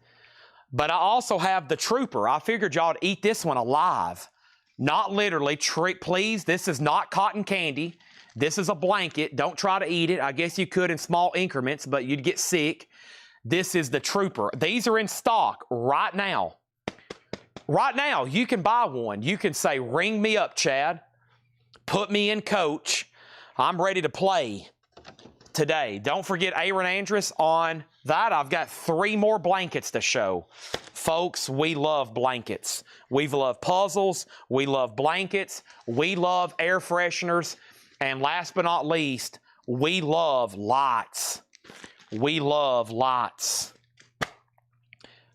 But I also have the Trooper. I figured y'all would eat this one alive. Not literally. Please, this is not cotton candy. This is a blanket. Don't try to eat it. I guess you could in small increments, but you'd get sick. This is the Trooper. These are in stock right now. Right now, you can buy one. You can say, ring me up, Chad. Put me in, coach. I'm ready to play today. Don't forget Aaron Andrus on that. I've got 3 more blankets to show. Folks, we love blankets. We love puzzles. We love blankets. We love air fresheners. And last but not least, we love lights. We love lights.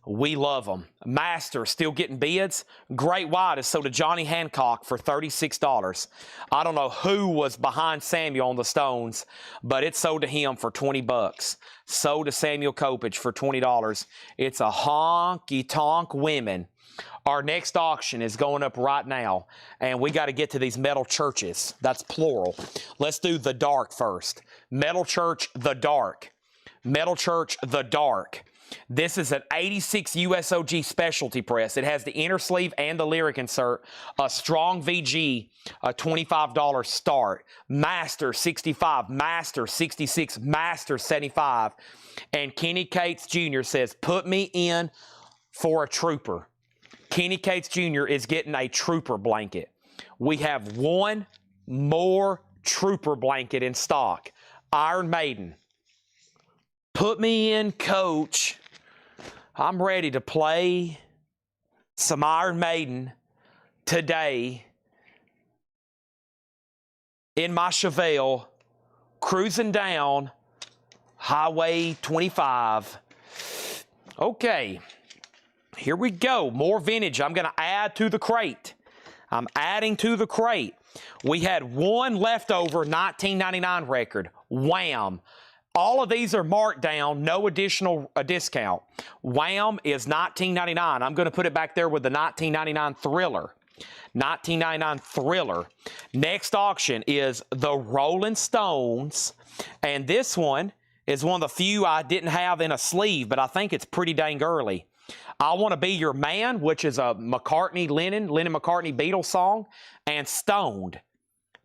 We love them. Master still getting bids. Great White is sold to Johnny Hancock for $36. I don't know who was behind Samuel on the Stones, but it's sold to him for $20. Sold to Samuel Kopich for $20. It's a honky-tonk women. Our next auction is going up right now, and we got to get to these metal churches. That's plural. Let's do the dark first. Metal Church, the dark. Metal Church, the dark. This is an 86 USOG specialty press. It has the inner sleeve and the lyric insert. A strong VG, a $25 start. Master 65, Master 66, Master 75. And Kenny Cates Jr. says, put me in for a Trooper. Kenny Cates Jr. is getting a Trooper blanket. We have one more Trooper blanket in stock. Iron Maiden. Put me in, coach. I'm ready to play some Iron Maiden today in my Chevelle, cruising down Highway 25. Okay, here we go. More vintage. I'm going to add to the crate. I'm adding to the crate. We had one leftover 1999 record, Wham! All of these are marked down, no additional discount. Wham! Is $19.99. I'm going to put it back there with the $19.99 Thriller. $19.99 Thriller. Next auction is the Rolling Stones. And this one is one of the few I didn't have in a sleeve, but I think it's pretty dang early. I Want to Be Your Man, which is a Lennon McCartney Beatles song, and Stoned.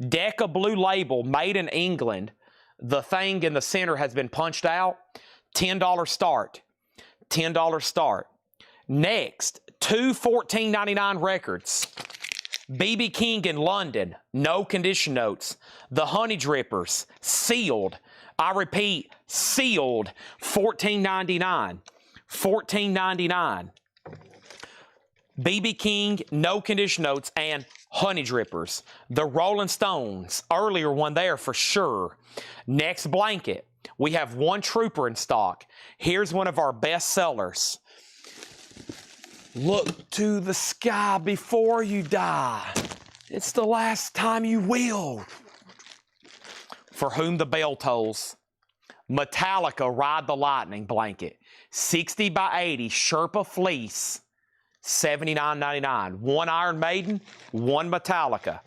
Decca Blue Label, made in England. The thing in the center has been punched out. $10 start. $10 start. Next, 2 $14.99 records. B.B. King in London, no condition notes. The Honey Drippers, sealed. I repeat, sealed. $14.99. $14.99. B.B. King, no condition notes, and Honey Drippers. The Rolling Stones, earlier one there for sure. Next blanket, we have one Trooper in stock. Here's one of our best sellers. Look to the sky before you die. It's the last time you will. For Whom the Bell Tolls. Metallica Ride the Lightning blanket. 60 by 80 Sherpa fleece. $79.99. One Iron Maiden, one Metallica.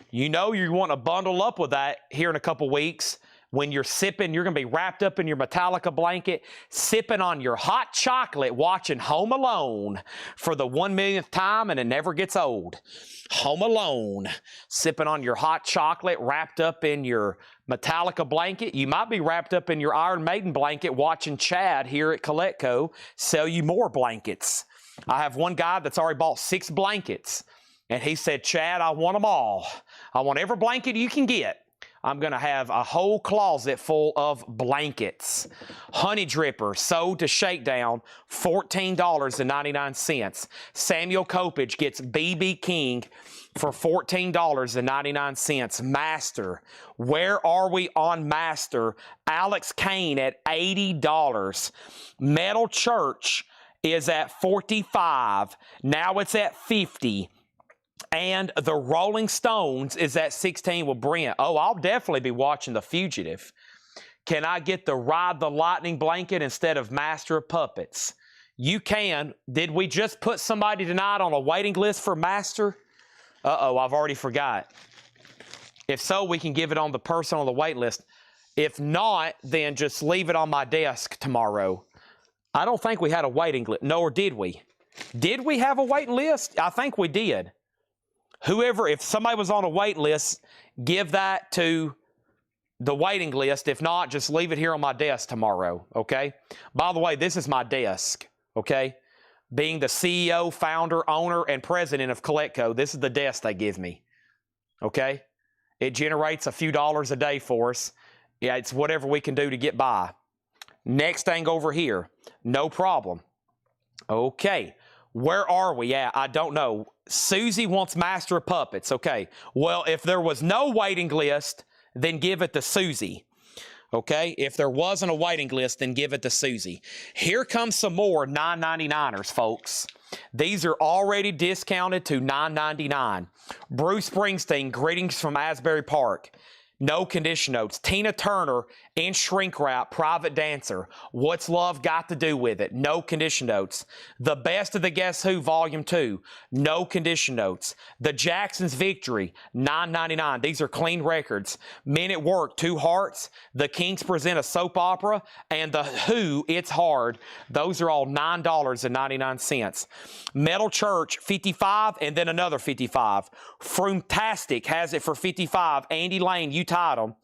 You know you want to bundle up with that here in a couple weeks. when you're sipping, you're going to be wrapped up in your Metallica blanket, sipping on your hot chocolate, watching Home Alone for the 1 millionth time, and it never gets old. Home Alone, sipping on your hot chocolate, wrapped up in your Metallica blanket. You might be wrapped up in your Iron Maiden blanket watching Chad here at Coletco sell you more blankets. I have one guy that's already bought 6 blankets, and he said, Chad, I want them all. I want every blanket you can get. I'm going to have a whole closet full of blankets. Honey Dripper, sold to Shakedown, $14.99. Samuel Kopich gets BB King for $14.99. Master, where are we on Master? Alex Kane at $80. Metal Church is at $45. Now it's at $50. And the Rolling Stones is at 16 with Brent. Oh, I'll definitely be watching The Fugitive. Can I get the Ride the Lightning blanket instead of Master of Puppets? You can. Did we just put somebody tonight on a waiting list for Master? Uh-oh, I've already forgot. If so, we can give it on the person on the wait list. If not, then just leave it on my desk tomorrow. I don't think we had a waiting list. No, or did we? Did we have a waiting list? I think we did. Whoever, if somebody was on a wait list, give that to the waiting list. If not, just leave it here on my desk tomorrow, okay? By the way, this is my desk, okay? Being the CEO, founder, owner, and president of Coletco, this is the desk they give me, okay? It generates a few dollars a day for us. Yeah, it's whatever we can do to get by. Next thing over here, no problem. Okay, where are we at? I don't know. Susie wants Master of Puppets. Okay, well, if there was no waiting list, then give it to Susie. Okay, if there wasn't a waiting list, then give it to Susie. Here comes some more $9.99ers, folks. These are already discounted to $9.99. Bruce Springsteen, Greetings from Asbury Park. No condition notes. Tina Turner in shrink wrap, Private Dancer. What's Love Got to Do with It? No condition notes. The Best of the Guess Who, Volume 2. No condition notes. The Jacksons' Victory, $9.99. These are clean records. Men at Work, 2 Hearts. The Kinks Present a Soap Opera. And The Who, It's Hard. Those are all $9.99. Metal Church, 55, and then another 55. Froomtastic has it for 55. Andy Lane, you tied them.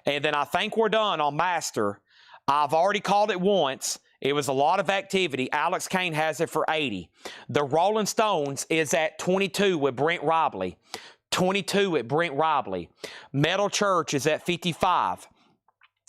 And then I think we're done on Master. I've already called it once. It was a lot of activity. Alex Kane has it for 80. The Rolling Stones is at 22 with Brent Robley. 22 at Brent Robley. Metal Church is at 55.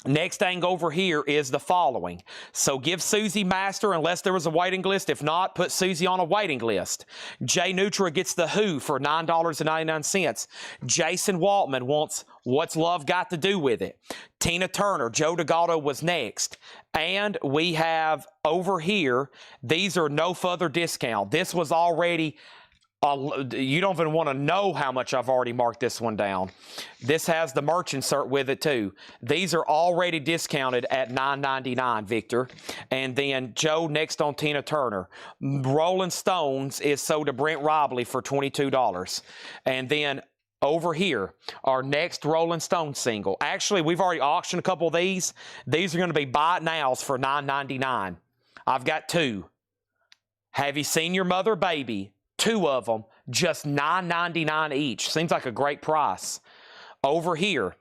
Next thing over here is the following. So give Susie Master unless there was a waiting list. If not, put Susie on a waiting list. Jay Nutra gets The Who for $9.99. Jason Waltman wants What's Love Got to Do with It? Tina Turner, Joe DeGato was next. And we have over here, these are no further discount. This was already... you don't even want to know how much I've already marked this one down. This has the merch insert with it too. These are already discounted at $9.99, Victor. And then Joe next on Tina Turner. Rolling Stones is sold to Brent Robley for $22. And then over here, our next Rolling Stone single. Actually, we've already auctioned a couple of these. These are going to be buy it nows for $9.99. I've got 2. Have You Seen Your Mother, Baby? 2 of them, just $9.99 each. Seems like a great price. Over here,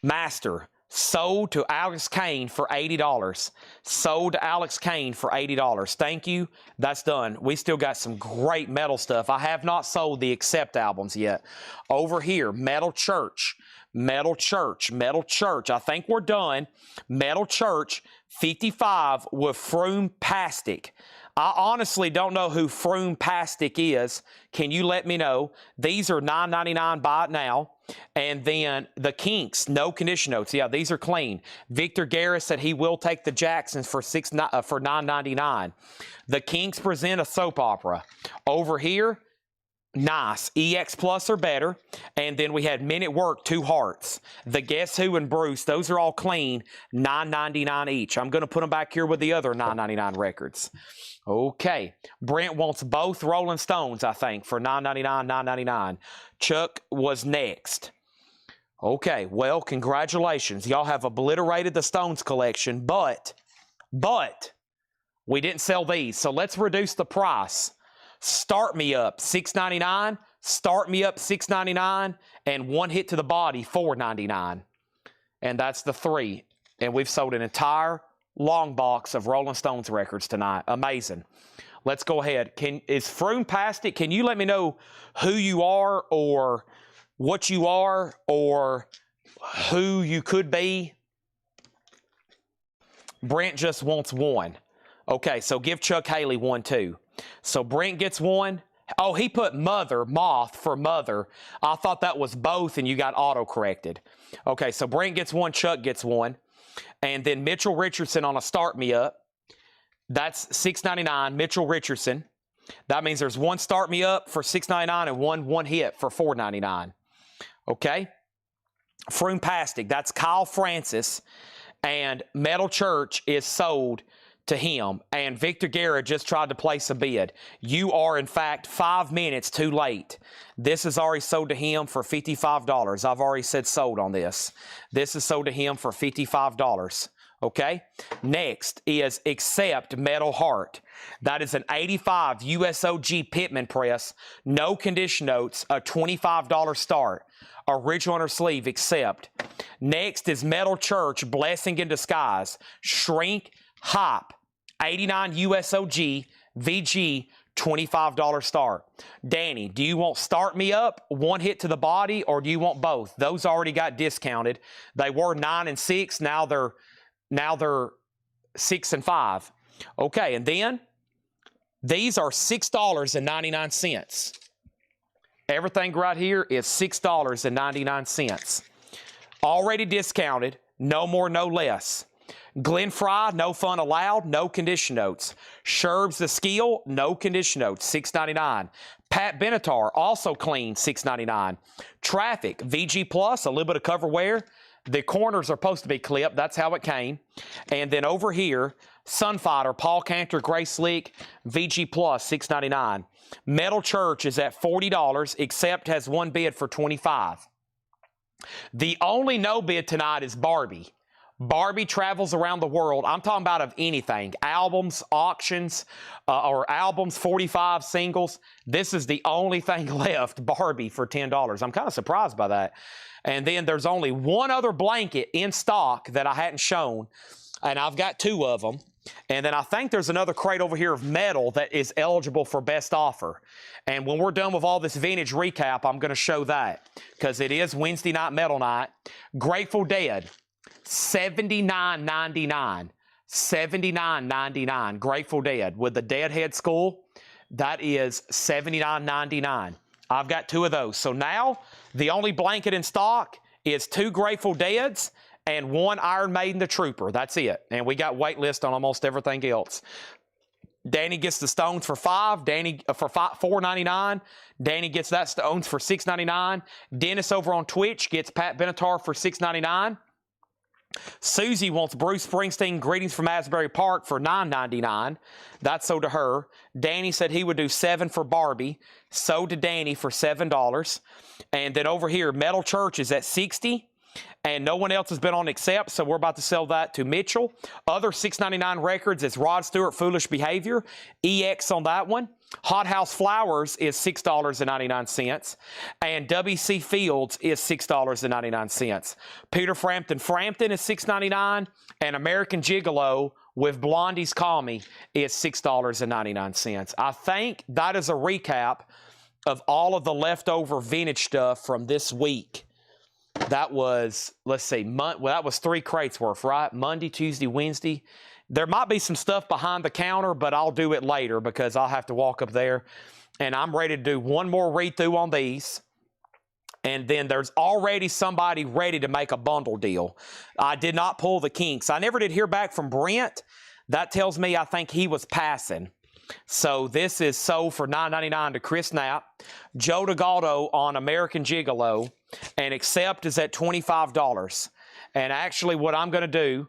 Master, sold to Alex Kane for $80. Sold to Alex Kane for $80. Thank you. That's done. We still got some great metal stuff. I have not sold the Accept albums yet. Over here, Metal Church. Metal Church. Metal Church. I think we're done. Metal Church, 55 with Froomtastic. I honestly don't know who Froomtastic is. Can you let me know? These are $9.99 buy it now. And then the Kinks, no condition notes. Yeah, these are clean. Victor Garris said he will take the Jacksons for $9.99. The Kinks Present a Soap Opera. Over here, nice. EX Plus or better. And then we had Men at Work, 2 Hearts. The Guess Who and Bruce, those are all clean, $9.99 each. I'm going to put them back here with the other $9.99 records. Okay. Brent wants both Rolling Stones, I think, for $9.99, $9.99. Chuck was next. Okay, well, congratulations. Y'all have obliterated the Stones collection, but we didn't sell these. So let's reduce the price. Start Me Up, $6.99. Start Me Up, $6.99. And One Hit to the Body, $4.99. And that's the three. And we've sold an entire long box of Rolling Stones records tonight. Amazing. Let's go ahead. Is Froome past it? Can you let me know who you are or what you are or who you could be? Brent just wants one. Okay, so give Chuck Haley one too. So Brent gets one. Oh, he put mother, moth for mother. I thought that was both and you got auto-corrected. Okay, so Brent gets one, Chuck gets one. And then Mitchell Richardson on a Start Me Up. That's $6.99, Mitchell Richardson. That means there's one Start Me Up for $6.99 and one hit for $4.99. Okay? Froome-pastic, that's Kyle Francis. And Metal Church is sold to him. And Victor Guerra just tried to place a bid. You are, in fact, 5 minutes too late. This is already sold to him for $55. I've already said sold on this. This is sold to him for $55. Okay? Next is Accept Metal Heart. That is an 85 USOG Pitman press. No condition notes. A $25 start. Original under sleeve, Accept. Next is Metal Church, Blessing in Disguise. Shrink, Hop. 89 USOG, VG, $25 start. Danny, do you want Start Me Up, One Hit to the Body, or do you want both? Those already got discounted. They were 9 and 6. Now they're 6 and 5. Okay, and then these are $6.99. Everything right here is $6.99. Already discounted. No more, no less. Glenn Fry, no fun allowed, no condition notes. Sherbs the Skill, no condition notes, $6.99. Pat Benatar, also clean, $6.99. Traffic, VG Plus, a little bit of cover wear. The corners are supposed to be clipped. That's how it came. And then over here, Sunfighter, Paul Cantor, Gray Slick, VG Plus, $6.99. Metal Church is at $40, Accept has one bid for $25. The only no bid tonight is Barbie. Barbie travels around the world. I'm talking about of anything. Albums, auctions, or albums, 45 singles. This is the only thing left, Barbie, for $10. I'm kind of surprised by that. And then there's only one other blanket in stock that I hadn't shown, and I've got 2 of them. And then I think there's another crate over here of metal that is eligible for best offer. And when we're done with all this vintage recap, I'm going to show that because it is Wednesday night metal night. Grateful Dead. $79.99. $79.99. Grateful Dead with the Deadhead skull. That is $79.99. I've got 2 of those. So now the only blanket in stock is 2 Grateful Deads and 1 Iron Maiden the Trooper. That's it. And we got wait list on almost everything else. Danny gets the Stones for $4.99. Danny gets that Stones for $6.99. Dennis over on Twitch gets Pat Benatar for $6.99. Susie wants Bruce Springsteen, Greetings from Asbury Park for $9.99. That's sold to her. Danny said he would do 7 for Barbie. Sold to Danny for $7. And then over here, Metal Church is at $60. And no one else has been on Accept, so we're about to sell that to Mitchell. Other $6.99 records is Rod Stewart, Foolish Behavior. EX on that one. Hot House Flowers is $6.99. And W.C. Fields is $6.99. Peter Frampton is $6.99. And American Gigolo with Blondie's Call Me is $6.99. I think that is a recap of all of the leftover vintage stuff from this week. That was, let's see, that was 3 crates worth, right? Monday, Tuesday, Wednesday. There might be some stuff behind the counter, but I'll do it later because I'll have to walk up there. And I'm ready to do one more read-through on these. And then there's already somebody ready to make a bundle deal. I did not pull the kinks. I never did hear back from Brent. That tells me I think he was passing. So this is sold for $9.99 to Chris Knapp. Joe DeGaldo on American Gigolo. And Accept is at $25. And actually what I'm going to do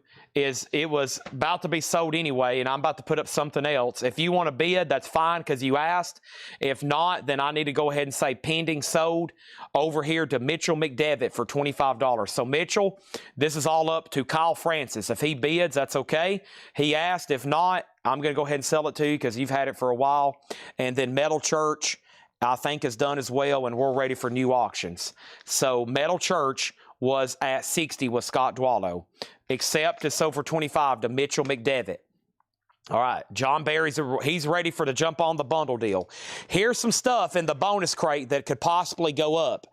it was about to be sold anyway, and I'm about to put up something else. If you want to bid, that's fine because you asked. If not, then I need to go ahead and say pending sold over here to Mitchell McDevitt for $25. So Mitchell, this is all up to Kyle Francis. If he bids, that's okay. He asked. If not, I'm going to go ahead and sell it to you because you've had it for a while. And then Metal Church, I think, is done as well, and we're ready for new auctions. So Metal Church was at 60 with Scott Dwallow. Accept is sold for 25 to Mitchell McDevitt. All right, John Barry's he's ready for the jump on the bundle deal. Here's some stuff in the bonus crate that could possibly go up.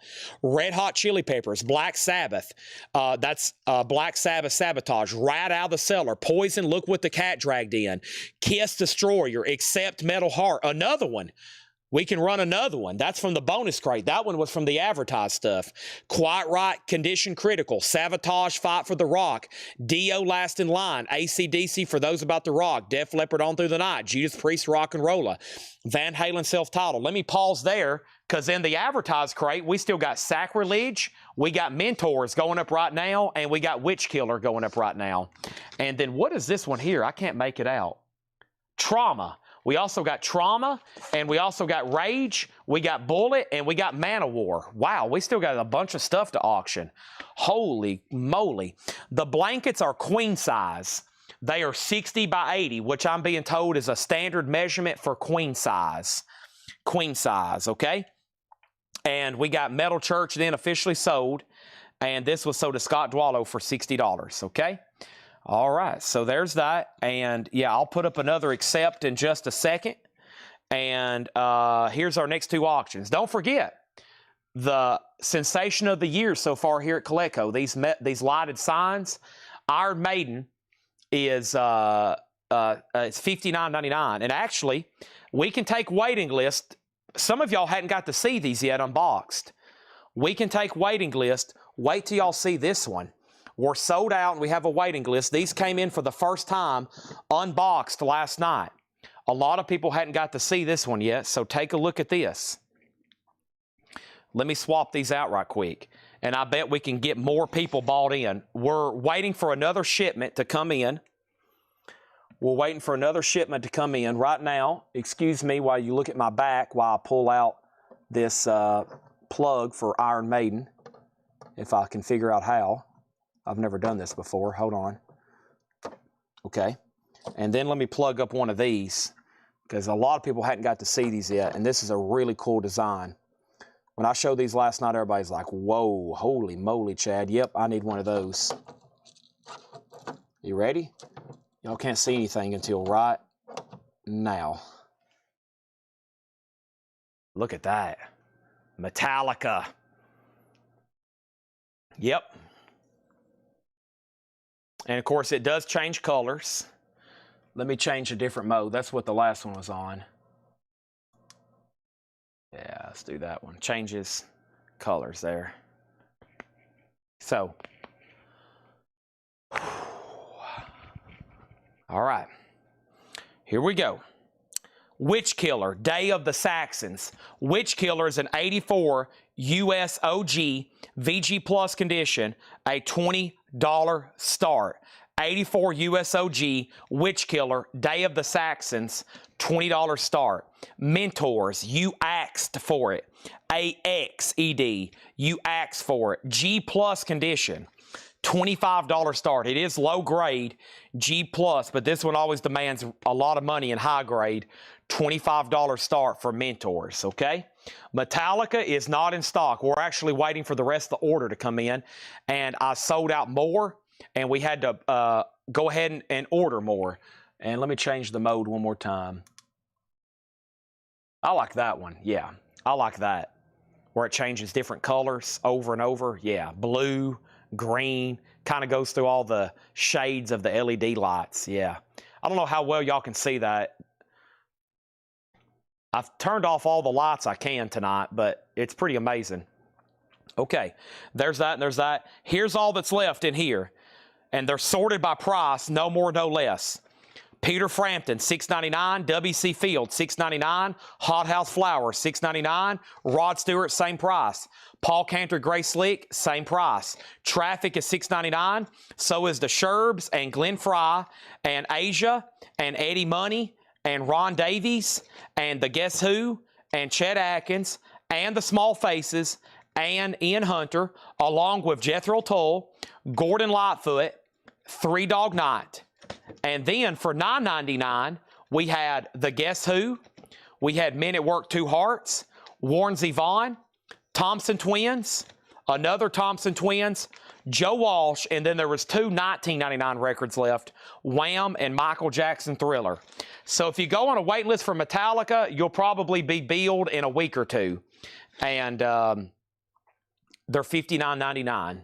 Red Hot Chili Peppers, Black Sabbath. That's Black Sabbath Sabotage. Right out of the cellar. Poison, Look What the Cat Dragged In. Kiss Destroyer, Accept Metal Heart. Another one. We can run another one. That's from the bonus crate. That one was from the advertised stuff. Quiet Right, Condition Critical. Sabotage, Fight for the Rock. Dio, Last in Line. AC/DC, For Those About the Rock. Def Leppard, On Through the Night. Judas Priest, Rock and Rolla. Van Halen, Self-Titled. Let me pause there because in the advertised crate, we still got Sacrilege. We got Mentors going up right now, and we got Witch Killer going up right now. And then what is this one here? I can't make it out. Trauma. We also got Trauma, and we also got Rage, we got Bullet, and we got Man-O-War. Wow, we still got a bunch of stuff to auction. Holy moly. The blankets are queen size. They are 60 by 80, which I'm being told is a standard measurement for queen size. Queen size, okay? And we got Metal Church then officially sold, and this was sold to Scott Dwallow for $60, okay? All right, so there's that, and yeah, I'll put up another accept in just a second, and here's our next two auctions. Don't forget, the sensation of the year so far here at Coleco, these lighted signs. Iron Maiden is it's $59.99, and actually, we can take waiting list. Some of y'all hadn't got to see these yet unboxed. We can take waiting list. Wait till y'all see this one. We're sold out, and we have a waiting list. These came in for the first time, unboxed last night. A lot of people hadn't got to see this one yet, so take a look at this. Let me swap these out right quick, and I bet we can get more people bought in. We're waiting for another shipment to come in. We're waiting for another shipment to come in right now. Excuse me while you look at my back while I pull out this plug for Iron Maiden, if I can figure out how. I've never done this before. Hold on. Okay. And then let me plug up one of these because a lot of people hadn't got to see these yet, and this is a really cool design. When I showed these last night, everybody's like, whoa, holy moly, Chad. Yep, I need one of those. You ready? Y'all can't see anything until right now. Look at that. Metallica. Yep. And, of course, it does change colors. Let me change a different mode. That's what the last one was on. Yeah, let's do that one. Changes colors there. So. All right. Here we go. Witch Killer, Day of the Saxons. Witch Killer is an 84 US OG VG Plus condition, a $20 start. 84 US OG Witch Killer, Day of the Saxons, $20 start. Mentors, you asked for it. AXED, you asked for it. G Plus condition, $25 start. It is low grade G Plus, but this one always demands a lot of money in high grade. $25 start for Mentors, okay? Metallica is not in stock. We're actually waiting for the rest of the order to come in, and I sold out more, and we had to go ahead and order more. And let me change the mode one more time. I like that one. Yeah, I like that, where it changes different colors over and over. Yeah, blue, green, kind of goes through all the shades of the LED lights. Yeah, I don't know how well y'all can see that. I've turned off all the lights I can tonight, but it's pretty amazing. Okay, there's that and there's that. Here's all that's left in here, and they're sorted by price, no more, no less. Peter Frampton, $6.99. W.C. Field, $6.99. Hot House Flowers, $6.99. Rod Stewart, same price. Paul Cantor Gray Slick, same price. Traffic is $6.99. So is the Sherbs and Glenn Fry and Asia and Eddie Money and Ron Davies and the Guess Who and Chet Atkins and the Small Faces and Ian Hunter, along with Jethro Tull, Gordon Lightfoot, Three Dog Night. And then for $9.99, we had the Guess Who, we had Men at Work 2 Hearts, Warren Zevon, Thompson Twins, another Thompson Twins, Joe Walsh, and then there was 2 $19.99 records left, Wham and Michael Jackson Thriller. So if you go on a wait list for Metallica, you'll probably be billed in a week or two. And they're $59.99.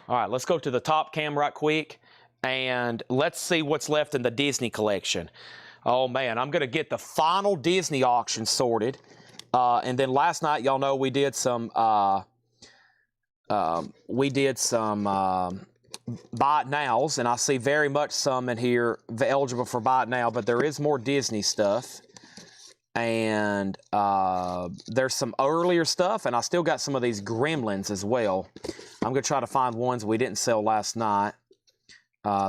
All right, let's go to the top cam right quick, and let's see what's left in the Disney collection. Oh, man, I'm going to get the final Disney auction sorted. And then last night, y'all know we did some buy it nows, and I see very much some in here eligible for buy it now, but there is more Disney stuff. And there's some earlier stuff, and I still got some of these Gremlins as well. I'm going to try to find ones we didn't sell last night.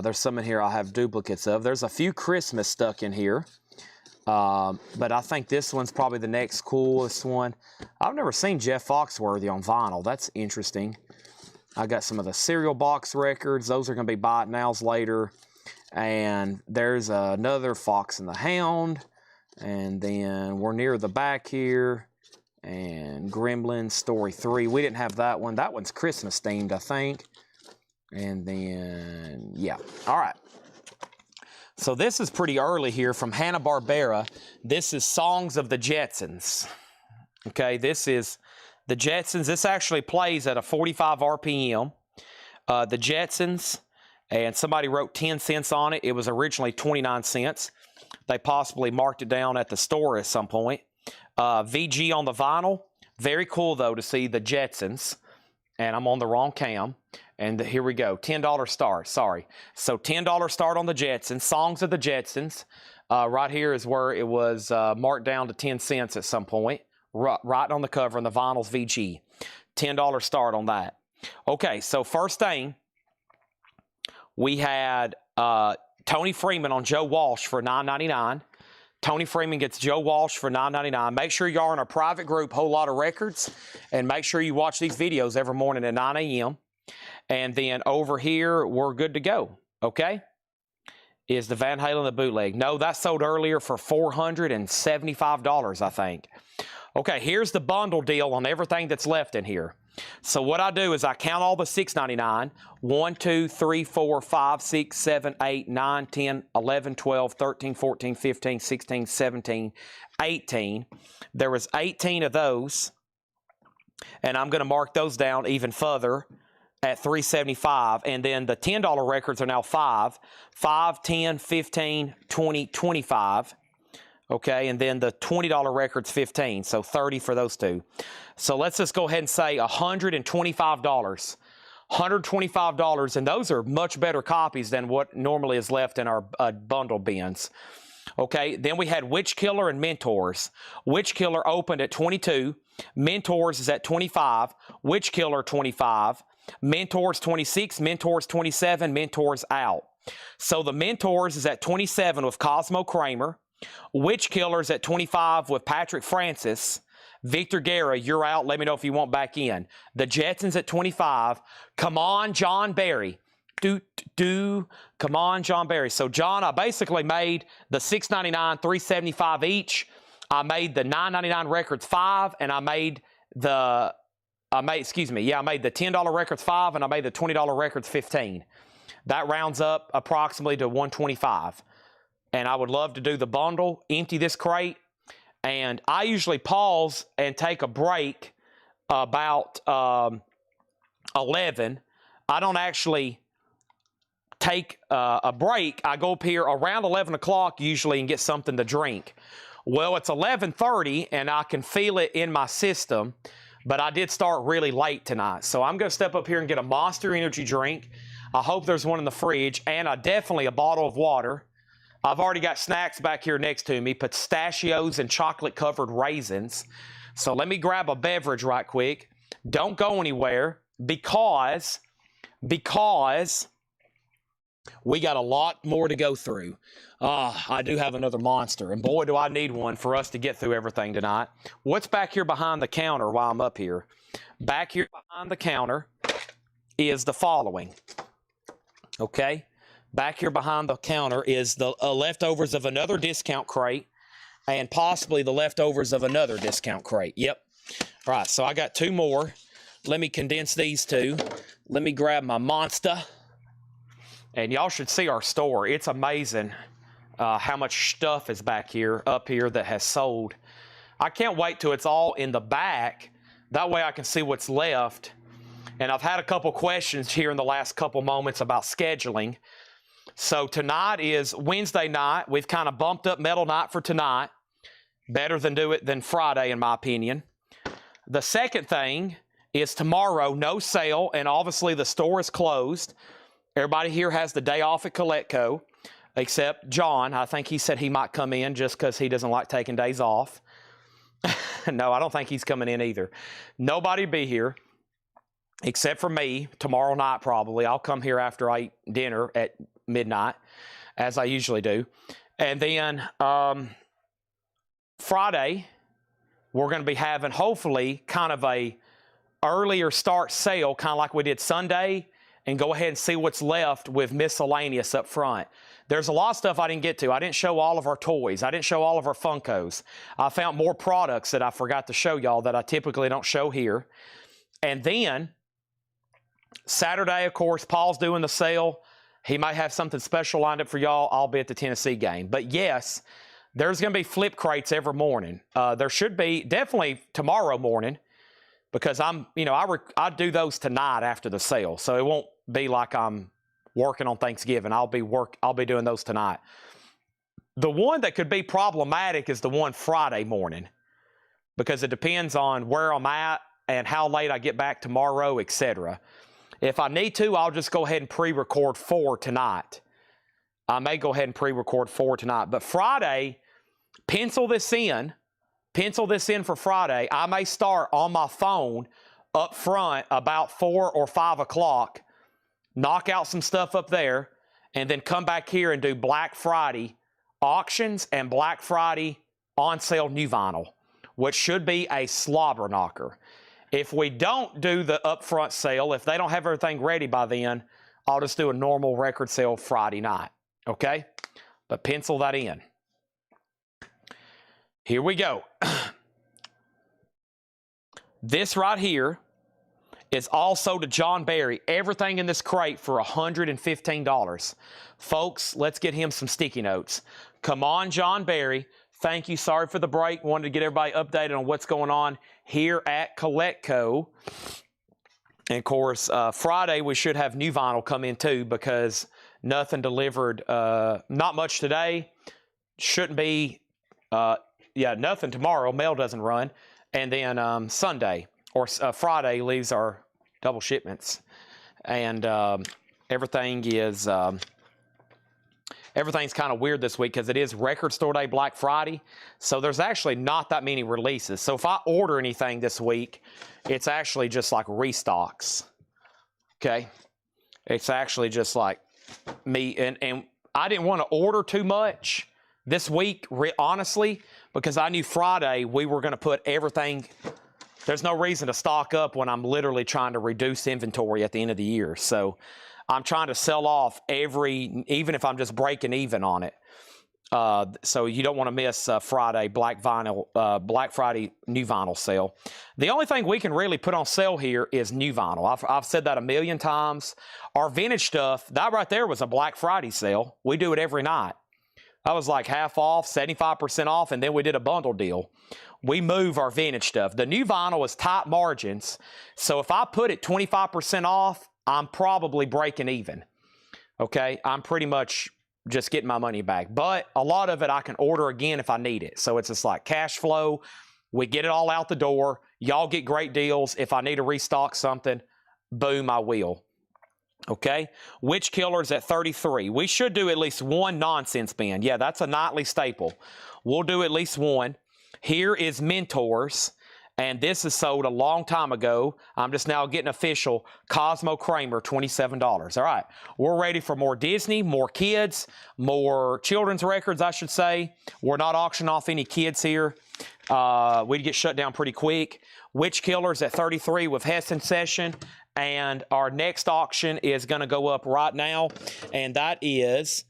There's some in here I have duplicates of. There's a few Christmas stuck in here. But I think this one's probably the next coolest one. I've never seen Jeff Foxworthy on vinyl. That's interesting. I got some of the cereal box records. Those are going to be buy it nows later. And there's another Fox and the Hound. And then we're near the back here. And Gremlins Story 3. We didn't have that one. That one's Christmas themed, I think. And then, yeah. All right. So this is pretty early here from Hanna-Barbera. This is Songs of the Jetsons. Okay, this is the Jetsons. This actually plays at a 45 RPM. The Jetsons, and somebody wrote 10 cents on it. It was originally 29 cents. They possibly marked it down at the store at some point. VG on the vinyl. Very cool, though, to see the Jetsons. And I'm on the wrong cam. And here we go, $10 start, sorry. So $10 start on the Jetsons, Songs of the Jetsons. Right here is where it was marked down to 10 cents at some point. Right on the cover, and the vinyl's VG. $10 start on that. Okay, so first thing, we had Tony Freeman on Joe Walsh for $9.99. Tony Freeman gets Joe Walsh for $9.99. Make sure you are in our private group, Whole Lot of Records, and make sure you watch these videos every morning at 9 a.m. And then over here, we're good to go, okay? Is the Van Halen the bootleg? No, that sold earlier for $475, I think. Okay, here's the bundle deal on everything that's left in here. So what I do is I count all the $6.99. 1, 2, 3, 4, 5, 6, 7, 8, 9, 10, 11, 12, 13, 14, 15, 16, 17, 18. There was 18 of those. And I'm going to mark those down even further at $375. And then the $10 records are now 5, 10, 15, 20, 25. Okay, and then the $20 record's 15, so 30 for those two. So let's just go ahead and say $125. $125, and those are much better copies than what normally is left in our bundle bins. Okay, then we had Witch Killer and Mentors. Witch Killer opened at 22. Mentors is at 25. Witch Killer 25. Mentors 26. Mentors 27. Mentors out. So the Mentors is at 27 with Cosmo Kramer. Witch Killer's at 25 with Patrick Francis. Victor Guerra, you're out. Let me know if you want back in. The Jetsons at 25. Come on, John Barry. Come on, John Barry. So, John, I basically made the $6.99, $3.75 each. I made the $9.99 records 5, and I made the $10 records 5, and I made the $20 records 15. That rounds up approximately to $125. And I would love to do the bundle, empty this crate, and I usually pause and take a break about 11. I don't actually take a break. I go up here around 11 o'clock usually and get something to drink. Well, it's 11:30, and I can feel it in my system, but I did start really late tonight. So I'm going to step up here and get a Monster Energy drink. I hope there's one in the fridge, and definitely a bottle of water. I've already got snacks back here next to me, pistachios and chocolate-covered raisins. So let me grab a beverage right quick. Don't go anywhere because we got a lot more to go through. I do have another monster, and boy, do I need one for us to get through everything tonight. What's back here behind the counter while I'm up here? Back here behind the counter is the following, okay? Back here behind the counter is the leftovers of another discount crate and possibly the leftovers of another discount crate. Yep. All right, so I got two more. Let me condense these two. Let me grab my Monster. And y'all should see our store. It's amazing how much stuff is back here, up here that has sold. I can't wait till it's all in the back. That way I can see what's left. And I've had a couple questions here in the last couple moments about scheduling. So tonight is Wednesday night. We've kind of bumped up metal night for tonight. Better than Friday, in my opinion. The second thing is tomorrow, no sale, and obviously the store is closed. Everybody here has the day off at Coletco, except John. I think he said he might come in just because he doesn't like taking days off. No, I don't think he's coming in either. Nobody be here except for me tomorrow night probably. I'll come here after I eat dinner at midnight, as I usually do. And then Friday, we're going to be having hopefully kind of a earlier start sale, kind of like we did Sunday, and go ahead and see what's left with miscellaneous up front. There's a lot of stuff I didn't get to. I didn't show all of our toys. I didn't show all of our Funkos. I found more products that I forgot to show y'all that I typically don't show here. And then Saturday, of course, Paul's doing the sale. He might have something special lined up for y'all. I'll be at the Tennessee game. But yes, there's going to be flip crates every morning. There should be definitely tomorrow morning because I do those tonight after the sale. So it won't be like I'm working on Thanksgiving. I'll be doing those tonight. The one that could be problematic is the one Friday morning because it depends on where I'm at and how late I get back tomorrow, etc. If I need to, I'll just go ahead and pre-record 4 tonight. I may go ahead and pre-record 4 tonight. But Friday, pencil this in for Friday. I may start on my phone up front about 4 or 5 o'clock, knock out some stuff up there, and then come back here and do Black Friday auctions and Black Friday on sale new vinyl, which should be a slobber knocker. If we don't do the upfront sale, if they don't have everything ready by then, I'll just do a normal record sale Friday night, okay? But pencil that in. Here we go. This right here is also to John Berry. Everything in this crate for $115. Folks, let's get him some sticky notes. Come on, John Berry. Thank you. Sorry for the break. Wanted to get everybody updated on what's going on here at Coletco. And, of course, Friday we should have new vinyl come in, too, because nothing delivered. Not much today. Shouldn't be, nothing tomorrow. Mail doesn't run. And then Sunday or Friday leaves our double shipments. And everything is... Everything's kind of weird this week because it is Record Store Day, Black Friday. So there's actually not that many releases. So if I order anything this week, it's actually just like restocks. Okay? It's actually just like me. And I didn't want to order too much this week, honestly, because I knew Friday we were going to put everything. There's no reason to stock up when I'm literally trying to reduce inventory at the end of the year. So I'm trying to sell off even if I'm just breaking even on it. So you don't want to miss Friday Black Friday new vinyl sale. The only thing we can really put on sale here is new vinyl. I've said that a million times. Our vintage stuff, that right there was a Black Friday sale. We do it every night. That was like half off, 75% off, and then we did a bundle deal. We move our vintage stuff. The new vinyl is tight margins. So if I put it 25% off, I'm probably breaking even, okay? I'm pretty much just getting my money back. But a lot of it I can order again if I need it. So it's just like cash flow. We get it all out the door. Y'all get great deals. If I need to restock something, boom, I will. Okay, Witch Killers at 33. We should do at least one nonsense bin. Yeah, that's a nightly staple. We'll do at least one. Here is Mentors, and this is sold a long time ago. I'm just now getting official. Cosmo Kramer, $27. All right, we're ready for more Disney, more kids, more children's records, I should say. We're not auctioning off any kids here. We'd get shut down pretty quick. Witch Killers at 33 with Heston Session. And our next auction is going to go up right now. And that is,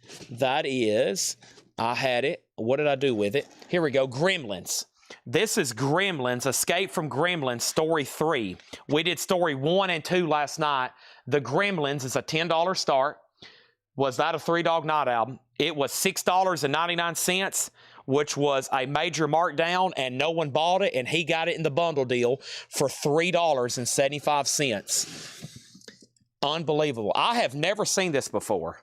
I had it. What did I do with it? Here we go, Gremlins. This is Gremlins, Escape from Gremlins, Story 3. We did Story 1 and 2 last night. The Gremlins is a $10 start. Was that a Three Dog Night album? It was $6.99, which was a major markdown, and no one bought it, and he got it in the bundle deal for $3.75. Unbelievable. I have never seen this before.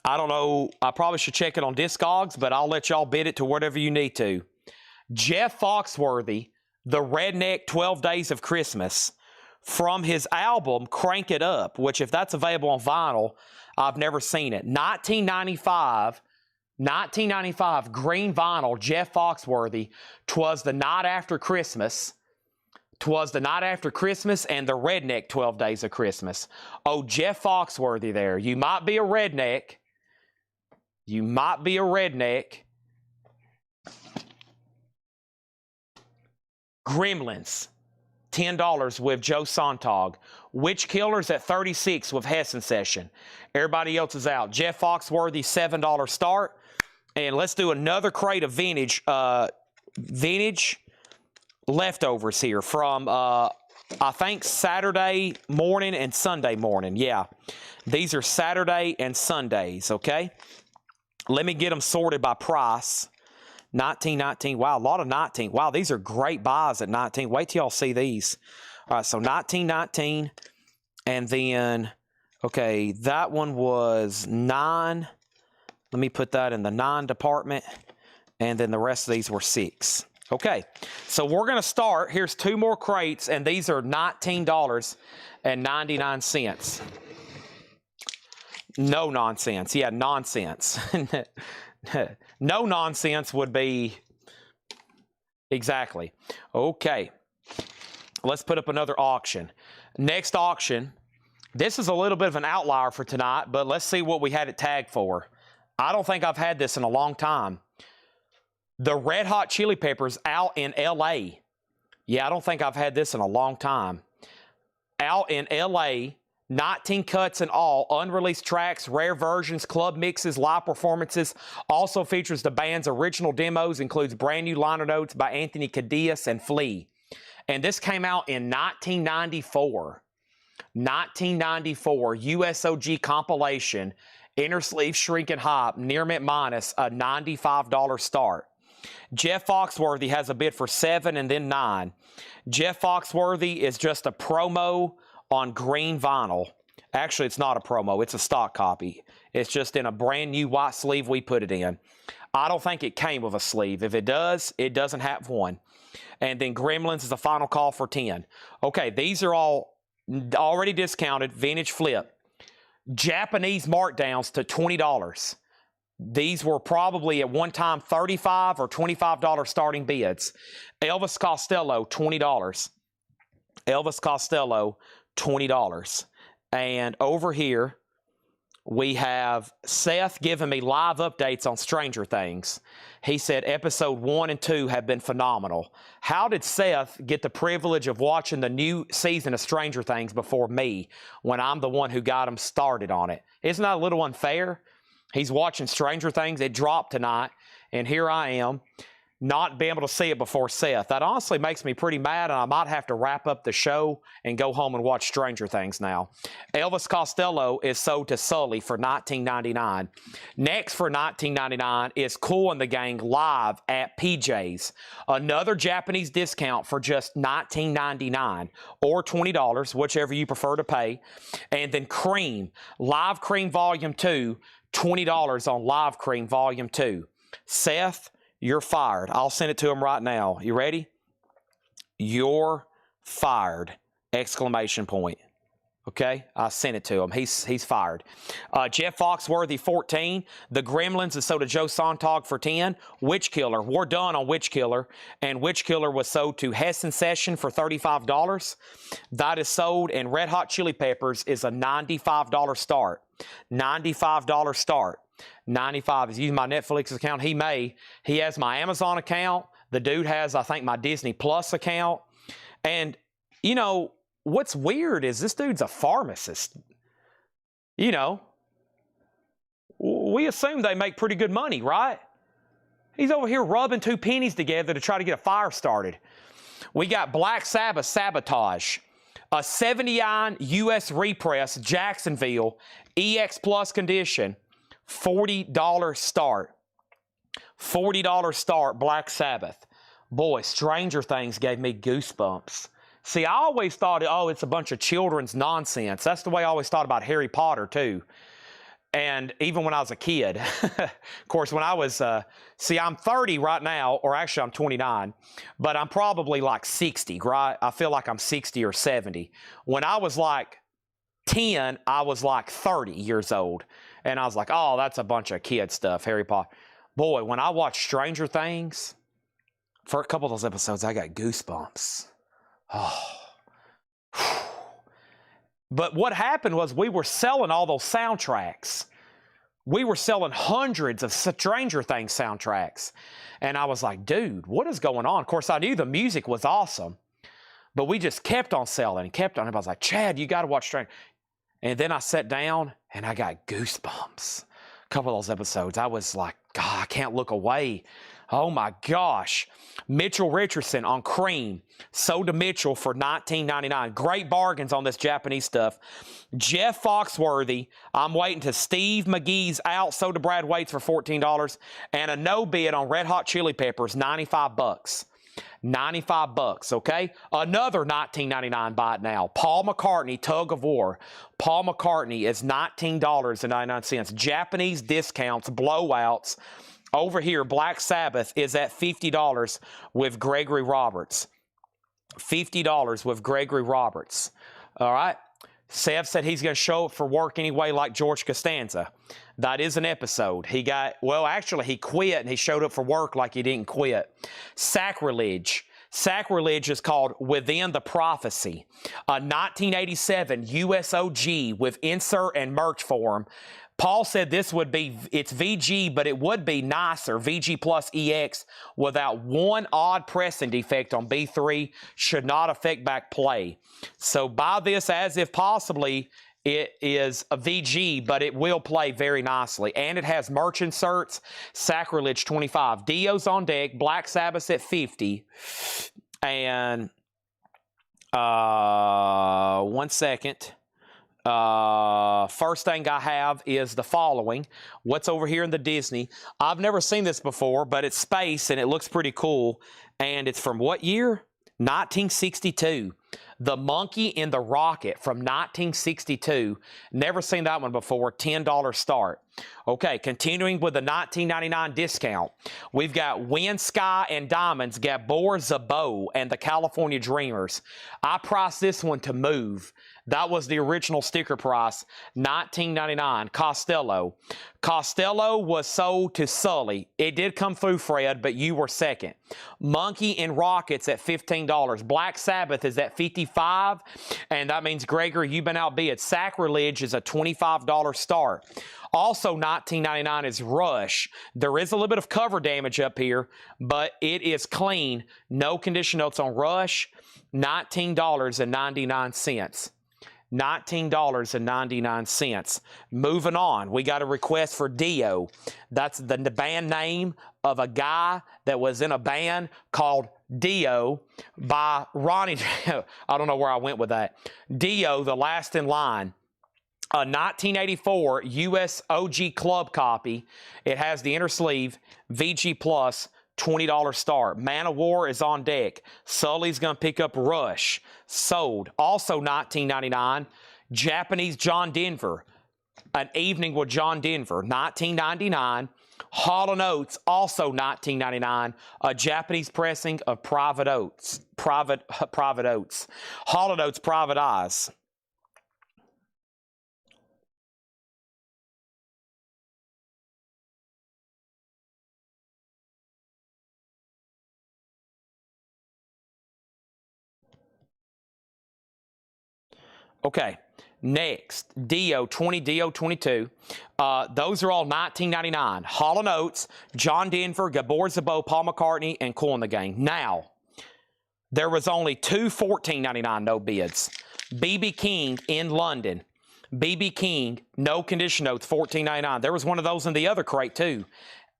I don't know. I probably should check it on Discogs, but I'll let y'all bid it to whatever you need to. Jeff Foxworthy, The Redneck 12 Days of Christmas, from his album Crank It Up, which if that's available on vinyl, I've never seen it. 1995 green vinyl, Jeff Foxworthy. 'Twas the Night After Christmas. 'Twas the Night After Christmas and The Redneck 12 Days of Christmas. Oh, Jeff Foxworthy there. You might be a redneck. You might be a redneck. Gremlins, $10 with Joe Sontag. Witch Killers at 36 with Heston Session. Everybody else is out. Jeff Foxworthy, $7 start. And let's do another crate of vintage leftovers here from, I think, Saturday morning and Sunday morning. Yeah, these are Saturday and Sundays, okay? Let me get them sorted by price. 1919. Wow, a lot of 19. Wow, these are great buys at 19. Wait till y'all see these. All right, so 1919. And then, okay, that one was 9. Let me put that in the 9 department. And then the rest of these were 6. Okay, so we're going to start. Here's 2 more crates, and these are $19.99. No nonsense. Yeah, nonsense. No nonsense would be exactly. Okay, let's put up another auction. Next auction. This is a little bit of an outlier for tonight, but let's see what we had it tagged for. I don't think I've had this in a long time. The Red Hot Chili Peppers out in L.A. Yeah, I don't think I've had this in a long time. Out in L.A., 19 cuts in all, unreleased tracks, rare versions, club mixes, live performances. Also features the band's original demos, includes brand new liner notes by Anthony Kiedis and Flea. And this came out in 1994. 1994 USOG compilation, Inner Sleeve Shrinking Hop, Near Mint Minus, a $95 start. Jeff Foxworthy has a bid for 7 and then 9. Jeff Foxworthy is just a promo on green vinyl. Actually, it's not a promo. It's a stock copy. It's just in a brand new white sleeve we put it in. I don't think it came with a sleeve. If it does, it doesn't have one. And then Gremlins is the final call for 10. Okay, these are all already discounted, vintage flip. Japanese markdowns to $20. These were probably at one time $35 or $25 starting bids. Elvis Costello, $20. Elvis Costello, $20. And over here, we have Seth giving me live updates on Stranger Things. He said episode 1 and 2 have been phenomenal. How did Seth get the privilege of watching the new season of Stranger Things before me when I'm the one who got him started on it? Isn't that a little unfair? He's watching Stranger Things. It dropped tonight, and here I am, not being able to see it before Seth. That honestly makes me pretty mad, and I might have to wrap up the show and go home and watch Stranger Things now. Elvis Costello is sold to Sully for $19.99. Next for $19.99 is Kool and the Gang live at PJ's. Another Japanese discount for just $19.99 or $20, whichever you prefer to pay. And then Cream, Live Cream Volume 2, $20 on Live Cream Volume 2. Seth, you're fired. I'll send it to him right now. You ready? You're fired! Exclamation point. Okay, I sent it to him. He's fired. Jeff Foxworthy, 14. The Gremlins, and so did Joe Sontag for 10. Witch Killer, we're done on Witch Killer. And Witch Killer was sold to Hessen Session for $35. That is sold, and Red Hot Chili Peppers is a $95 start. $95 start. 95 is using my Netflix account. He has my Amazon account. The dude has, I think, my Disney Plus account. And, you know, what's weird is this dude's a pharmacist. You know, we assume they make pretty good money, right? He's over here rubbing 2 pennies together to try to get a fire started. We got Black Sabbath, Sabotage. A 79 U.S. repress, Jacksonville, EX Plus condition, $40 start. $40 start, Black Sabbath. Boy, Stranger Things gave me goosebumps. See, I always thought, oh, it's a bunch of children's nonsense. That's the way I always thought about Harry Potter, too. And even when I was a kid. Of course, when I was, see, I'm 30 right now, or actually I'm 29, but I'm probably like 60, right? I feel like I'm 60 or 70. When I was like 10, I was like 30 years old. And I was like, oh, that's a bunch of kid stuff, Harry Potter. Boy, when I watched Stranger Things, for a couple of those episodes, I got goosebumps. Oh. But what happened was we were selling all those soundtracks. We were selling hundreds of Stranger Things soundtracks. And I was like, dude, what is going on? Of course, I knew the music was awesome. But we just kept on selling and kept on. I was like, Chad, you got to watch Stranger. And then I sat down and I got goosebumps. A couple of those episodes, I was like, God, I can't look away. Oh my gosh. Mitchell Richardson on Cream, sold to Mitchell for $19.99. Great bargains on this Japanese stuff. Jeff Foxworthy, I'm waiting to Steve McGee's out, sold to Brad Waits for $14. And a no bid on Red Hot Chili Peppers, $95. $95, okay? Another $19.99 buy it now. Paul McCartney, Tug of War. Paul McCartney is $19.99. Japanese discounts, blowouts. Over here, Black Sabbath is at $50 with Gregory Roberts. $50 with Gregory Roberts. All right? Sev said he's going to show up for work anyway like George Costanza. That is an episode. He quit and he showed up for work like he didn't quit. Sacrilege. Sacrilege is called Within the Prophecy. A 1987 USOG with insert and merch form. Paul said it's VG, but it would be nicer, VG plus EX, without one odd pressing defect on B3, should not affect back play. So buy this as if possibly it is a VG, but it will play very nicely. And it has merch inserts, Sacrilege 25. Dio's on deck, Black Sabbath at 50. And, 1 second. First thing I have is the following. What's over here in the Disney? I've never seen this before, but it's space and it looks pretty cool. And it's from what year? 1962. The Monkey in the Rocket from 1962. Never seen that one before. $10 start. Okay, continuing with the $19.99 discount. We've got Wind, Sky, and Diamonds, Gabor Szabo, and the California Dreamers. I priced this one to move. That was the original sticker price, $19.99. Costello. Costello was sold to Sully. It did come through, Fred, but you were second. Monkey and Rockets at $15. Black Sabbath is at $55, and that means, Gregory, you've been outbid. Sacrilege is a $25 start. Also, $19.99 is Rush. There is a little bit of cover damage up here, but it is clean. No condition notes on Rush. $19.99. $19.99. Moving on, we got a request for Dio. That's the band name of a guy that was in a band called Dio by Ronnie. I don't know where I went with that. Dio, the last in line. A 1984 US OG Club copy. It has the inner sleeve, VG Plus, $20 start. Man of War is on deck. Sully's going to pick up Rush. Sold. Also $19.99. Japanese John Denver. An Evening with John Denver. $19.99. Hall & Oates, also $19.99. A Japanese pressing of Private Oates. Private Oates. Hall & Oates, Private Eyes. Okay. Next, Dio 20, Dio 22. Those are all $19.99. Hall & Oates, John Denver, Gabor Zabo, Paul McCartney, and Cool in the Gang. Now, there was only two $14.99 no bids. B.B. King in London. B.B. King, no condition notes, $14.99. There was one of those in the other crate, too.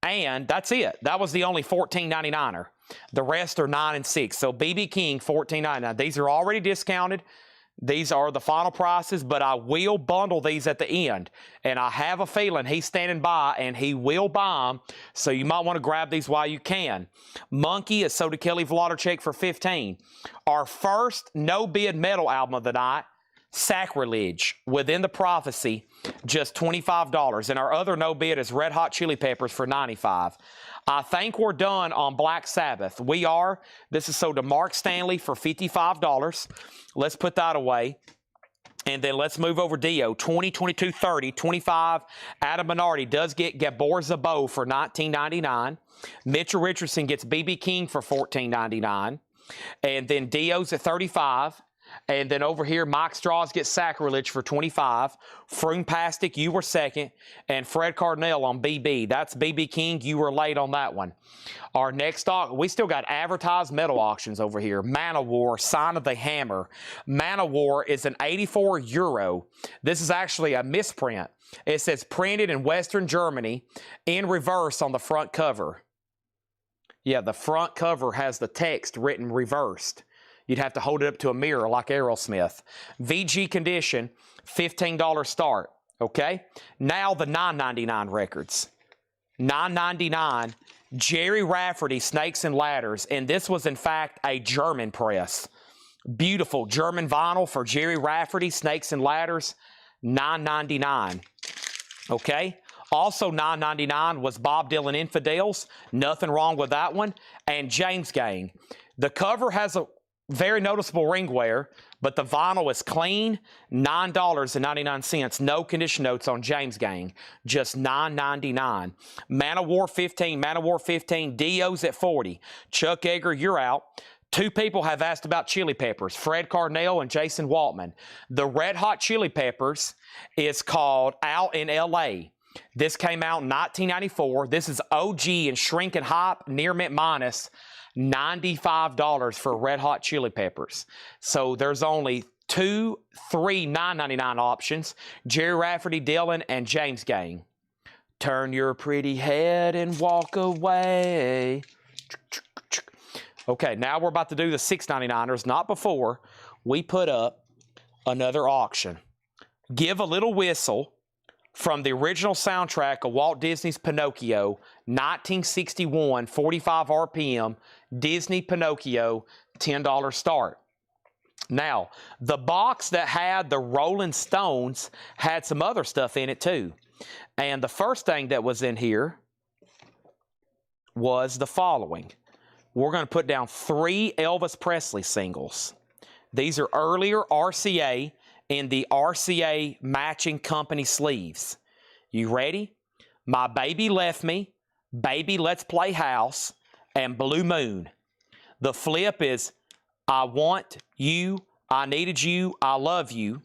And that's it. That was the only $14.99er. The rest are 9 and 6. So B.B. King, $14.99. These are already discounted. These are the final prices, but I will bundle these at the end. And I have a feeling he's standing by and he will buy them, so you might want to grab these while you can. Monkey is Soda Kelly Vladar for $15. Our first no-bid metal album of the night, Sacrilege, Within the Prophecy, just $25. And our other no-bid is Red Hot Chili Peppers for $95. I think we're done on Black Sabbath. We are. This is sold to Mark Stanley for $55. Let's put that away. And then let's move over Dio. 20, 22, 30, 25. Adam Bernardi does get Gabor Zabo for $19.99. Mitchell Richardson gets B.B. King for $14.99. And then Dio's at $35. And then over here, Mike Straws gets Sacrilege for $25. Frumpastic, you were second. And Fred Cardinal on BB. That's BB King. You were late on that one. Our next we still got advertised metal auctions over here. Manowar, Sign of the Hammer. Manowar is an 84 euro. This is actually a misprint. It says printed in Western Germany in reverse on the front cover. Yeah, the front cover has the text written reversed. You'd have to hold it up to a mirror like Aerosmith. VG condition, $15 start, okay? Now the $9.99 records. $9.99, Jerry Rafferty, Snakes and Ladders, and this was in fact a German press. Beautiful German vinyl for Jerry Rafferty, Snakes and Ladders, $9.99, okay? Also $9.99 was Bob Dylan Infidels, nothing wrong with that one, and James Gang. The cover has a very noticeable ring wear, but the vinyl is clean, $9.99. No condition notes on James Gang, just $9.99. Manowar 15, Manowar 15, Dio's at 40. Chuck Yeager, you're out. Two people have asked about Chili Peppers, Fred Cardinal and Jason Waltman. The Red Hot Chili Peppers is called Out in L.A. This came out in 1994. This is OG and Shrinking Hop, Near Mint Minus. $95 for Red Hot Chili Peppers. So there's only three $9.99 options. Jerry Rafferty, Dylan, and James Gang. Turn your pretty head and walk away. Okay, now we're about to do the $6.99ers. Not before we put up another auction. Give a Little Whistle from the original soundtrack of Walt Disney's Pinocchio, 1961, 45 RPM, Disney Pinocchio, $10 start. Now, the box that had the Rolling Stones had some other stuff in it too. And the first thing that was in here was the following. We're going to put down 3 Elvis Presley singles. These are earlier RCA in the RCA matching company sleeves. You ready? My Baby Left Me, Baby Let's Play House, and Blue Moon. The flip is I Want You, I Needed You, I Love You.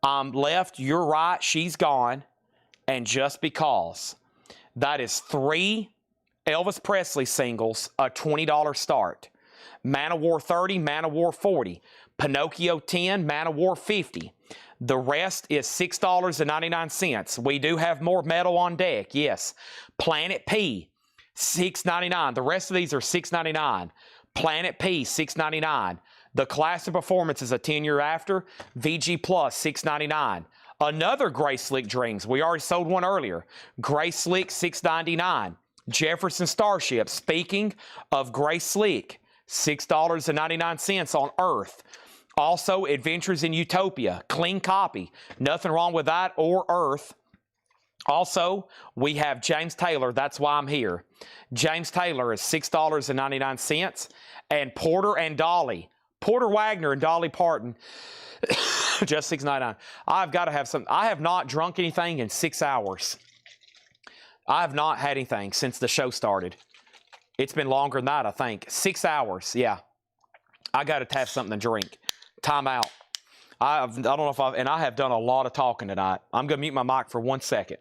I'm Left, You're Right, She's Gone, and Just Because. That is 3 Elvis Presley singles, a $20 start. Manowar 30, Manowar 40. Pinocchio 10, Manowar 50. The rest is $6.99. We do have more metal on deck, yes. Planet P, $6.99. The rest of these are $6.99. Planet P, $6.99. The Classic Performance is a 10-year after. VG Plus, $6.99. Another Gray Slick Dreams. We already sold one earlier. Gray Slick, $6.99. Jefferson Starship. Speaking of Gray Slick, $6.99 on Earth. Also, Adventures in Utopia, clean copy. Nothing wrong with that or Earth. Also, we have James Taylor, That's Why I'm Here. James Taylor is $6.99. And Porter and Dolly, Porter Wagner and Dolly Parton, just $6.99. I've got to have some. I have not drunk anything in 6 hours. I have not had anything since the show started. It's been longer than that, I think. 6 hours, yeah. I got to have something to drink. Time out. I don't know if and I have done a lot of talking tonight. I'm going to mute my mic for 1 second.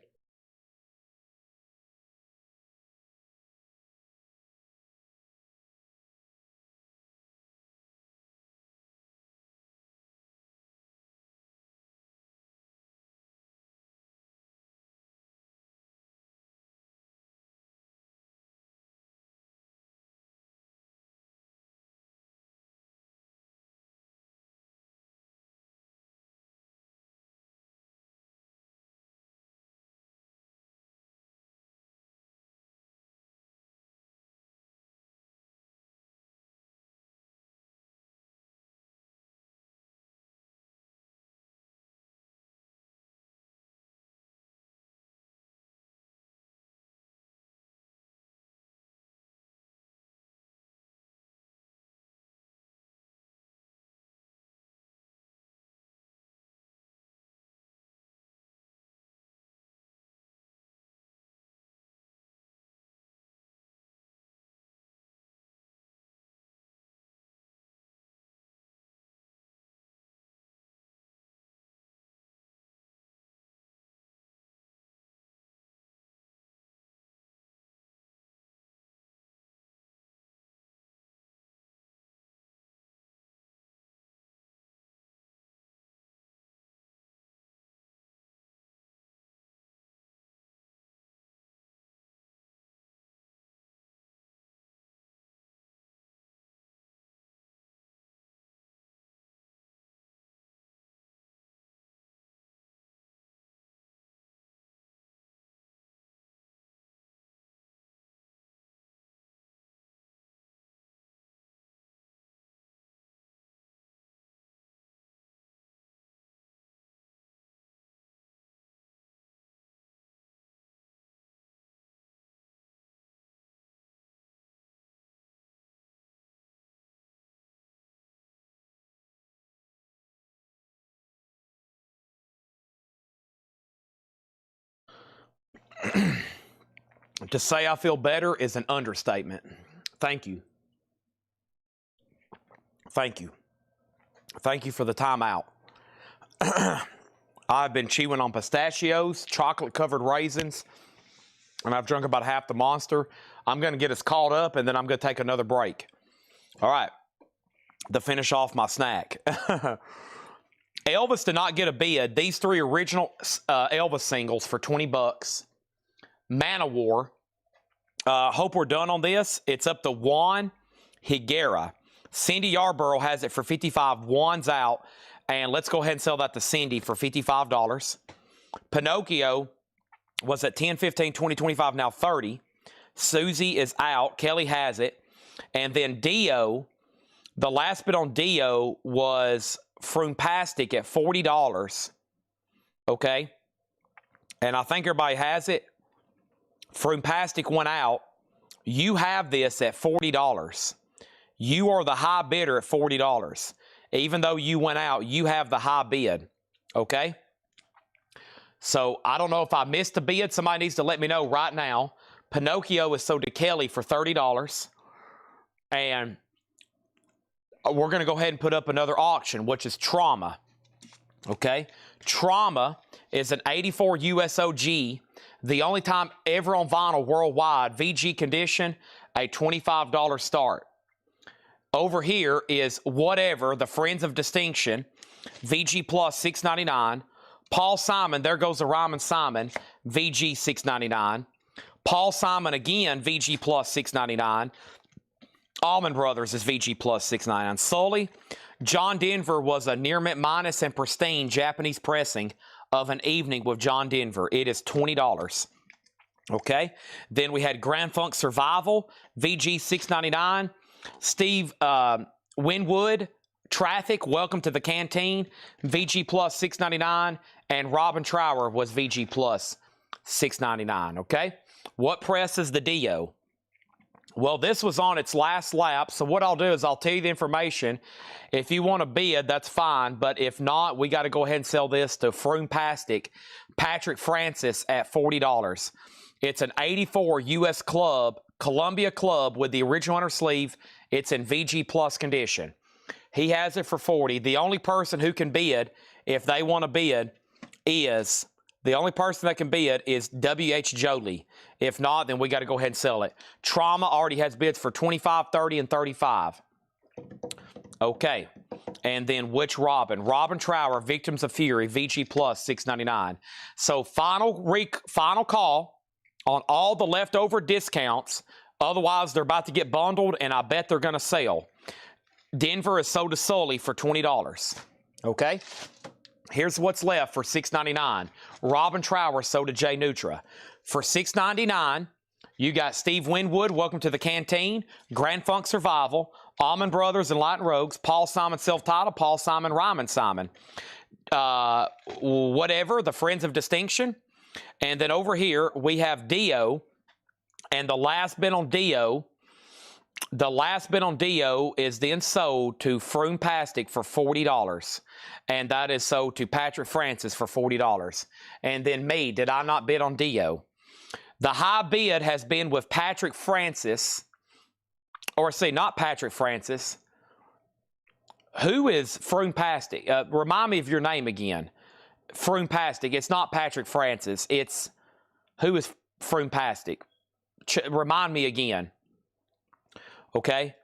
To say I feel better is an understatement. Thank you. Thank you. Thank you for the timeout. I've been chewing on pistachios, chocolate-covered raisins, and I've drunk about half the Monster. I'm going to get us caught up, and then I'm going to take another break. All right. To finish off my snack. Elvis did not get a bid. These three original Elvis singles for $20. Manowar. Hope we're done on this. It's up to Juan Higuera. Cindy Yarborough has it for $55. Juan's out. And let's go ahead and sell that to Cindy for $55. Pinocchio was at 10, 15, 20, 25, now 30. Susie is out. Kelly has it. And then Dio, the last bid on Dio was Frumpastic at $40. Okay? And I think everybody has it. Frumpastic went out. You have this at $40. You are the high bidder at $40. Even though you went out, you have the high bid. Okay? So I don't know if I missed a bid. Somebody needs to let me know right now. Pinocchio is sold to Kelly for $30. And we're going to go ahead and put up another auction, which is Trauma. Okay? Trauma is an 84 USOG. The only time ever on vinyl worldwide, VG condition, a $25 start. Over here is Whatever, the Friends of Distinction, VG Plus $6.99. Paul Simon, there goes the Ryman Simon, VG $6.99. Paul Simon again, VG Plus $6.99. Allman Brothers is VG Plus $6.99. Sully, John Denver was a near mint minus and pristine Japanese pressing of An Evening with John Denver. It is $20. Okay. Then we had Grand Funk Survival, VG $6.99. Steve Winwood, Traffic, Welcome to the Canteen, VG Plus $6.99. And Robin Trower was VG Plus $6.99. Okay. What press is the Dio? Well, this was on its last lap, so what I'll do is I'll tell you the information. If you want to bid, that's fine, but if not, we got to go ahead and sell this to Frumpastic, Patrick Francis at $40. It's an 84 U.S. Club, Columbia Club with the original inner sleeve. It's in VG Plus condition. He has it for 40. The only person who can bid, if they want to bid, is the only person that can bid is W.H. Jolie. If not, then we got to go ahead and sell it. Trauma already has bids for 25, 30, and 35. Okay. And then which Robin? Robin Trower, Victims of Fury, VG Plus, $6.99. So final call on all the leftover discounts. Otherwise, they're about to get bundled, and I bet they're going to sell. Denver is sold to Sully for $20. Okay? Here's what's left for $6.99. Robin Trower sold to Jay Nutra. For $6.99, you got Steve Winwood, Welcome to the Canteen, Grand Funk Survival, Allman Brothers and Light Rogues, Paul Simon Self-Titled, Paul Simon, Ryman Simon. Whatever, the Friends of Distinction. And then over here, we have Dio. And the last bid on Dio is then sold to Froome Pastic for $40. And that is sold to Patrick Francis for $40. And then me, did I not bid on Dio? The high bid has been with Patrick Francis, not Patrick Francis. Who is Froome Pastic? Remind me of your name again. Froome Pastic. It's not Patrick Francis. Who is Froome Pastic? Remind me again. Okay?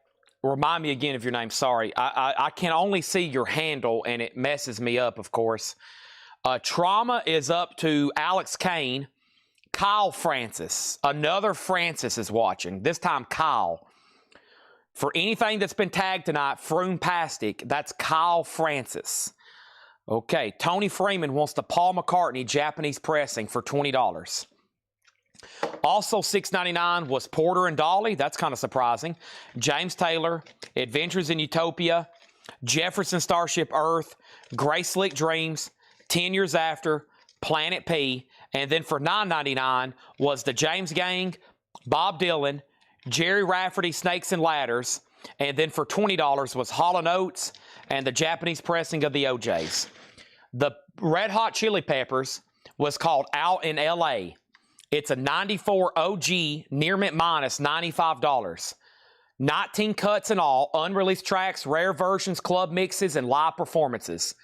Remind me again of your name. Sorry. I can only see your handle, and it messes me up, of course. Trauma is up to Alex Kane. Kyle Francis. Another Francis is watching. This time, Kyle. For anything that's been tagged tonight, Froome Pastic, that's Kyle Francis. Okay. Tony Freeman wants the Paul McCartney Japanese pressing for $20. Also $6.99 was Porter and Dolly. That's kind of surprising. James Taylor, Adventures in Utopia, Jefferson Starship Earth, Gray Slick Dreams, 10 Years After, Planet P. And then for $9.99 was the James Gang, Bob Dylan, Jerry Rafferty, Snakes and Ladders. And then for $20 was Hall & Oates and the Japanese pressing of the OJs. The Red Hot Chili Peppers was called Out in L.A. It's a 94 OG near mint minus $95. 19 cuts in all, unreleased tracks, rare versions, club mixes, and live performances.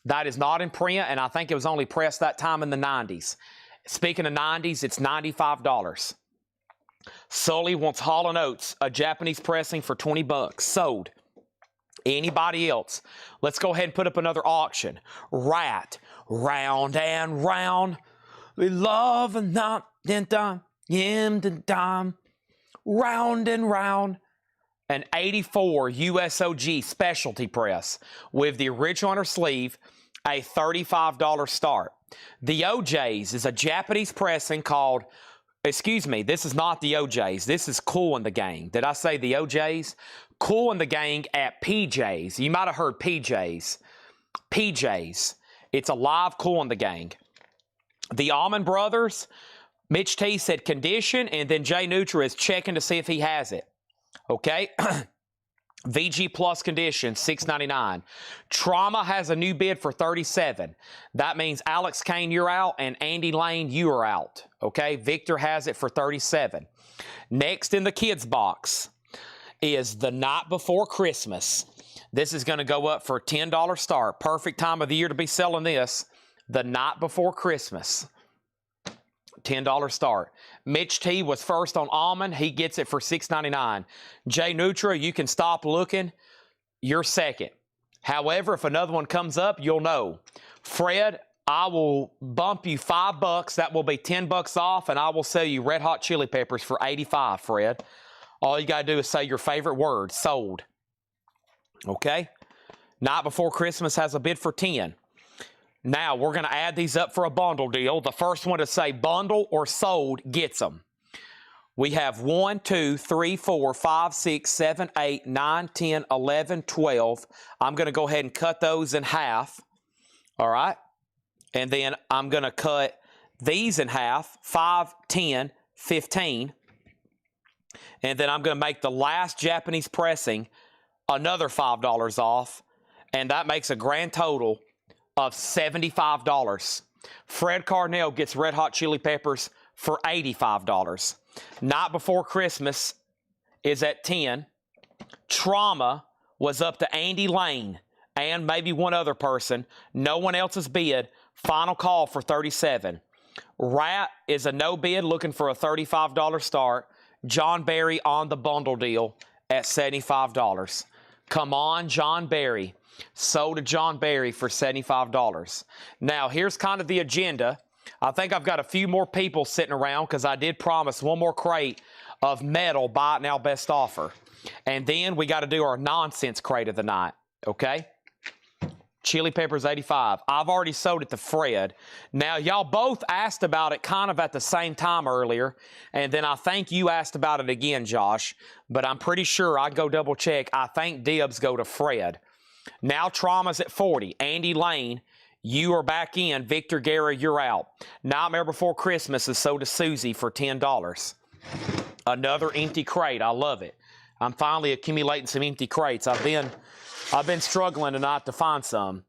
That is not in print, and I think it was only pressed that time in the 90s. Speaking of 90s, it's $95. Sully wants Hall & Oates, a Japanese pressing for $20. Sold. Anybody else? Let's go ahead and put up another auction. Rat, round and round. We love and not then time, round and round. An 84 USOG specialty press with the original on her sleeve, a $35 start. The OJs is a Japanese pressing called, this is not the OJs. This is Cool and the Gang. Did I say the OJs? Cool and the Gang at PJs. You might have heard PJs. PJs. It's a live Cool and the Gang. The Allman Brothers, Mitch T said condition, and then Jay Nutra is checking to see if he has it. Okay? VG Plus condition, $6.99. Trauma has a new bid for $37. That means Alex Kane, you're out, and Andy Lane, you are out. Okay? Victor has it for $37. Next in the kids box is The Night Before Christmas. This is going to go up for a $10 start. Perfect time of the year to be selling this. The Night Before Christmas. $10 start. Mitch T was first on Almond. He gets it for $6.99. Jay Nutra, you can stop looking. You're second. However, if another one comes up, you'll know. Fred, I will bump you $5. That will be $10 off, and I will sell you Red Hot Chili Peppers for $85, Fred. All you got to do is say your favorite word, sold. Okay? Night Before Christmas has a bid for $10. Now, we're going to add these up for a bundle deal. The first one to say bundle or sold gets them. We have 1, 2, 3, 4, 5, 6, 7, 8, 9, 10, 11, 12. I'm going to go ahead and cut those in half. All right? And then I'm going to cut these in half, 5, 10, 15. And then I'm going to make the last Japanese pressing another $5 off. And that makes a grand total of $75. Fred Carnell gets Red Hot Chili Peppers for $85. Night Before Christmas is at $10. Trauma was up to Andy Lane and maybe one other person. No one else has bid. Final call for 37. Rat is a no bid, looking for a $35 start. John Berry on the bundle deal at $75. Come on, John Berry. Sold to John Berry for $75. Now, here's kind of the agenda. I think I've got a few more people sitting around because I did promise one more crate of metal buy it now best offer. And then we got to do our nonsense crate of the night, okay? Chili peppers 85. I've already sold it to Fred. Now, y'all both asked about it kind of at the same time earlier, and then I think you asked about it again, Josh, but I'm pretty sure I go double check. I think dibs go to Fred. Now Trauma's at 40. Andy Lane, you are back in. Victor Guerra, you're out. Nightmare Before Christmas is sold to Susie for $10. Another empty crate. I love it. I'm finally accumulating some empty crates. I've been struggling tonight to find some.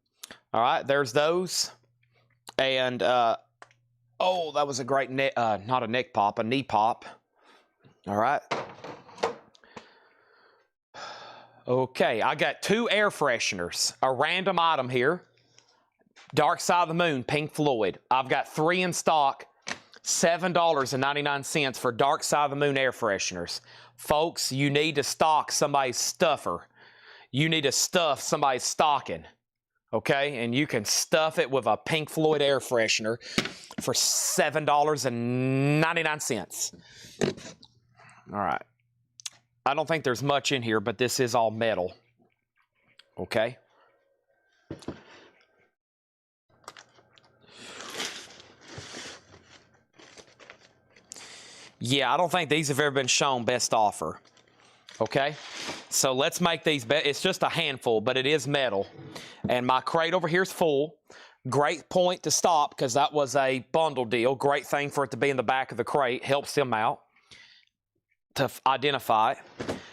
All right, there's those. And, oh, that was a great neck, not a neck pop, a knee pop. All right. Okay, I got 2 air fresheners. A random item here. Dark Side of the Moon, Pink Floyd. I've got 3 in stock. $7.99 for Dark Side of the Moon air fresheners. Folks, you need to stock somebody's stuffer. You need to stuff somebody's stocking, okay? And you can stuff it with a Pink Floyd air freshener for $7.99. All right. I don't think there's much in here, but this is all metal, okay? Yeah, I don't think these have ever been shown best offer. Okay, so let's make these. It's just a handful, but it is metal. And my crate over here is full. Great point to stop because that was a bundle deal. Great thing for it to be in the back of the crate. Helps them out to identify it.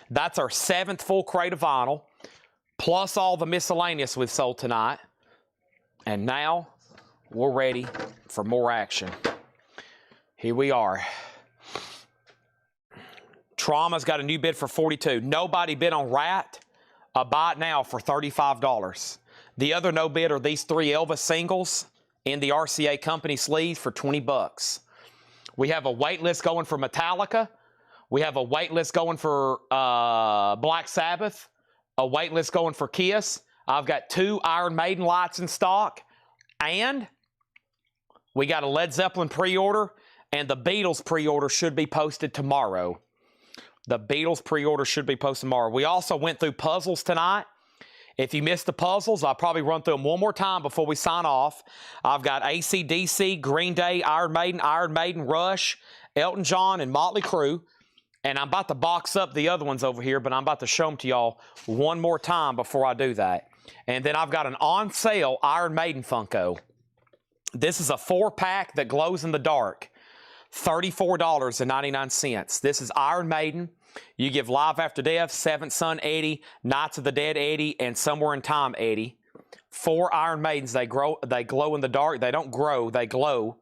That's our 7th full crate of vinyl, plus all the miscellaneous we've sold tonight. And now we're ready for more action. Here we are. Trauma's got a new bid for 42. Nobody bid on Rat. Buy it now for $35. The other no bid are these 3 Elvis singles in the RCA company sleeves for $20. We have a wait list going for Metallica. We have a wait list going for Black Sabbath. A wait list going for Kiss. I've got 2 Iron Maiden lights in stock. And we got a Led Zeppelin pre-order. And the Beatles pre-order should be posted tomorrow. The Beatles pre-order should be posted tomorrow. We also went through puzzles tonight. If you missed the puzzles, I'll probably run through them one more time before we sign off. I've got AC/DC, Green Day, Iron Maiden, Rush, Elton John, and Motley Crue. And I'm about to box up the other ones over here, but I'm about to show them to y'all one more time before I do that. And then I've got an on-sale Iron Maiden Funko. This is a 4-pack that glows in the dark. $34.99. This is Iron Maiden. You give Live After Death, Seventh Son Eddie, Knights of the Dead Eddie, and Somewhere in Time Eddie. 4 Iron Maidens. They glow in the dark. They don't grow, they glow.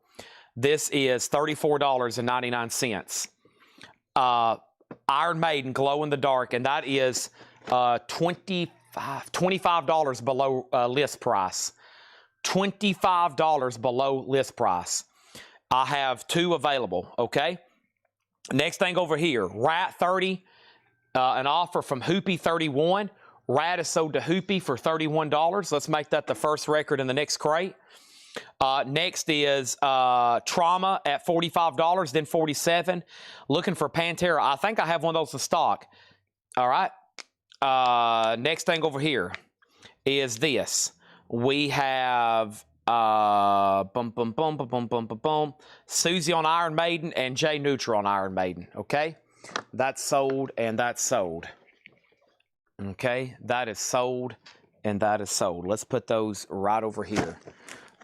This is $34.99. Iron Maiden, glow in the dark, and that is $25 below list price. $25 below list price. I have 2 available, okay? Next thing over here, Rat 30, an offer from Hoopy 31. Rat is sold to Hoopy for $31. Let's make that the first record in the next crate. Next is Trauma at $45, then $47. Looking for Pantera. I think I have one of those in stock. All right. Next thing over here is this. We have Susie on Iron Maiden and Jay Neutral on Iron Maiden. Okay, that's sold and that's sold. Okay, that is sold and that is sold. Let's put those right over here.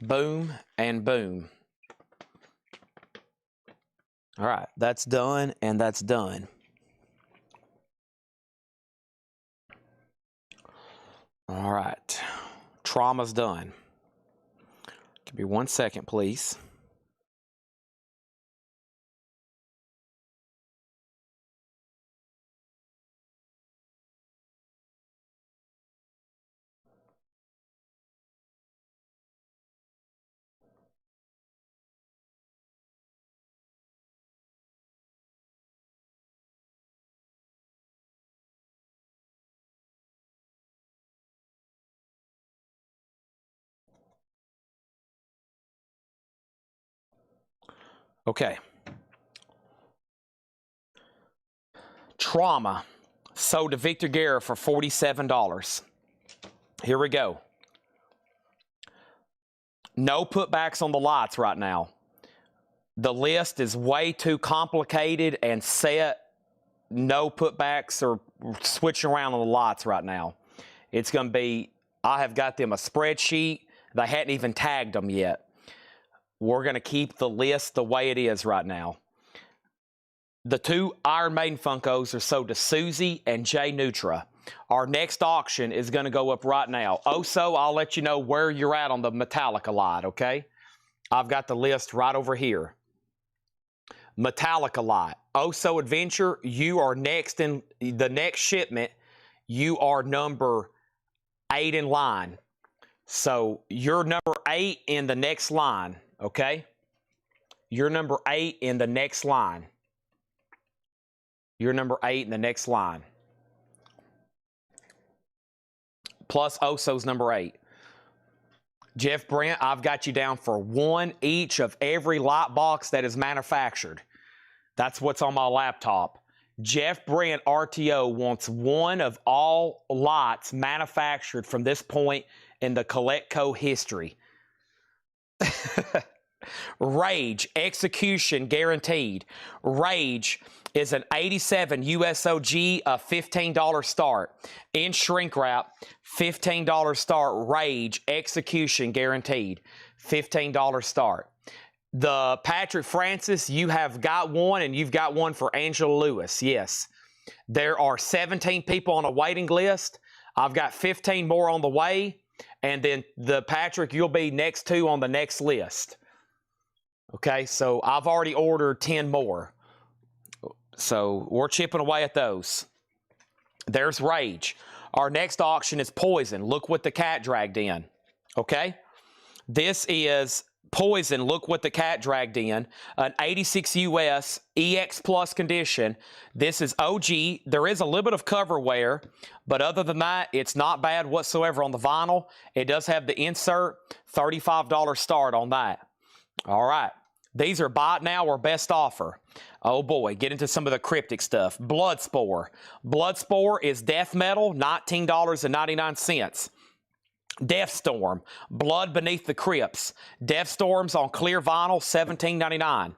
Boom and boom. All right, that's done and that's done. All right, Trauma's done. Give me 1 second, please. Okay. Trauma. Sold to Victor Guerra for $47. Here we go. No putbacks on the lots right now. The list is way too complicated and set. No putbacks or switching around on the lots right now. It's going to be, I have got them a spreadsheet. They hadn't even tagged them yet. We're going to keep the list the way it is right now. The two Iron Maiden Funkos are sold to Susie and Jay Nutra. Our next auction is going to go up right now. Also, I'll let you know where you're at on the Metallica lot, okay? I've got the list right over here. Metallica lot. Oso Adventure, you are next in the next shipment. You are number 8 in line. So you're number 8 in the next line, okay? You're number 8 in the next line. You're number 8 in the next line. Plus Oso's number 8. Jeff Brent, I've got you down for 1 each of every lot box that is manufactured. That's what's on my laptop. Jeff Brent, RTO, wants 1 of all lots manufactured from this point in the Coletco history. Rage, execution guaranteed. Rage is an 87 USOG, a $15 start. In shrink wrap, $15 start. Rage, execution guaranteed. $15 start. The Patrick Francis, you have got one, and you've got one for Angela Lewis. Yes. There are 17 people on a waiting list. I've got 15 more on the way. And then the Patrick, you'll be next 2 on the next list. Okay, so I've already ordered 10 more. So we're chipping away at those. There's Rage. Our next auction is Poison. Look what the cat dragged in. Okay? This is Poison. Look what the cat dragged in. An 86 US EX Plus condition. This is OG. There is a little bit of cover wear, but other than that, it's not bad whatsoever on the vinyl. It does have the insert. $35 start on that. All right. These are buy it now or best offer. Oh boy, get into some of the cryptic stuff. Bloodspore. Bloodspore is death metal, $19.99. Deathstorm. Blood Beneath the Crypts. Deathstorm's on clear vinyl, $17.99.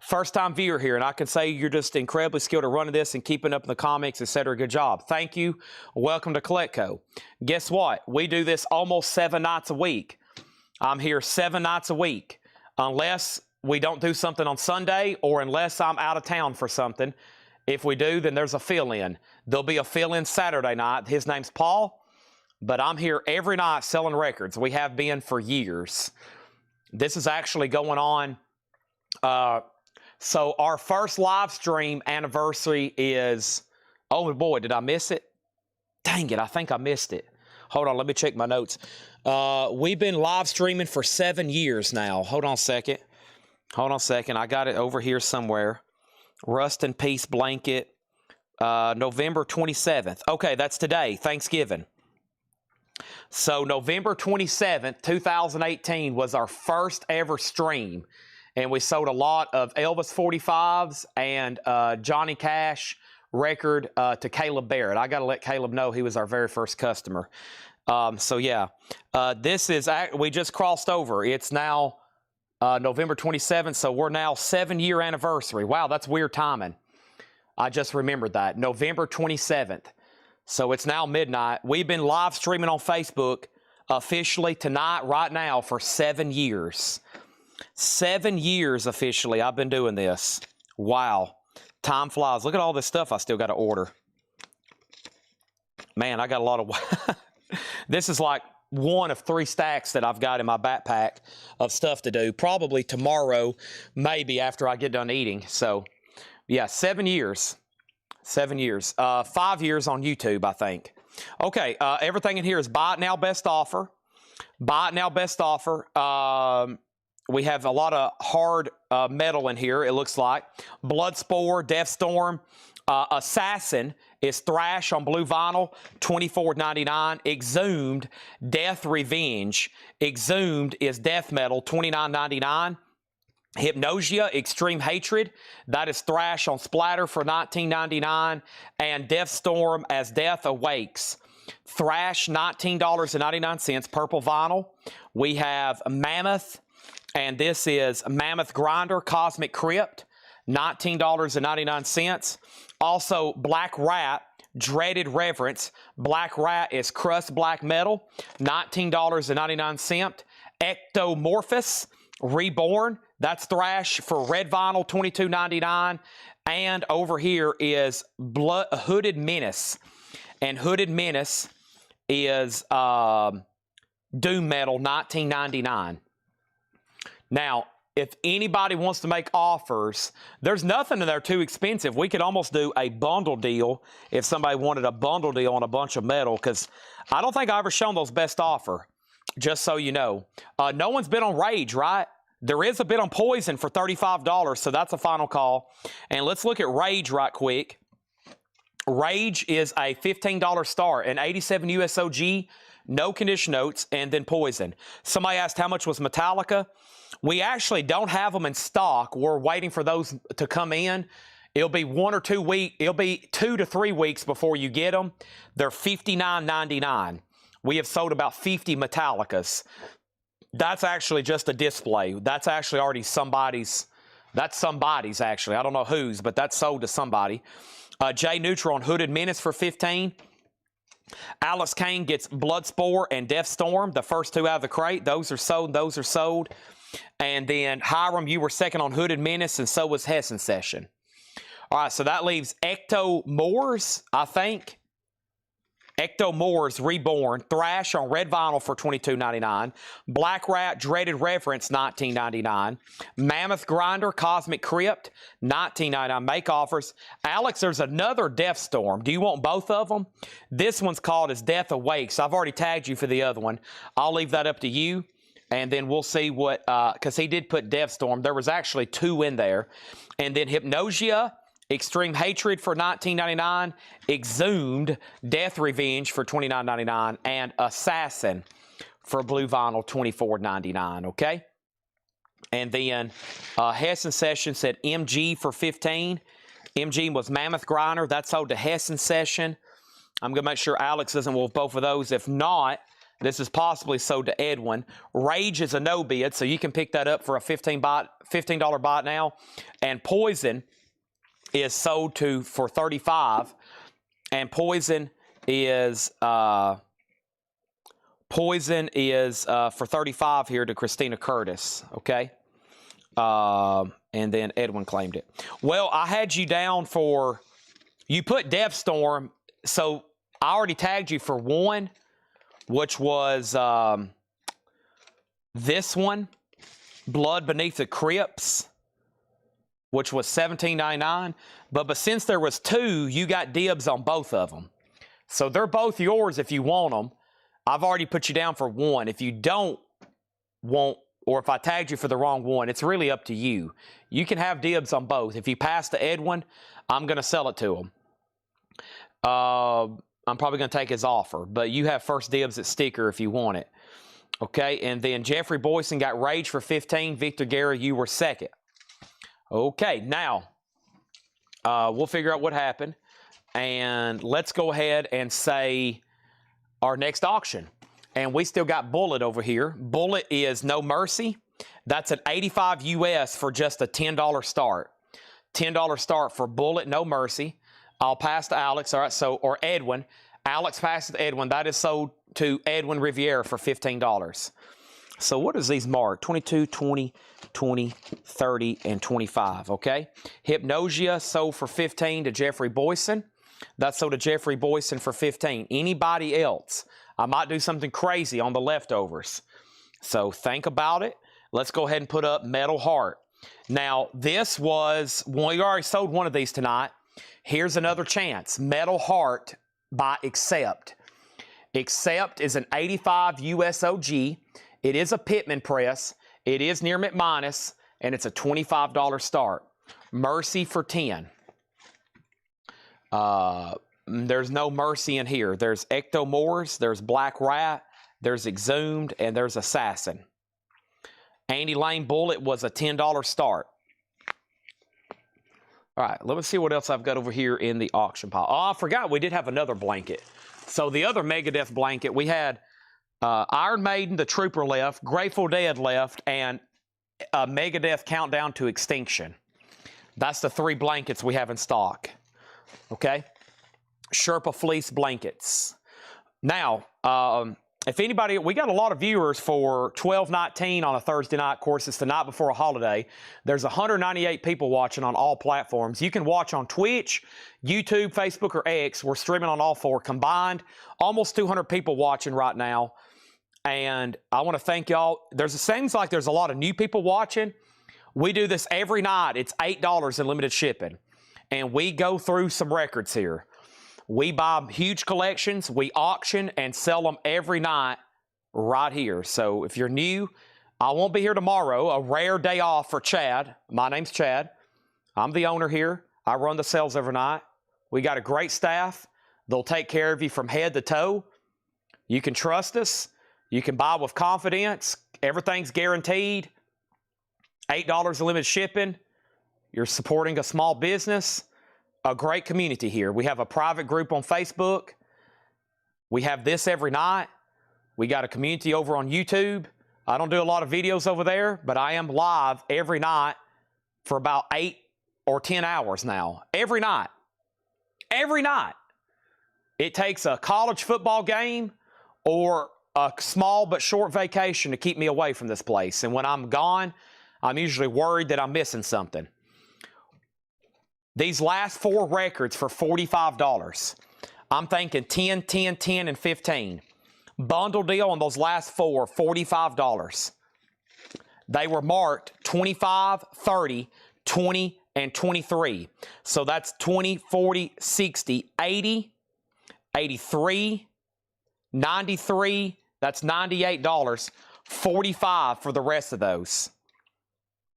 First time viewer here, and I can say you're just incredibly skilled at running this and keeping up in the comics, etc. Good job. Thank you. Welcome to Coletco. Guess what? We do this almost 7 nights a week. I'm here 7 nights a week. Unless we don't do something on Sunday or unless I'm out of town for something. If we do, then there's a fill-in. There'll be a fill-in Saturday night. His name's Paul, but I'm here every night selling records. We have been for years. This is actually going on. So our first live stream anniversary is, oh boy, did I miss it? Dang it, I think I missed it. Hold on, let me check my notes. We've been live streaming for 7 years now. Hold on a second. Hold on a second. I got it over here somewhere. Rust and Peace Blanket. November 27th. Okay, that's today, Thanksgiving. So November 27th, 2018 was our first ever stream. And we sold a lot of Elvis 45s and Johnny Cash record to Caleb Barrett. I got to let Caleb know he was our very first customer. So yeah, this is, we just crossed over. It's now November 27th, so we're now 7-year anniversary. Wow, that's weird timing. I just remembered that. November 27th. So it's now midnight. We've been live streaming on Facebook officially tonight, right now, for 7 years. 7 years officially I've been doing this. Wow. Time flies. Look at all this stuff I still got to order. Man, I got a lot of... This is like 1 of 3 stacks that I've got in my backpack of stuff to do. Probably tomorrow, maybe after I get done eating. So, yeah, 7 years. 7 years. 5 years on YouTube, I think. Okay, everything in here is buy it now, best offer. Buy it now, best offer. We have a lot of hard metal in here, it looks like. Bloodspore, Deathstorm. Assassin is thrash on blue vinyl, $24.99. Exhumed, Death Revenge. Exhumed is death metal, $29.99. Hypnosia, Extreme Hatred, that is Thrash on Splatter for $19.99, and Death Storm as Death Awakes. Thrash, $19.99, purple vinyl. We have Mammoth, and this is Mammoth Grinder, Cosmic Crypt, $19.99. Also, Black Rat, Dreaded Reverence. Black Rat is Crust Black Metal, $19.99. Ectomorphous, Reborn, that's Thrash for red vinyl, $22.99. And over here is Hooded Menace. And Hooded Menace is Doom Metal, $19.99. Now, if anybody wants to make offers, there's nothing in there too expensive. We could almost do a bundle deal if somebody wanted a bundle deal on a bunch of metal, because I don't think I've ever shown those best offer, just so you know. No one's bid on Rage, right? There is a bid on Poison for $35, so that's a final call. And let's look at Rage right quick. Rage is a $15 start, an 87 USOG, no condition notes, and then Poison. Somebody asked how much was Metallica. We actually don't have them in stock. We're waiting for those to come in. It'll be 1 or 2 weeks. It'll be 2 to 3 weeks before you get them. They're $59.99. We have sold about 50 Metallicas. That's actually just a display. That's actually already somebody's. That's somebody's, actually. I don't know whose, but that's sold to somebody. J Neutral on Hooded Menace for $15. Alice Kane gets Bloodspore and Death Storm, the first 2 out of the crate. Those are sold. Those are sold. And then Hiram, you were second on Hooded Menace, and so was Hessen Session. All right, so that leaves Ectomorphs, I think. Ectomorphs Reborn, Thrash on red vinyl for $22.99. Black Rat, Dreaded Reverence, $19.99. Mammoth Grinder, Cosmic Crypt, $19.99. Make offers. Alex, there's another Death Storm. Do you want both of them? This one's called as Death Awakes. I've already tagged you for the other one. I'll leave that up to you, and then we'll see what, because he did put Death Storm. There was actually 2 in there. And then Hypnosia, Extreme Hatred for $19.99, Exhumed, Death Revenge for $29.99, and Assassin for blue vinyl, $24.99, okay? And then Hessen Session said MG for $15. MG was Mammoth Grinder. That's sold to Hessen Session. I'm going to make sure Alex doesn't wolf both of those. If not, this is possibly sold to Edwin. Rage is a no bid, so you can pick that up for a $15 bot now. And Poison is sold to for $35, and Poison is for $35 here to Christina Curtis, okay? And then Edwin claimed it. Well, I had you down for, you put Death Storm, so I already tagged you for 1, which was this one, Blood Beneath the Crypts, which was $17.99. But since there was 2, you got dibs on both of them. So they're both yours if you want them. I've already put you down for 1. If you don't want, or if I tagged you for the wrong one, it's really up to you. You can have dibs on both. If you pass to Edwin, I'm going to sell it to him. I'm probably going to take his offer, but you have first dibs at sticker if you want it. Okay, and then Jeffrey Boyson got Rage for $15. Victor Guerra, you were second. Okay, now we'll figure out what happened, and let's go ahead and say our next auction. And we still got Bullet over here. Bullet is No Mercy. That's an $85 US for just a $10 start. $10 start for Bullet, No Mercy. I'll pass to Alex, all right, so, or Edwin. Alex passes to Edwin. That is sold to Edwin Riviera for $15. So what is these marked? 22, 20, 20, 30, and 25, okay? Hypnosia sold for $15 to Jeffrey Boyson. That's sold to Jeffrey Boyson for $15. Anybody else? I might do something crazy on the leftovers. So think about it. Let's go ahead and put up Metal Heart. Now, this was, well, we already sold one of these tonight. Here's another chance. Metal Heart by Accept. Accept is an 85 USOG. It is a Pittman press. It is near McMinus, and it's a $25 start. Mercy for 10. There's no Mercy in here. There's Ectomorphs, there's Black Rat, there's Exhumed, and there's Assassin. Andy Lane Bullet was a $10 start. All right, let me see what else I've got over here in the auction pile. Oh, I forgot we did have another blanket. So the other Megadeth blanket, we had Iron Maiden, the Trooper left, Grateful Dead left, and a Megadeth Countdown to Extinction. That's the 3 blankets we have in stock. Okay? Sherpa fleece blankets. Now, if anybody, we got a lot of viewers for 12/19 on a Thursday night. Of course, it's the night before a holiday. There's 198 people watching on all platforms. You can watch on Twitch, YouTube, Facebook, or X. We're streaming on all 4 combined. Almost 200 people watching right now. And I want to thank y'all. It seems like there's a lot of new people watching. We do this every night. It's $8 in limited shipping. And we go through some records here. We buy huge collections, we auction and sell them every night right here. So if you're new, I won't be here tomorrow, a rare day off for Chad. My name's Chad. I'm the owner here. I run the sales every night. We got a great staff. They'll take care of you from head to toe. You can trust us. You can buy with confidence. Everything's guaranteed. $8 in limited shipping. You're supporting a small business. A great community here. We have a private group on Facebook. We have this every night. We got a community over on YouTube. I don't do a lot of videos over there, but I am live every night for about 8 or 10 hours now. Every night. Every night. It takes a college football game or a small but short vacation to keep me away from this place. And when I'm gone, I'm usually worried that I'm missing something. These last 4 records for $45. I'm thinking 10, 10, 10, and 15. Bundle deal on those last 4, $45. They were marked 25, 30, 20, and 23. So that's 20, 40, 60, 80, 83, 93. That's $98. 45 for the rest of those.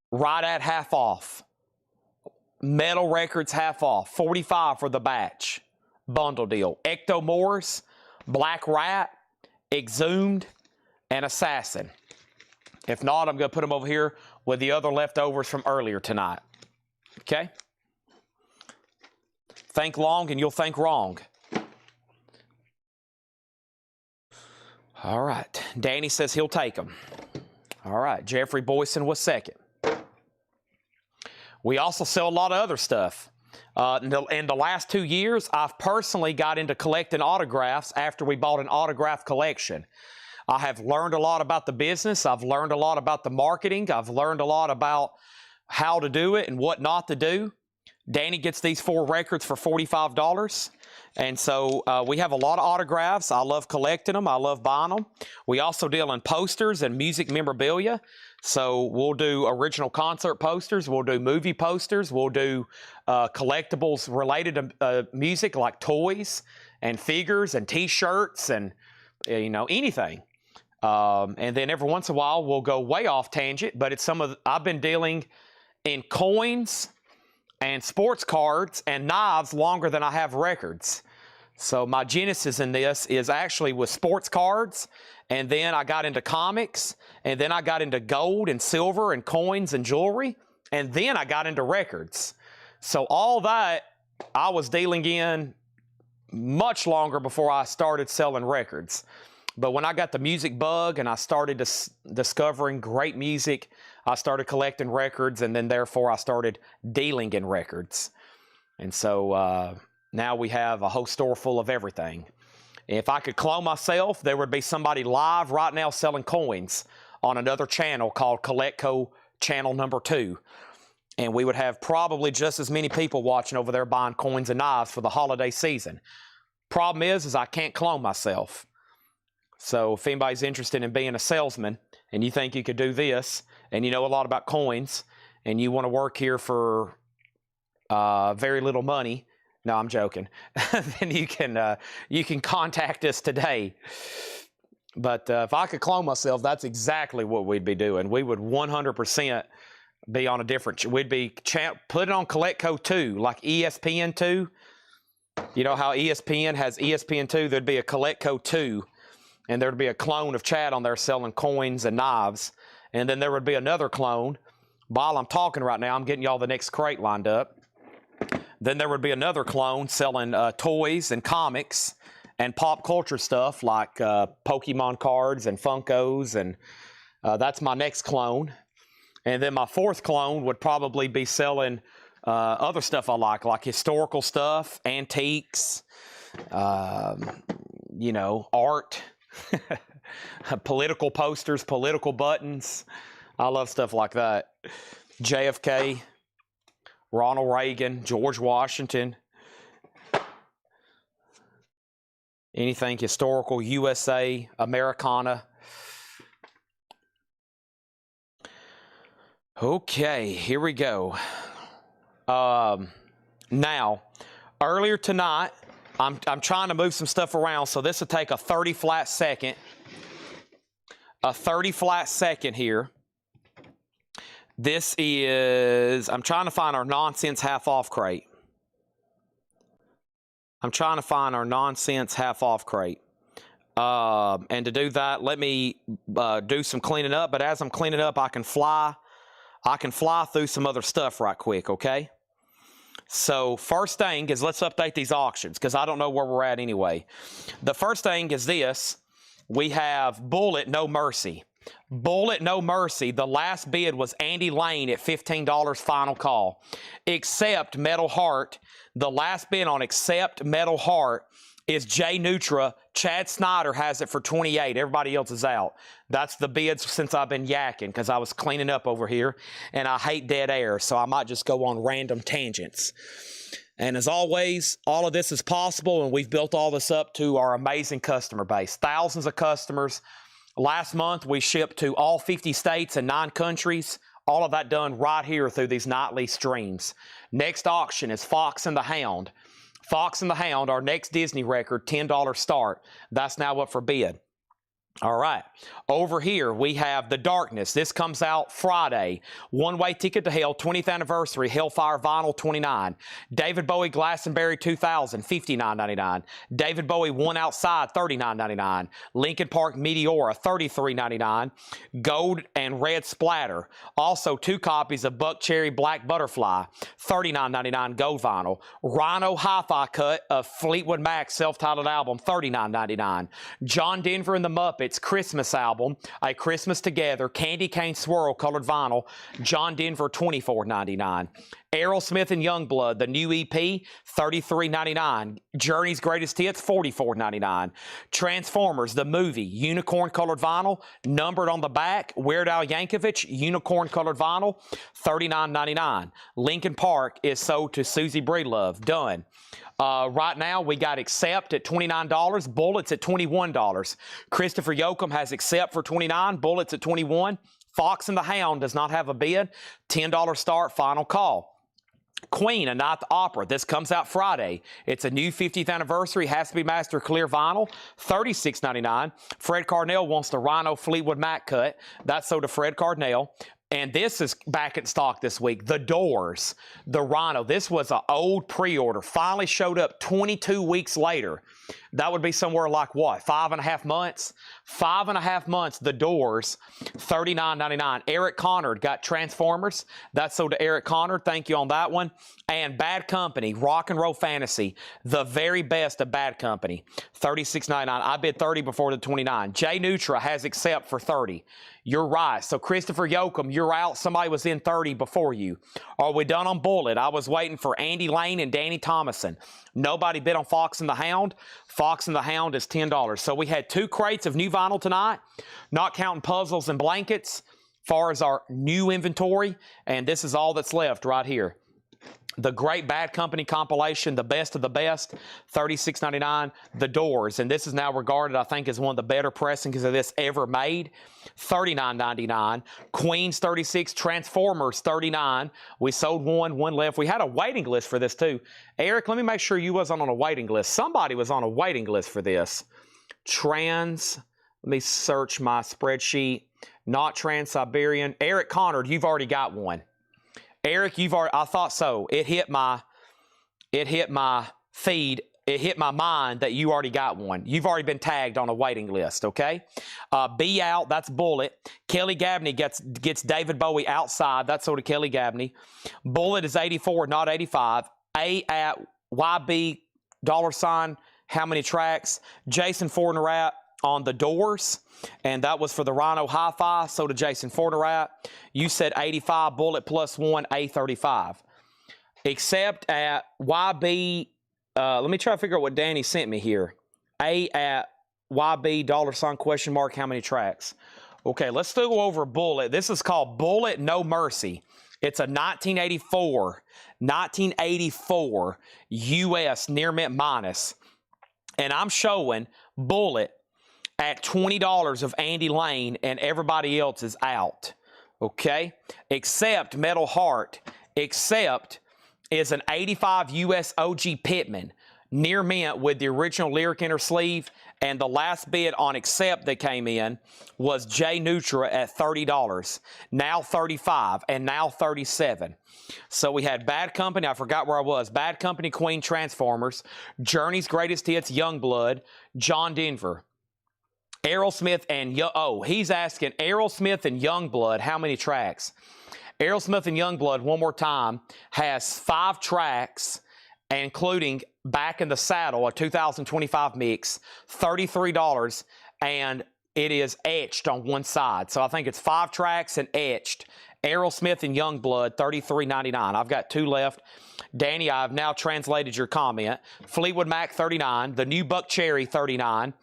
Right at half off. Metal records half off. 45 for the batch. Bundle deal. Ectomorphs, Black Rat, Exhumed, and Assassin. If not, I'm going to put them over here with the other leftovers from earlier tonight. Okay? Think long and you'll think wrong. All right. Danny says he'll take them. All right. Jeffrey Boyson was second. We also sell a lot of other stuff. In the last 2 years, I've personally got into collecting autographs after we bought an autograph collection. I have learned a lot about the business. I've learned a lot about the marketing. I've learned a lot about how to do it and what not to do. Danny gets these 4 records for $45. And so we have a lot of autographs. I love collecting them. I love buying them. We also deal in posters and music memorabilia. So we'll do original concert posters. We'll do movie posters. We'll do collectibles related to music like toys and figures and T-shirts and, you know, anything. And then every once in a while we'll go way off tangent, but it's I've been dealing in coins and sports cards and knives longer than I have records. So my genesis in this is actually with sports cards, and then I got into comics, and then I got into gold and silver and coins and jewelry, and then I got into records. So all that I was dealing in much longer before I started selling records. But when I got the music bug and I started discovering great music, I started collecting records, and then therefore I started dealing in records. And so now we have a whole store full of everything. If I could clone myself, there would be somebody live right now selling coins on another channel called CollectCo Channel Number 2. And we would have probably just as many people watching over there buying coins and knives for the holiday season. Problem is I can't clone myself. So if anybody's interested in being a salesman and you think you could do this and you know a lot about coins and you want to work here for very little money, no, I'm joking, then you can contact us today. But if I could clone myself, that's exactly what we'd be doing. We would 100% be on a different, we'd be put it on CollectCo 2, like ESPN 2. You know how ESPN has ESPN 2? There'd be a CollectCo 2. And there'd be a clone of Chad on there selling coins and knives. And then there would be another clone. While I'm talking right now, I'm getting y'all the next crate lined up. Then there would be another clone selling toys and comics and pop culture stuff like Pokemon cards and Funkos. And that's my next clone. And then my fourth clone would probably be selling other stuff I like historical stuff, antiques, you know, art, political posters, political buttons. I love stuff like that. JFK, Ronald Reagan, George Washington, anything historical, USA, Americana. Okay, here we go. Now, earlier tonight, I'm trying to move some stuff around, so this will take a 30 flat second. A 30 flat second here. This is, I'm trying to find our nonsense half off crate. I'm trying to find our nonsense half off crate. And to do that, let me do some cleaning up. But as I'm cleaning up, I can fly through some other stuff right quick, okay? So first thing is, let's update these auctions because I don't know where we're at anyway. The first thing is this. We have Bullet No Mercy. Bullet No Mercy, the last bid was Andy Lane at $15 final call. Accept Metal Heart, the last bid on Accept Metal Heart is Jay Nutra. Chad Snyder has it for 28. Everybody else is out. That's the bids since I've been yakking because I was cleaning up over here and I hate dead air, so I might just go on random tangents. And as always, all of this is possible, and we've built all this up to our amazing customer base. Thousands of customers. Last month, we shipped to all 50 states and 9 countries. All of that done right here through these nightly streams. Next auction is Fox and the Hound. Fox and the Hound, our next Disney record, $10 start. That's now up for bid. All right, over here we have The Darkness. This comes out Friday. One-Way Ticket to Hell, 20th anniversary, Hellfire Vinyl, $29. David Bowie Glastonbury 2000, $59.99. David Bowie One Outside, $39.99. Linkin Park Meteora, $33.99. Gold and Red Splatter. Also 2 copies of Buck Cherry Black Butterfly, $39.99 gold vinyl. Rhino Hi-Fi cut of Fleetwood Mac's self-titled album, $39.99. John Denver and the Muppets Christmas album, A Christmas Together, Candy Cane Swirl colored vinyl, John Denver, $24.99. Aerosmith and Youngblood, the new EP, $33.99. Journey's Greatest Hits, $44.99. Transformers, the movie, unicorn colored vinyl, numbered on the back, Weird Al Yankovic, unicorn colored vinyl, $39.99. Linkin Park is sold to Susie Breedlove, done. Right now, we got Accept at $29, Bullets at $21. Christopher Yoakum has Accept for $29, Bullets at $21. Fox and the Hound does not have a bid, $10 start, final call. Queen, A Night at the Opera. This comes out Friday. It's a new 50th anniversary, has to be master clear vinyl, $36.99. Fred Carnell wants the Rhino Fleetwood Mac cut. That's sold to Fred Carnell. And this is back in stock this week. The Doors, the Rhino. This was an old pre-order. Finally showed up 22 weeks later. That would be somewhere like what? 5.5 months? 5.5 months, The Doors, $39.99. Eric Connard got Transformers. That's sold to Eric Connard. Thank you on that one. And Bad Company, Rock and Roll Fantasy, the very best of Bad Company, $36.99. I bid $30 before the $29. Jay Nutra has Accept for $30. You're right. So Christopher Yoakum, you're out. Somebody was in $30 before you. Are we done on Bullet? I was waiting for Andy Lane and Danny Thomason. Nobody bid on Fox and the Hound. Fox and the Hound is $10. So we had 2 crates of new vinyl tonight, not counting puzzles and blankets, far as our new inventory. And this is all that's left right here. The Great Bad Company compilation, the best of the best, $36.99. The Doors, and this is now regarded, I think, as one of the better pressings of this ever made, $39.99. Queen's 36, Transformers 39. We sold one left. We had a waiting list for this too. Eric, let me make sure you wasn't on a waiting list. Somebody was on a waiting list for this. Let me search my spreadsheet. Not Trans-Siberian. Eric Connard, you've already got one. Eric, I thought so. It hit my feed it hit my mind that you already got one. You've already been tagged on a waiting list, okay? B out, that's Bullet. Kelly Gabney gets David Bowie outside. That's sort of Kelly Gabney. Bullet is 84, not 85. A at YB $, how many tracks? Jason Fornerat on the Doors, and that was for the Rhino Hi-Fi. So did Jason Fornerat. You said 85, Bullet +1, A35. Except at YB, let me try to figure out what Danny sent me here. A at YB $, how many tracks? Okay, let's go over Bullet. This is called Bullet No Mercy. It's a 1984 US near mint minus. And I'm showing Bullet at $20 of Andy Lane, and everybody else is out. Okay? Except Metal Heart, except is an 85 US OG Pittman, near mint with the original lyric inner sleeve, and the last bid on Accept that came in was Jay Nutra at $30, now 35, and now 37. So we had Bad Company, I forgot where I was, Bad Company, Queen, Transformers, Journey's Greatest Hits, Youngblood, John Denver. Aerosmith and, he's asking Aerosmith and Youngblood, how many tracks? Aerosmith and Youngblood, one more time, has 5 tracks, including Back in the Saddle, a 2025 mix, $33, and it is etched on one side. So I think it's 5 tracks and etched. Aerosmith and Youngblood, $33.99. I've got 2 left. Danny, I've now translated your comment. Fleetwood Mac, $39. The New Buck Cherry, $39.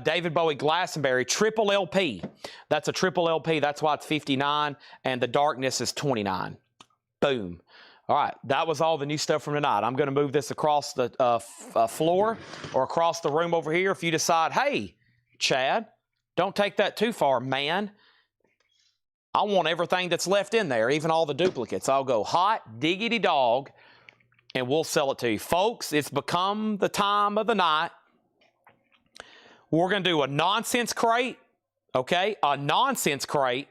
David Bowie Glastonbury, triple LP. That's a triple LP. That's why it's $59. And The Darkness is $29. Boom. All right, that was all the new stuff from tonight. I'm going to move this across the floor or across the room over here. If you decide, hey, Chad, don't take that too far, man. I want everything that's left in there, even all the duplicates. I'll go hot diggity dog, and we'll sell it to you. Folks, it's become the time of the night. We're going to do a nonsense crate, okay? A nonsense crate.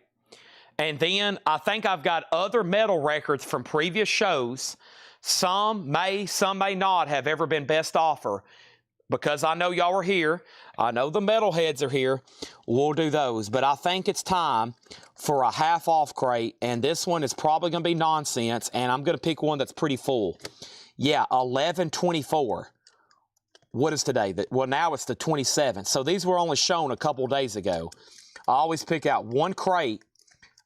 And then I think I've got other metal records from previous shows. Some may not have ever been best offer. Because I know y'all are here. I know the metalheads are here. We'll do those. But I think it's time for a half-off crate. And this one is probably going to be nonsense. And I'm going to pick one that's pretty full. Yeah, 11/24. What is today? Well, now it's the 27th. So these were only shown a couple days ago. I always pick out one crate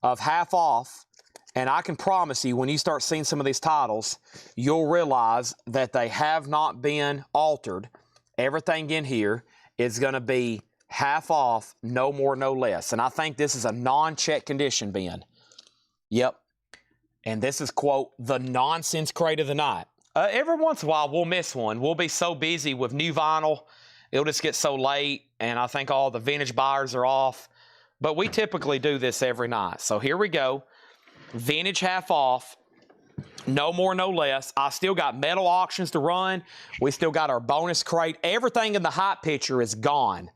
of half off. And I can promise you, when you start seeing some of these titles, you'll realize that they have not been altered. Everything in here is going to be half off, no more, no less. And I think this is a non-check condition bin. Yep. And this is, quote, the nonsense crate of the night. Every once in a while, we'll miss one. We'll be so busy with new vinyl, it'll just get so late, and I think all the vintage buyers are off. But we typically do this every night. So here we go. Vintage half off. No more, no less. I still got metal auctions to run. We still got our bonus crate. Everything in the hot picture is gone.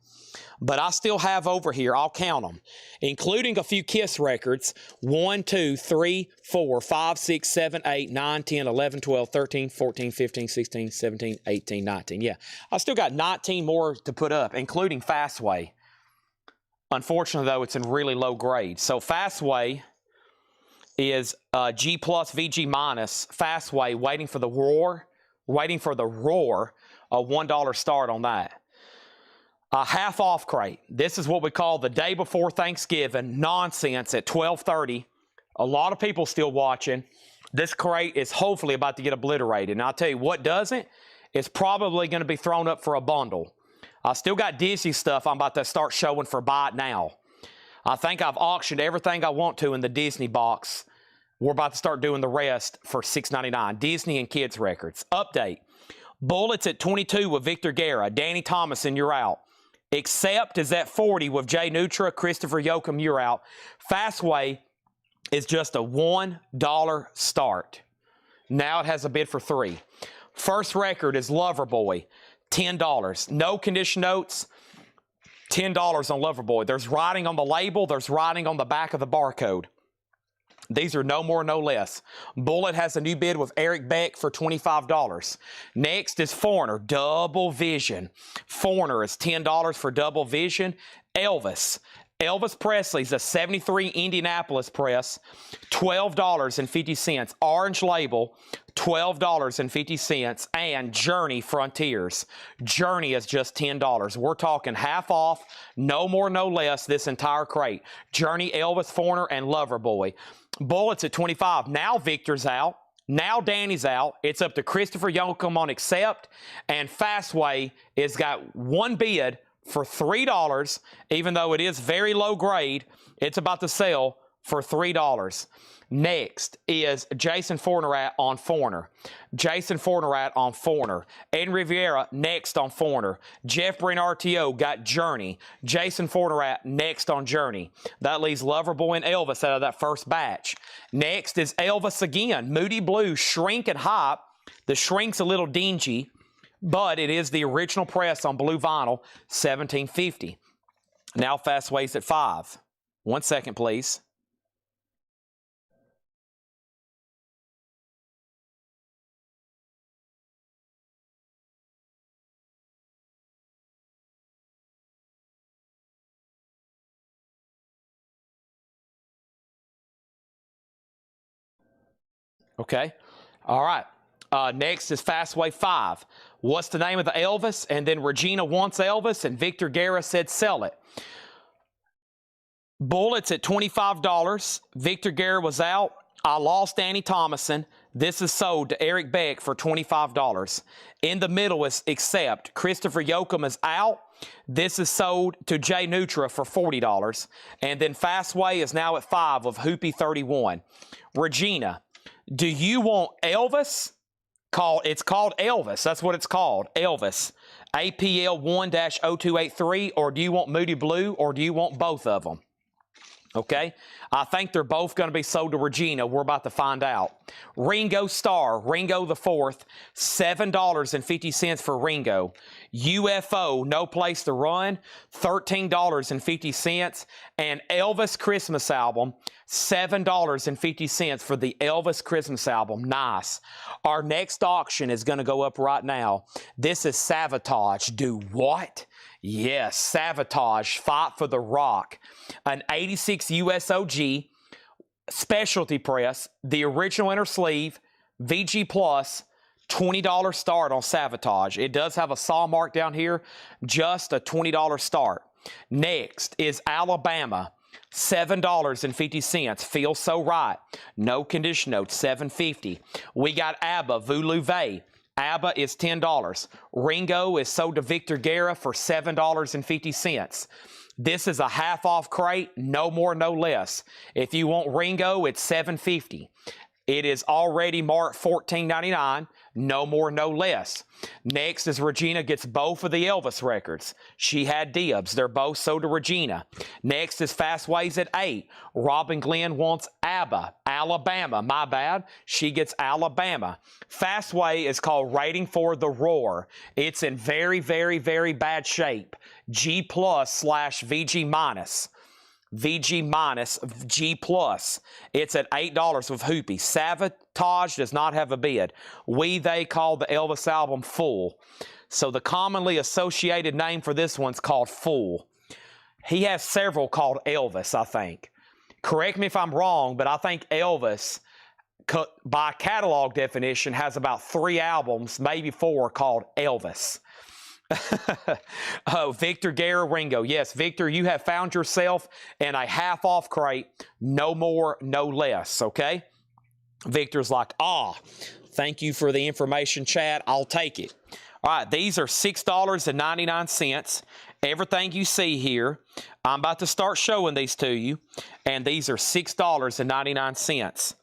But I still have over here, I'll count them, including a few Kiss records. 1, 2, 3, 4, 5, 6, 7, 8, 9, 10, 11, 12, 13, 14, 15, 16, 17, 18, 19. Yeah, I still got 19 more to put up, including Fastway. Unfortunately, though, it's in really low grade. So Fastway is G plus VG minus. Fastway waiting for the roar, a $1 start on that. A half off crate. This is what we call the day before Thanksgiving nonsense at 12:30. A lot of people still watching. This crate is hopefully about to get obliterated. And I'll tell you what doesn't, it's probably going to be thrown up for a bundle. I still got Disney stuff I'm about to start showing for buy it now. I think I've auctioned everything I want to in the Disney box. We're about to start doing the rest for $6.99. Disney and kids records. Update. Bullets at 22 with Victor Guerra. Danny Thomason, you're out. Accept is at 40 with Jay Nutra. Christopher Yoakum, you're out. Fastway is just a $1 start. Now it has a bid for $3. First record is Loverboy, $10. No condition notes, $10 on Loverboy. There's writing on the label. There's writing on the back of the barcode. These are no more, no less. Bullet has a new bid with Eric Beck for $25. Next is Foreigner, double vision. Foreigner is $10 for double vision. Elvis. Elvis Presley's a 73 Indianapolis press, $12.50. Orange label, $12.50. And Journey Frontiers. Journey is just $10. We're talking half off, no more, no less, this entire crate. Journey, Elvis, Foreigner, and Loverboy. Bullets at $25. Now Victor's out. Now Danny's out. It's up to Christopher Yoakum on accept. And Fastway has got one bid for $3, even though it is very low grade. It's about to sell for $3. Next is Jason Fornerat on Foreigner. Jason Fornerat on Foreigner. Ed Riviera next on Foreigner. Jeff Breen RTO got Journey. Jason Fornerat next on Journey. That leaves Loverboy and Elvis out of that first batch. Next is Elvis again. Moody Blue, Shrink and Hop. The Shrink's a little dingy, but it is the original press on blue vinyl, $17.50. Now Fastway's at $5. 1 second, please. Okay. All right. Next is Fastway 5. What's the name of the Elvis? And then Regina wants Elvis, and Victor Guerra said sell it. Bullets at $25. Victor Guerra was out. I lost Danny Thomason. This is sold to Eric Beck for $25. In the middle is accept. Christopher Yoakum is out. This is sold to Jay Nutra for $40. And then Fastway is now at 5 with Hoopy 31. Regina, do you want Elvis? It's called Elvis. That's what it's called, Elvis. APL 1-0283, or do you want Moody Blue, or do you want both of them? Okay, I think they're both going to be sold to Regina. We're about to find out. Ringo Starr, Ringo the Fourth, $7.50 for Ringo. UFO, No Place to Run, $13.50. And Elvis Christmas Album, $7.50 for the Elvis Christmas Album. Nice. Our next auction is going to go up right now. This is Savatage. Do what? Yes, Savatage, Fight for the Rock. An 86 USOG, specialty press, the original inner sleeve, VG Plus, $20 start on Savatage. It does have a saw mark down here, just a $20 start. Next is Alabama, $7.50. Feels so right. No condition note, $7.50. We got ABBA, Voulez. ABBA is $10. Ringo is sold to Victor Guerra for $7.50. This is a half off crate, no more, no less. If you want Ringo, it's $7.50. It is already marked $14.99, no more, no less. Next is Regina gets both of the Elvis records. She had dibs. They're both sold to Regina. Next is Fastways at 8. Robin Glenn wants ABBA, Alabama. My bad. She gets Alabama. Fastway is called Rating for the Roar. It's in very, very, very bad shape. G+ / VG minus. VG minus, G plus. It's at $8 with Hoopy. Savatage does not have a bid. They call the Elvis album Full. So the commonly associated name for this one's called Full. He has several called Elvis, I think. Correct me if I'm wrong, but I think Elvis, by catalog definition, has about 3 albums, maybe 4, called Elvis. Oh, Victor Guerra, Ringo. Yes, Victor, you have found yourself in a half off crate. No more, no less. Okay. Victor's like, thank you for the information, Chad. I'll take it. All right. These are $6.99. Everything you see here, I'm about to start showing these to you. And these are $6.99.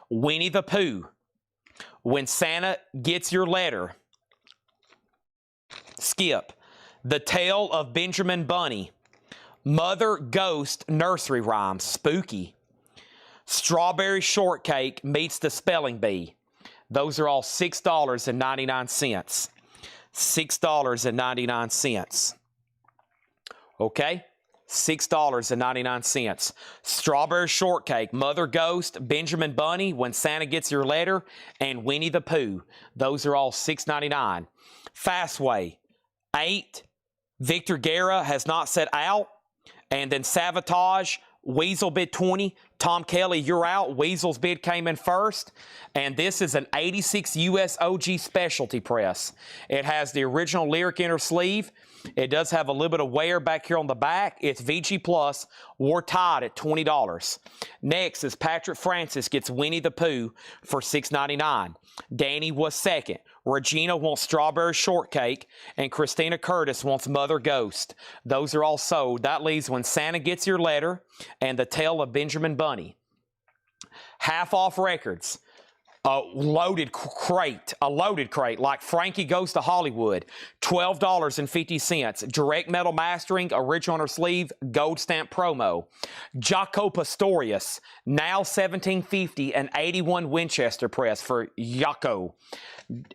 Winnie the Pooh. When Santa Gets Your Letter. Skip. The Tale of Benjamin Bunny. Mother Ghost Nursery Rhymes. Spooky. Strawberry Shortcake Meets the Spelling Bee. Those are all $6.99. $6.99. Okay? $6.99. Strawberry Shortcake, Mother Ghost, Benjamin Bunny, When Santa Gets Your Letter, and Winnie the Pooh. Those are all $6.99. Fastway, 8. Victor Guerra Has Not Set Out. And then Savatage, Weasel bid 20. Tom Kelly, You're Out. Weasel's bid came in first. And this is an 86 US OG specialty press. It has the original lyric inner sleeve. It does have a little bit of wear back here on the back. It's VG Plus, War Tide at $20. Next is Patrick Francis gets Winnie the Pooh for $6.99. Danny was second. Regina wants Strawberry Shortcake, and Christina Curtis wants Mother Ghost. Those are all sold. That leaves When Santa Gets Your Letter and The Tale of Benjamin Bunny. Half off records. A loaded crate, like Frankie Goes to Hollywood, $12.50. Direct metal mastering, original on her sleeve, gold stamp promo. Jaco Pastorius, now $17.50, an 81 Winchester press for Jaco.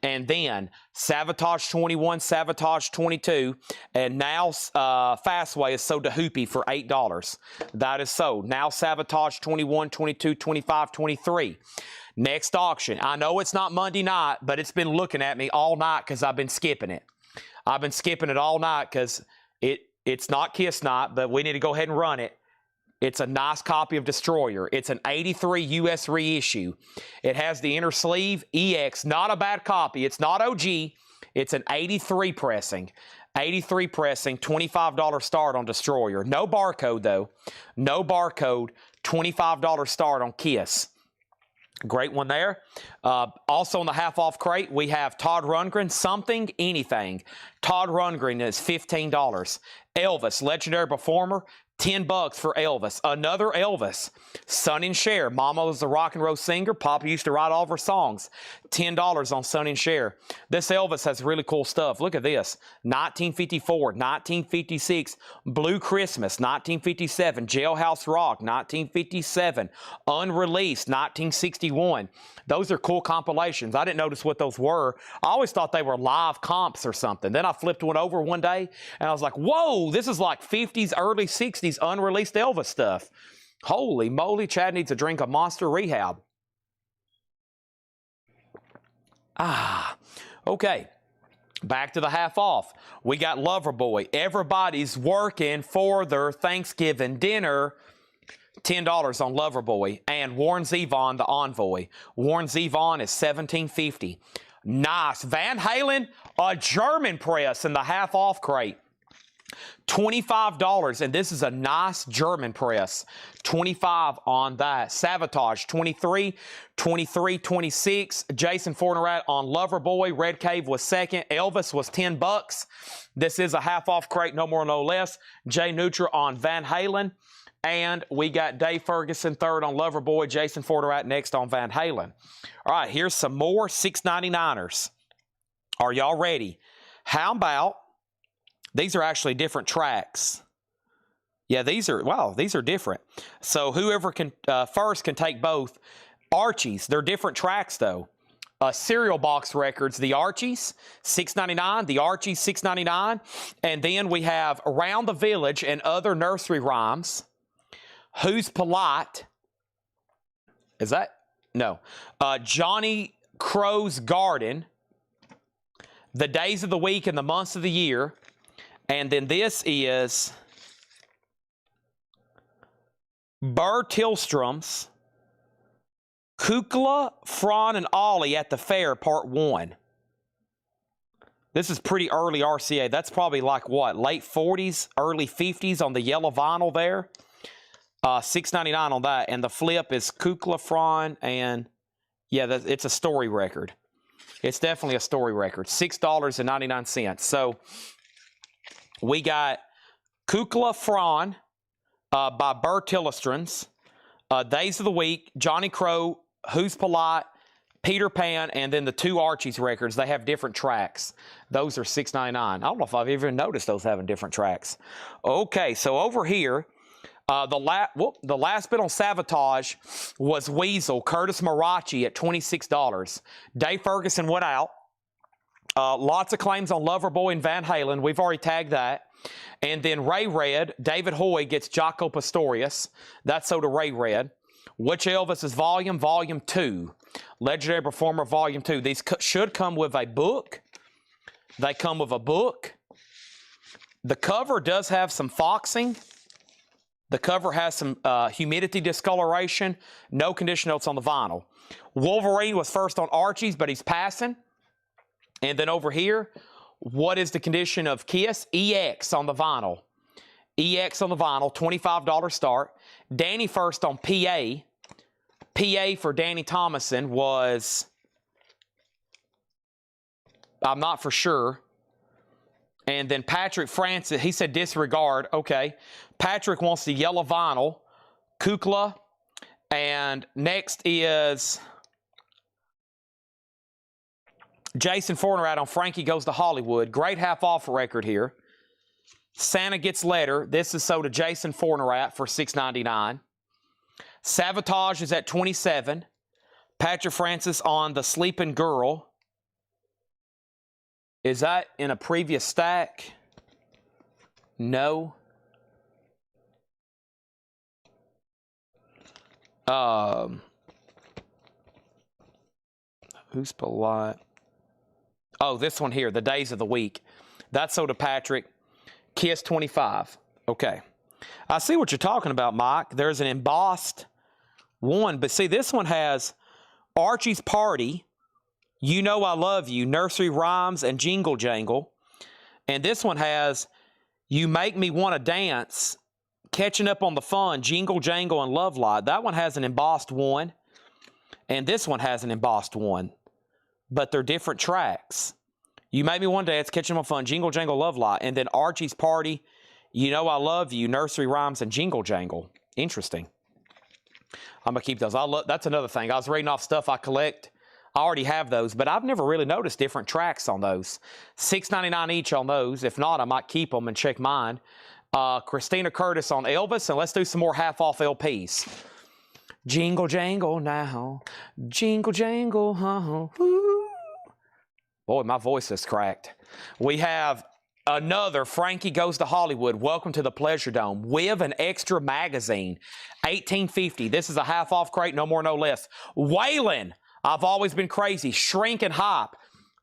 And then Savatage 21, Savatage 22, and now Fastway is sold to Hoopy for $8. That is sold. Now Savatage 21, 22, 25, 23. Next auction. I know it's not Monday night, but it's been looking at me all night because I've been skipping it. I've been skipping it all night because it's not Kiss Night, but we need to go ahead and run it. It's a nice copy of Destroyer. It's an 83 US reissue. It has the inner sleeve, EX, not a bad copy. It's not OG. It's an 83 pressing. 83 pressing, $25 start on Destroyer. No barcode, though. No barcode, $25 start on Kiss. Great one there. Also in the half-off crate, we have Todd Rundgren, Something, Anything. Todd Rundgren is $15. Elvis, legendary performer, $10 for Elvis. Another Elvis, Son and Cher. Mama was a rock and roll singer. Papa used to write all of her songs. $10 on Son and Cher. This Elvis has really cool stuff. Look at this. 1954, 1956, Blue Christmas, 1957, Jailhouse Rock, 1957, Unreleased, 1961. Those are cool compilations. I didn't notice what those were. I always thought they were live comps or something. Then I flipped one over one day, and I was like, whoa, this is like 50s, early 60s unreleased Elvis stuff. Holy moly, Chad needs a drink of Monster Rehab. Okay. Back to the half off. We got Loverboy. Everybody's working for their Thanksgiving dinner. $10 on Loverboy. And Warren Zevon, the Envoy. Warren Zevon is $17.50. Nice. Van Halen, a German press in the half off crate. $25, and this is a nice German press. $25 on that. Savatage, $23, $23, $26. Jason Fornerat on Loverboy. Red Cave was second. Elvis was $10. This is a half-off crate, no more, no less. Jay Neutra on Van Halen. And we got Dave Ferguson third on Loverboy. Jason Fornerat next on Van Halen. All right, here's some more 6.99ers. Are y'all ready? How about... These are actually different tracks. Yeah, these are different. So whoever can first can take both. Archies, they're different tracks though. Cereal Box Records, the Archies, $6.99. The Archies, $6.99. And then we have Around the Village and Other Nursery Rhymes. Who's Polite? Is that? No. Johnny Crow's Garden. The Days of the Week and the Months of the Year. And then this is Burr Tillstrom's Kukla, Fran, and Ollie at the Fair, Part 1. This is pretty early RCA. That's probably like what, late 40s, early 50s on the yellow vinyl there. $6.99 on that. And the flip is Kukla, Fran, and yeah, it's a story record. It's definitely a story record. $6.99. So... we got Kukla Fran by Burr Tillstrom's, Days of the Week, Johnny Crow, Who's Polite, Peter Pan, and then the two Archies records. They have different tracks. Those are $6.99. I don't know if I've even noticed those having different tracks. Okay, so over here, the last bit on Savatage was Weasel, Curtis Marachi at $26. Dave Ferguson went out. Lots of claims on Loverboy and Van Halen. We've already tagged that. And then Ray Red, David Hoy gets Jaco Pastorius. That's so to Ray Red. Which Elvis is volume? Volume 2. Legendary Performer Volume 2. These should come with a book. They come with a book. The cover does have some foxing. The cover has some humidity discoloration. No condition notes on the vinyl. Wolverine was first on Archie's, but he's passing. And then over here, what is the condition of Kiss? EX on the vinyl. EX on the vinyl, $25 start. Danny first on PA. PA for Danny Thomason was, I'm not for sure. And then Patrick Francis, he said disregard. Okay. Patrick wants the yellow vinyl. Kukla. And next is Jason Fornerat on Frankie Goes to Hollywood. Great half-off record here. Santa Gets Letter. This is sold to Jason Fornerat for $6.99. Savatage is at $27. Patrick Francis on The Sleeping Girl. Is that in a previous stack? No. Who's polite? Oh, this one here, The Days of the Week. That's sold to Patrick. Kiss 25. Okay. I see what you're talking about, Mike. There's an embossed one, but see, this one has Archie's Party, You Know I Love You, Nursery Rhymes, and Jingle Jangle. And this one has You Make Me Want to Dance, Catching Up on the Fun, Jingle Jangle, and Love Light. That one has an embossed one, and this one has an embossed one, but they're different tracks. You Make Me Want to Dance, Catching Up on Fun, Jingle Jangle, Love Light, and then Archie's Party, You Know I Love You, Nursery Rhymes, and Jingle Jangle. Interesting. I'm going to keep those. That's another thing. I was reading off stuff I collect. I already have those, but I've never really noticed different tracks on those. $6.99 each on those. If not, I might keep them and check mine. Christina Curtis on Elvis, and let's do some more half-off LPs. Jingle Jangle now. Jingle Jangle, woo. Boy, my voice is cracked. We have another Frankie Goes to Hollywood. Welcome to the Pleasure Dome. With an extra magazine. $18.50. This is a half-off crate, no more, no less. Waylon, I've Always Been Crazy. Shrink and Hop.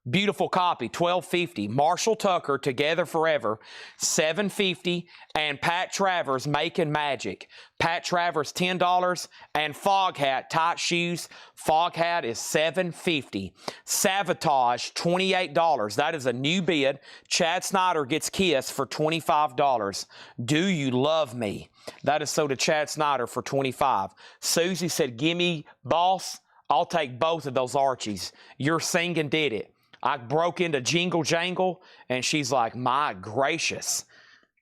Beautiful copy, $12.50. Marshall Tucker, Together Forever, $7.50. And Pat Travers, Making Magic. Pat Travers, $10. And Foghat, Tight Shoes. Foghat is $7.50. Savatage, $28. That is a new bid. Chad Snyder gets Kiss for $25. Do You Love Me? That is sold to Chad Snyder for $25. Susie said, gimme, boss. I'll take both of those Archies. Your Singing did it. I broke into Jingle Jangle, and she's like, my gracious.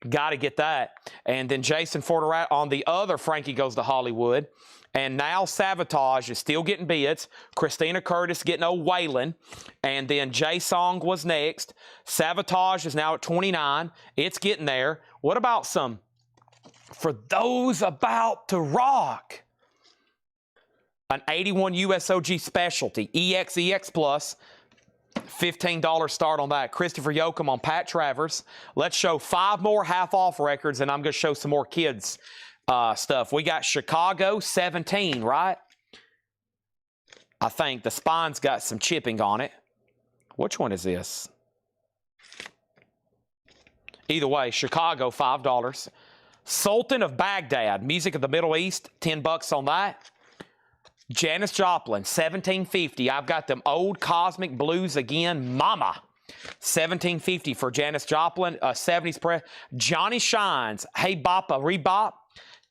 Got to get that. And then Jason Forterat on the other Frankie Goes to Hollywood. And now Savatage is still getting bids. Christina Curtis getting old Waylon. And then Jay Song was next. Savatage is now at $29. It's getting there. What about some For Those About to Rock? An 81 USOG specialty. EX Plus. $15 start on that. Christopher Yoakum on Pat Travers. Let's show 5 more half-off records, and I'm going to show some more kids stuff. We got Chicago 17, right? I think the spine's got some chipping on it. Which one is this? Either way, Chicago, $5. Sultan of Baghdad, Music of the Middle East, $10 on that. Janis Joplin, $17.50. I've got them old Cosmic Blues again. Mama, $17.50 for Janis Joplin. 70s press. Johnny Shines, Hey Boppa Rebop,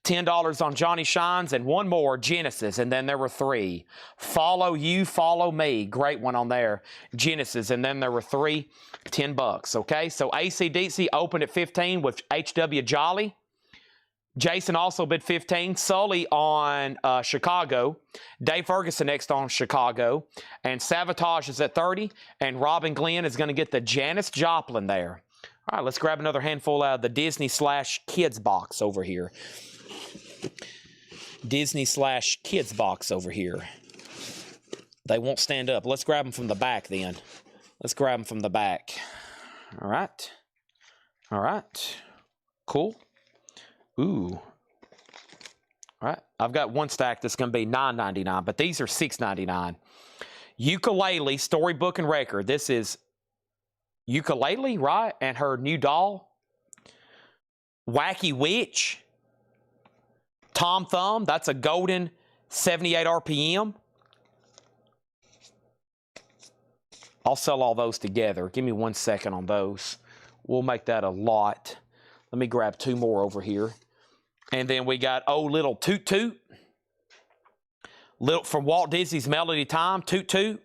$10 on Johnny Shines. And one more, Genesis, and then there were 3. Follow You, Follow Me, great one on there. Genesis, and then there were 3, $10. Okay, so AC/DC opened at 15 with H.W. Jolly. Jason also bid 15. Sully on Chicago. Dave Ferguson next on Chicago. And Savatage is at 30. And Robin Glenn is going to get the Janis Joplin there. All right, let's grab another handful out of the Disney/Kids box over here. Disney/Kids box over here. They won't stand up. Let's grab them from the back then. Let's grab them from the back. All right. All right. Cool. Ooh. All right. I've got one stack that's going to be $9.99, but these are $6.99. Ukulele, Storybook and Record. This is Ukulele, right? And her new doll. Wacky Witch. Tom Thumb. That's a golden 78 RPM. I'll sell all those together. Give me 1 second on those. We'll make that a lot. Let me grab 2 more over here. And then we got Oh Little Toot Toot. Little from Walt Disney's Melody Time, Toot Toot.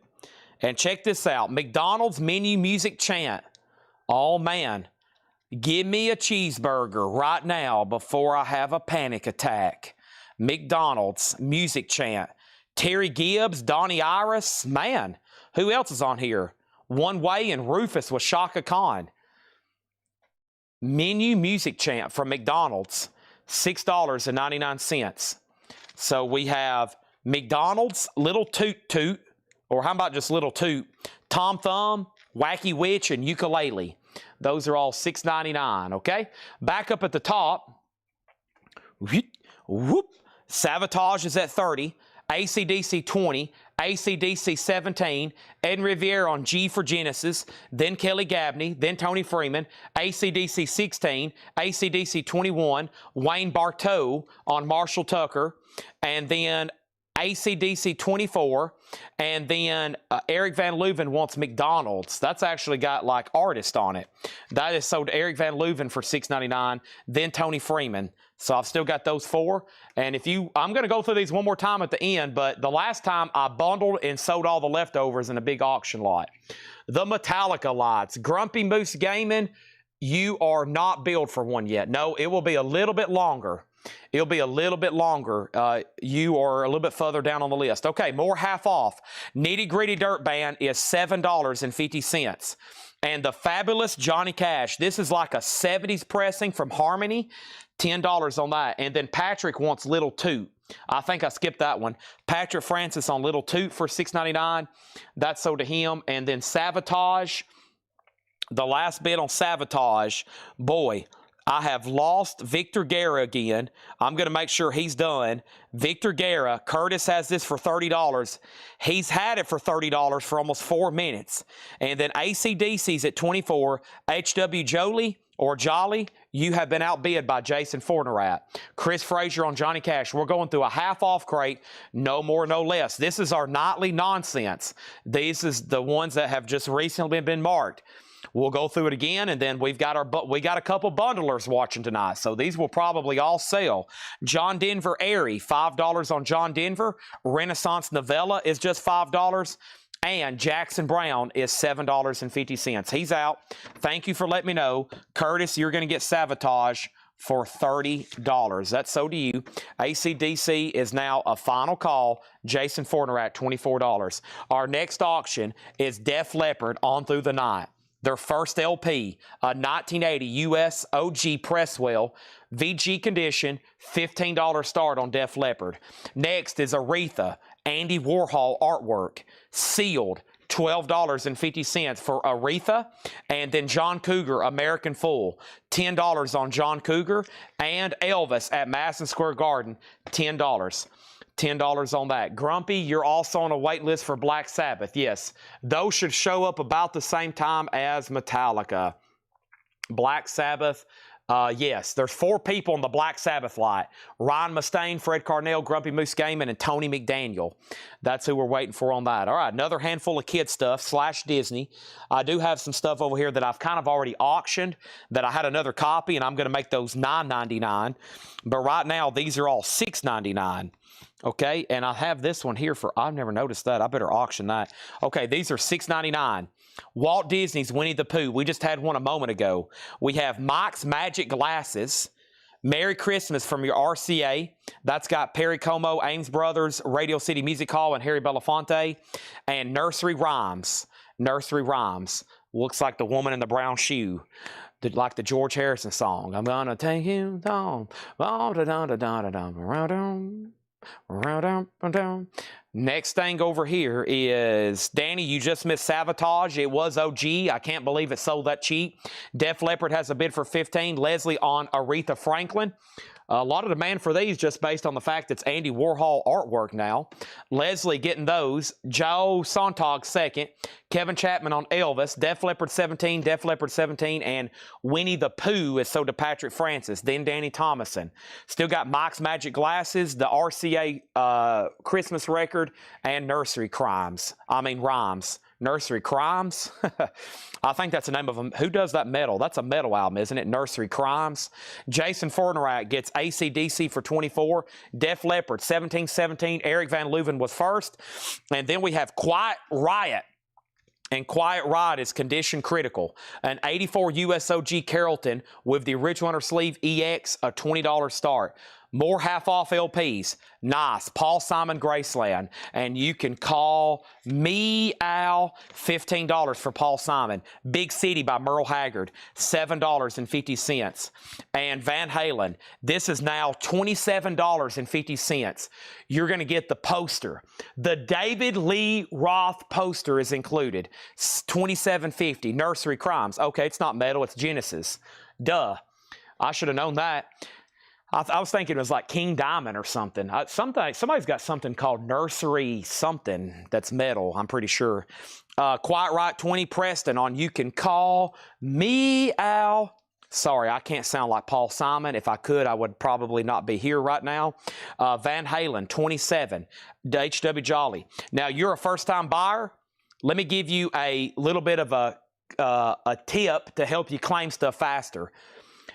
And check this out. McDonald's menu music chant. Oh man. Give me a cheeseburger right now before I have a panic attack. McDonald's music chant. Terry Gibbs, Donnie Iris. Man, who else is on here? One Way and Rufus with Shaka Khan. Menu music chant from McDonald's. $6.99. So we have McDonald's, Little Toot Toot, or how about just Little Toot, Tom Thumb, Wacky Witch, and Ukulele. Those are all $6.99, okay? Back up at the top, whoop, Savatage is at 30, AC/DC 20, AC/DC 17, Ed Riviere on G for Genesis, then Kelly Gabney, then Tony Freeman, AC/DC 16, AC/DC 21, Wayne Bartow on Marshall Tucker, and then AC/DC 24, and then Eric Van Leuven wants McDonald's. That's actually got like artist on it. That is sold to Eric Van Leuven for $6.99, then Tony Freeman. So I've still got those 4. And I'm going to go through these one more time at the end, but the last time I bundled and sold all the leftovers in a big auction lot. The Metallica lights. Grumpy Moose Gaming, you are not billed for one yet. No, it will be a little bit longer. It'll be a little bit longer. You are a little bit further down on the list. Okay, more half off. Nitty Gritty Dirt Band is $7.50. And the Fabulous Johnny Cash. This is like a 70s pressing from Harmony. $10 on that. And then Patrick wants Little Toot. I think I skipped that one. Patrick Francis on Little Toot for $6.99. That's sold to him. And then Savatage. The last bid on Savatage. Boy, I have lost Victor Guerra again. I'm going to make sure he's done. Victor Guerra, Curtis has this for $30. He's had it for $30 for almost 4 minutes. And then AC/DC's at $24. H.W. Jolie or Jolly, you have been outbid by Jason Fornerat. Chris Frazier on Johnny Cash. We're going through a half-off crate, no more, no less. This is our nightly nonsense. These is the ones that have just recently been marked. We'll go through it again, and then we got a couple bundlers watching tonight, so these will probably all sell. John Denver Airy, $5 on John Denver. Renaissance Novella is just $5. And Jackson Brown is $7.50. He's out. Thank you for letting me know. Curtis, you're going to get Savatage for $30. That's so to you. AC/DC is now a final call. Jason Fornerat, $24. Our next auction is Def Leppard On Through the Night. Their first LP, a 1980 US OG Presswell, VG condition, $15 start on Def Leppard. Next is Aretha, Andy Warhol artwork, sealed, $12.50 for Aretha. And then John Cougar, American Fool, $10 on John Cougar. And Elvis at Madison Square Garden, $10. $10 on that. Grumpy, you're also on a wait list for Black Sabbath. Yes, those should show up about the same time as Metallica. Black Sabbath, yes, there's 4 people on the Black Sabbath lot. Ryan Mustaine, Fred Carnell, Grumpy Moose Gaming, and Tony McDaniel. That's who we're waiting for on that. All right, another handful of kid stuff, / Disney. I do have some stuff over here that I've kind of already auctioned that I had another copy, and I'm going to make those $9.99. But right now, these are all $6.99. Okay, and I have this one here for, I've never noticed that. I better auction that. Okay, these are $6.99. Walt Disney's Winnie the Pooh. We just had one a moment ago. We have Mike's Magic Glasses. Merry Christmas from your RCA. That's got Perry Como, Ames Brothers, Radio City Music Hall, and Harry Belafonte. And Nursery Rhymes. Nursery Rhymes. Looks like the woman in the brown shoe. Like the George Harrison song. I'm gonna take you down. Next thing over here is, Danny, you just missed Savatage. It was OG. I can't believe it sold that cheap. Def Leppard has a bid for 15. Leslie on Aretha Franklin. A lot of demand for these just based on the fact it's Andy Warhol artwork now. Leslie getting those. Joe Sontag second. Kevin Chapman on Elvis. Def Leppard 17. Def Leppard 17. And Winnie the Pooh is sold to Patrick Francis. Then Danny Thomason. Still got Mike's Magic Glasses, the RCA Christmas record, and Nursery Rhymes. Nursery Crimes? I think that's the name of them. Who does that metal? That's a metal album, isn't it? Nursery Crimes. Jason Fortnerack gets AC/DC for 24. Def Leppard 17-17. Eric Van Leuven was first. And then we have Quiet Riot. And Quiet Riot is condition critical. An 84 USOG Carrollton with the Rich Runner Sleeve EX, a $20 start. More half-off LPs. Nice. Paul Simon Graceland. And you can call me, Al, $15 for Paul Simon. Big City by Merle Haggard, $7.50. And Van Halen, this is now $27.50. You're going to get the poster. The David Lee Roth poster is included. $27.50. Nursery Crimes. Okay, it's not metal, it's Genesis. Duh. I should have known that. I was thinking it was like King Diamond or something. Somebody's got something called Nursery something that's metal, I'm pretty sure. Quiet Riot 20, Preston on You Can Call Me, Al. Sorry, I can't sound like Paul Simon. If I could, I would probably not be here right now. Van Halen 27, H.W. Jolly. Now, you're a first-time buyer. Let me give you a little bit of a tip to help you claim stuff faster.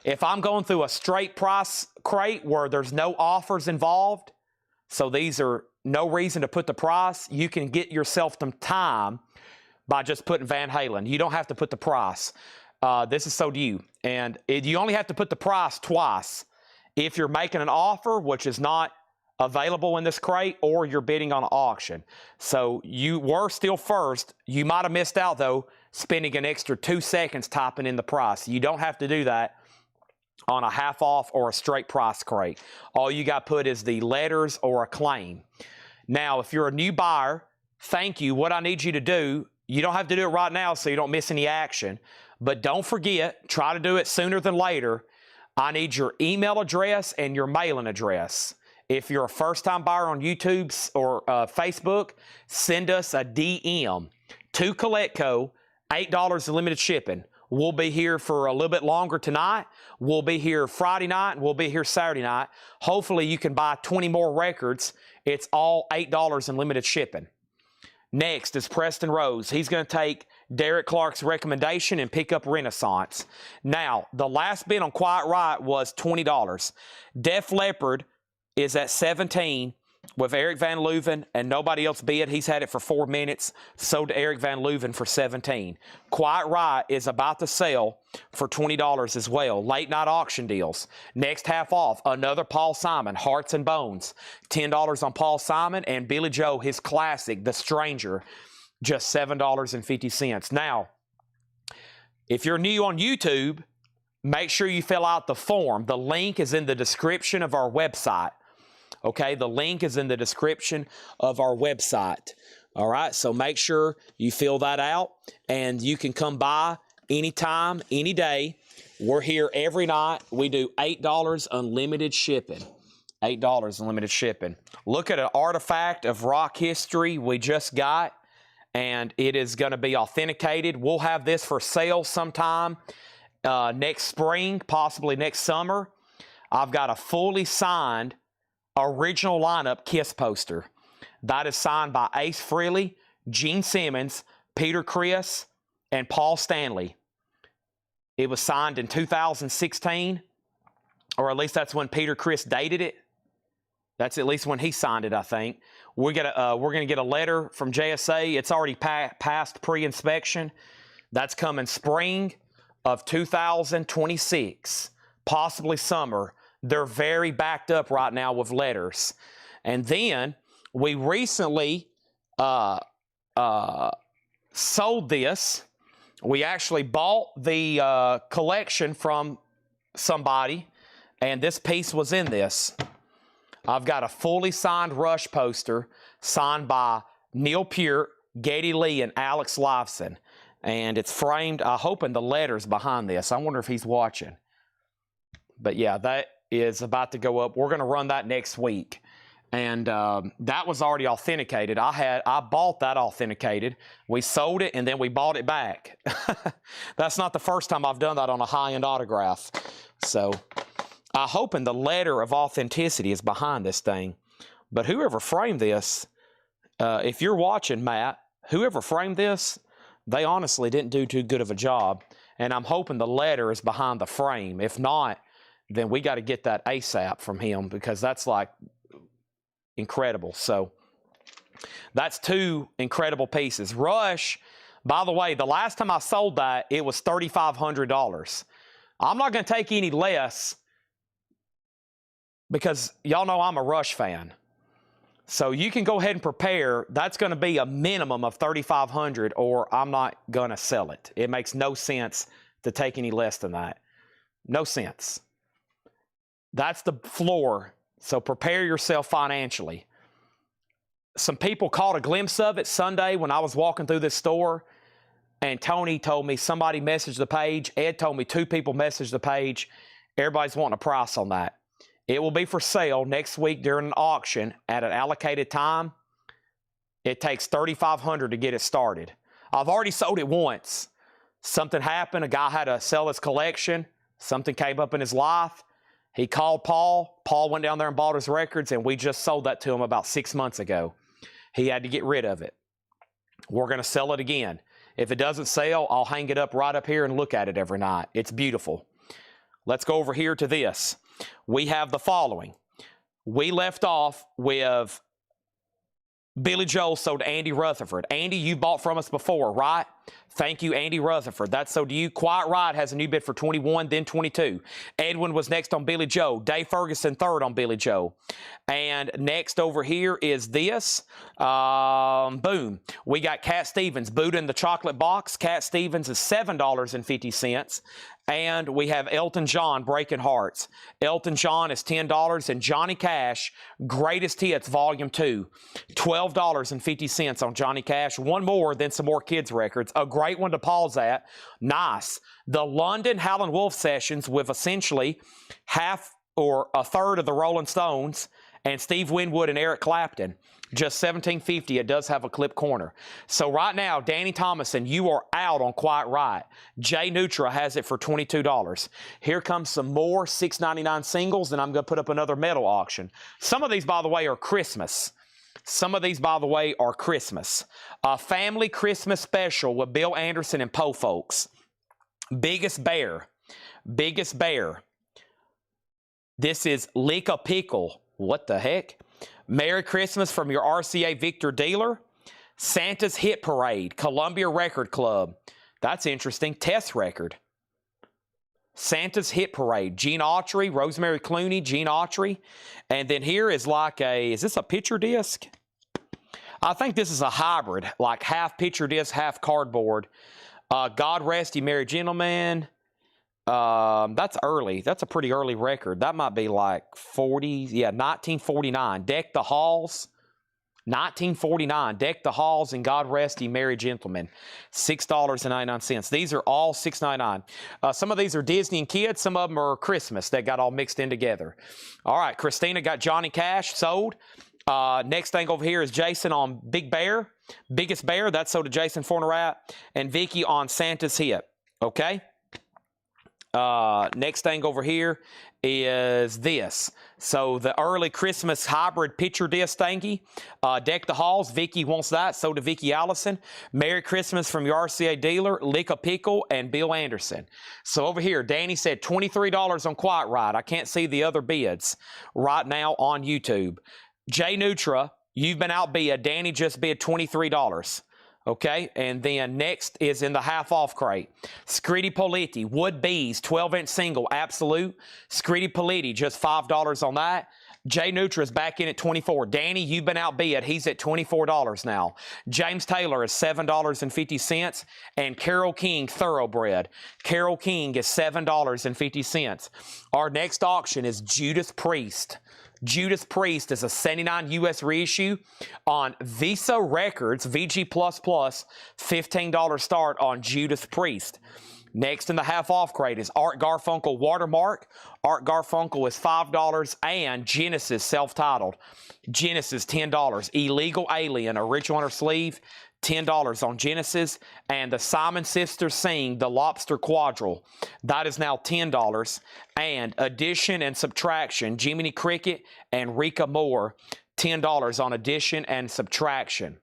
If I'm going through a straight price crate where there's no offers involved, so these are no reason to put the price, you can get yourself some time by just putting Van Halen. You don't have to put the price. This is so to you. And you only have to put the price twice. If you're making an offer, which is not available in this crate, or you're bidding on an auction. So you were still first. You might have missed out, though, spending an extra 2 seconds typing in the price. You don't have to do that on a half off or a straight price crate. All you got put is the letters or a claim. Now, if you're a new buyer, thank you. What I need you to do, you don't have to do it right now so you don't miss any action, but don't forget, try to do it sooner than later. I need your email address and your mailing address. If you're a first-time buyer on YouTube or Facebook, send us a DM to Collectco, $8 in limited shipping. We'll be here for a little bit longer tonight. We'll be here Friday night, and we'll be here Saturday night. Hopefully, you can buy 20 more records. It's all $8 in limited shipping. Next is Preston Rose. He's going to take Derek Clark's recommendation and pick up Renaissance. Now, the last bid on Quiet Riot was $20. Def Leppard is at 17 with Eric Van Leuven, and nobody else bid. He's had it for 4 minutes, sold to Eric Van Leuven for 17. Quiet Riot is about to sell for $20 as well. Late night auction deals. Next half off, another Paul Simon, Hearts and Bones. $10 on Paul Simon, and Billy Joe, his classic, The Stranger, just $7.50. Now, if you're new on YouTube, make sure you fill out the form. The link is in the description of our website. Okay, the link is in the description of our website. All right, so make sure you fill that out, and you can come by anytime, any day. We're here every night. We do $8 unlimited shipping. $8 unlimited shipping. Look at an artifact of rock history we just got, and it is going to be authenticated. We'll have this for sale sometime next spring, possibly next summer. I've got a fully signed original lineup Kiss poster. That is signed by Ace Frehley, Gene Simmons, Peter Criss, and Paul Stanley. It was signed in 2016, or at least that's when Peter Criss dated it. That's at least when he signed it, I think. We're gonna get a letter from JSA. It's already passed pre-inspection. That's coming spring of 2026, possibly summer. They're very backed up right now with letters. And then we recently sold this. We actually bought the collection from somebody, and this piece was in this. I've got a fully signed Rush poster signed by Neil Peart, Geddy Lee, and Alex Lifeson. And it's framed, I'm hoping the letters behind this. I wonder if he's watching. But yeah, that is about to go up. We're going to run that next week. And that was already authenticated. I bought that authenticated. We sold it, and then we bought it back. That's not the first time I've done that on a high-end autograph. So I'm hoping the letter of authenticity is behind this thing. But whoever framed this, if you're watching, Matt, whoever framed this, they honestly didn't do too good of a job. And I'm hoping the letter is behind the frame. If not, then we got to get that ASAP from him, because that's like incredible. So that's two incredible pieces. Rush, by the way, the last time I sold that, it was $3,500. I'm not going to take any less, because y'all know I'm a Rush fan. So you can go ahead and prepare. That's going to be a minimum of $3,500, or I'm not going to sell it. It makes no sense to take any less than that. No sense. That's the floor. So prepare yourself financially. Some people caught a glimpse of it Sunday when I was walking through this store, and Tony told me somebody messaged the page. Ed told me 2 people messaged the page. Everybody's wanting a price on that. It will be for sale next week during an auction at an allocated time. It takes $3,500 to get it started. I've already sold it once. Something happened. A guy had to sell his collection. Something came up in his life. He called Paul. Paul went down there and bought his records, and we just sold that to him about 6 months ago. He had to get rid of it. We're going to sell it again. If it doesn't sell, I'll hang it up right up here and look at it every night. It's beautiful. Let's go over here to this. We have the following. We left off with Billy Joel sold Andy Rutherford. Andy, you bought from us before, right? Thank you, Andy Rutherford. That's so to you. Quiet Riot has a new bid for 21, then 22. Edwin was next on Billy Joe. Dave Ferguson third on Billy Joe. And next over here is this. Boom. We got Cat Stevens, Buddha in the chocolate box. Cat Stevens is $7.50. And we have Elton John, Breaking Hearts. Elton John is $10. And Johnny Cash, Greatest Hits, Volume 2, $12.50 on Johnny Cash. One more, then some more kids' records. A great one to pause at. Nice. The London Howlin' Wolf sessions with essentially half or a third of the Rolling Stones and Steve Winwood and Eric Clapton. Just $17.50. It does have a clip corner. So right now, Danny Thomason, you are out on Quiet Riot. Jay Nutra has it for $22. Here comes some more $6.99 singles, and I'm going to put up another metal auction. Some of these, by the way, are Christmas. Some of these, by the way, are Christmas. A family Christmas special with Bill Anderson and Po Folks. Biggest Bear. Biggest Bear. This is Lick a Pickle. What the heck? Merry Christmas from your RCA Victor dealer. Santa's Hit Parade, Columbia Record Club. That's interesting. Test record. Santa's Hit Parade. Gene Autry, Rosemary Clooney, Gene Autry. And then here is like a, is this a picture disc? I think this is a hybrid, like half picture disc, half cardboard. God Rest Ye Merry Gentlemen. That's early. That's a pretty early record. That might be like 1949. Deck the Halls. 1949. Deck the Halls and God Rest Ye Merry Gentlemen. $6.99. These are all $6.99. Some of these are Disney and kids. Some of them are Christmas. They got all mixed in together. All right. Christina got Johnny Cash sold. Next thing over here is Jason on Big Bear. Biggest Bear. That's sold to Jason Fornerat. And Vicky on Santa's Hit. Okay. Next thing over here is this. So the early Christmas hybrid picture disc thingy. Deck the Halls. Vicky wants that. So to Vicky Allison. Merry Christmas from your RCA dealer. Lick a Pickle and Bill Anderson. So over here, Danny said $23 on Quiet Riot. I can't see the other bids right now on YouTube. Jay Nutra, you've been outbid. Danny just bid $23. Okay, and then next is in the half-off crate. Scritti Politti, Wood Bees, 12-inch single, absolute. Scritti Politti, just $5 on that. Jay Nutra is back in at $24. Danny, you've been outbid. He's at $24 now. James Taylor is $7.50. And Carole King, Thoroughbred. Carole King is $7.50. Our next auction is Judas Priest. Judas Priest is a 79 US reissue on Visa Records, VG++, $15 start on Judas Priest. Next in the half-off crate is Art Garfunkel Watermark. Art Garfunkel is $5, and Genesis self-titled. Genesis, $10. Illegal Alien, original inner sleeve, $10 on Genesis. And the Simon Sisters Sing, The Lobster Quadrille, that is now $10. And Addition and Subtraction, Jiminy Cricket and Rika Moore, $10 on Addition and Subtraction.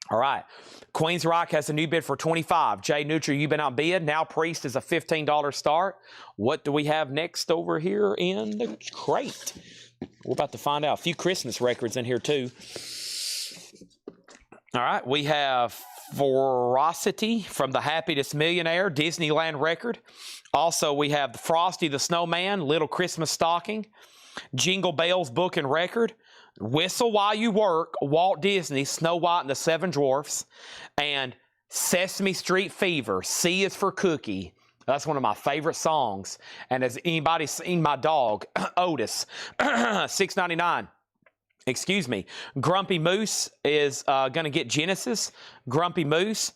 All right. Queensryche has a new bid for $25. Jay Neutral, you've been outbid. Now Priest is a $15 start. What do we have next over here in the crate? We're about to find out. A few Christmas records in here, too. All right. We have Ferocity from the Happiness Millionaire, Disneyland record. Also, we have Frosty the Snowman, Little Christmas Stocking, Jingle Bells book and record, Whistle While You Work, Walt Disney, Snow White and the Seven Dwarfs, and Sesame Street Fever, C is for Cookie. That's one of my favorite songs. And has anybody seen my dog, Otis? $6.99. Excuse me. Grumpy Moose is going to get Genesis. Grumpy Moose.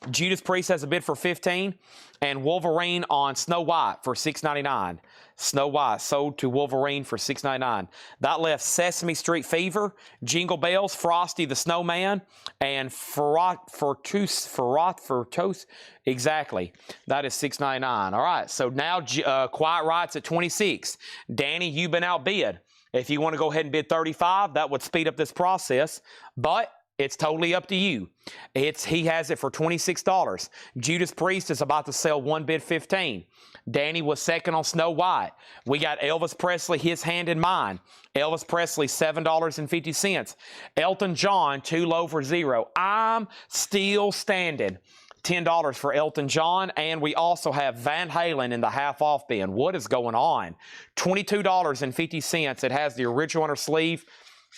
Judas Priest has a bid for $15. And Wolverine on Snow White for $6.99. Snow White sold to Wolverine for $6.99. That left Sesame Street Fever, Jingle Bells, Frosty the Snowman, and Fertos. Exactly. That is $6.99. All right. So now Quiet Rights at $26. Danny, you've been outbid. If you want to go ahead and bid $35, that would speed up this process. But it's totally up to you. He has it for $26. Judas Priest is about to sell one bid $15. Danny was second on Snow White. We got Elvis Presley, His Hand in Mine. Elvis Presley, $7.50. Elton John, Too Low for Zero. I'm Still Standing. $10 for Elton John. And we also have Van Halen in the half-off bin. What is going on? $22.50. It has the original inner sleeve.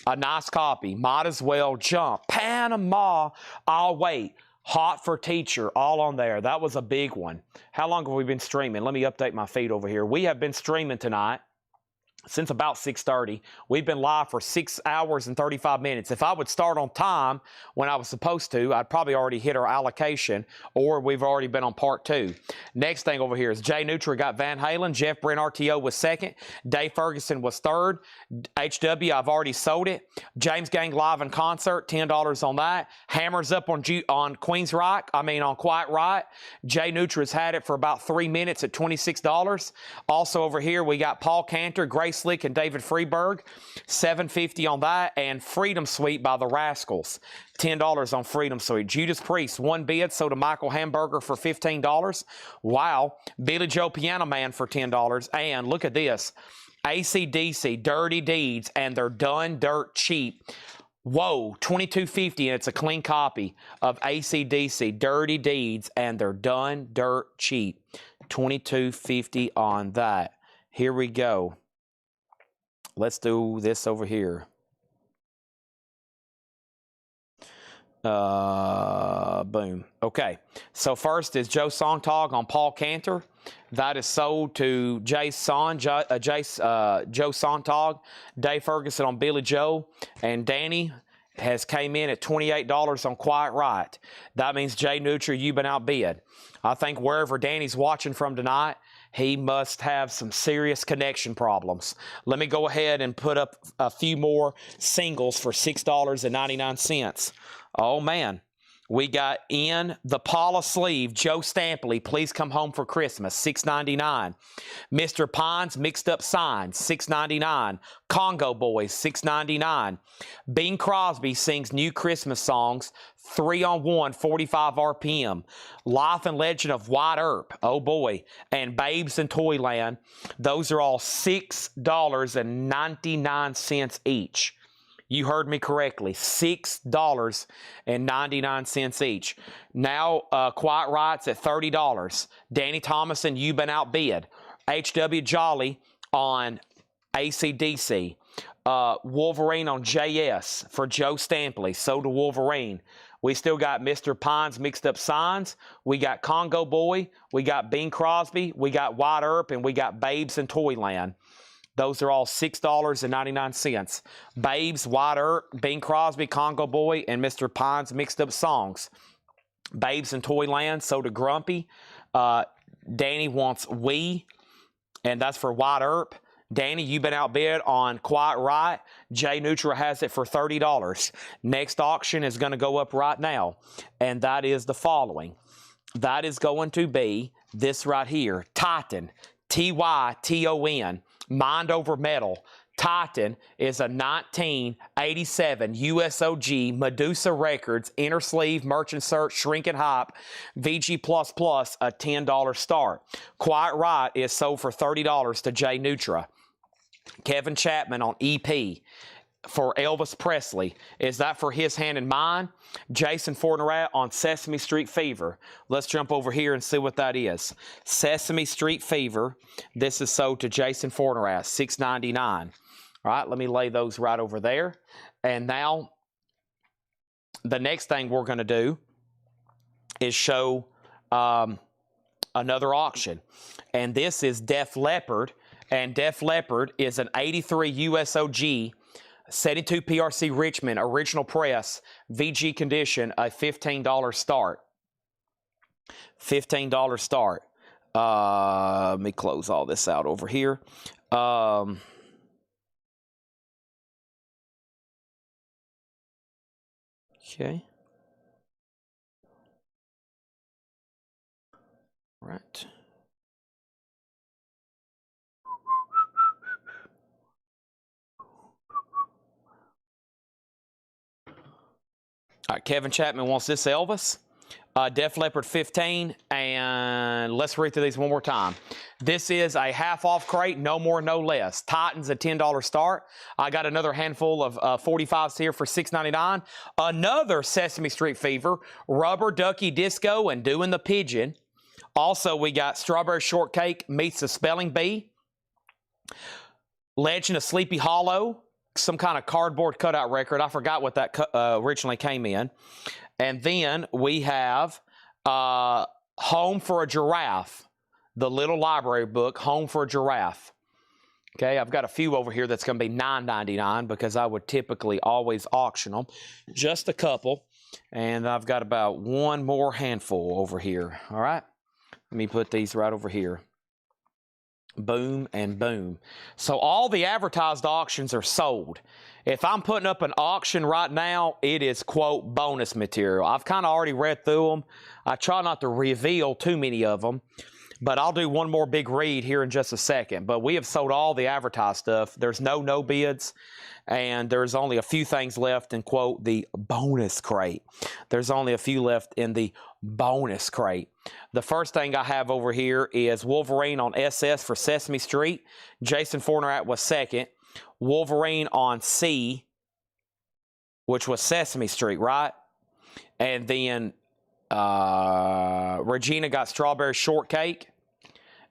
A nice copy. Might as well jump. Panama, I'll wait. Hot for Teacher, all on there. That was a big one. How long have we been streaming? Let me update my feed over here. We have been streaming tonight since about 6:30. We've been live for 6 hours and 35 minutes. If I would start on time when I was supposed to, I'd probably already hit our allocation, or we've already been on part 2. Next thing over here is Jay Neutral got Van Halen. Jeff Brent RTO was second. Dave Ferguson was third. HW, I've already sold it. James Gang live in concert, $10 on that. Hammers up on Queensryche, on Quiet Right. Jay Neutral has had it for about 3 minutes at $26. Also over here, we got Paul Cantor, Grace Slick and David Freeberg, $7.50 on that, and Freedom Suite by the Rascals, $10 on Freedom Suite. Judas Priest, one bid, sold to Michael Hamburger for $15. Wow. Billy Joe Piano Man for $10. And look at this, AC/DC, Dirty Deeds, and they're done dirt cheap. Whoa, $22.50, and it's a clean copy of AC/DC, Dirty Deeds, and they're done dirt cheap. $22.50 on that. Here we go. Let's do this over here. Boom. Okay. So first is Joe Sontag on Paul Cantor. That is sold to Joe Sontag, Dave Ferguson on Billy Joe, and Danny has came in at $28 on Quiet Right. That means Jay Neutral, you've been outbid. I think wherever Danny's watching from tonight, he must have some serious connection problems. Let me go ahead and put up a few more singles for $6.99. Oh, man. We got in the Paula sleeve, Joe Stampley, Please Come Home for Christmas, $6.99. Mr. Pines, Mixed Up Signs, $6.99. Congo Boys, $6.99. Bing Crosby sings new Christmas songs, 3-on-1, 45 RPM. Life and Legend of White Earp, oh boy, and Babes in Toyland. Those are all $6.99 each. You heard me correctly, $6.99 each. Now, Quiet Right's at $30. Danny Thomason, you've been outbid. H.W. Jolly on AC/DC. Wolverine on JS for Joe Stampley, so to Wolverine. We still got Mr. Pines, Mixed Up Signs. We got Congo Boy. We got Bing Crosby. We got White Earp, and we got Babes in Toyland. Those are all $6.99. Babes, White Earp, Bing Crosby, Congo Boy, and Mr. Pine's Mixed Up Songs. Babes in Toyland, so to Grumpy. Danny wants We, and that's for White Earp. Danny, you've been outbid on Quite Right. Jay Nutra has it for $30. Next auction is going to go up right now, and that is the following. That is going to be this right here, Titan, Tyton, Mind Over Metal. Titan is a 1987 USOG Medusa Records inner sleeve merchant search shrink and hype VG++, a $10 start. Quite Right is sold for $30 to Jay Nutra. Kevin Chapman on EP for Elvis Presley. Is that for his hand and mine? Jason Fortnerat on Sesame Street Fever. Let's jump over here and see what that is. Sesame Street Fever. This is sold to Jason Fortnerat, $6.99. All right, let me lay those right over there. And now the next thing we're going to do is show another auction. And this is Def Leppard. And Def Leppard is an 83 USOG 72 PRC Richmond original press VG condition, a $15 start. $15 start. Let me close all this out over here. Okay. All right. All right, Kevin Chapman wants this Elvis. Def Leppard 15, and let's read through these one more time. This is a half-off crate, no more, no less. Titan's a $10 start. I got another handful of 45s here for $6.99. Another Sesame Street Fever, Rubber Ducky Disco, and Doing the Pigeon. Also, we got Strawberry Shortcake meets the Spelling Bee. Legend of Sleepy Hollow, some kind of cardboard cutout record. I forgot what that originally came in. And then we have Home for a Giraffe, the little library book, Home for a Giraffe. Okay, I've got a few over here that's going to be $9.99 because I would typically always auction them. Just a couple. And I've got about one more handful over here. All right, let me put these right over here. Boom and boom. So all the advertised auctions are sold. If I'm putting up an auction right now, it is, quote, bonus material. I've kind of already read through them. I try not to reveal too many of them, but I'll do one more big read here in just a second. But we have sold all the advertised stuff. There's no bids, and there's only a few things left in, quote, the bonus crate. There's only a few left in the bonus crate. The first thing I have over here is Wolverine on SS for Sesame Street. Jason Fortnerat was second. Wolverine on C, which was Sesame Street, right? And then Regina got Strawberry Shortcake,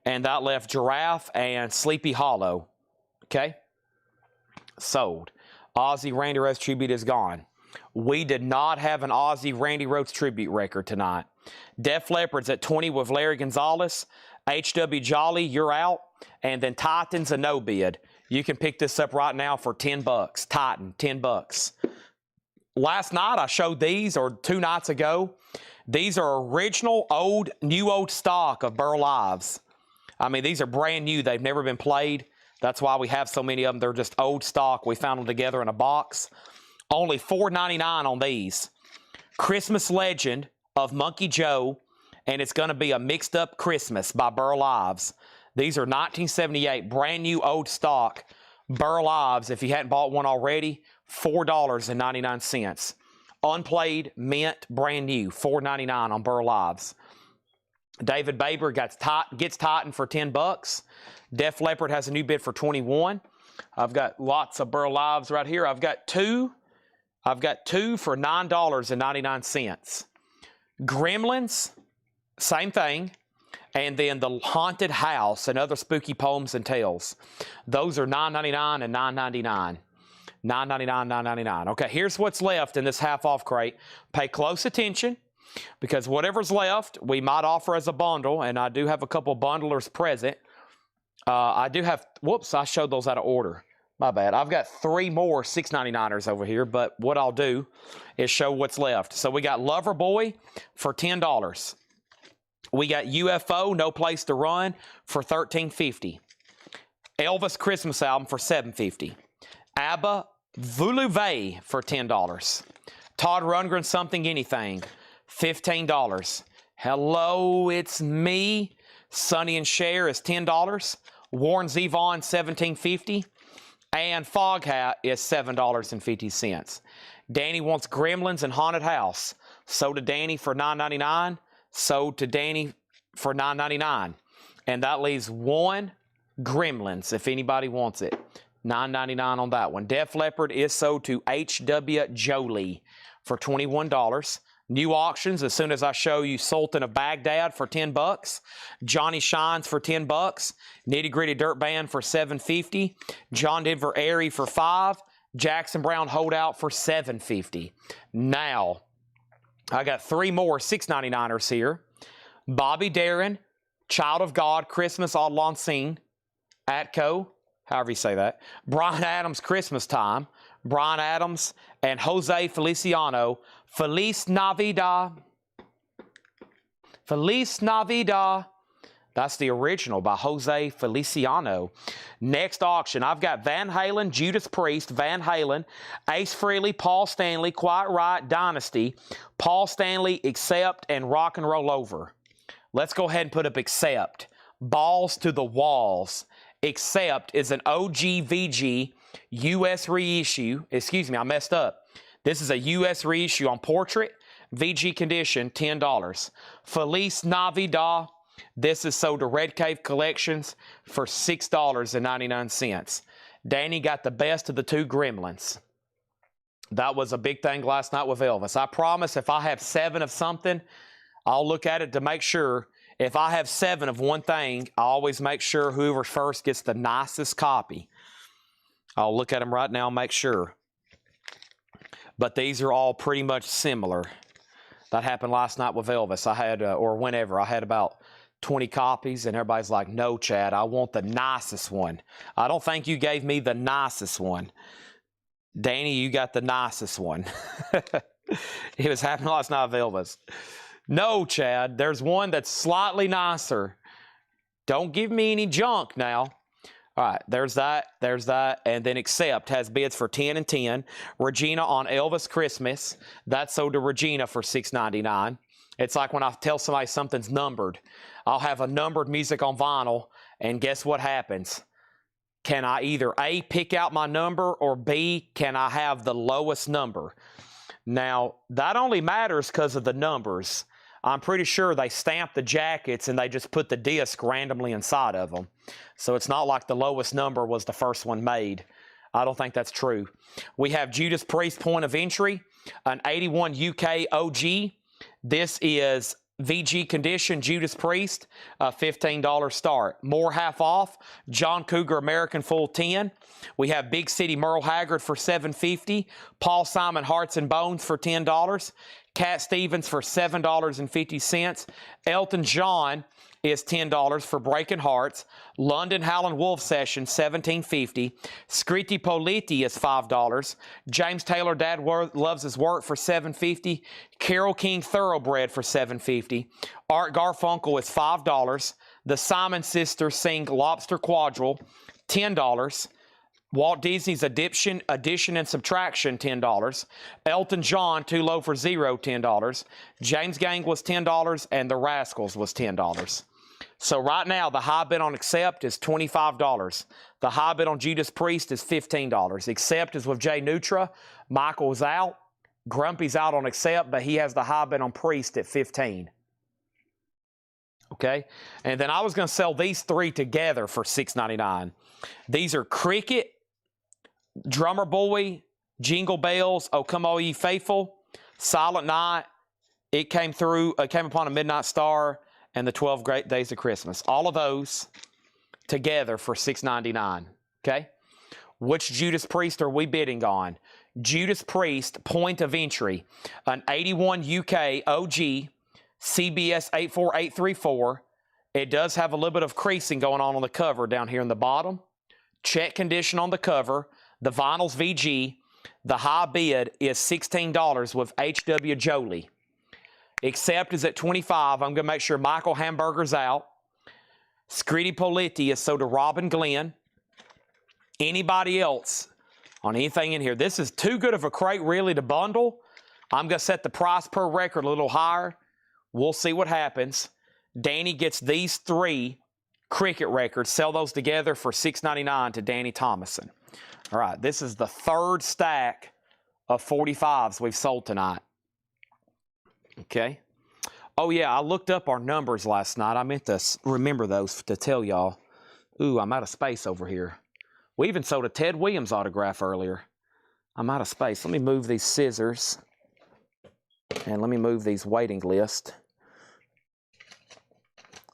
and that left Giraffe and Sleepy Hollow. Okay? Sold. Ozzy Randy Rhoads tribute is gone. We did not have an Ozzy Randy Rhoads tribute record tonight. Def Leppard's at 20 with Larry Gonzalez. H.W. Jolly, you're out. And then Titan's a no bid. You can pick this up right now for $10. Titan, $10. Last night I showed these, or 2 nights ago. These are original new old stock of Burl Ives. I mean, these are brand new. They've never been played. That's why we have so many of them. They're just old stock. We found them together in a box. Only $4.99 on these. Christmas Legend of Monkey Joe, and it's going to be a Mixed Up Christmas by Burl Ives. These are 1978 brand new old stock Burl Ives. If you hadn't bought one already, $4.99. Unplayed, mint, brand new, $4.99 on Burl Ives. David Baber gets Titan for $10. Def Leppard has a new bid for $21. I've got lots of Burl Ives right here. I've got two for $9.99. Gremlins, same thing. And then the Haunted House and other spooky poems and tales. Those are $9.99 and $9.99. $9.99, $9.99. Okay, here's what's left in this half-off crate. Pay close attention, because whatever's left, we might offer as a bundle, and I do have a couple bundlers present. I do have, whoops, I showed those out of order. My bad. I've got 3 more 6.99ers over here, but what I'll do is show what's left. So we got Lover Boy for $10. We got UFO, No Place to Run, for $13.50. Elvis Christmas Album for $7.50. ABBA, Voulez for $10. Todd Rundgren, Something Anything, $15. Hello, It's Me, Sonny and Cher is $10. Warren Zevon, $17.50. And Foghat is $7.50. Danny wants Gremlins and Haunted House. Sold to Danny for $9.99. Sold to Danny for $9.99. And that leaves 1 Gremlins, if anybody wants it. $9.99 on that one. Def Leppard is sold to H.W. Jolie for $21. New auctions, as soon as I show you, Sultan of Baghdad for $10. Johnny Shines for $10. Nitty Gritty Dirt Band for $7.50. John Denver Airy for $5. Jackson Brown Holdout for $7.50. Now, I got 3 more 6.99ers here. Bobby Darin, Child of God, Christmas Au Lancine, Atco, however you say that. Brian Adams, Christmas Time. Brian Adams and Jose Feliciano, Feliz Navidad. Feliz Navidad. That's the original by Jose Feliciano. Next auction, I've got Van Halen, Judas Priest, Van Halen, Ace Frehley, Paul Stanley, Quiet Riot, Dynasty, Paul Stanley, Accept, and Rock and Roll Over. Let's go ahead and put up Accept. Balls to the Walls. Accept is an OG-VG U.S. reissue. Excuse me, I messed up. This is a U.S. reissue on Portrait, VG condition, $10. Feliz Navidad. This is sold to Red Cave Collections for $6.99. Danny got the best of the 2 Gremlins. That was a big thing last night with Elvis. I promise if I have 7 of something, I'll look at it to make sure. If I have 7 of one thing, I always make sure whoever first gets the nicest copy. I'll look at them right now and make sure. But these are all pretty much similar. That happened last night with Elvis. I had, or whenever, I had about 20 copies, and everybody's like, no, Chad, I want the nicest one. I don't think you gave me the nicest one. Danny, you got the nicest one. It was happening last night with Elvis. No, Chad, there's one that's slightly nicer. Don't give me any junk now. All right, there's that, and then Accept has bids for 10 and 10. Regina on Elvis Christmas, that's sold to Regina for $6.99. It's like when I tell somebody something's numbered. I'll have a numbered music on vinyl, and guess what happens? Can I either A, pick out my number, or B, can I have the lowest number? Now, that only matters because of the numbers. I'm pretty sure they stamp the jackets and they just put the disc randomly inside of them. So it's not like the lowest number was the first one made. I don't think that's true. We have Judas Priest Point of Entry, an 81 UK OG. This is VG condition, Judas Priest, a $15 start. More half off, John Cougar American Full 10. We have Big City Merle Haggard for $7.50. Paul Simon Hearts and Bones for $10. Cat Stevens for $7.50. Elton John is $10 for Breaking Hearts. London Howlin' Wolf Session, $17.50. Scritti Politti is $5. James Taylor Dad Loves His Work for $7.50. Carole King Thoroughbred for $7.50. Art Garfunkel is $5. The Simon Sisters sing Lobster Quadrille, $10. Walt Disney's Addition and Subtraction, $10. Elton John, Too Low for Zero, $10. James Gang was $10, and The Rascals was $10. So right now, the high bid on Accept is $25. The high bid on Judas Priest is $15. Accept is with Jay Nutra. Michael's out. Grumpy's out on Accept, but he has the high bid on Priest at $15. Okay? And then I was going to sell these 3 together for $6.99. These are Cricket, Drummer Boy, Jingle Bells, Oh Come All Ye Faithful, Silent Night, It Came Upon a Midnight Star, and the 12 Great Days of Christmas. All of those together for $6.99. Okay? Which Judas Priest are we bidding on? Judas Priest Point of Entry, an 81 UK OG, CBS 84834. It does have a little bit of creasing going on the cover down here in the bottom. Check condition on the cover. The vinyl's VG. The high bid is $16 with H.W. Jolie. Accept is at $25. I'm going to make sure Michael Hamburger's out. Scritti Politti is sold to Robin Glenn. Anybody else on anything in here? This is too good of a crate really to bundle. I'm going to set the price per record a little higher. We'll see what happens. Danny gets these 3 cricket records. Sell those together for $6.99 to Danny Thomason. All right, this is the 3rd stack of 45s we've sold tonight. Okay. Oh, yeah, I looked up our numbers last night. I meant to remember those to tell y'all. Ooh, I'm out of space over here. We even sold a Ted Williams autograph earlier. I'm out of space. Let me move these scissors. And let me move these waiting lists.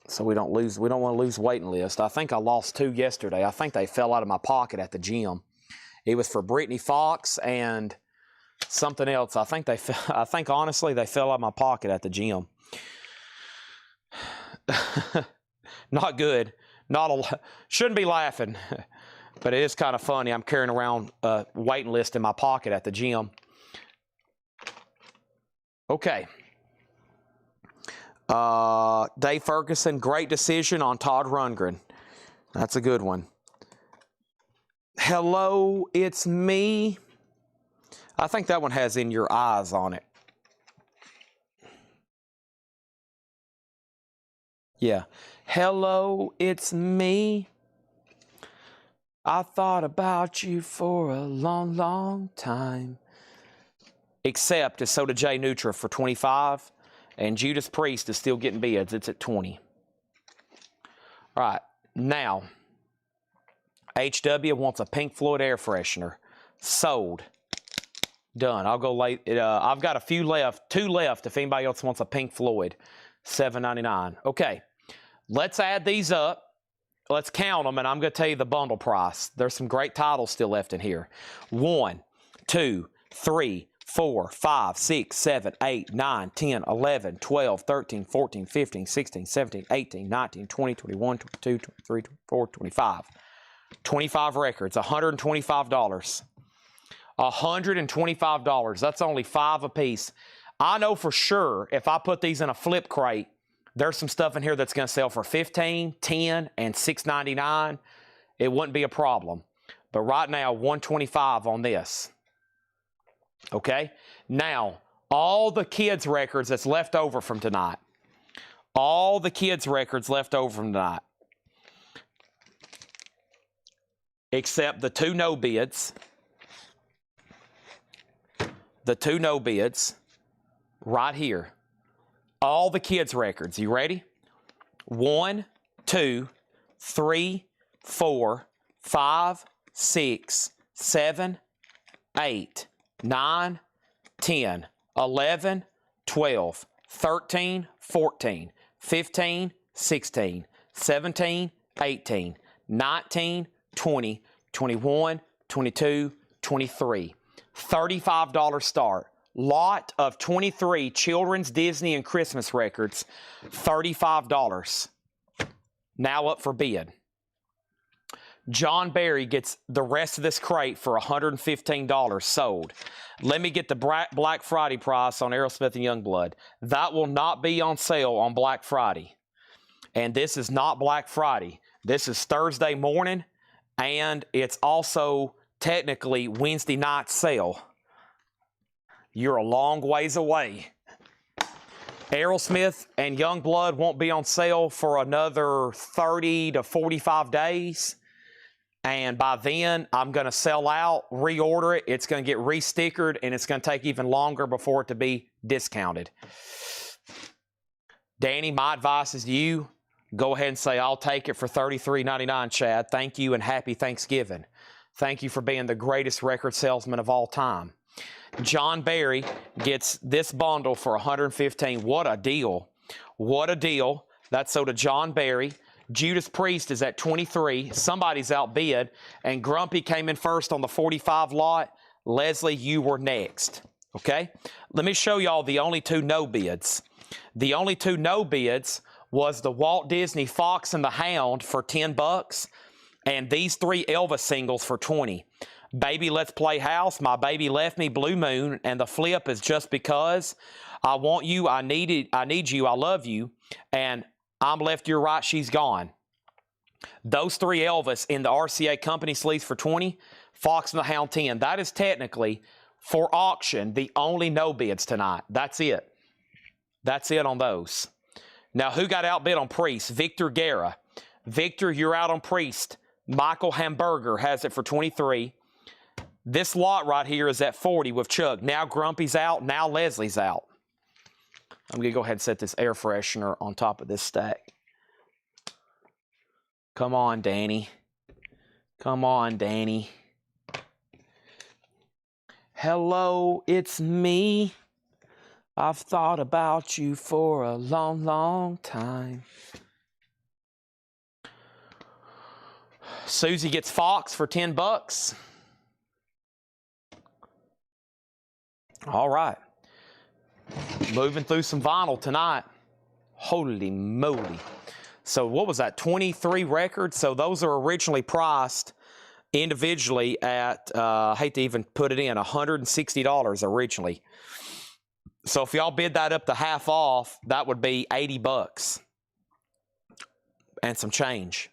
So we don't want to lose waiting list. I think I lost 2 yesterday. I think they fell out of my pocket at the gym. It was for Brittany Fox and something else. I think honestly they fell out of my pocket at the gym. Not good. Shouldn't be laughing, but it is kind of funny. I'm carrying around a waiting list in my pocket at the gym. Okay. Dave Ferguson, great decision on Todd Rundgren. That's a good one. Hello, it's me. I think that one has in your eyes on it. Yeah. Hello, it's me. I thought about you for a long, long time. Except is sold to Jay Nutra for $25. And Judas Priest is still getting bids. It's at $20. All right. Now, HW wants a Pink Floyd air freshener. Sold. Done. I'll go late. I've got a few left. 2 left if anybody else wants a Pink Floyd. $7.99. Okay. Let's add these up. Let's count them, and I'm going to tell you the bundle price. There's some great titles still left in here. 1, 2, 3, 4, 5, 6, 7, 8, 9, 10, 11, 12, 13, 14, 15, 16, 17, 18, 19, 20, 21, 22, 23, 24, 25. 25 records, $125. $125. That's only 5 a piece. I know for sure if I put these in a flip crate, there's some stuff in here that's going to sell for $15, $10, and $6.99. It wouldn't be a problem. But right now, $125 on this. Okay? Now, all the kids' records that's left over from tonight. All the kids' records left over from tonight. Except the 2 no bids. The 2 no bids. Right here. All the kids' records. You ready? 1, 2, 3, 4, 5, 6, 7, 8, 9, 10, 11, 12, 13, 14, 15, 16, 17, 18, 19, 20, 21, 22, 23. $35 start. Lot of 23 children's Disney and Christmas records. $35. Now up for bid. John Barry gets the rest of this crate for $115 sold. Let me get the Black Friday price on Aerosmith and Youngblood. That will not be on sale on Black Friday. And this is not Black Friday. This is Thursday morning, and it's also technically Wednesday night sale. You're a long ways away. Aerosmith and Youngblood won't be on sale for another 30 to 45 days. And by then, I'm going to sell out, reorder it. It's going to get re-stickered, and it's going to take even longer before it to be discounted. Danny, my advice is to you, go ahead and say, I'll take it for $33.99, Chad. Thank you, and happy Thanksgiving. Thank you for being the greatest record salesman of all time. John Barry gets this bundle for $115. What a deal. What a deal. That's sold to John Barry. Judas Priest is at $23. Somebody's outbid. And Grumpy came in first on the 45 lot. Leslie, you were next. Okay? Let me show y'all the only 2 no bids. The only 2 no bids was the Walt Disney Fox and the Hound for $10, and these 3 Elvis singles for $20. Baby Let's Play House, My Baby Left Me, Blue Moon, and the flip is Just Because, I Want You, I Need You, I Love You, and I'm Left, You're Right, She's Gone. Those 3 Elvis in the RCA company sleeves for $20, Fox and the Hound 10. That is technically, for auction, the only no bids tonight. That's it. That's it on those. Now, who got outbid on Priest? Victor Guerra. Victor, you're out on Priest. Michael Hamburger has it for $23. This lot right here is at $40 with Chuck. Now Grumpy's out. Now Leslie's out. I'm going to go ahead and set this air freshener on top of this stack. Come on, Danny. Come on, Danny. Hello, it's me. I've thought about you for a long, long time. Susie gets Fox for $10. All right. Moving through some vinyl tonight. Holy moly. So what was that, 23 records? So those are originally priced individually at, I hate to even put it in, $160 originally. So if y'all bid that up to half off, that would be $80 and some change.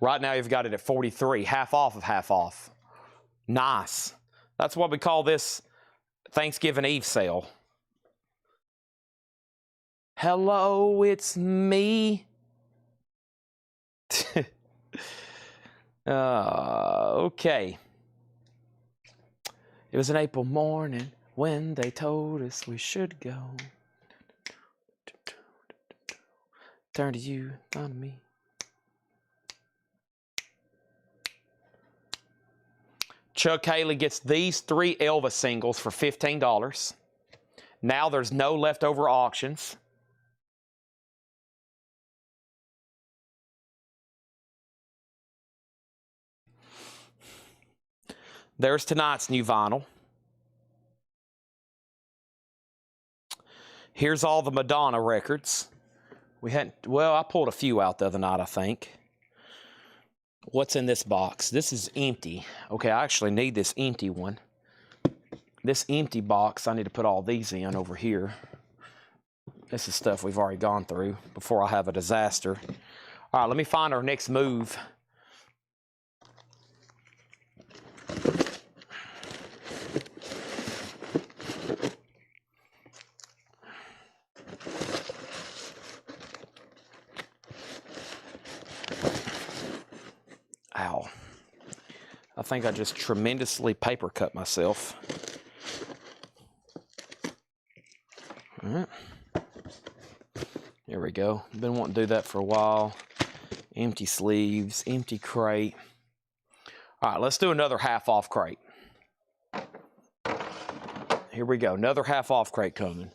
Right now you've got it at 43, half off of half off. Nice. That's what we call this Thanksgiving Eve sale. Hello, it's me. Okay. It was an April morning when they told us we should go. Turn to you, not to me. Chuck Haley gets these 3 Elvis singles for $15. Now there's no leftover auctions. There's tonight's new vinyl. Here's all the Madonna records. Well, I pulled a few out the other night, I think. What's in this box? This is empty. Okay, I actually need this empty one. This empty box, I need to put all these in over here. This is stuff we've already gone through before I have a disaster. All right, let me find our next move. Ow. I think I just tremendously paper cut myself. All right. There we go. Been wanting to do that for a while. Empty sleeves, empty crate. All right, let's do another half off crate. Here we go. Another half off crate coming.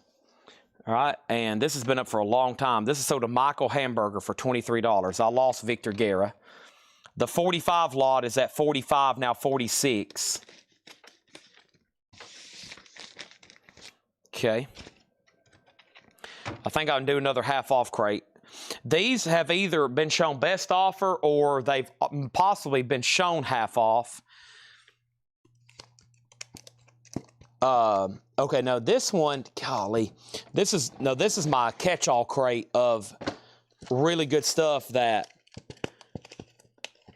All right, and this has been up for a long time. This is sold to Michael Hamburger for $23. I lost Victor Guerra. The 45 lot is at 45, now 46. Okay. I think I can do another half off crate. These have either been shown best offer or they've possibly been shown half off. Okay, no, this one, golly, this is my catch-all crate of really good stuff that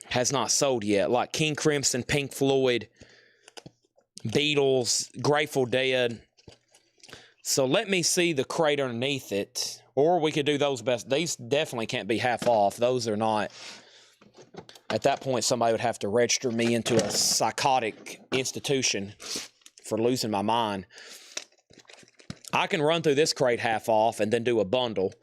has not sold yet, like King Crimson, Pink Floyd, Beatles, Grateful Dead. So let me see the crate underneath it, or we could do those best. These definitely can't be half off. Those are not. At that point, somebody would have to register me into a psychotic institution for losing my mind. I can run through this crate half off and then do a bundle,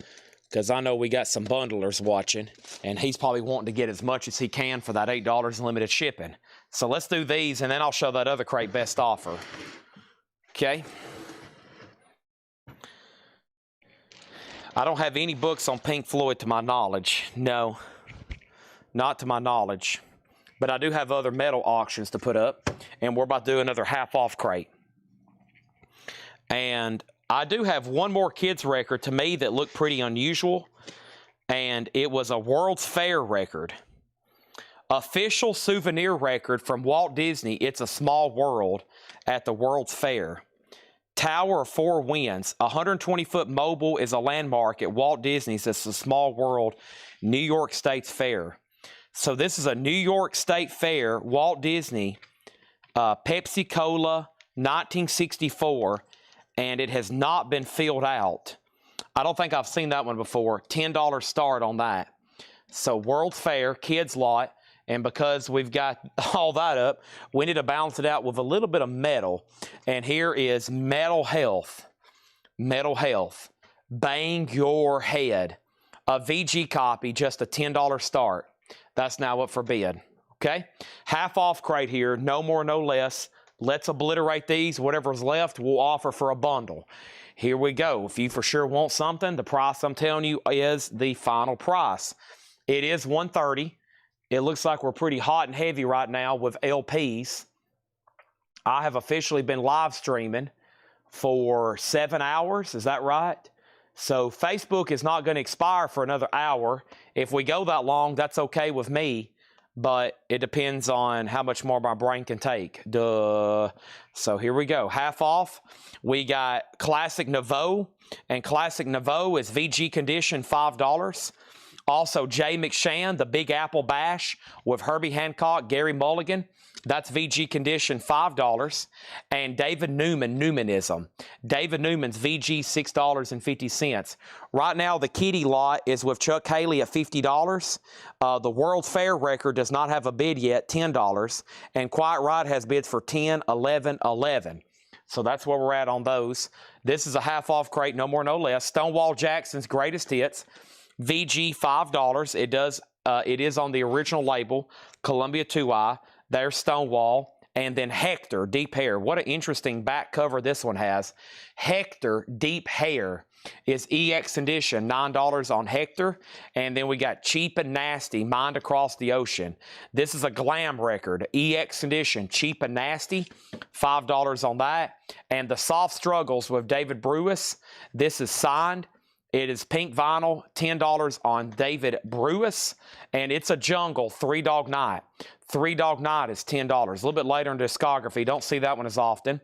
because I know we got some bundlers watching, and he's probably wanting to get as much as he can for that $8 limited shipping. So let's do these, and then I'll show that other crate best offer. Okay? I don't have any books on Pink Floyd to my knowledge. No, not to my knowledge. But I do have other metal auctions to put up, and we're about to do another half-off crate. And I do have one more kids record to me that looked pretty unusual, and it was a World's Fair record. Official souvenir record from Walt Disney, It's a Small World at the World's Fair. Tower of Four Winds, 120-foot mobile is a landmark at Walt Disney's It's a Small World, New York State's Fair. So this is a New York State Fair, Walt Disney, Pepsi Cola, 1964, and it has not been filled out. I don't think I've seen that one before. $10 start on that. So World's Fair, kids lot, and because we've got all that up, we need to balance it out with a little bit of metal. And here is Mental Health. Mental Health. Bang Your Head. A VG copy, just a $10 start. That's now up for bid. Okay? Half off crate here, no more, no less. Let's obliterate these. Whatever's left, we'll offer for a bundle. Here we go. If you for sure want something, the price I'm telling you is the final price. It is $130. It looks like we're pretty hot and heavy right now with LPs. I have officially been live streaming for 7 hours. Is that right? So Facebook is not going to expire for another hour. If we go that long, that's okay with me. But it depends on how much more my brain can take. Duh. So here we go. Half off. We got Classic Nouveau. And Classic Nouveau is VG condition, $5. Also, Jay McShann, the Big Apple Bash with Herbie Hancock, Gary Mulligan. That's VG condition, $5. And David Newman, Newmanism. David Newman's VG, $6.50. Right now, the kitty lot is with Chuck Haley at $50. The World's Fair record does not have a bid yet, $10. And Quiet Right has bids for $10, $11, $11. So that's where we're at on those. This is a half-off crate, no more, no less. Stonewall Jackson's Greatest Hits. VG, $5. It is on the original label, Columbia 2i. There's Stonewall. And then Hector, Deep Hair. What an interesting back cover this one has. Hector, Deep Hair is EX edition, $9 on Hector. And then we got Cheap and Nasty, Mind Across the Ocean. This is a glam record, EX edition, Cheap and Nasty, $5 on that. And the Soft Struggles with David Brewis. This is signed. It is pink vinyl, $10 on David Brewis, and it's a Jungle 3 Dog Night. 3 Dog Night is $10. A little bit later in discography. Don't see that one as often.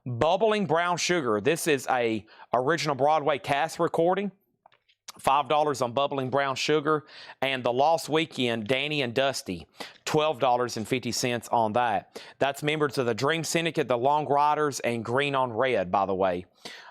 Bubbling Brown Sugar. This is a original Broadway cast recording. $5 on Bubbling Brown Sugar. And The Lost Weekend, Danny and Dusty. $12.50 on that. That's members of the Dream Syndicate, the Long Riders, and Green on Red, by the way.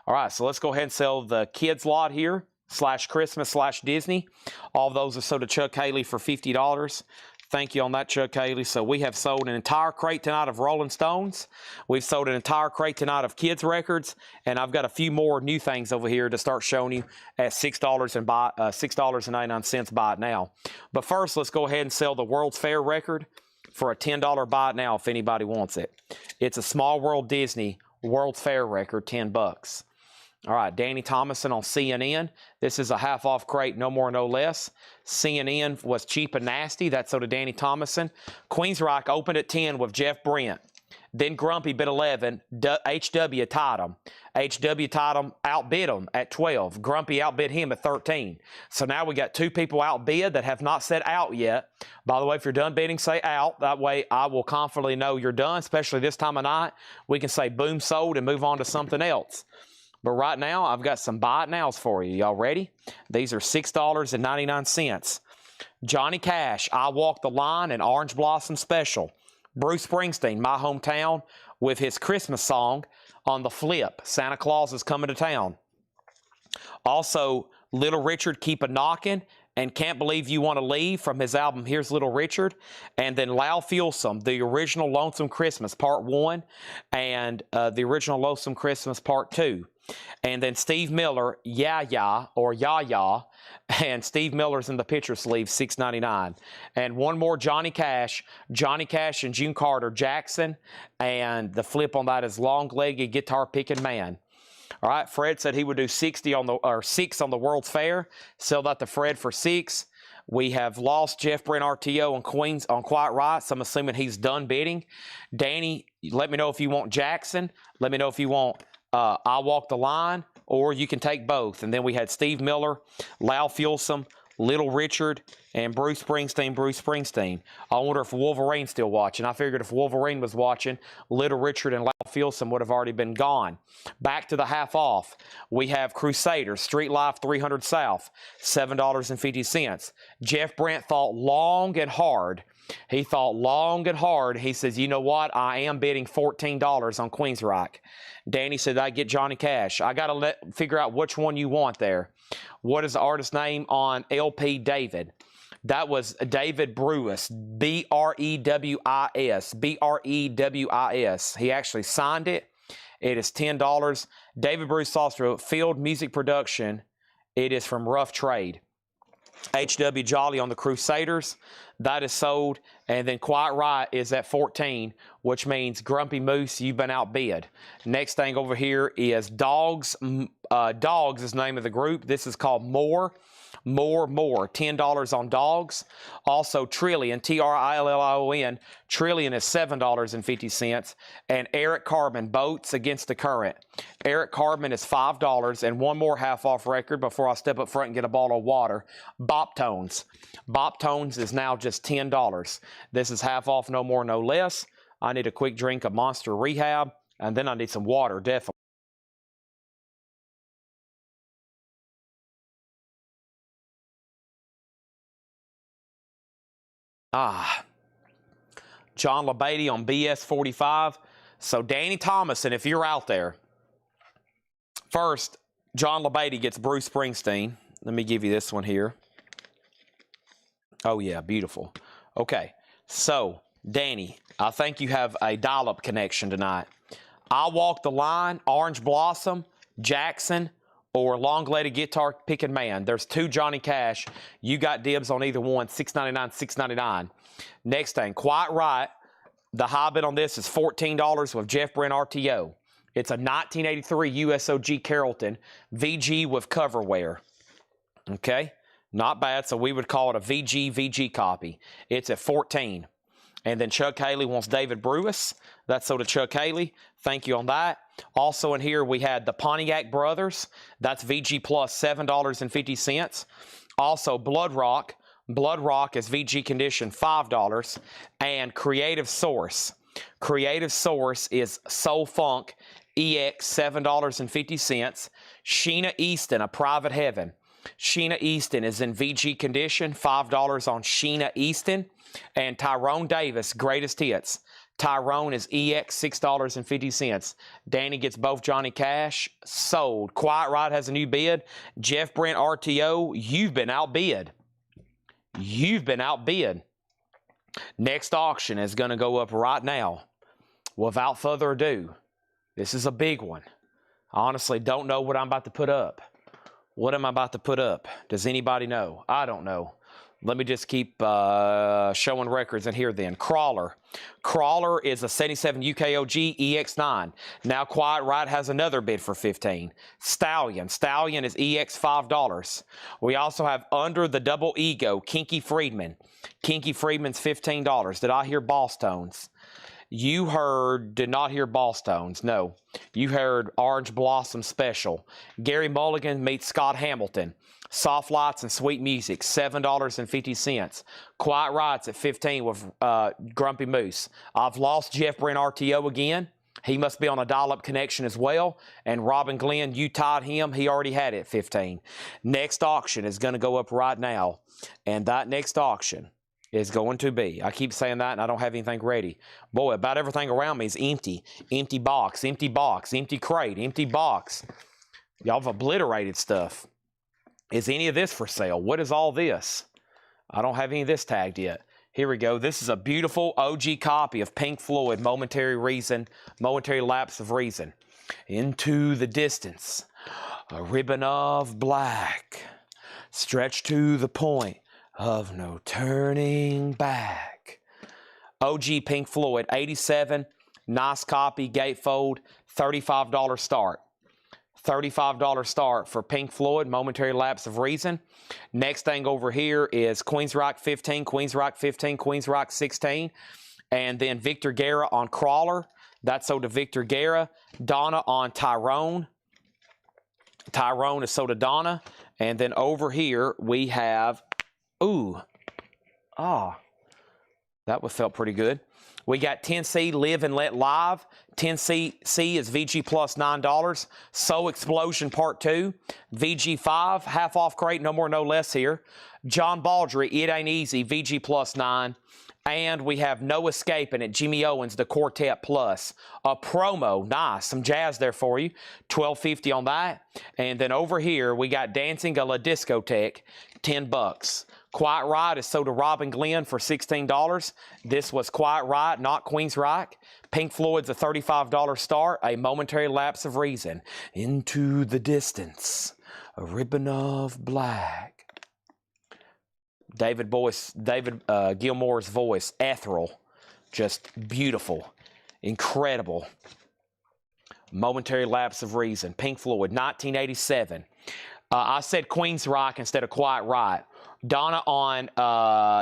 All right, so let's go ahead and sell the kids lot here, /Christmas/Disney. All of those are sold to Chuck Haley for $50. Thank you on that, Chuck Haley. So we have sold an entire crate tonight of Rolling Stones. We've sold an entire crate tonight of kids records, and I've got a few more new things over here to start showing you at $6.99. Buy it now. But first, let's go ahead and sell the World's Fair record for a $10 buy it now if anybody wants it. It's a Small World Disney World's Fair record, $10. All right, Danny Thomason on CNN. This is a half-off crate, no more, no less. CNN was Cheap and Nasty. That's so to Danny Thomason. Queensryche opened at 10 with Jeff Brent. Then Grumpy bid 11. HW tied him. HW tied him, outbid him at 12. Grumpy outbid him at 13. So now we got two people outbid that have not said out yet. By the way, if you're done bidding, say out. That way I will confidently know you're done, especially this time of night. We can say boom, sold, and move on to something else. But right now, I've got some buy it nows for you. Y'all ready? These are $6.99. Johnny Cash, I Walk the Line, and Orange Blossom Special. Bruce Springsteen, My Hometown, with his Christmas song on the flip. Santa Claus is Coming to Town. Also, Little Richard, Keep a Knockin', and Can't Believe You Want to Leave from his album Here's Little Richard. And then Lal Fulsom, the original Lonesome Christmas Part 1 and the original Lonesome Christmas Part 2. And then Steve Miller, Yeah Yeah, or Ya Ya, and Steve Miller's in the picture sleeve, $6.99. And one more, Johnny Cash and June Carter, Jackson, and the flip on that is Long-Legged Guitar Picking Man. All right, Fred said he would do 6 on the World's Fair. Sell that to Fred for 6. We have lost Jeff Brent RTO on Queens on Quiet Right, so I'm assuming he's done bidding. Danny, let me know if you want Jackson. Let me know if you want I Walk the Line, or you can take both. And then we had Steve Miller, Lal Fulsom, Little Richard, and Bruce Springsteen. I wonder if Wolverine's still watching. I figured if Wolverine was watching, Little Richard and Loud Filson would have already been gone. Back to the half off. We have Crusaders, Street Life 300 South, $7.50. Jeff Brent thought long and hard. He thought long and hard. He says, you know what? I am bidding $14 on Queensryche. Danny said, I get Johnny Cash. I got to figure out which one you want there. What is the artist's name on LP David? That was David Brewis, B-R-E-W-I-S, B-R-E-W-I-S. He actually signed it. It is $10. David Bruce Foster, Field Music Production. It is from Rough Trade. H.W. Jolly on the Crusaders, that is sold. And then Quiet Riot is at 14, which means Grumpy Moose, you've been outbid. Next thing over here is Dogs. Dogs is the name of the group. This is called More, $10 on Dogs. Also Trillion, T-R-I-L-L-I-O-N, Trillion is $7.50. And Eric Carbon, Boats Against the Current. Eric Carbon is $5. And one more half-off record before I step up front and get a bottle of water. Bop Tones. Bop Tones is now just $10. This is half off, no more, no less. I need a quick drink of Monster Rehab, and then I need some water, definitely. John LaBeatty on BS 45. So Danny Thomason, if you're out there, first, John LaBeatty gets Bruce Springsteen. Let me give you this one here. Oh, yeah, beautiful. Okay, so, Danny, I think you have a dial-up connection tonight. I Walk the Line, Orange Blossom, Jackson, or Long-Legged Guitar Picking Man. There's two Johnny Cash. You got dibs on either one, $6.99, $6.99. Next thing, Quiet Riot. The high bid on this is $14 with Jeff Brent RTO. It's a 1983 USOG Carrollton VG with coverware. Okay? Not bad, so we would call it a VG copy. It's at 14. And then Chuck Haley wants David Brewis. That's sold to Chuck Haley. Thank you on that. Also in here, we had the Pontiac Brothers. That's VG plus $7.50. Also, Blood Rock. Blood Rock is VG condition, $5. And Creative Source. Creative Source is Soul Funk EX, $7.50. Sheena Easton, A Private Heaven. Sheena Easton is in VG condition, $5 on Sheena Easton. And Tyrone Davis, Greatest Hits. Tyrone is EX, $6.50. Danny gets both Johnny Cash, sold. Quiet Riot has a new bid. Jeff Brent RTO, you've been outbid. You've been outbid. Next auction is going to go up right now. Without further ado, this is a big one. I honestly don't know what I'm about to put up. What am I about to put up? Does anybody know? I don't know. Let me just keep showing records in here then. Crawler. Crawler is a 77 UKOG EX9. Now Quiet Riot has another bid for 15. Stallion. Stallion is EX $5. We also have Under the Double Ego, Kinky Friedman. Kinky Friedman's $15. Did I hear Boss Tones? You heard, did not hear Boss Tones, no. You heard Orange Blossom Special. Gary Mulligan meets Scott Hamilton. Soft Lights and Sweet Music, $7.50. Quiet Riot's at 15 with Grumpy Moose. I've lost Jeff Brent RTO again. He must be on a dial-up connection as well. And Robin Glenn, you tied him. He already had it at 15. Next auction is going to go up right now. And that next auction is going to be, I keep saying that and I don't have anything ready. Boy, about everything around me is empty. Empty box, empty box, empty crate, empty box. Y'all have obliterated stuff. Is any of this for sale? What is all this? I don't have any of this tagged yet. Here we go. This is a beautiful OG copy of Pink Floyd, Momentary Reason, Momentary Lapse of Reason. Into the distance, a ribbon of black, stretched to the point of no turning back. OG Pink Floyd, 87, nice copy, gatefold, $35 start. $35 start for Pink Floyd, Momentary Lapse of Reason. Next thing over here is Queensryche 15, Queensryche 15, Queensryche 16. And then Victor Guerra on Crawler. That's sold to Victor Guerra. Donna on Tyrone. Tyrone is sold to Donna. And then over here we have, ooh, that one felt pretty good. We got 10C Live and Let Live. 10C is VG plus $9. Soul Explosion Part 2. VG5, half off crate, no more, no less here. John Baldry, It Ain't Easy, VG plus 9. And we have No Escaping at Jimmy Owens, the Quartet Plus. A promo, nice, some jazz there for you. $12.50 on that. And then over here, we got Dancing a La Discotheque, $10. Quiet Riot is sold to Robin Glenn for $16. This was Quiet Riot, not Queensryche. Pink Floyd's a $35 start. A Momentary Lapse of Reason. Into the Distance. A Ribbon of Black. David Gilmour's voice, ethereal, just beautiful, incredible. Momentary Lapse of Reason. Pink Floyd, 1987. I said Queensryche instead of Quiet Riot. Donna on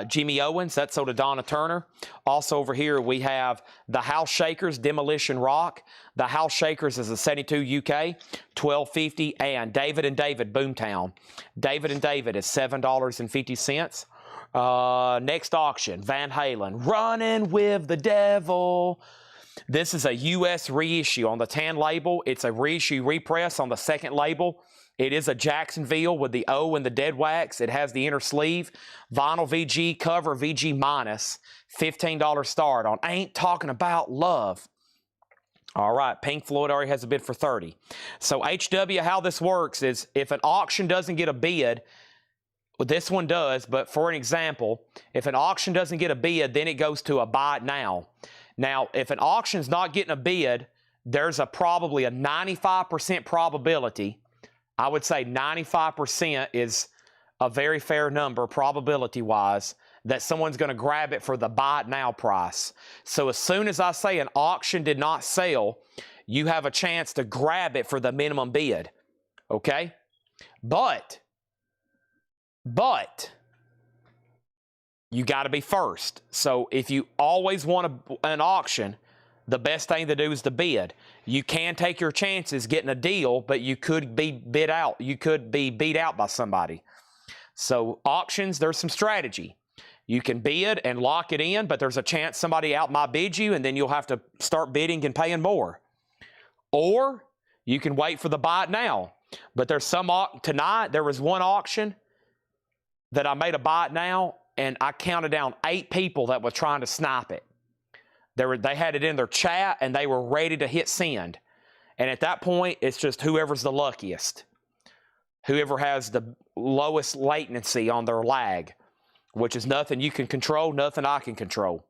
Jimmy Owens, that's sold to Donna Turner. Also over here we have the House Shakers, Demolition Rock. The House Shakers is a 72 UK, $12.50. And David and David, Boomtown. David and David is $7.50. Next auction, Van Halen, Running with the Devil. This is a US reissue on the tan label. It's a reissue repress on the second label. It is a Jacksonville with the O and the dead wax. It has the inner sleeve. Vinyl VG, cover VG minus. $15 start on Ain't Talking About Love. All right, Pink Floyd already has a bid for $30. So HW, how this works is if an auction doesn't get a bid, well, this one does, but for an example, if an auction doesn't get a bid, then it goes to a buy it now. Now, if an auction's not getting a bid, there's probably a 95% probability. I would say 95% is a very fair number, probability-wise, that someone's going to grab it for the buy it now price. So as soon as I say an auction did not sell, you have a chance to grab it for the minimum bid, okay? But you got to be first. So if you always want an auction, the best thing to do is to bid. You can take your chances getting a deal, but you could be bid out. You could be beat out by somebody. So auctions, there's some strategy. You can bid and lock it in, but there's a chance somebody out might bid you, and then you'll have to start bidding and paying more. Or you can wait for the buy it now. But there's some, tonight there was one auction that I made a buy it now, and I counted down 8 people that were trying to snipe it. They had it in their chat, and they were ready to hit send. And at that point, it's just whoever's the luckiest. Whoever has the lowest latency on their lag, which is nothing you can control, nothing I can control.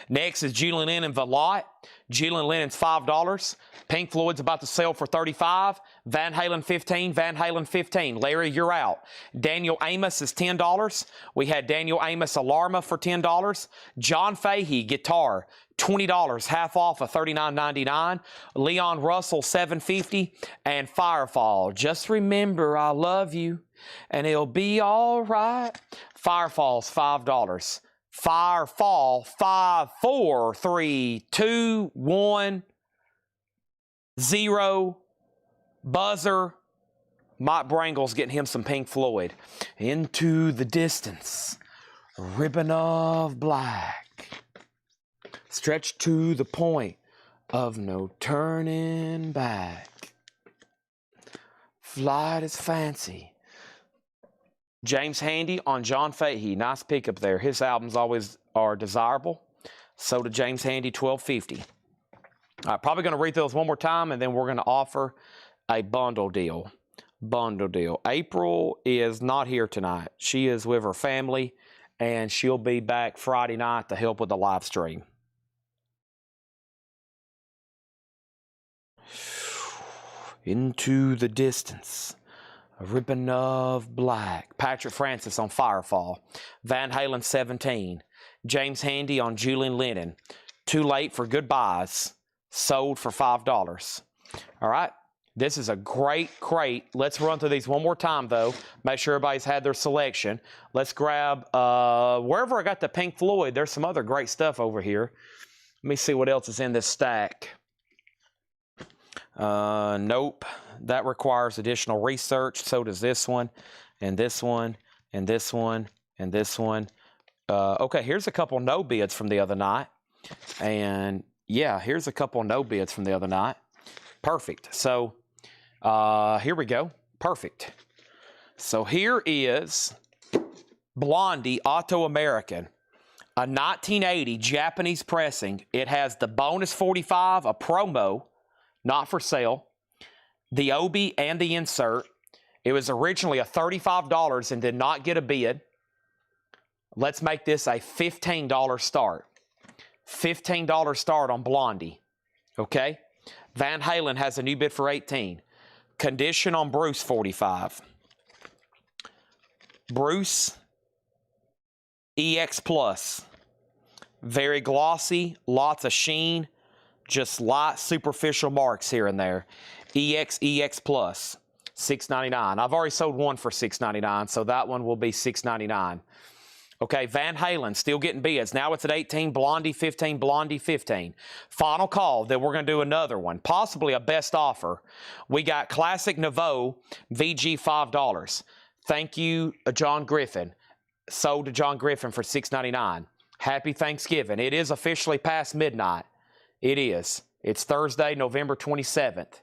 Next is Julian Lennon Velotte. Julian Lennon's $5. Pink Floyd's about to sell for $35. Van Halen 15. Van Halen 15. Larry, you're out. Daniel Amos is $10. We had Daniel Amos Alarma for $10. John Fahey guitar, $20, half off of $39.99. Leon Russell $7.50. And Firefall, just remember I love you and it'll be all right. Firefall's $5. Firefall, 5, 4, 3, 2, 1, 0, buzzer. Mike Brangle's getting him some Pink Floyd. Into the Distance, a Ribbon of Black, stretched to the point of no turning back. Flight is fancy. James Handy on John Fahey. Nice pickup there. His albums always are desirable. So did James Handy, $12.50. Probably going to read those one more time, and then we're going to offer a bundle deal. Bundle deal. April is not here tonight. She is with her family, and she'll be back Friday night to help with the live stream. Into the Distance, a Ribbon of Black. Patrick Francis on Firefall. Van Halen 17. James Handy on Julian Lennon. Too Late for Goodbyes. Sold for $5. All right. This is a great crate. Let's run through these one more time, though. Make sure everybody's had their selection. Let's grab, wherever I got the Pink Floyd, there's some other great stuff over here. Let me see what else is in this stack. Nope. That requires additional research. So does this one, and this one, and this one, and this one. Okay, here's a couple no bids from the other night. And yeah, here's a couple no bids from the other night. Perfect. So here we go. Perfect. So here is Blondie Auto American, a 1980 Japanese pressing. It has the bonus 45, a promo, not for sale, the obi and the insert. It was originally a $35 and did not get a bid. Let's make this a $15 start. $15 start on Blondie. Okay? Van Halen has a new bid for 18. Condition on Bruce 45. Bruce EX Plus. Very glossy, lots of sheen, just light superficial marks here and there. EX Plus, $6.99. I've already sold one for $6.99, so that one will be $6.99. Okay, Van Halen still getting bids. Now it's at 18, Blondie 15, Blondie 15. Final call, then we're going to do another one, possibly a best offer. We got Classic Nouveau VG $5. Thank you, John Griffin. Sold to John Griffin for $6.99. Happy Thanksgiving. It is officially past midnight. It is. It's Thursday, November 27th.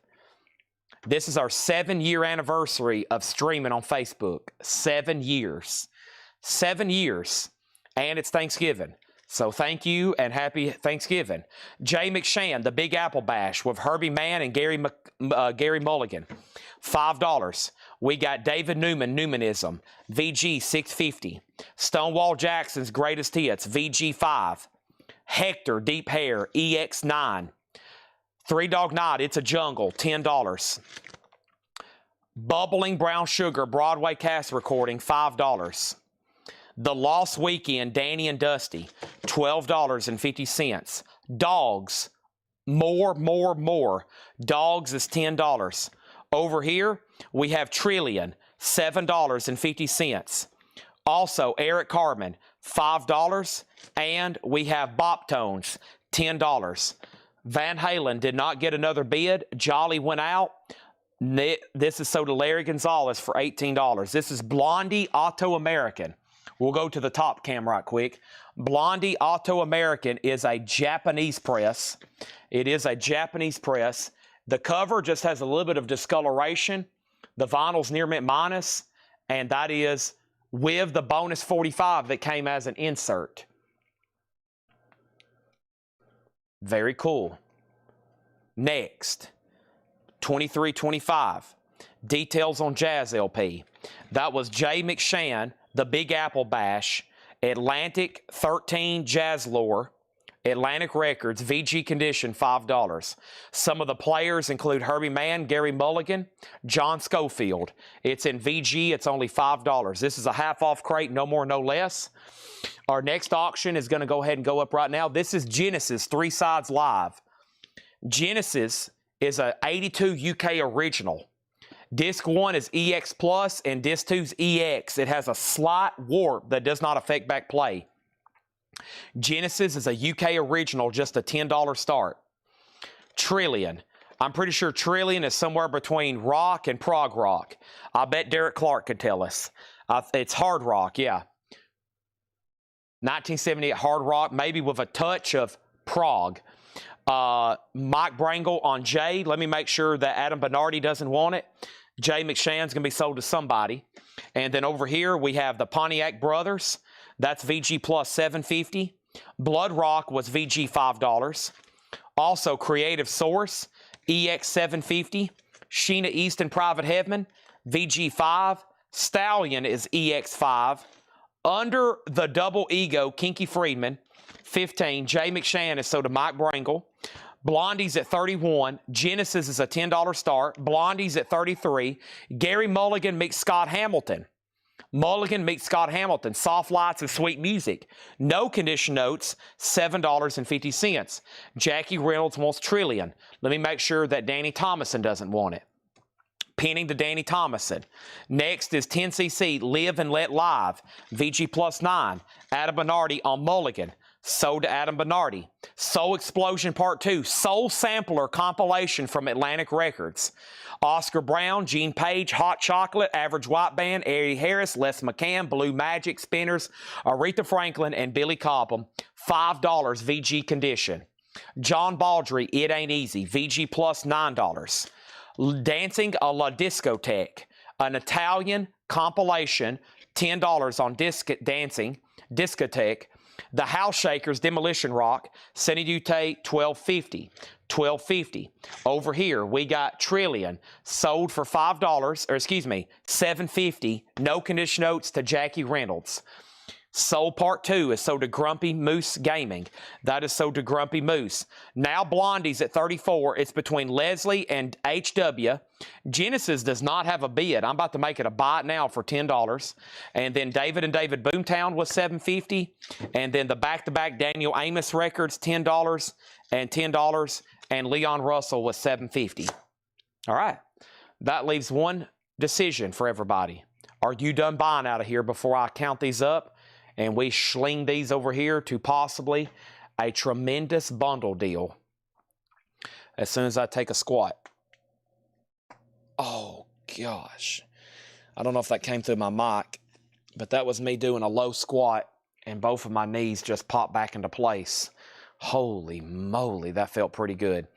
This is our 7-year anniversary of streaming on Facebook. 7 years. 7 years, and it's Thanksgiving. So thank you and happy Thanksgiving. Jay McShann, the Big Apple Bash with Herbie Mann and Gary Mulligan, $5. We got David Newman, Newmanism, VG $6.50. Stonewall Jackson's Greatest Hits, VG $5. Hector, Deep Hair, EX $9. Three Dog Night, It's a Jungle, $10. Bubbling Brown Sugar, Broadway cast recording, $5. The Lost Weekend, Danny and Dusty, $12.50. Dogs, more. Dogs is $10. Over here, we have Trillion, $7.50. Also, Eric Carmen, $5. And we have Bop Tones, $10. Van Halen did not get another bid. Jolly went out. This is sold to Larry Gonzalez for $18. This is Blondie Auto American. We'll go to the top cam right quick. Blondie Auto American is a Japanese press. It is a Japanese press. The cover just has a little bit of discoloration. The vinyl's near mint minus, and that is with the bonus 45 that came as an insert. Very cool. Next, 2325. Details on Jazz LP. That was Jay McShann, the Big Apple Bash, Atlantic 13 Jazz Lore, Atlantic Records, VG Condition, $5. Some of the players include Herbie Mann, Gary Mulligan, John Schofield. It's in VG, it's only $5. This is a half-off crate, no more, no less. Our next auction is going to go ahead and go up right now. This is Genesis 3 Sides Live. Genesis is a 82 UK original. Disc 1 is EX Plus and Disc 2 is EX. It has a slight warp that does not affect back play. Genesis is a UK original, just a $10 start. Trillion. I'm pretty sure Trillion is somewhere between rock and prog rock. I bet Derek Clark could tell us. It's hard rock, yeah. 1978 hard rock, maybe with a touch of prog. Mike Brangle on Jay. Let me make sure that Adam Bernardi doesn't want it. Jay McShann's going to be sold to somebody. And then over here, we have the Pontiac Brothers. That's VG Plus $7.50. Blood Rock was VG $5. Also, Creative Source, EX $7.50. Sheena East and Private Heaven, VG $5. Stallion is EX $5. Under the Double Ego, Kinky Friedman, $15. Jay McShann is sold to Mike Brangle. Blondie's at $31. Genesis is a $10 start. Blondie's at $33. Gary Mulligan meets Scott Hamilton. Mulligan meets Scott Hamilton. Soft Lights and Sweet Music. No condition notes, $7.50. Jackie Reynolds wants Trillion. Let me make sure that Danny Thomason doesn't want it. Pinning to Danny Thomason. Next is 10cc Live and Let Live. VG Plus 9. Adam Bernardi on Mulligan. sold to Adam Bernardi. Soul Explosion Part 2, Soul Sampler compilation from Atlantic Records. Oscar Brown, Gene Page, Hot Chocolate, Average White Band, Eddie Harris, Les McCann, Blue Magic, Spinners, Aretha Franklin, and Billy Cobham. $5 VG condition. John Baldry, It Ain't Easy, VG plus $9. Dancing a la Discotheque, an Italian compilation, $10 on Dancing, Discotheque. The House Shakers, Demolition Rock, Sonny Dute, $12.50. $12.50. Over here, we got Trillion, sold for $7.50. No condition notes to Jackie Reynolds. Soul Part 2 is sold to Grumpy Moose Gaming. That is sold to Grumpy Moose. Now Blondie's at $34. It's between Leslie and HW. Genesis does not have a bid. I'm about to make it a buy it now for $10. And then David and David Boomtown was $7.50. And then the back-to-back Daniel Amos records, $10 and $10. And Leon Russell was $7.50. All right. That leaves one decision for everybody. Are you done buying out of here before I count these up? And we schling these over here to possibly a tremendous bundle deal as soon as I take a squat. Oh, gosh. I don't know if that came through my mic, but that was me doing a low squat, and both of my knees just popped back into place. Holy moly, that felt pretty good.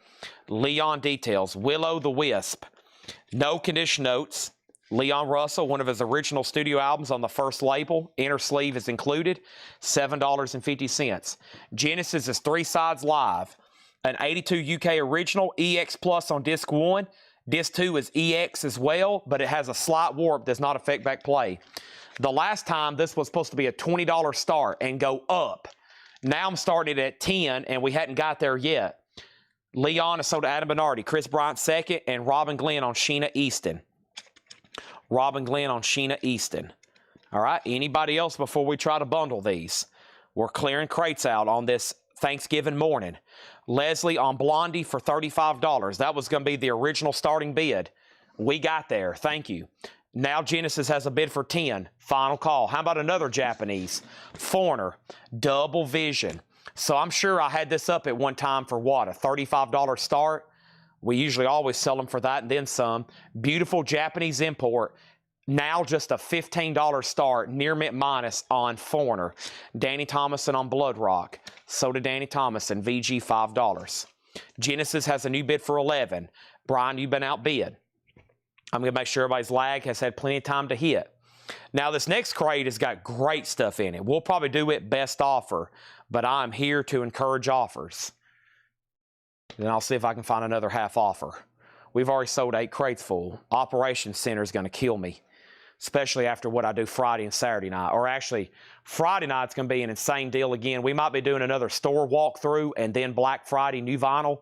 Leon Details, Willow the Wisp. No condition notes. Leon Russell, one of his original studio albums on the first label. Inner sleeve is included, $7.50. Genesis is 3 sides live. An 82 UK original, EX Plus on disc 1. Disc 2 is EX as well, but it has a slight warp, does not affect back play. The last time, this was supposed to be a $20 start and go up. Now I'm starting it at $10, and we hadn't got there yet. Leon is sold to Adam Bernardi, Chris Bryant second, and Robin Glenn on Sheena Easton. Robin Glenn on Sheena Easton. All right, anybody else before we try to bundle these? We're clearing crates out on this Thanksgiving morning. Leslie on Blondie for $35. That was going to be the original starting bid. We got there. Thank you. Now Genesis has a bid for 10. Final call. How about another Japanese? Foreigner. Double Vision. So I'm sure I had this up at one time for what? A $35 start? We usually always sell them for that and then some. Beautiful Japanese import. Now just a $15 start, near mint minus on Foreigner. Danny Thomason on Blood Rock. So did Danny Thomason, VG $5. Genesis has a new bid for 11. Brian, you've been outbid. I'm going to make sure everybody's lag has had plenty of time to hit. Now this next crate has got great stuff in it. We'll probably do it best offer, but I'm here to encourage offers. Then I'll see if I can find another half offer. We've already sold 8 crates full. Operations Center is going to kill me, especially after what I do Friday and Saturday night. Or actually, Friday night's going to be an insane deal again. We might be doing another store walkthrough and then Black Friday new vinyl.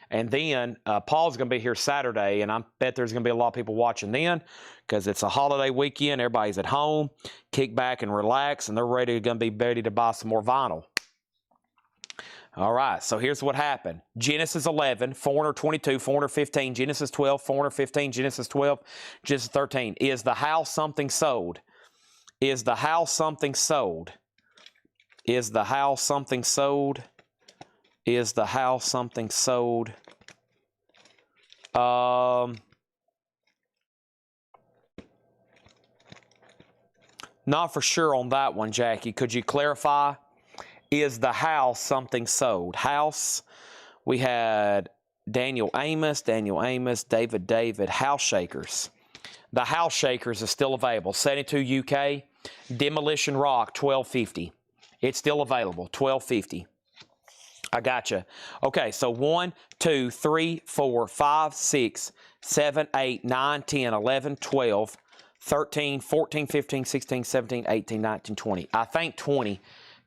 And then Paul's going to be here Saturday, and I bet there's going to be a lot of people watching then because it's a holiday weekend. Everybody's at home, kick back and relax, and they're going to be ready to buy some more vinyl. All right, so here's what happened. Genesis 11, Foreigner 22, Foreigner 15, Genesis 12, Foreigner 15, Genesis 12, Genesis 13. Is the house something sold? Is the house something sold? Is the house something sold? Is the house something sold? Not for sure on that one, Jackie. Could you clarify? Is the house something sold? House, we had Daniel Amos, David, House Shakers. The House Shakers is still available. 72 UK, Demolition Rock, $12.50. It's still available, $12.50. I gotcha. Okay, so 1, 2, 3, 4, 5, 6, 7, 8, 9, 10, 11, 12, 13, 14, 15, 16, 17, 18, 19, 20. I think 20.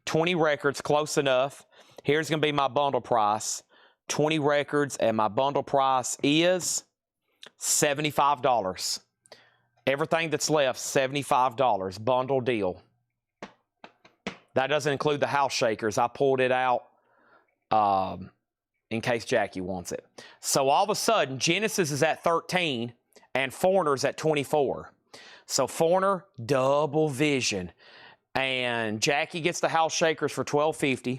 20 records, close enough. Here's going to be my bundle price. 20 records, and my bundle price is $75. Everything that's left, $75. Bundle deal. That doesn't include the House Shakers. I pulled it out in case Jackie wants it. So all of a sudden, Genesis is at 13 and Foreigner's at 24. So Foreigner, Double Vision. And Jackie gets the House Shakers for $12.50.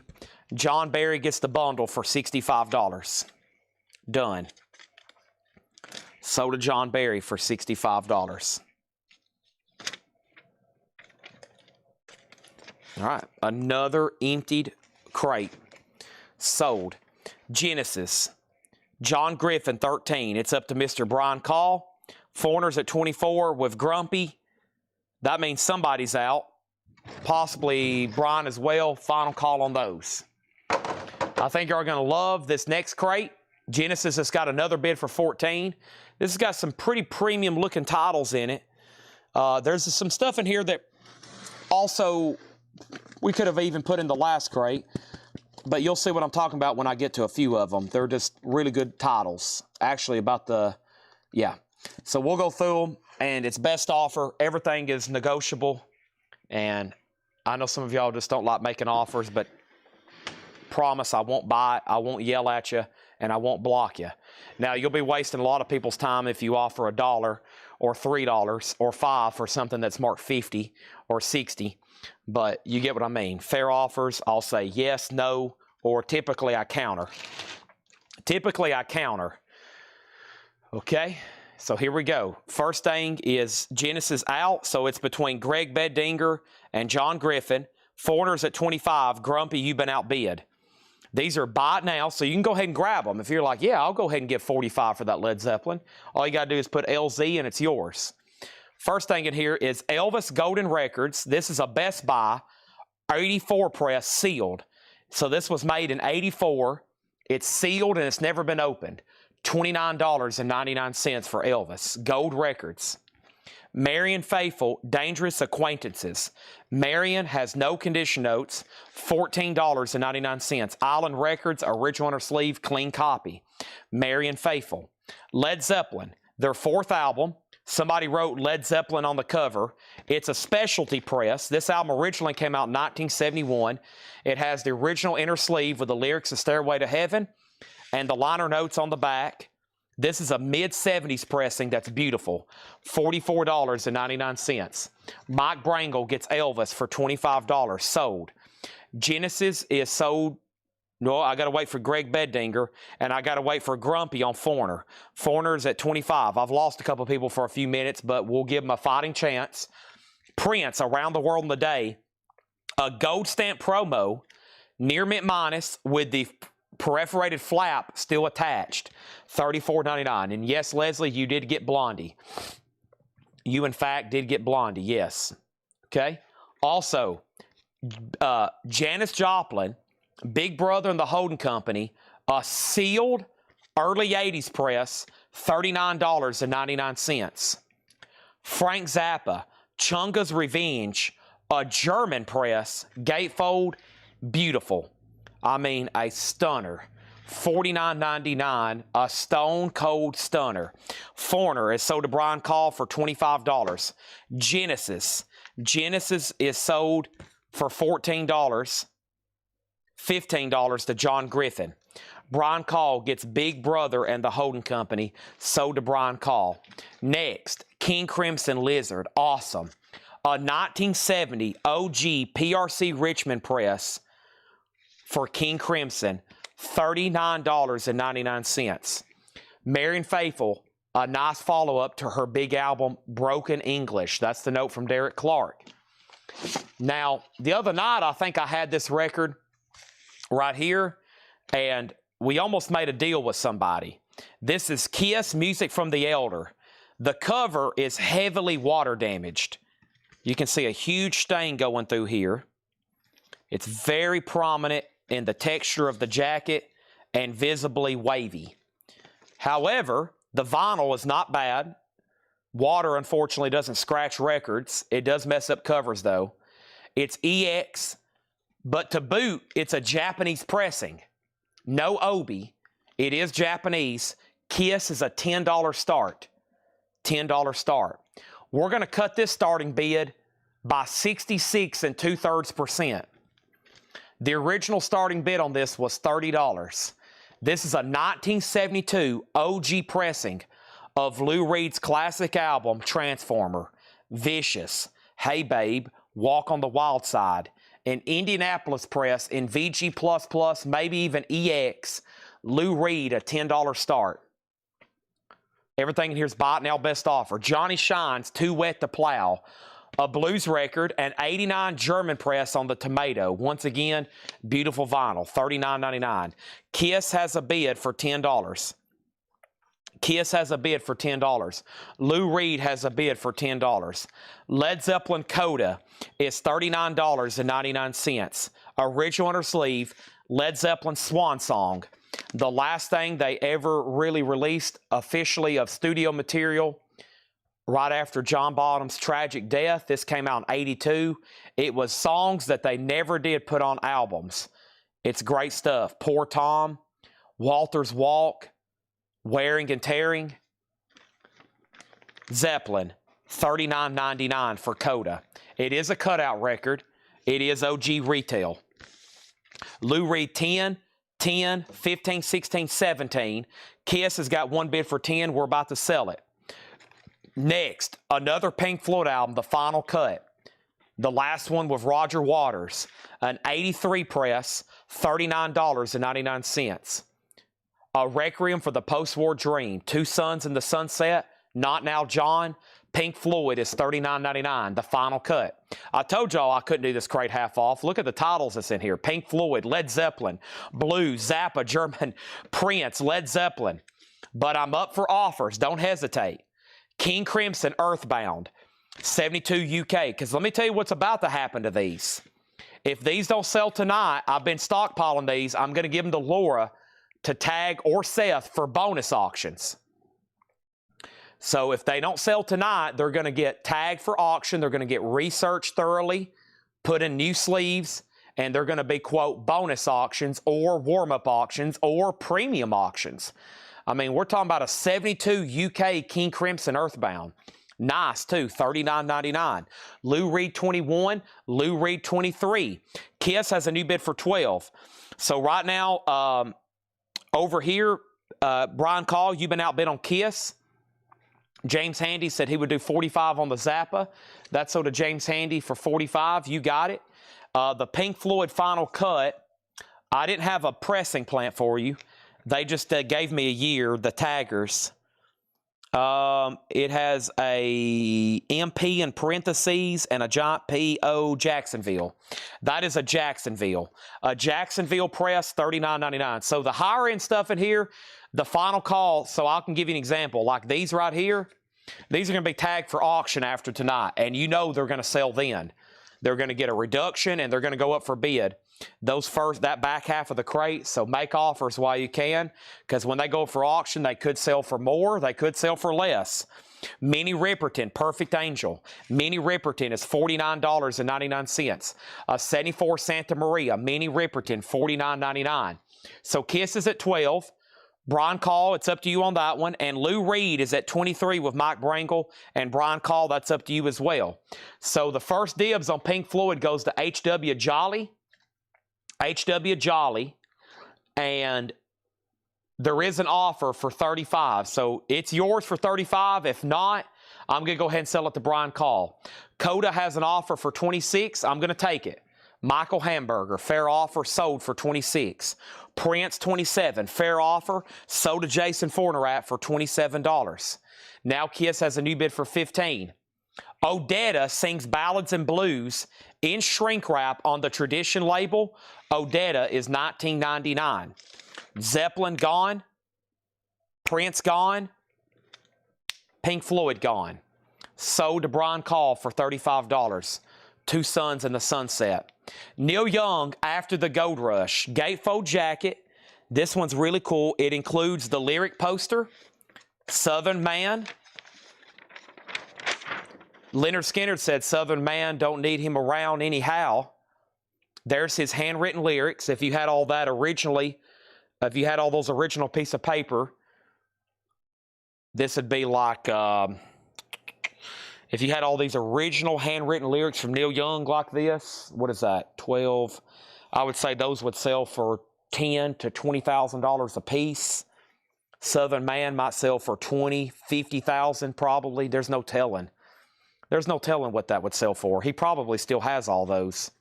John Barry gets the bundle for $65. Done. Sold to John Barry for $65. All right, another emptied crate. Sold. Genesis. John Griffin, 13. It's up to Mr. Brian Call. Foreigners at 24 with Grumpy. That means somebody's out. Possibly Brian as well. Final call on those. I think you're going to love this next crate. Genesis has got another bid for 14. This has got some pretty premium looking titles in it. There's some stuff in here that also we could have even put in the last crate, but you'll see what I'm talking about when I get to a few of them. They're just really good titles. Actually, yeah. So we'll go through them, and it's best offer. Everything is negotiable, and I know some of y'all just don't like making offers, but promise I won't buy it, I won't yell at you, and I won't block you. Now, you'll be wasting a lot of people's time if you offer $1 or $3 or $5 for something that's marked 50 or 60. But you get what I mean. Fair offers, I'll say yes, no, or typically I counter. Typically I counter. Okay, so here we go. First thing is Genesis out, so it's between Greg Beddinger and John Griffin. Foreigners at 25, Grumpy, you've been outbid. These are buy it now, so you can go ahead and grab them. If you're like, yeah, I'll go ahead and give 45 for that Led Zeppelin. All you got to do is put LZ and it's yours. First thing in here is Elvis Golden Records. This is a Best Buy 84 press sealed. So this was made in 84. It's sealed and it's never been opened. $29.99 for Elvis. Gold Records. Marion Faithful, Dangerous Acquaintances. Marion has no condition notes. $14.99. Island Records, original inner sleeve, clean copy. Marion Faithful. Led Zeppelin, their 4th album. Somebody wrote Led Zeppelin on the cover. It's a specialty press. This album originally came out in 1971. It has the original inner sleeve with the lyrics of Stairway to Heaven and the liner notes on the back. This is a mid-70s pressing that's beautiful. $44.99. Mike Brangle gets Elvis for $25. Sold. Genesis is sold. No, I got to wait for Greg Beddinger, and I got to wait for Grumpy on Foreigner. Foreigner's at 25. I've lost a couple of people for a few minutes, but we'll give them a fighting chance. Prince, Around the World in the Day. A gold stamp promo, near mint minus, with the perforated flap still attached. $34.99. And yes, Leslie, you did get Blondie. You, in fact, did get Blondie, yes. Okay? Also, Janis Joplin, Big Brother and the Holding Company, a sealed early 80s press, $39.99. Frank Zappa, Chunga's Revenge, a German press, gatefold, beautiful. I mean, a stunner. $49.99, a stone cold stunner. Foreigner is sold to Brian Call for $25. Genesis is sold for $14. $15 to John Griffin. Brian Call gets Big Brother and the Holding Company, sold to Brian Call. Next, King Crimson Lizard, awesome. A 1970 OG PRC Richmond press for King Crimson, $39.99. Marion Faithful, a nice follow-up to her big album, Broken English. That's the note from Derek Clark. Now, the other night, I think I had this record right here, and we almost made a deal with somebody. This is Kiss, Music from the Elder. The cover is heavily water damaged. You can see a huge stain going through here. It's very prominent in the texture of the jacket and visibly wavy. However, the vinyl is not bad. Water, unfortunately, doesn't scratch records. It does mess up covers, though. It's EX, but to boot, it's a Japanese pressing. No Obi. It is Japanese. Kiss is a $10 start. $10 start. We're going to cut this starting bid by 66 2/3%. The original starting bid on this was $30. This is a 1972 OG pressing of Lou Reed's classic album, Transformer, Vicious, Hey Babe, Walk on the Wild Side, an Indianapolis press in VG++, maybe even EX. Lou Reed, a $10 start. Everything in here is bought now, best offer. Johnny Shines, Too Wet to Plow. A blues record, an 89 German press on the Tomato. Once again, beautiful vinyl, $39.99. Kiss has a bid for $10. Kiss has a bid for $10. Lou Reed has a bid for $10. Led Zeppelin Coda is $39.99. Original under sleeve, Led Zeppelin Swan Song. The last thing they ever really released officially of studio material right after John Bonham's tragic death. This came out in '82. It was songs that they never did put on albums. It's great stuff. Poor Tom, Walter's Walk, Wearing and Tearing. Zeppelin, $39.99 for Coda. It is a cutout record. It is OG retail. Lou Reed 10, 15, 16, 17. Kiss has got one bid for 10. We're about to sell it. Next, another Pink Floyd album, The Final Cut. The last one with Roger Waters. An 83 press, $39.99. A Requiem for the Post-War Dream. Two Suns in the Sunset. Not Now John. Pink Floyd is $39.99. The Final Cut. I told y'all I couldn't do this crate half off. Look at the titles that's in here. Pink Floyd, Led Zeppelin, Blues, Zappa, German, Prince, Led Zeppelin. But I'm up for offers. Don't hesitate. King Crimson, Earthbound, 72 UK. Because let me tell you what's about to happen to these. If these don't sell tonight, I've been stockpiling these. I'm going to give them to Laura to tag or Seth for bonus auctions. So if they don't sell tonight, they're going to get tagged for auction. They're going to get researched thoroughly, put in new sleeves, and they're going to be, quote, bonus auctions or warm-up auctions or premium auctions. I mean, we're talking about a 72 UK King Crimson Earthbound. Nice, too, $39.99. Lou Reed 21, Lou Reed 23. Kiss has a new bid for 12. So right now, over here, Brian Call, you've been outbid on Kiss. James Handy said he would do 45 on the Zappa. That's sold to James Handy for 45. You got it. The Pink Floyd Final Cut, I didn't have a pressing plant for you. They just gave me a year, the taggers. It has a MP in parentheses and a giant P.O. Jacksonville. That is a Jacksonville. A Jacksonville press, $39.99. So the higher end stuff in here, the Final Call, so I can give you an example. Like these right here, these are going to be tagged for auction after tonight. And you know they're going to sell then. They're going to get a reduction and they're going to go up for bid. That back half of the crate, so make offers while you can, because when they go for auction, they could sell for more, they could sell for less. Mini Ripperton, Perfect Angel. Mini Ripperton is $49.99. A 74 Santa Maria, Mini Ripperton, $49.99. So Kiss is at 12. Brian Call, it's up to you on that one. And Lou Reed is at 23 with Mike Brangle. And Brian Call, that's up to you as well. So the first dibs on Pink Floyd goes to H.W. Jolly. H.W. Jolly. And there is an offer for 35. So it's yours for 35. If not, I'm going to go ahead and sell it to Brian Call. Coda has an offer for 26. I'm going to take it. Michael Hamburger, fair offer, sold for 26. Prince, 27, fair offer, sold to Jason Fornerat for $27. Now Kiss has a new bid for 15. Odetta sings ballads and blues in shrink wrap on the Tradition label. Odetta is $19.99. Zeppelin gone. Prince gone. Pink Floyd gone. Sold to Brian Call for $35. Two Suns in the Sunset. Neil Young, After the Gold Rush. Gatefold jacket. This one's really cool. It includes the lyric poster. Southern Man. Leonard Skinner said, Southern Man, don't need him around anyhow. There's his handwritten lyrics. If you had all that originally, if you had all those original piece of paper, this would be like... if you had all these original handwritten lyrics from Neil Young like this, what is that, 12? I would say those would sell for $10,000 to $20,000 a piece. Southern Man might sell for $20,000, $50,000 probably. There's no telling. There's no telling what that would sell for. He probably still has all those.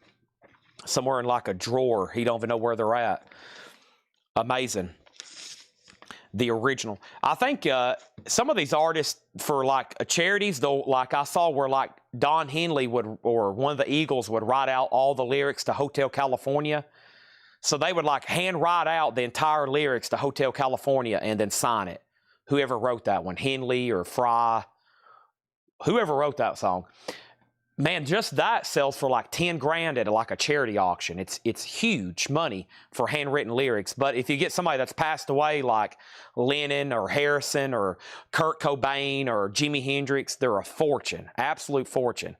somewhere in like a drawer. He don't even know where they're at. Amazing. The original. I think some of these artists for like charities, though, like I saw where like Don Henley would, or one of the Eagles would write out all the lyrics to Hotel California. So they would like hand write out the entire lyrics to Hotel California and then sign it. Whoever wrote that one, Henley or Fry, whoever wrote that song. Man, just that sells for like 10 grand at like a charity auction. It's huge money for handwritten lyrics. But if you get somebody that's passed away like Lennon or Harrison or Kurt Cobain or Jimi Hendrix, they're a fortune, absolute fortune.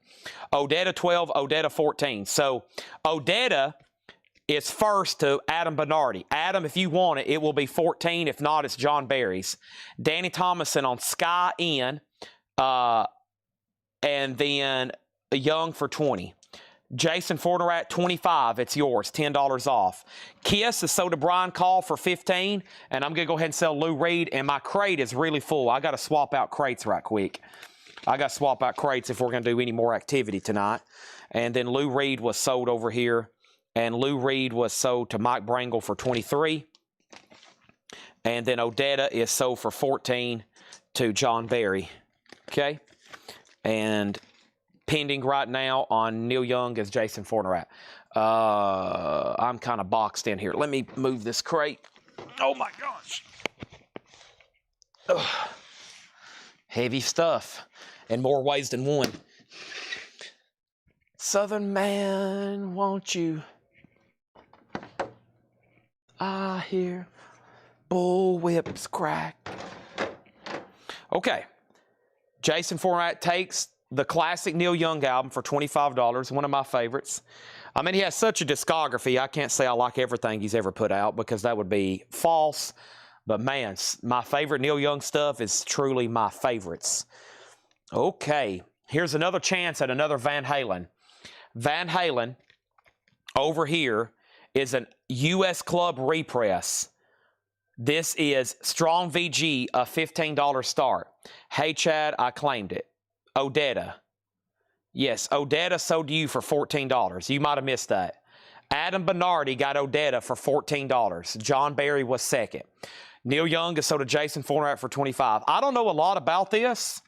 Odetta 12, Odetta 14. So Odetta is first to Adam Bernardi. Adam, if you want it, it will be 14. If not, it's John Barry's. Danny Thomason on Sky Inn. And then Young for 20. Jason Forterat, 25. It's yours. $10 off. Kiss is sold to Brian Call for 15. And I'm going to go ahead and sell Lou Reed. And my crate is really full. I got to swap out crates right quick. I got to swap out crates if we're going to do any more activity tonight. And then Lou Reed was sold over here. And Lou Reed was sold to Mike Brangle for 23. And then Odetta is sold for 14 to John Barry. Okay? And pending right now on Neil Young is Jason Forterat. I'm kind of boxed in here. Let me move this crate. Oh my gosh. Ugh. Heavy stuff in more ways than one. Southern man, won't you? I hear bullwhips crack. Okay. Jason Forterat takes the classic Neil Young album for $25, one of my favorites. I mean, he has such a discography, I can't say I like everything he's ever put out because that would be false. But man, my favorite Neil Young stuff is truly my favorites. Okay, here's another chance at another Van Halen. Van Halen, over here, is an U.S. Club repress. This is Strong VG, a $15 start. Hey, Chad, I claimed it. Odetta. Yes, Odetta sold to you for $14. You might have missed that. Adam Bernardi got Odetta for $14. John Barry was second. Neil Young is sold to Jason Forterat for $25. I don't know a lot about this.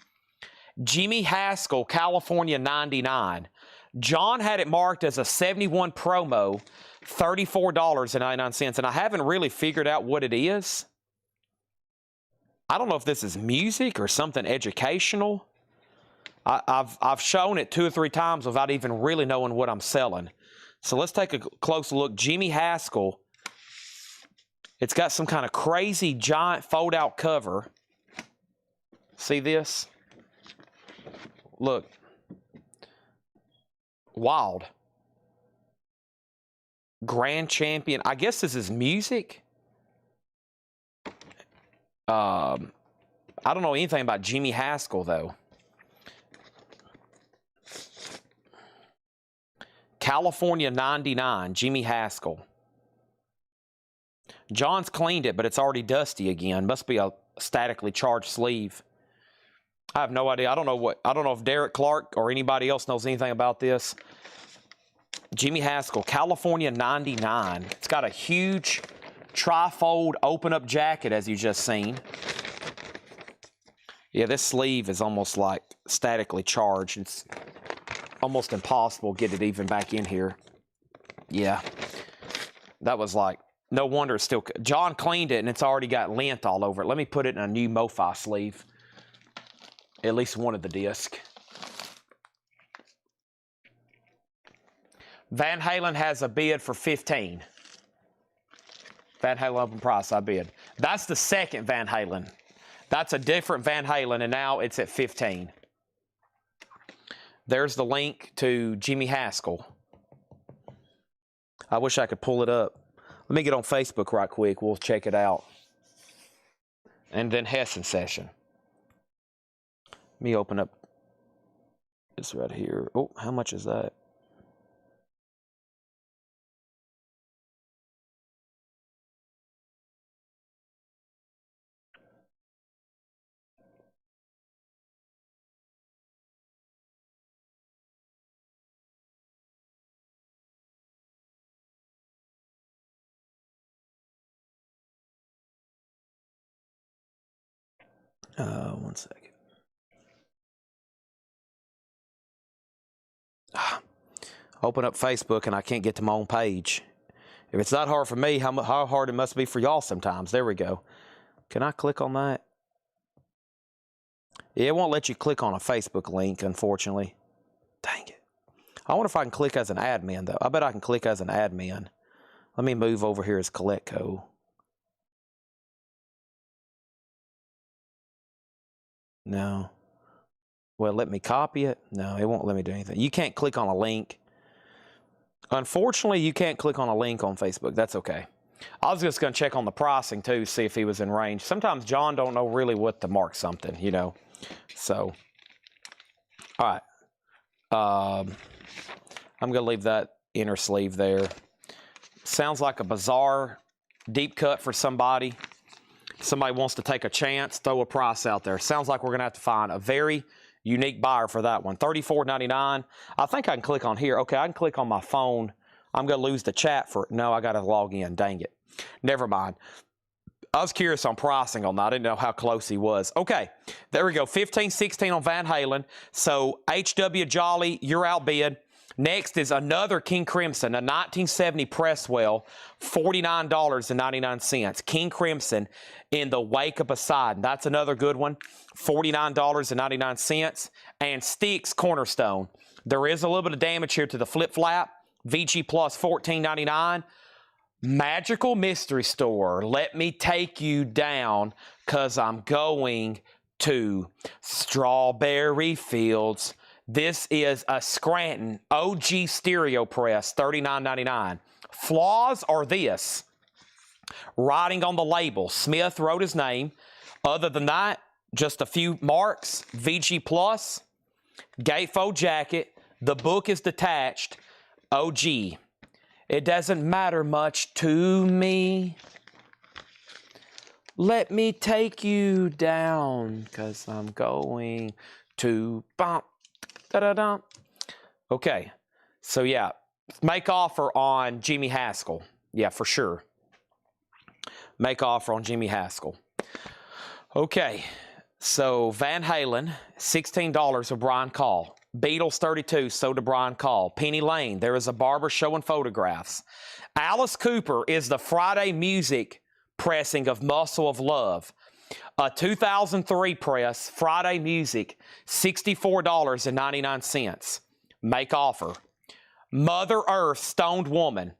Jimmy Haskell, California 99. John had it marked as a 71 promo, $34.99, and I haven't really figured out what it is. I don't know if this is music or something educational. I've shown it 2 or 3 times without even really knowing what I'm selling. So let's take a closer look. Jimmy Haskell. It's got some kind of crazy giant fold-out cover. See this? Look. Wild. Grand Champion. I guess this is music. I don't know anything about Jimmy Haskell, though. California 99, Jimmy Haskell. John's cleaned it, but it's already dusty again. Must be a statically charged sleeve. I have no idea. I don't know if Derek Clark or anybody else knows anything about this. Jimmy Haskell, California 99. It's got a huge tri-fold open-up jacket, as you just seen. Yeah, this sleeve is almost like statically charged. It's almost impossible to get it even back in here. Yeah, that was like, no wonder it's still... John cleaned it, and it's already got lint all over it. Let me put it in a new MoFi sleeve. At least one of the disc. Van Halen has a bid for 15. Van Halen open price, I bid. That's the second Van Halen. That's a different Van Halen, and now it's at 15. There's the link to Jimmy Haskell. I wish I could pull it up. Let me get on Facebook right quick. We'll check it out. And then Hessen session. Let me open up this right here. Oh, how much is that? 1 second. Open up Facebook and I can't get to my own page. If it's that hard for me, how hard it must be for y'all sometimes. There we go. Can I click on that? Yeah, it won't let you click on a Facebook link, unfortunately. Dang it. I wonder if I can click as an admin, though. I bet I can click as an admin. Let me move over here as Coletco. No. Well, let me copy it. No, it won't let me do anything. You can't click on a link. Unfortunately, you can't click on a link on Facebook. That's okay. I was just going to check on the pricing, too, see if he was in range. Sometimes John don't know really what to mark something, you know. So, all right. I'm going to leave that inner sleeve there. Sounds like a bizarre deep cut for somebody. Somebody wants to take a chance, throw a price out there. Sounds like we're going to have to find a very unique buyer for that one. $34.99. I think I can click on here. Okay, I can click on my phone. I'm going to lose the chat for... No, I got to log in. Dang it. Never mind. I was curious on pricing on that. I didn't know how close he was. Okay, there we go. 15-16 on Van Halen. So, H.W. Jolly, you're outbid. Next is another King Crimson, a 1970 Presswell, $49.99. King Crimson in the Wake of Poseidon. That's another good one, $49.99. And Sticks Cornerstone. There is a little bit of damage here to the flip-flap. VG Plus, $14.99. Magical Mystery Store. Let me take you down because I'm going to Strawberry Fields. This is a Scranton OG stereo press, $39.99. Flaws are this. Writing on the label, Smith wrote his name. Other than that, just a few marks. VG Plus, gatefold jacket. The book is detached. OG. It doesn't matter much to me. Let me take you down, because I'm going to bump. Da-da-da. Okay, so yeah, make offer on Jimmy Haskell. Yeah, for sure. Make offer on Jimmy Haskell. Okay, so Van Halen, $16 of Brian Call. Beatles, 32, so to Brian Call. Penny Lane, there is a barber showing photographs. Alice Cooper is the Friday Music pressing of Muscle of Love. A 2003 press, Friday Music, $64.99. Make offer. Mother Earth Stoned Woman.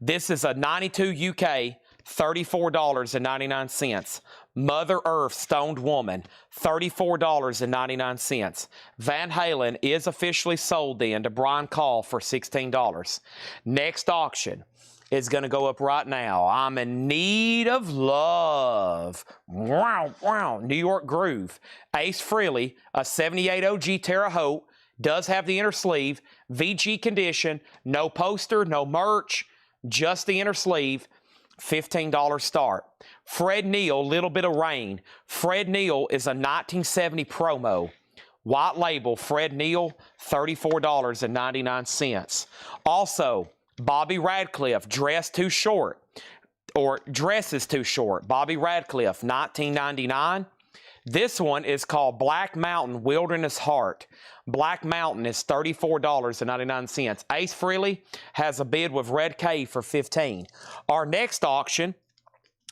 This is a 92 UK, $34.99. Mother Earth Stoned Woman, $34.99. Van Halen is officially sold then to Brian Call for $16. Next auction is going to go up right now. I'm in need of love. Wow, wow. New York Groove. Ace Frehley, a 78 OG Terre Haute, does have the inner sleeve. VG condition, no poster, no merch, just the inner sleeve. $15 start. Fred Neil, Little Bit of Rain. Fred Neil is a 1970 promo. White label, Fred Neil, $34.99. Also, Bobby Radcliffe, Dress Too Short, or Dresses Too Short. Bobby Radcliffe, $19.99. This one is called Black Mountain Wilderness Heart. Black Mountain is $34.99. Ace Frehley has a bid with Red Cave for $15. Our next auction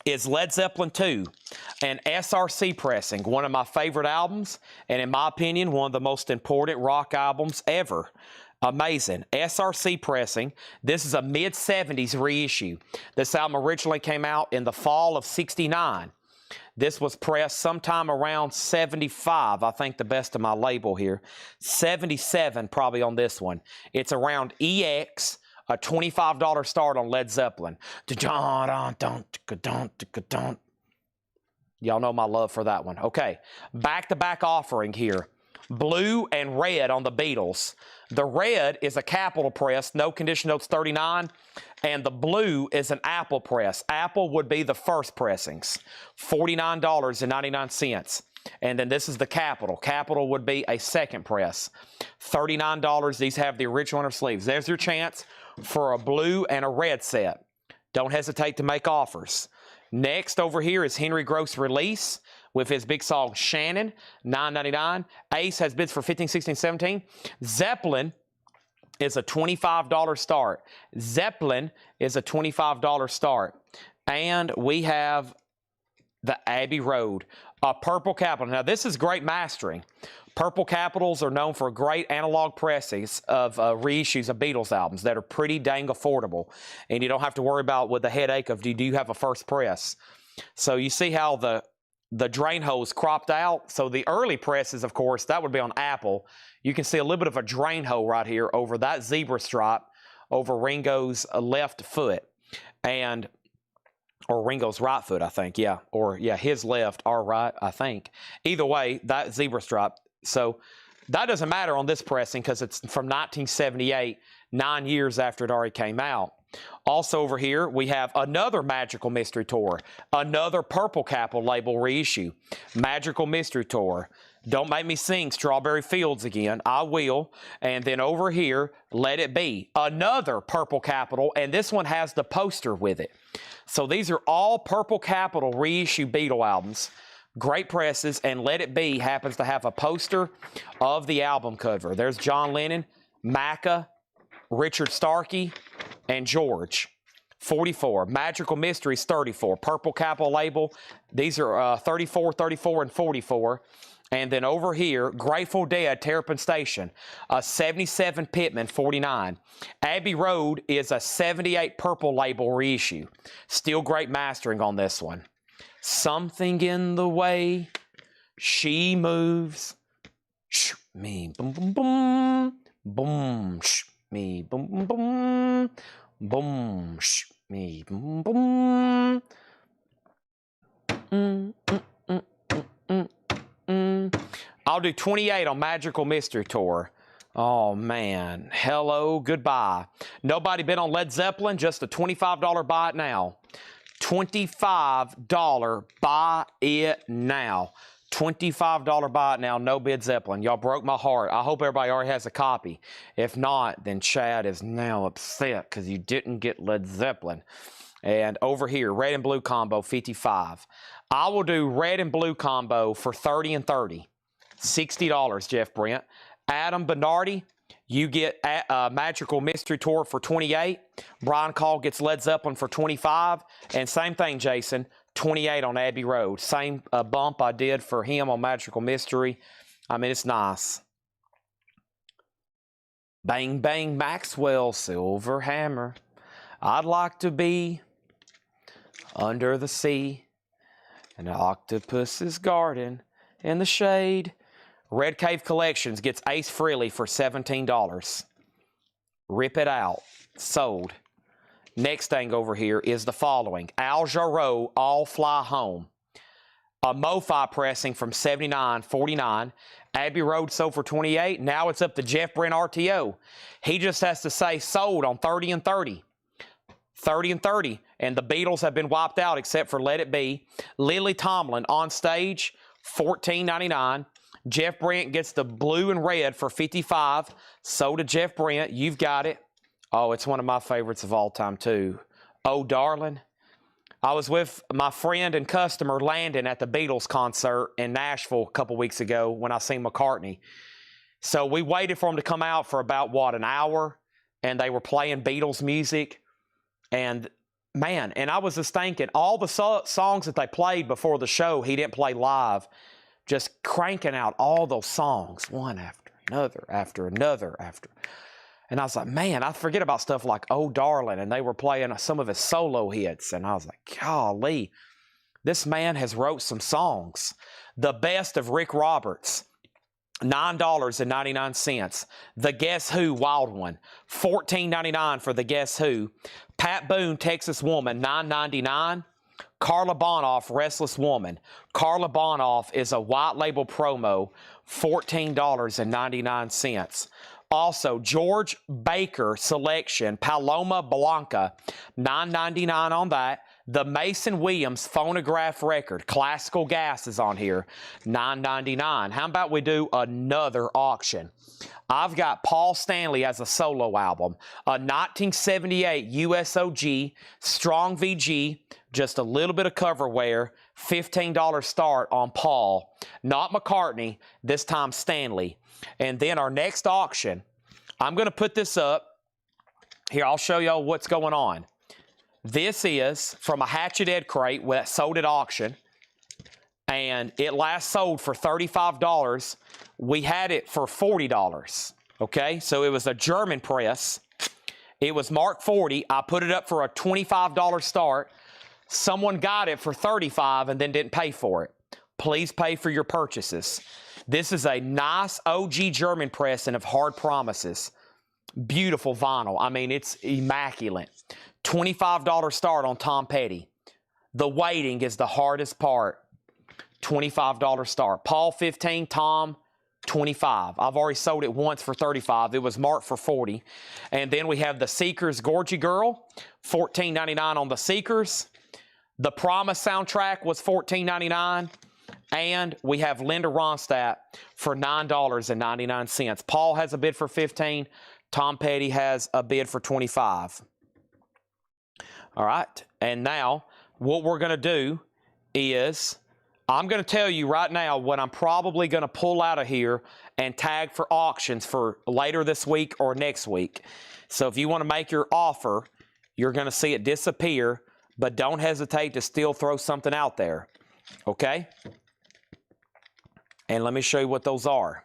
is Led Zeppelin II, an SRC pressing, one of my favorite albums, and in my opinion, one of the most important rock albums ever. Amazing. SRC pressing. This is a mid-70s reissue. This album originally came out in the fall of '69. This was pressed sometime around 75, I think the best of my label here. 77 probably on this one. It's around EX, a $25 start on Led Zeppelin. Y'all know my love for that one. Okay, back-to-back offering here. Blue and red on the Beatles. The red is a capital press, no condition notes 39, and the blue is an apple press. Apple would be the first pressings, $49.99. And then this is the capital. Capital would be a second press, $39. These have the original inner sleeves. There's your chance for a blue and a red set. Don't hesitate to make offers. Next over here is Henry Gross Release. with his big song Shannon, $9.99. Ace has bids for $15, $16, $17. Zeppelin is a $25 start. Zeppelin is a $25 start. And we have the Abbey Road, a Purple Capital. Now, this is great mastering. Purple Capitals are known for great analog pressings of reissues of Beatles albums that are pretty dang affordable. And you don't have to worry about with the headache of, do you have a first press? So you see how the drain hole is cropped out. So the early presses, of course, that would be on Apple. You can see a little bit of a drain hole right here over that zebra stripe over Ringo's left foot. Or Ringo's right foot, I think, yeah. Or, yeah, his left, our right, I think. Either way, that zebra stripe. So that doesn't matter on this pressing because it's from 1978, 9 years after it already came out. Also over here, we have another Magical Mystery Tour, another Purple Capital label reissue. Magical Mystery Tour. Don't make me sing Strawberry Fields again. I will. And then over here, Let It Be. Another Purple Capital, and this one has the poster with it. So these are all Purple Capital reissue Beatle albums. Great presses, and Let It Be happens to have a poster of the album cover. There's John Lennon, Macca, Richard Starkey, and George. 44. Magical Mysteries, 34. Purple Capital label. These are 34, 34, and 44. And then over here, Grateful Dead, Terrapin Station, a 77 Pittman, 49. Abbey Road is a 78 Purple label reissue. Still great mastering on this one. Something in the way she moves. Shh, me, boom, boom, boom. Boom, shh, me, boom, boom, boom. Boom, shh, me, boom, boom. I'll do 28 on Magical Mystery Tour. Oh, man. Hello, goodbye. Nobody bid on Led Zeppelin, just a $25 buy it now. $25 buy it now. $25 buy it now, no bid Zeppelin. Y'all broke my heart. I hope everybody already has a copy. If not, then Chad is now upset because you didn't get Led Zeppelin. And over here, red and blue combo, 55. I will do red and blue combo for 30 and 30. $60, Jeff Brent. Adam Bernardi, you get Magical Mystery Tour for 28. Brian Call gets Led Zeppelin for 25. And same thing, Jason, 28 on Abbey Road. Same bump I did for him on Magical Mystery. I mean, it's nice. Bang, bang, Maxwell, Silver Hammer. I'd like to be under the sea, an octopus's garden in the shade. Red Cave Collections gets Ace Frehley for $17. Rip it out. Sold. Next thing over here is the following. Al Jarreau, All Fly Home. A MoFi pressing from 79, 49. Abbey Road sold for 28. Now it's up to Jeff Brent RTO. He just has to say sold on 30 and 30. 30 and 30. And the Beatles have been wiped out except for Let It Be. Lily Tomlin on stage, $14.99. Jeff Brent gets the blue and red for 55. So did Jeff Brent. You've got it. Oh, it's one of my favorites of all time, too. Oh, darling. I was with my friend and customer, Landon, at the Beatles concert in Nashville a couple weeks ago when I seen McCartney. So we waited for him to come out for about, an hour? And they were playing Beatles music. And, man, and I was just thinking, all the songs that they played before the show, he didn't play live. Just cranking out all those songs, one after another, after another, after. And I was like, man, I forget about stuff like Oh, Darling, and they were playing some of his solo hits. And I was like, golly, this man has wrote some songs. The Best of Rick Roberts, $9.99. The Guess Who, Wild One, $14.99 for the Guess Who. Pat Boone, Texas Woman, $9.99. Carla Bonoff, Restless Woman. Carla Bonoff is a white label promo, $14.99. Also, George Baker Selection, Paloma Blanca, $9.99 on that. The Mason Williams phonograph record, classical gas is on here, $9.99. How about we do another auction? I've got Paul Stanley as a solo album, a 1978 USOG, strong VG, just a little bit of cover wear, $15 start on Paul. Not McCartney, this time Stanley. And then our next auction, I'm going to put this up. Here, I'll show y'all what's going on. This is from a Hatchet Ed crate that sold at auction, and it last sold for $35. We had it for $40, okay? So it was a German press. It was marked 40. I put it up for a $25 start. Someone got it for $35 and then didn't pay for it. Please pay for your purchases. This is a nice OG German press and of hard promises. Beautiful vinyl. I mean, it's immaculate. $25 start on Tom Petty. The waiting is the hardest part. $25 start. Paul 15, Tom 25. I've already sold it once for $35. It was marked for $40. And then we have the Seekers Gorgy Girl, $14.99 on the Seekers. The Promise soundtrack was $14.99. And we have Linda Ronstadt for $9.99. Paul has a bid for $15. Tom Petty has a bid for $25. All right, and now what we're going to do is I'm going to tell you right now what I'm probably going to pull out of here and tag for auctions for later this week or next week. So if you want to make your offer, you're going to see it disappear, but don't hesitate to still throw something out there, okay? And let me show you what those are.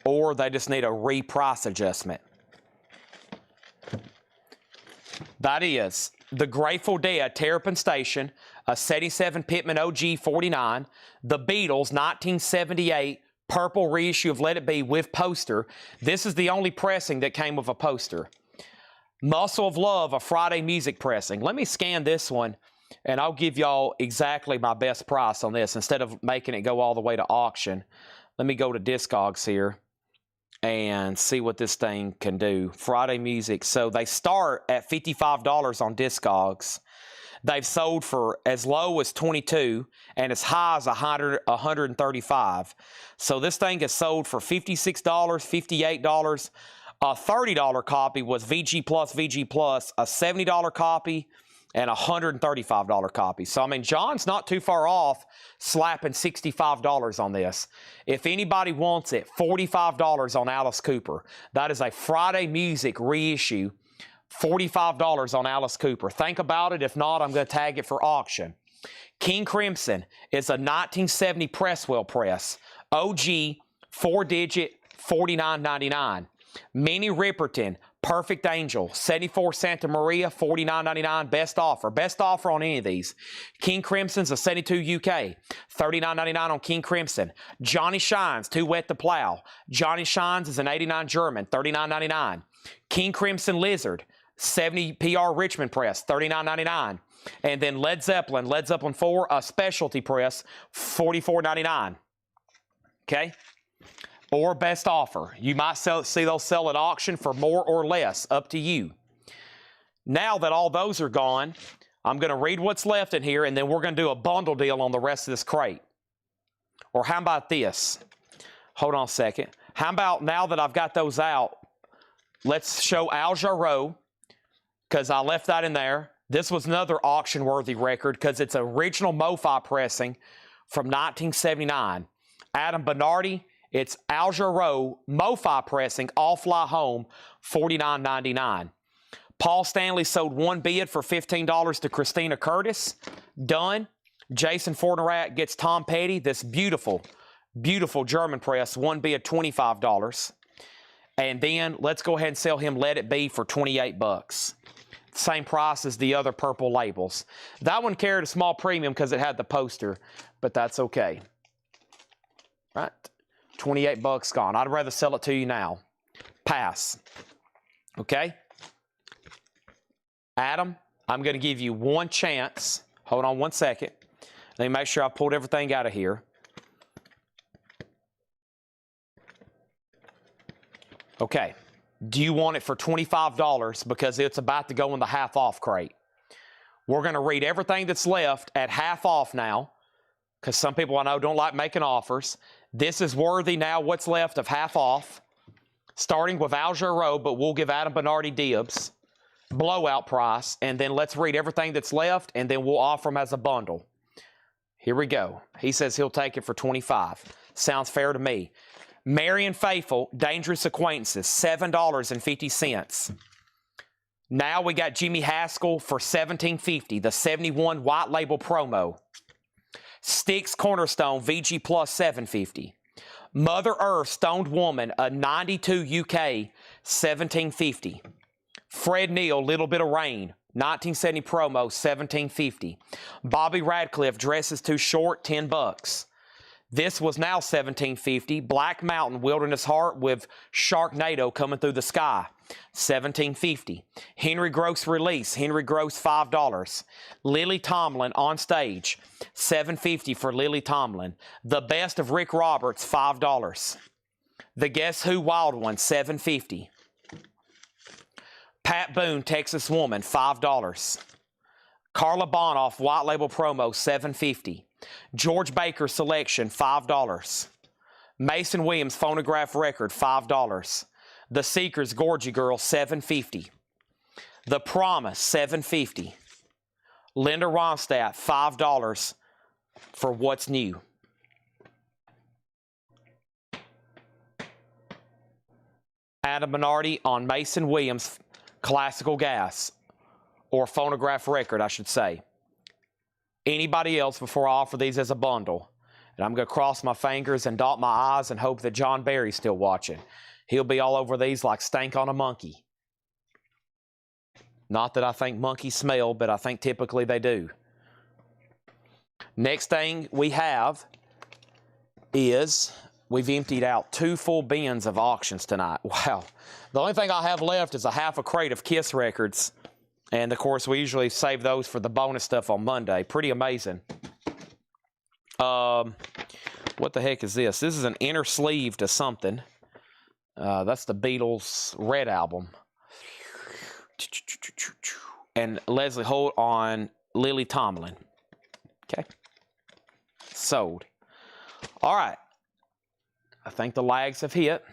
Or they just need a reprice adjustment. That is the Grateful Dead Terrapin Station, a 77 Pittman OG 49, the Beatles 1978 purple reissue of Let It Be with poster. This is the only pressing that came with a poster. Muscle of Love, a Friday music pressing. Let me scan this one, and I'll give y'all exactly my best price on this instead of making it go all the way to auction. Let me go to Discogs here and see what this thing can do. Friday music. So they start at $55 on Discogs. They've sold for as low as $22 and as high as $135. So this thing is sold for $56, $58. A $30 copy was VG Plus, a $70 copy, and a $135 copy. So, I mean, John's not too far off slapping $65 on this. If anybody wants it, $45 on Alice Cooper. That is a Friday Music reissue, $45 on Alice Cooper. Think about it. If not, I'm going to tag it for auction. King Crimson is a 1970 Presswell press. OG, 4-digit, $49.99. Minnie Riperton, Perfect Angel, 74 Santa Maria, $49.99, best offer. Best offer on any of these. King Crimson's a 72 UK, $39.99 on King Crimson. Johnny Shines, Too Wet to Plow. Johnny Shines is an 89 German, $39.99. King Crimson Lizard, 70 PR Richmond press, $39.99. And then Led Zeppelin 4, a specialty press, $44.99. Okay? Or best offer. You might see those sell at auction for more or less, up to you. Now that all those are gone, I'm going to read what's left in here, and then we're going to do a bundle deal on the rest of this crate. Or how about this? Hold on a second. How about now that I've got those out, let's show Al Jarreau, because I left that in there. This was another auction-worthy record because it's original MoFi pressing from 1979. Adam Bernardi. It's Al Jarreau, MoFi pressing, All Fly Home, $49.99. Paul Stanley sold one bid for $15 to Christina Curtis. Done. Jason Fornerat gets Tom Petty, this beautiful, beautiful German press, one bid, $25. And then let's go ahead and sell him Let It Be for $28. Same price as the other purple labels. That one carried a small premium because it had the poster, but that's okay. Right. $28 gone. I'd rather sell it to you now. Pass. Okay? Adam, I'm going to give you one chance. Hold on one second. Let me make sure I pulled everything out of here. Okay. Do you want it for $25 because it's about to go in the half off crate? We're going to read everything that's left at half off now, because some people I know don't like making offers. This is worthy now, what's left of half off, starting with Al Jarreau, but we'll give Adam Bernardi dibs, blowout price, and then let's read everything that's left, and then we'll offer them as a bundle. Here we go. He says he'll take it for $25. Sounds fair to me. Marion Faithful, Dangerous Acquaintances, $7.50. Now we got Jimmy Haskell for $17.50, the 71 white label promo. Sticks Cornerstone, VG Plus, $7.50. Mother Earth Stoned Woman, a 92 UK, $17.50. Fred Neal, Little Bit of Rain, 1970 promo, $17.50. Bobby Radcliffe, Dresses Too Short, $10. This was now $17.50. Black Mountain, Wilderness Heart with Sharknado coming through the sky, $17.50. Henry Gross Release, Henry Gross, $5. Lily Tomlin on stage, $7.50 for Lily Tomlin. The Best of Rick Roberts, $5. The Guess Who Wild One, $7.50. Pat Boone, Texas Woman, $5. Carla Bonoff, White Label Promo, $7.50. George Baker Selection, $5. Mason Williams Phonograph Record, $5. The Seekers Gorgie Girl, $7.50. The Promise, $7.50. Linda Ronstadt, $5 for What's New. Adam Bernardi on Mason Williams Classical Gas, or Phonograph Record, I should say. Anybody else before I offer these as a bundle? And I'm going to cross my fingers and dot my I's and hope that John Barry's still watching. He'll be all over these like stank on a monkey. Not that I think monkeys smell, but I think typically they do. Next thing we have is we've emptied out 2 full bins of auctions tonight. Wow. The only thing I have left is a half a crate of Kiss records. And, of course, we usually save those for the bonus stuff on Monday. Pretty amazing. What the heck is this? This is an inner sleeve to something. That's the Beatles' Red album. And Leslie Holt on Lily Tomlin. Okay. Sold. All right. I think the lags have hit.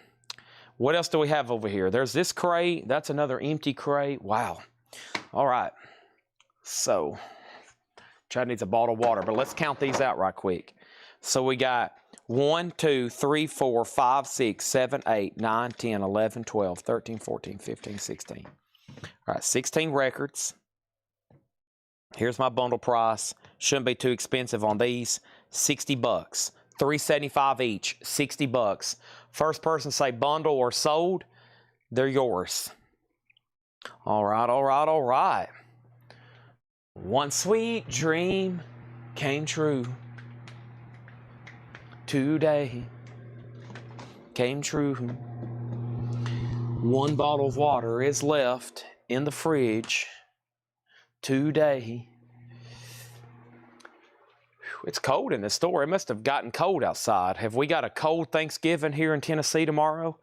What else do we have over here? There's this crate. That's another empty crate. Wow. All right. So, Chad needs a bottle of water, but let's count these out right quick. So we got 1, 2, 3, 4, 5, 6, 7, 8, 9, 10, 11, 12, 13, 14, 15, 16. All right, 16 records. Here's my bundle price. Shouldn't be too expensive on these. $60. $3.75 each. $60. First person say bundle or sold, they're yours. All right, all right, all right. One sweet dream came true. Today came true. One bottle of water is left in the fridge today. It's cold in the store. It must have gotten cold outside. Have we got a cold Thanksgiving here in Tennessee tomorrow?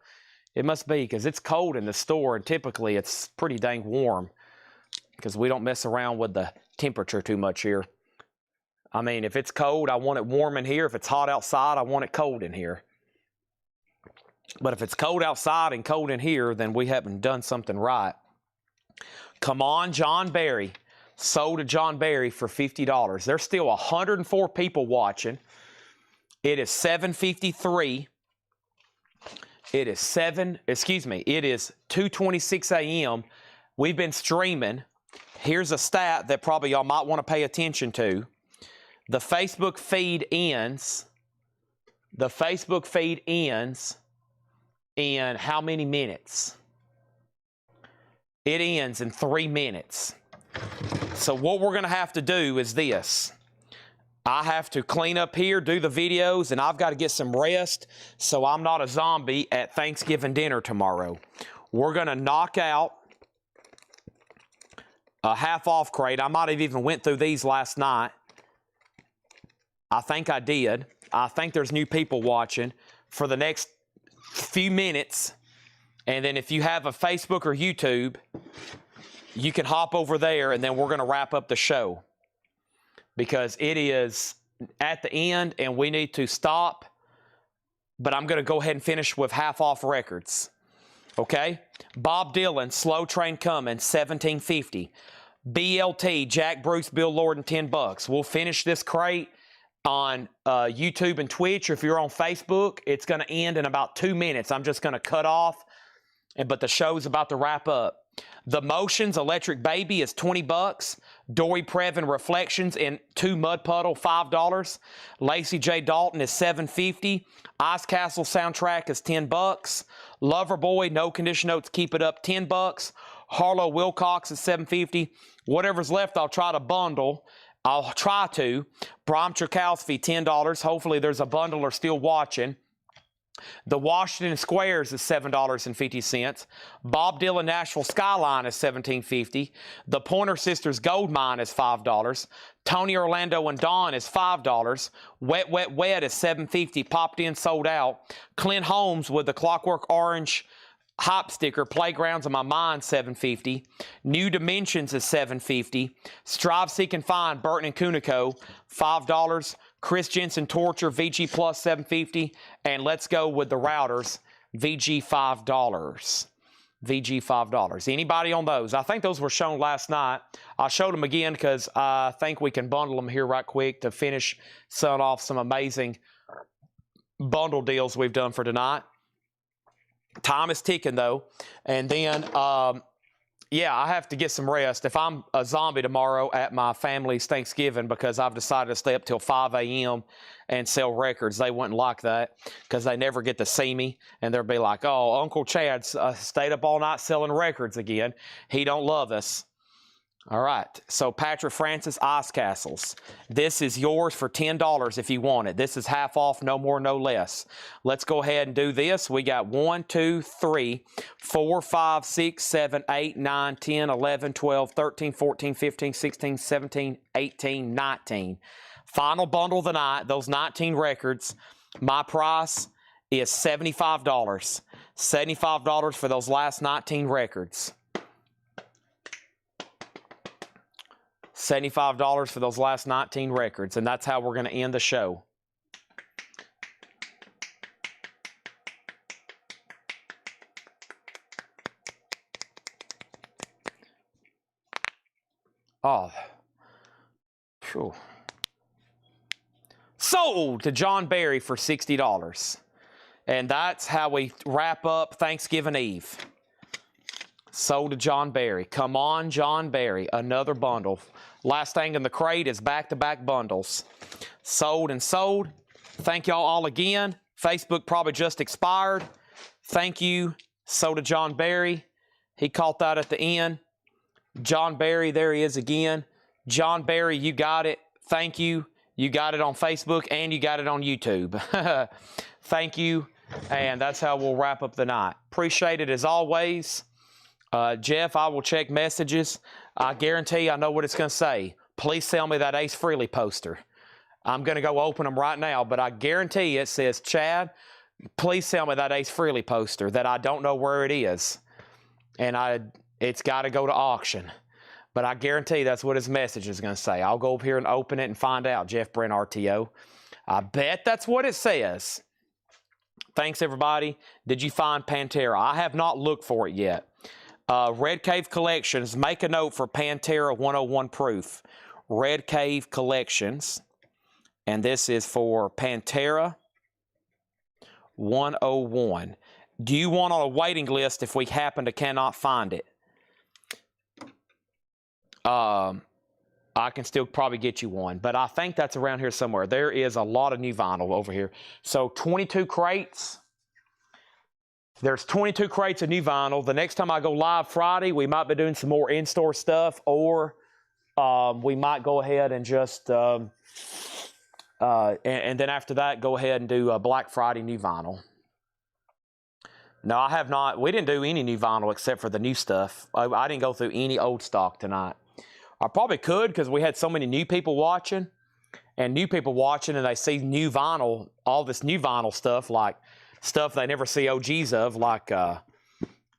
It must be, because it's cold in the store, and typically it's pretty dang warm because we don't mess around with the temperature too much here. I mean, if it's cold, I want it warm in here. If it's hot outside, I want it cold in here. But if it's cold outside and cold in here, then we haven't done something right. Come on, John Barry. Sold to John Barry for $50. There's still 104 people watching. It is 7:53. It is 2:26 a.m. We've been streaming. Here's a stat that probably y'all might want to pay attention to. The Facebook feed ends. The Facebook feed ends in how many minutes? It ends in 3 minutes. So what we're going to have to do is this. I have to clean up here, do the videos, and I've got to get some rest so I'm not a zombie at Thanksgiving dinner tomorrow. We're going to knock out a half-off crate. I might have even went through these last night. I think I did. I think there's new people watching for the next few minutes, And then if you have a Facebook or YouTube, you can hop over there, and then we're going to wrap up the show because it is at the end and we need to stop. But I'm going to go ahead and finish with half-off records. Okay? Bob Dylan, Slow Train Coming, $17.50. BLT, Jack Bruce, Bill Lorden, $10. We'll finish this crate on YouTube and Twitch. Or if you're on Facebook, it's going to end in about 2 minutes. I'm just going to cut off, but the show's about to wrap up. The Motions Electric Baby is $20. Dory Previn Reflections in 2 Mud Puddle, $5. Lacey J. Dalton is $7.50. Ice Castle Soundtrack is $10. Loverboy, No Condition Notes, Keep It Up, $10. Harlow Wilcox is $7.50. Whatever's left, I'll try to bundle. I'll try to. Bram Tchaikovsky, $10. Hopefully there's a bundler still watching. The Washington Squares is $7.50. Bob Dylan Nashville Skyline is $17.50. The Pointer Sisters Gold Mine is $5. Tony Orlando and Dawn is $5. Wet Wet Wet is $7.50. Popped in, sold out. Clint Holmes with the Clockwork Orange Hop sticker, Playgrounds of My Mind, $7.50. New Dimensions is $7.50. Strive, Seek, and Find, Burton and Kunico, $5. Chris Jensen Torture, VG Plus, $7.50. And Let's Go with the Routers, VG $5. VG $5. Anybody on those? I think those were shown last night. I showed them again because I think we can bundle them here right quick to finish selling off some amazing bundle deals we've done for tonight. Time is ticking, though. And then, yeah, I have to get some rest. If I'm a zombie tomorrow at my family's Thanksgiving because I've decided to stay up till 5 a.m. and sell records, they wouldn't like that because they never get to see me. And they'll be like, oh, Uncle Chad stayed up all night selling records again. He don't love us. All right, so Patrick Francis Ice Castles. This is yours for $10 if you want it. This is half off, no more, no less. Let's go ahead and do this. We got 1, 2, 3, 4, 5, 6, 7, 8, 9, 10, 11, 12, 13, 14, 15, 16, 17, 18, 19. Final bundle of the night, those 19 records. My price is $75. $75 for those last 19 records. $75 for those last 19 records, and that's how we're going to end the show. Oh. Phew. Sold to John Barry for $60. And that's how we wrap up Thanksgiving Eve. Sold to John Barry. Come on, John Barry. Another bundle. Last thing in the crate is back-to-back bundles. Sold and sold. Thank y'all all again. Facebook probably just expired. Thank you. Sold to John Barry. He caught that at the end. John Barry, there he is again. John Barry, you got it. Thank you. You got it on Facebook and you got it on YouTube. Thank you. And that's how we'll wrap up the night. Appreciate it as always. Jeff, I will check messages. I guarantee I know what it's going to say. Please sell me that Ace Frehley poster. I'm going to go open them right now, but I guarantee it says, Chad, please sell me that Ace Frehley poster that I don't know where it is. And it's got to go to auction. But I guarantee that's what his message is going to say. I'll go up here and open it and find out, Jeff Brent RTO. I bet that's what it says. Thanks, everybody. Did you find Pantera? I have not looked for it yet. Red Cave Collections, make a note for Pantera 101 proof. Red Cave Collections, and this is for Pantera 101. Do you want on a waiting list if we happen to cannot find it? I can still probably get you one, but I think that's around here somewhere. There is a lot of new vinyl over here. So 22 crates. There's 22 crates of new vinyl. The next time I go live Friday, we might be doing some more in-store stuff, or we might go ahead and just, and then after that, go ahead and do a Black Friday new vinyl. No, I have not. We didn't do any new vinyl except for the new stuff. I didn't go through any old stock tonight. I probably could because we had so many new people watching, and they see new vinyl, all this new vinyl stuff, like stuff they never see OGs of, like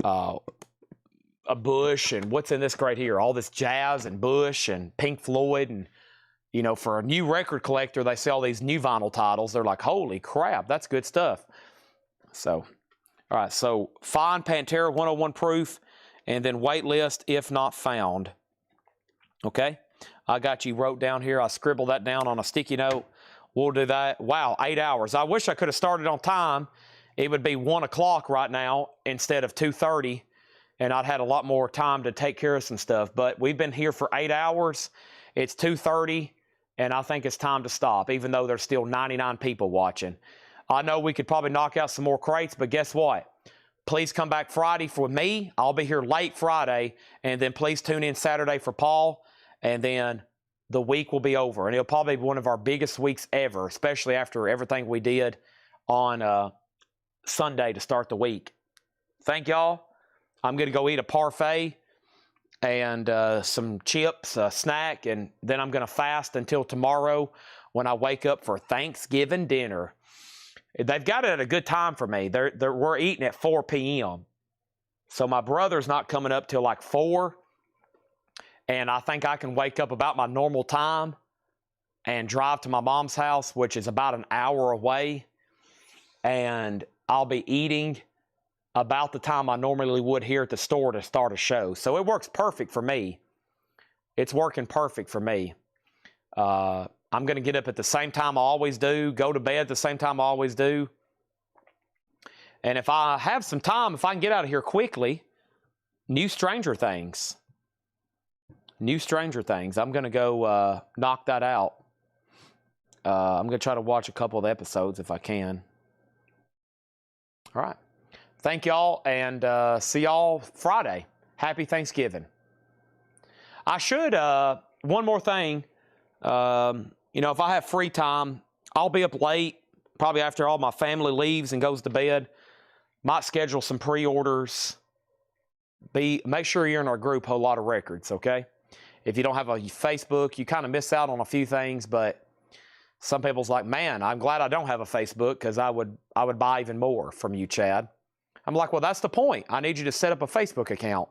a Bush and what's in this right here, all this jazz and Bush and Pink Floyd. And, you know, for a new record collector, they sell these new vinyl titles. They're like, holy crap, that's good stuff. So, all right, so find Pantera 101 proof and then wait list if not found. Okay, I got you wrote down here. I scribbled that down on a sticky note. We'll do that. Wow, 8 hours. I wish I could have started on time. It would be 1 o'clock right now instead of 2:30, and I'd had a lot more time to take care of some stuff. But we've been here for 8 hours. It's 2:30, and I think it's time to stop, even though there's still 99 people watching. I know we could probably knock out some more crates, but guess what? Please come back Friday for me. I'll be here late Friday, and then please tune in Saturday for Paul. And then the week will be over. And it'll probably be one of our biggest weeks ever, especially after everything we did on Sunday to start the week. Thank y'all. I'm going to go eat a parfait and some chips, a snack, and then I'm going to fast until tomorrow when I wake up for Thanksgiving dinner. They've got it at a good time for me. We're eating at 4 p.m. So my brother's not coming up till like 4. And I think I can wake up about my normal time and drive to my mom's house, which is about an hour away. And I'll be eating about the time I normally would here at the store to start a show. So it works perfect for me. It's working perfect for me. I'm going to get up at the same time I always do, go to bed at the same time I always do. And if I have some time, if I can get out of here quickly, new Stranger Things. New Stranger Things. I'm going to go knock that out. I'm going to try to watch a couple of the episodes if I can. All right. Thank y'all, and see y'all Friday. Happy Thanksgiving. I should, one more thing. You know, if I have free time, I'll be up late, probably after all my family leaves and goes to bed. Might schedule some pre-orders. Make sure you're in our group, Whole Lot of Records, okay? If you don't have a Facebook, you kind of miss out on a few things, but some people's like, man, I'm glad I don't have a Facebook because I would buy even more from you, Chad. I'm like, well, that's the point. I need you to set up a Facebook account.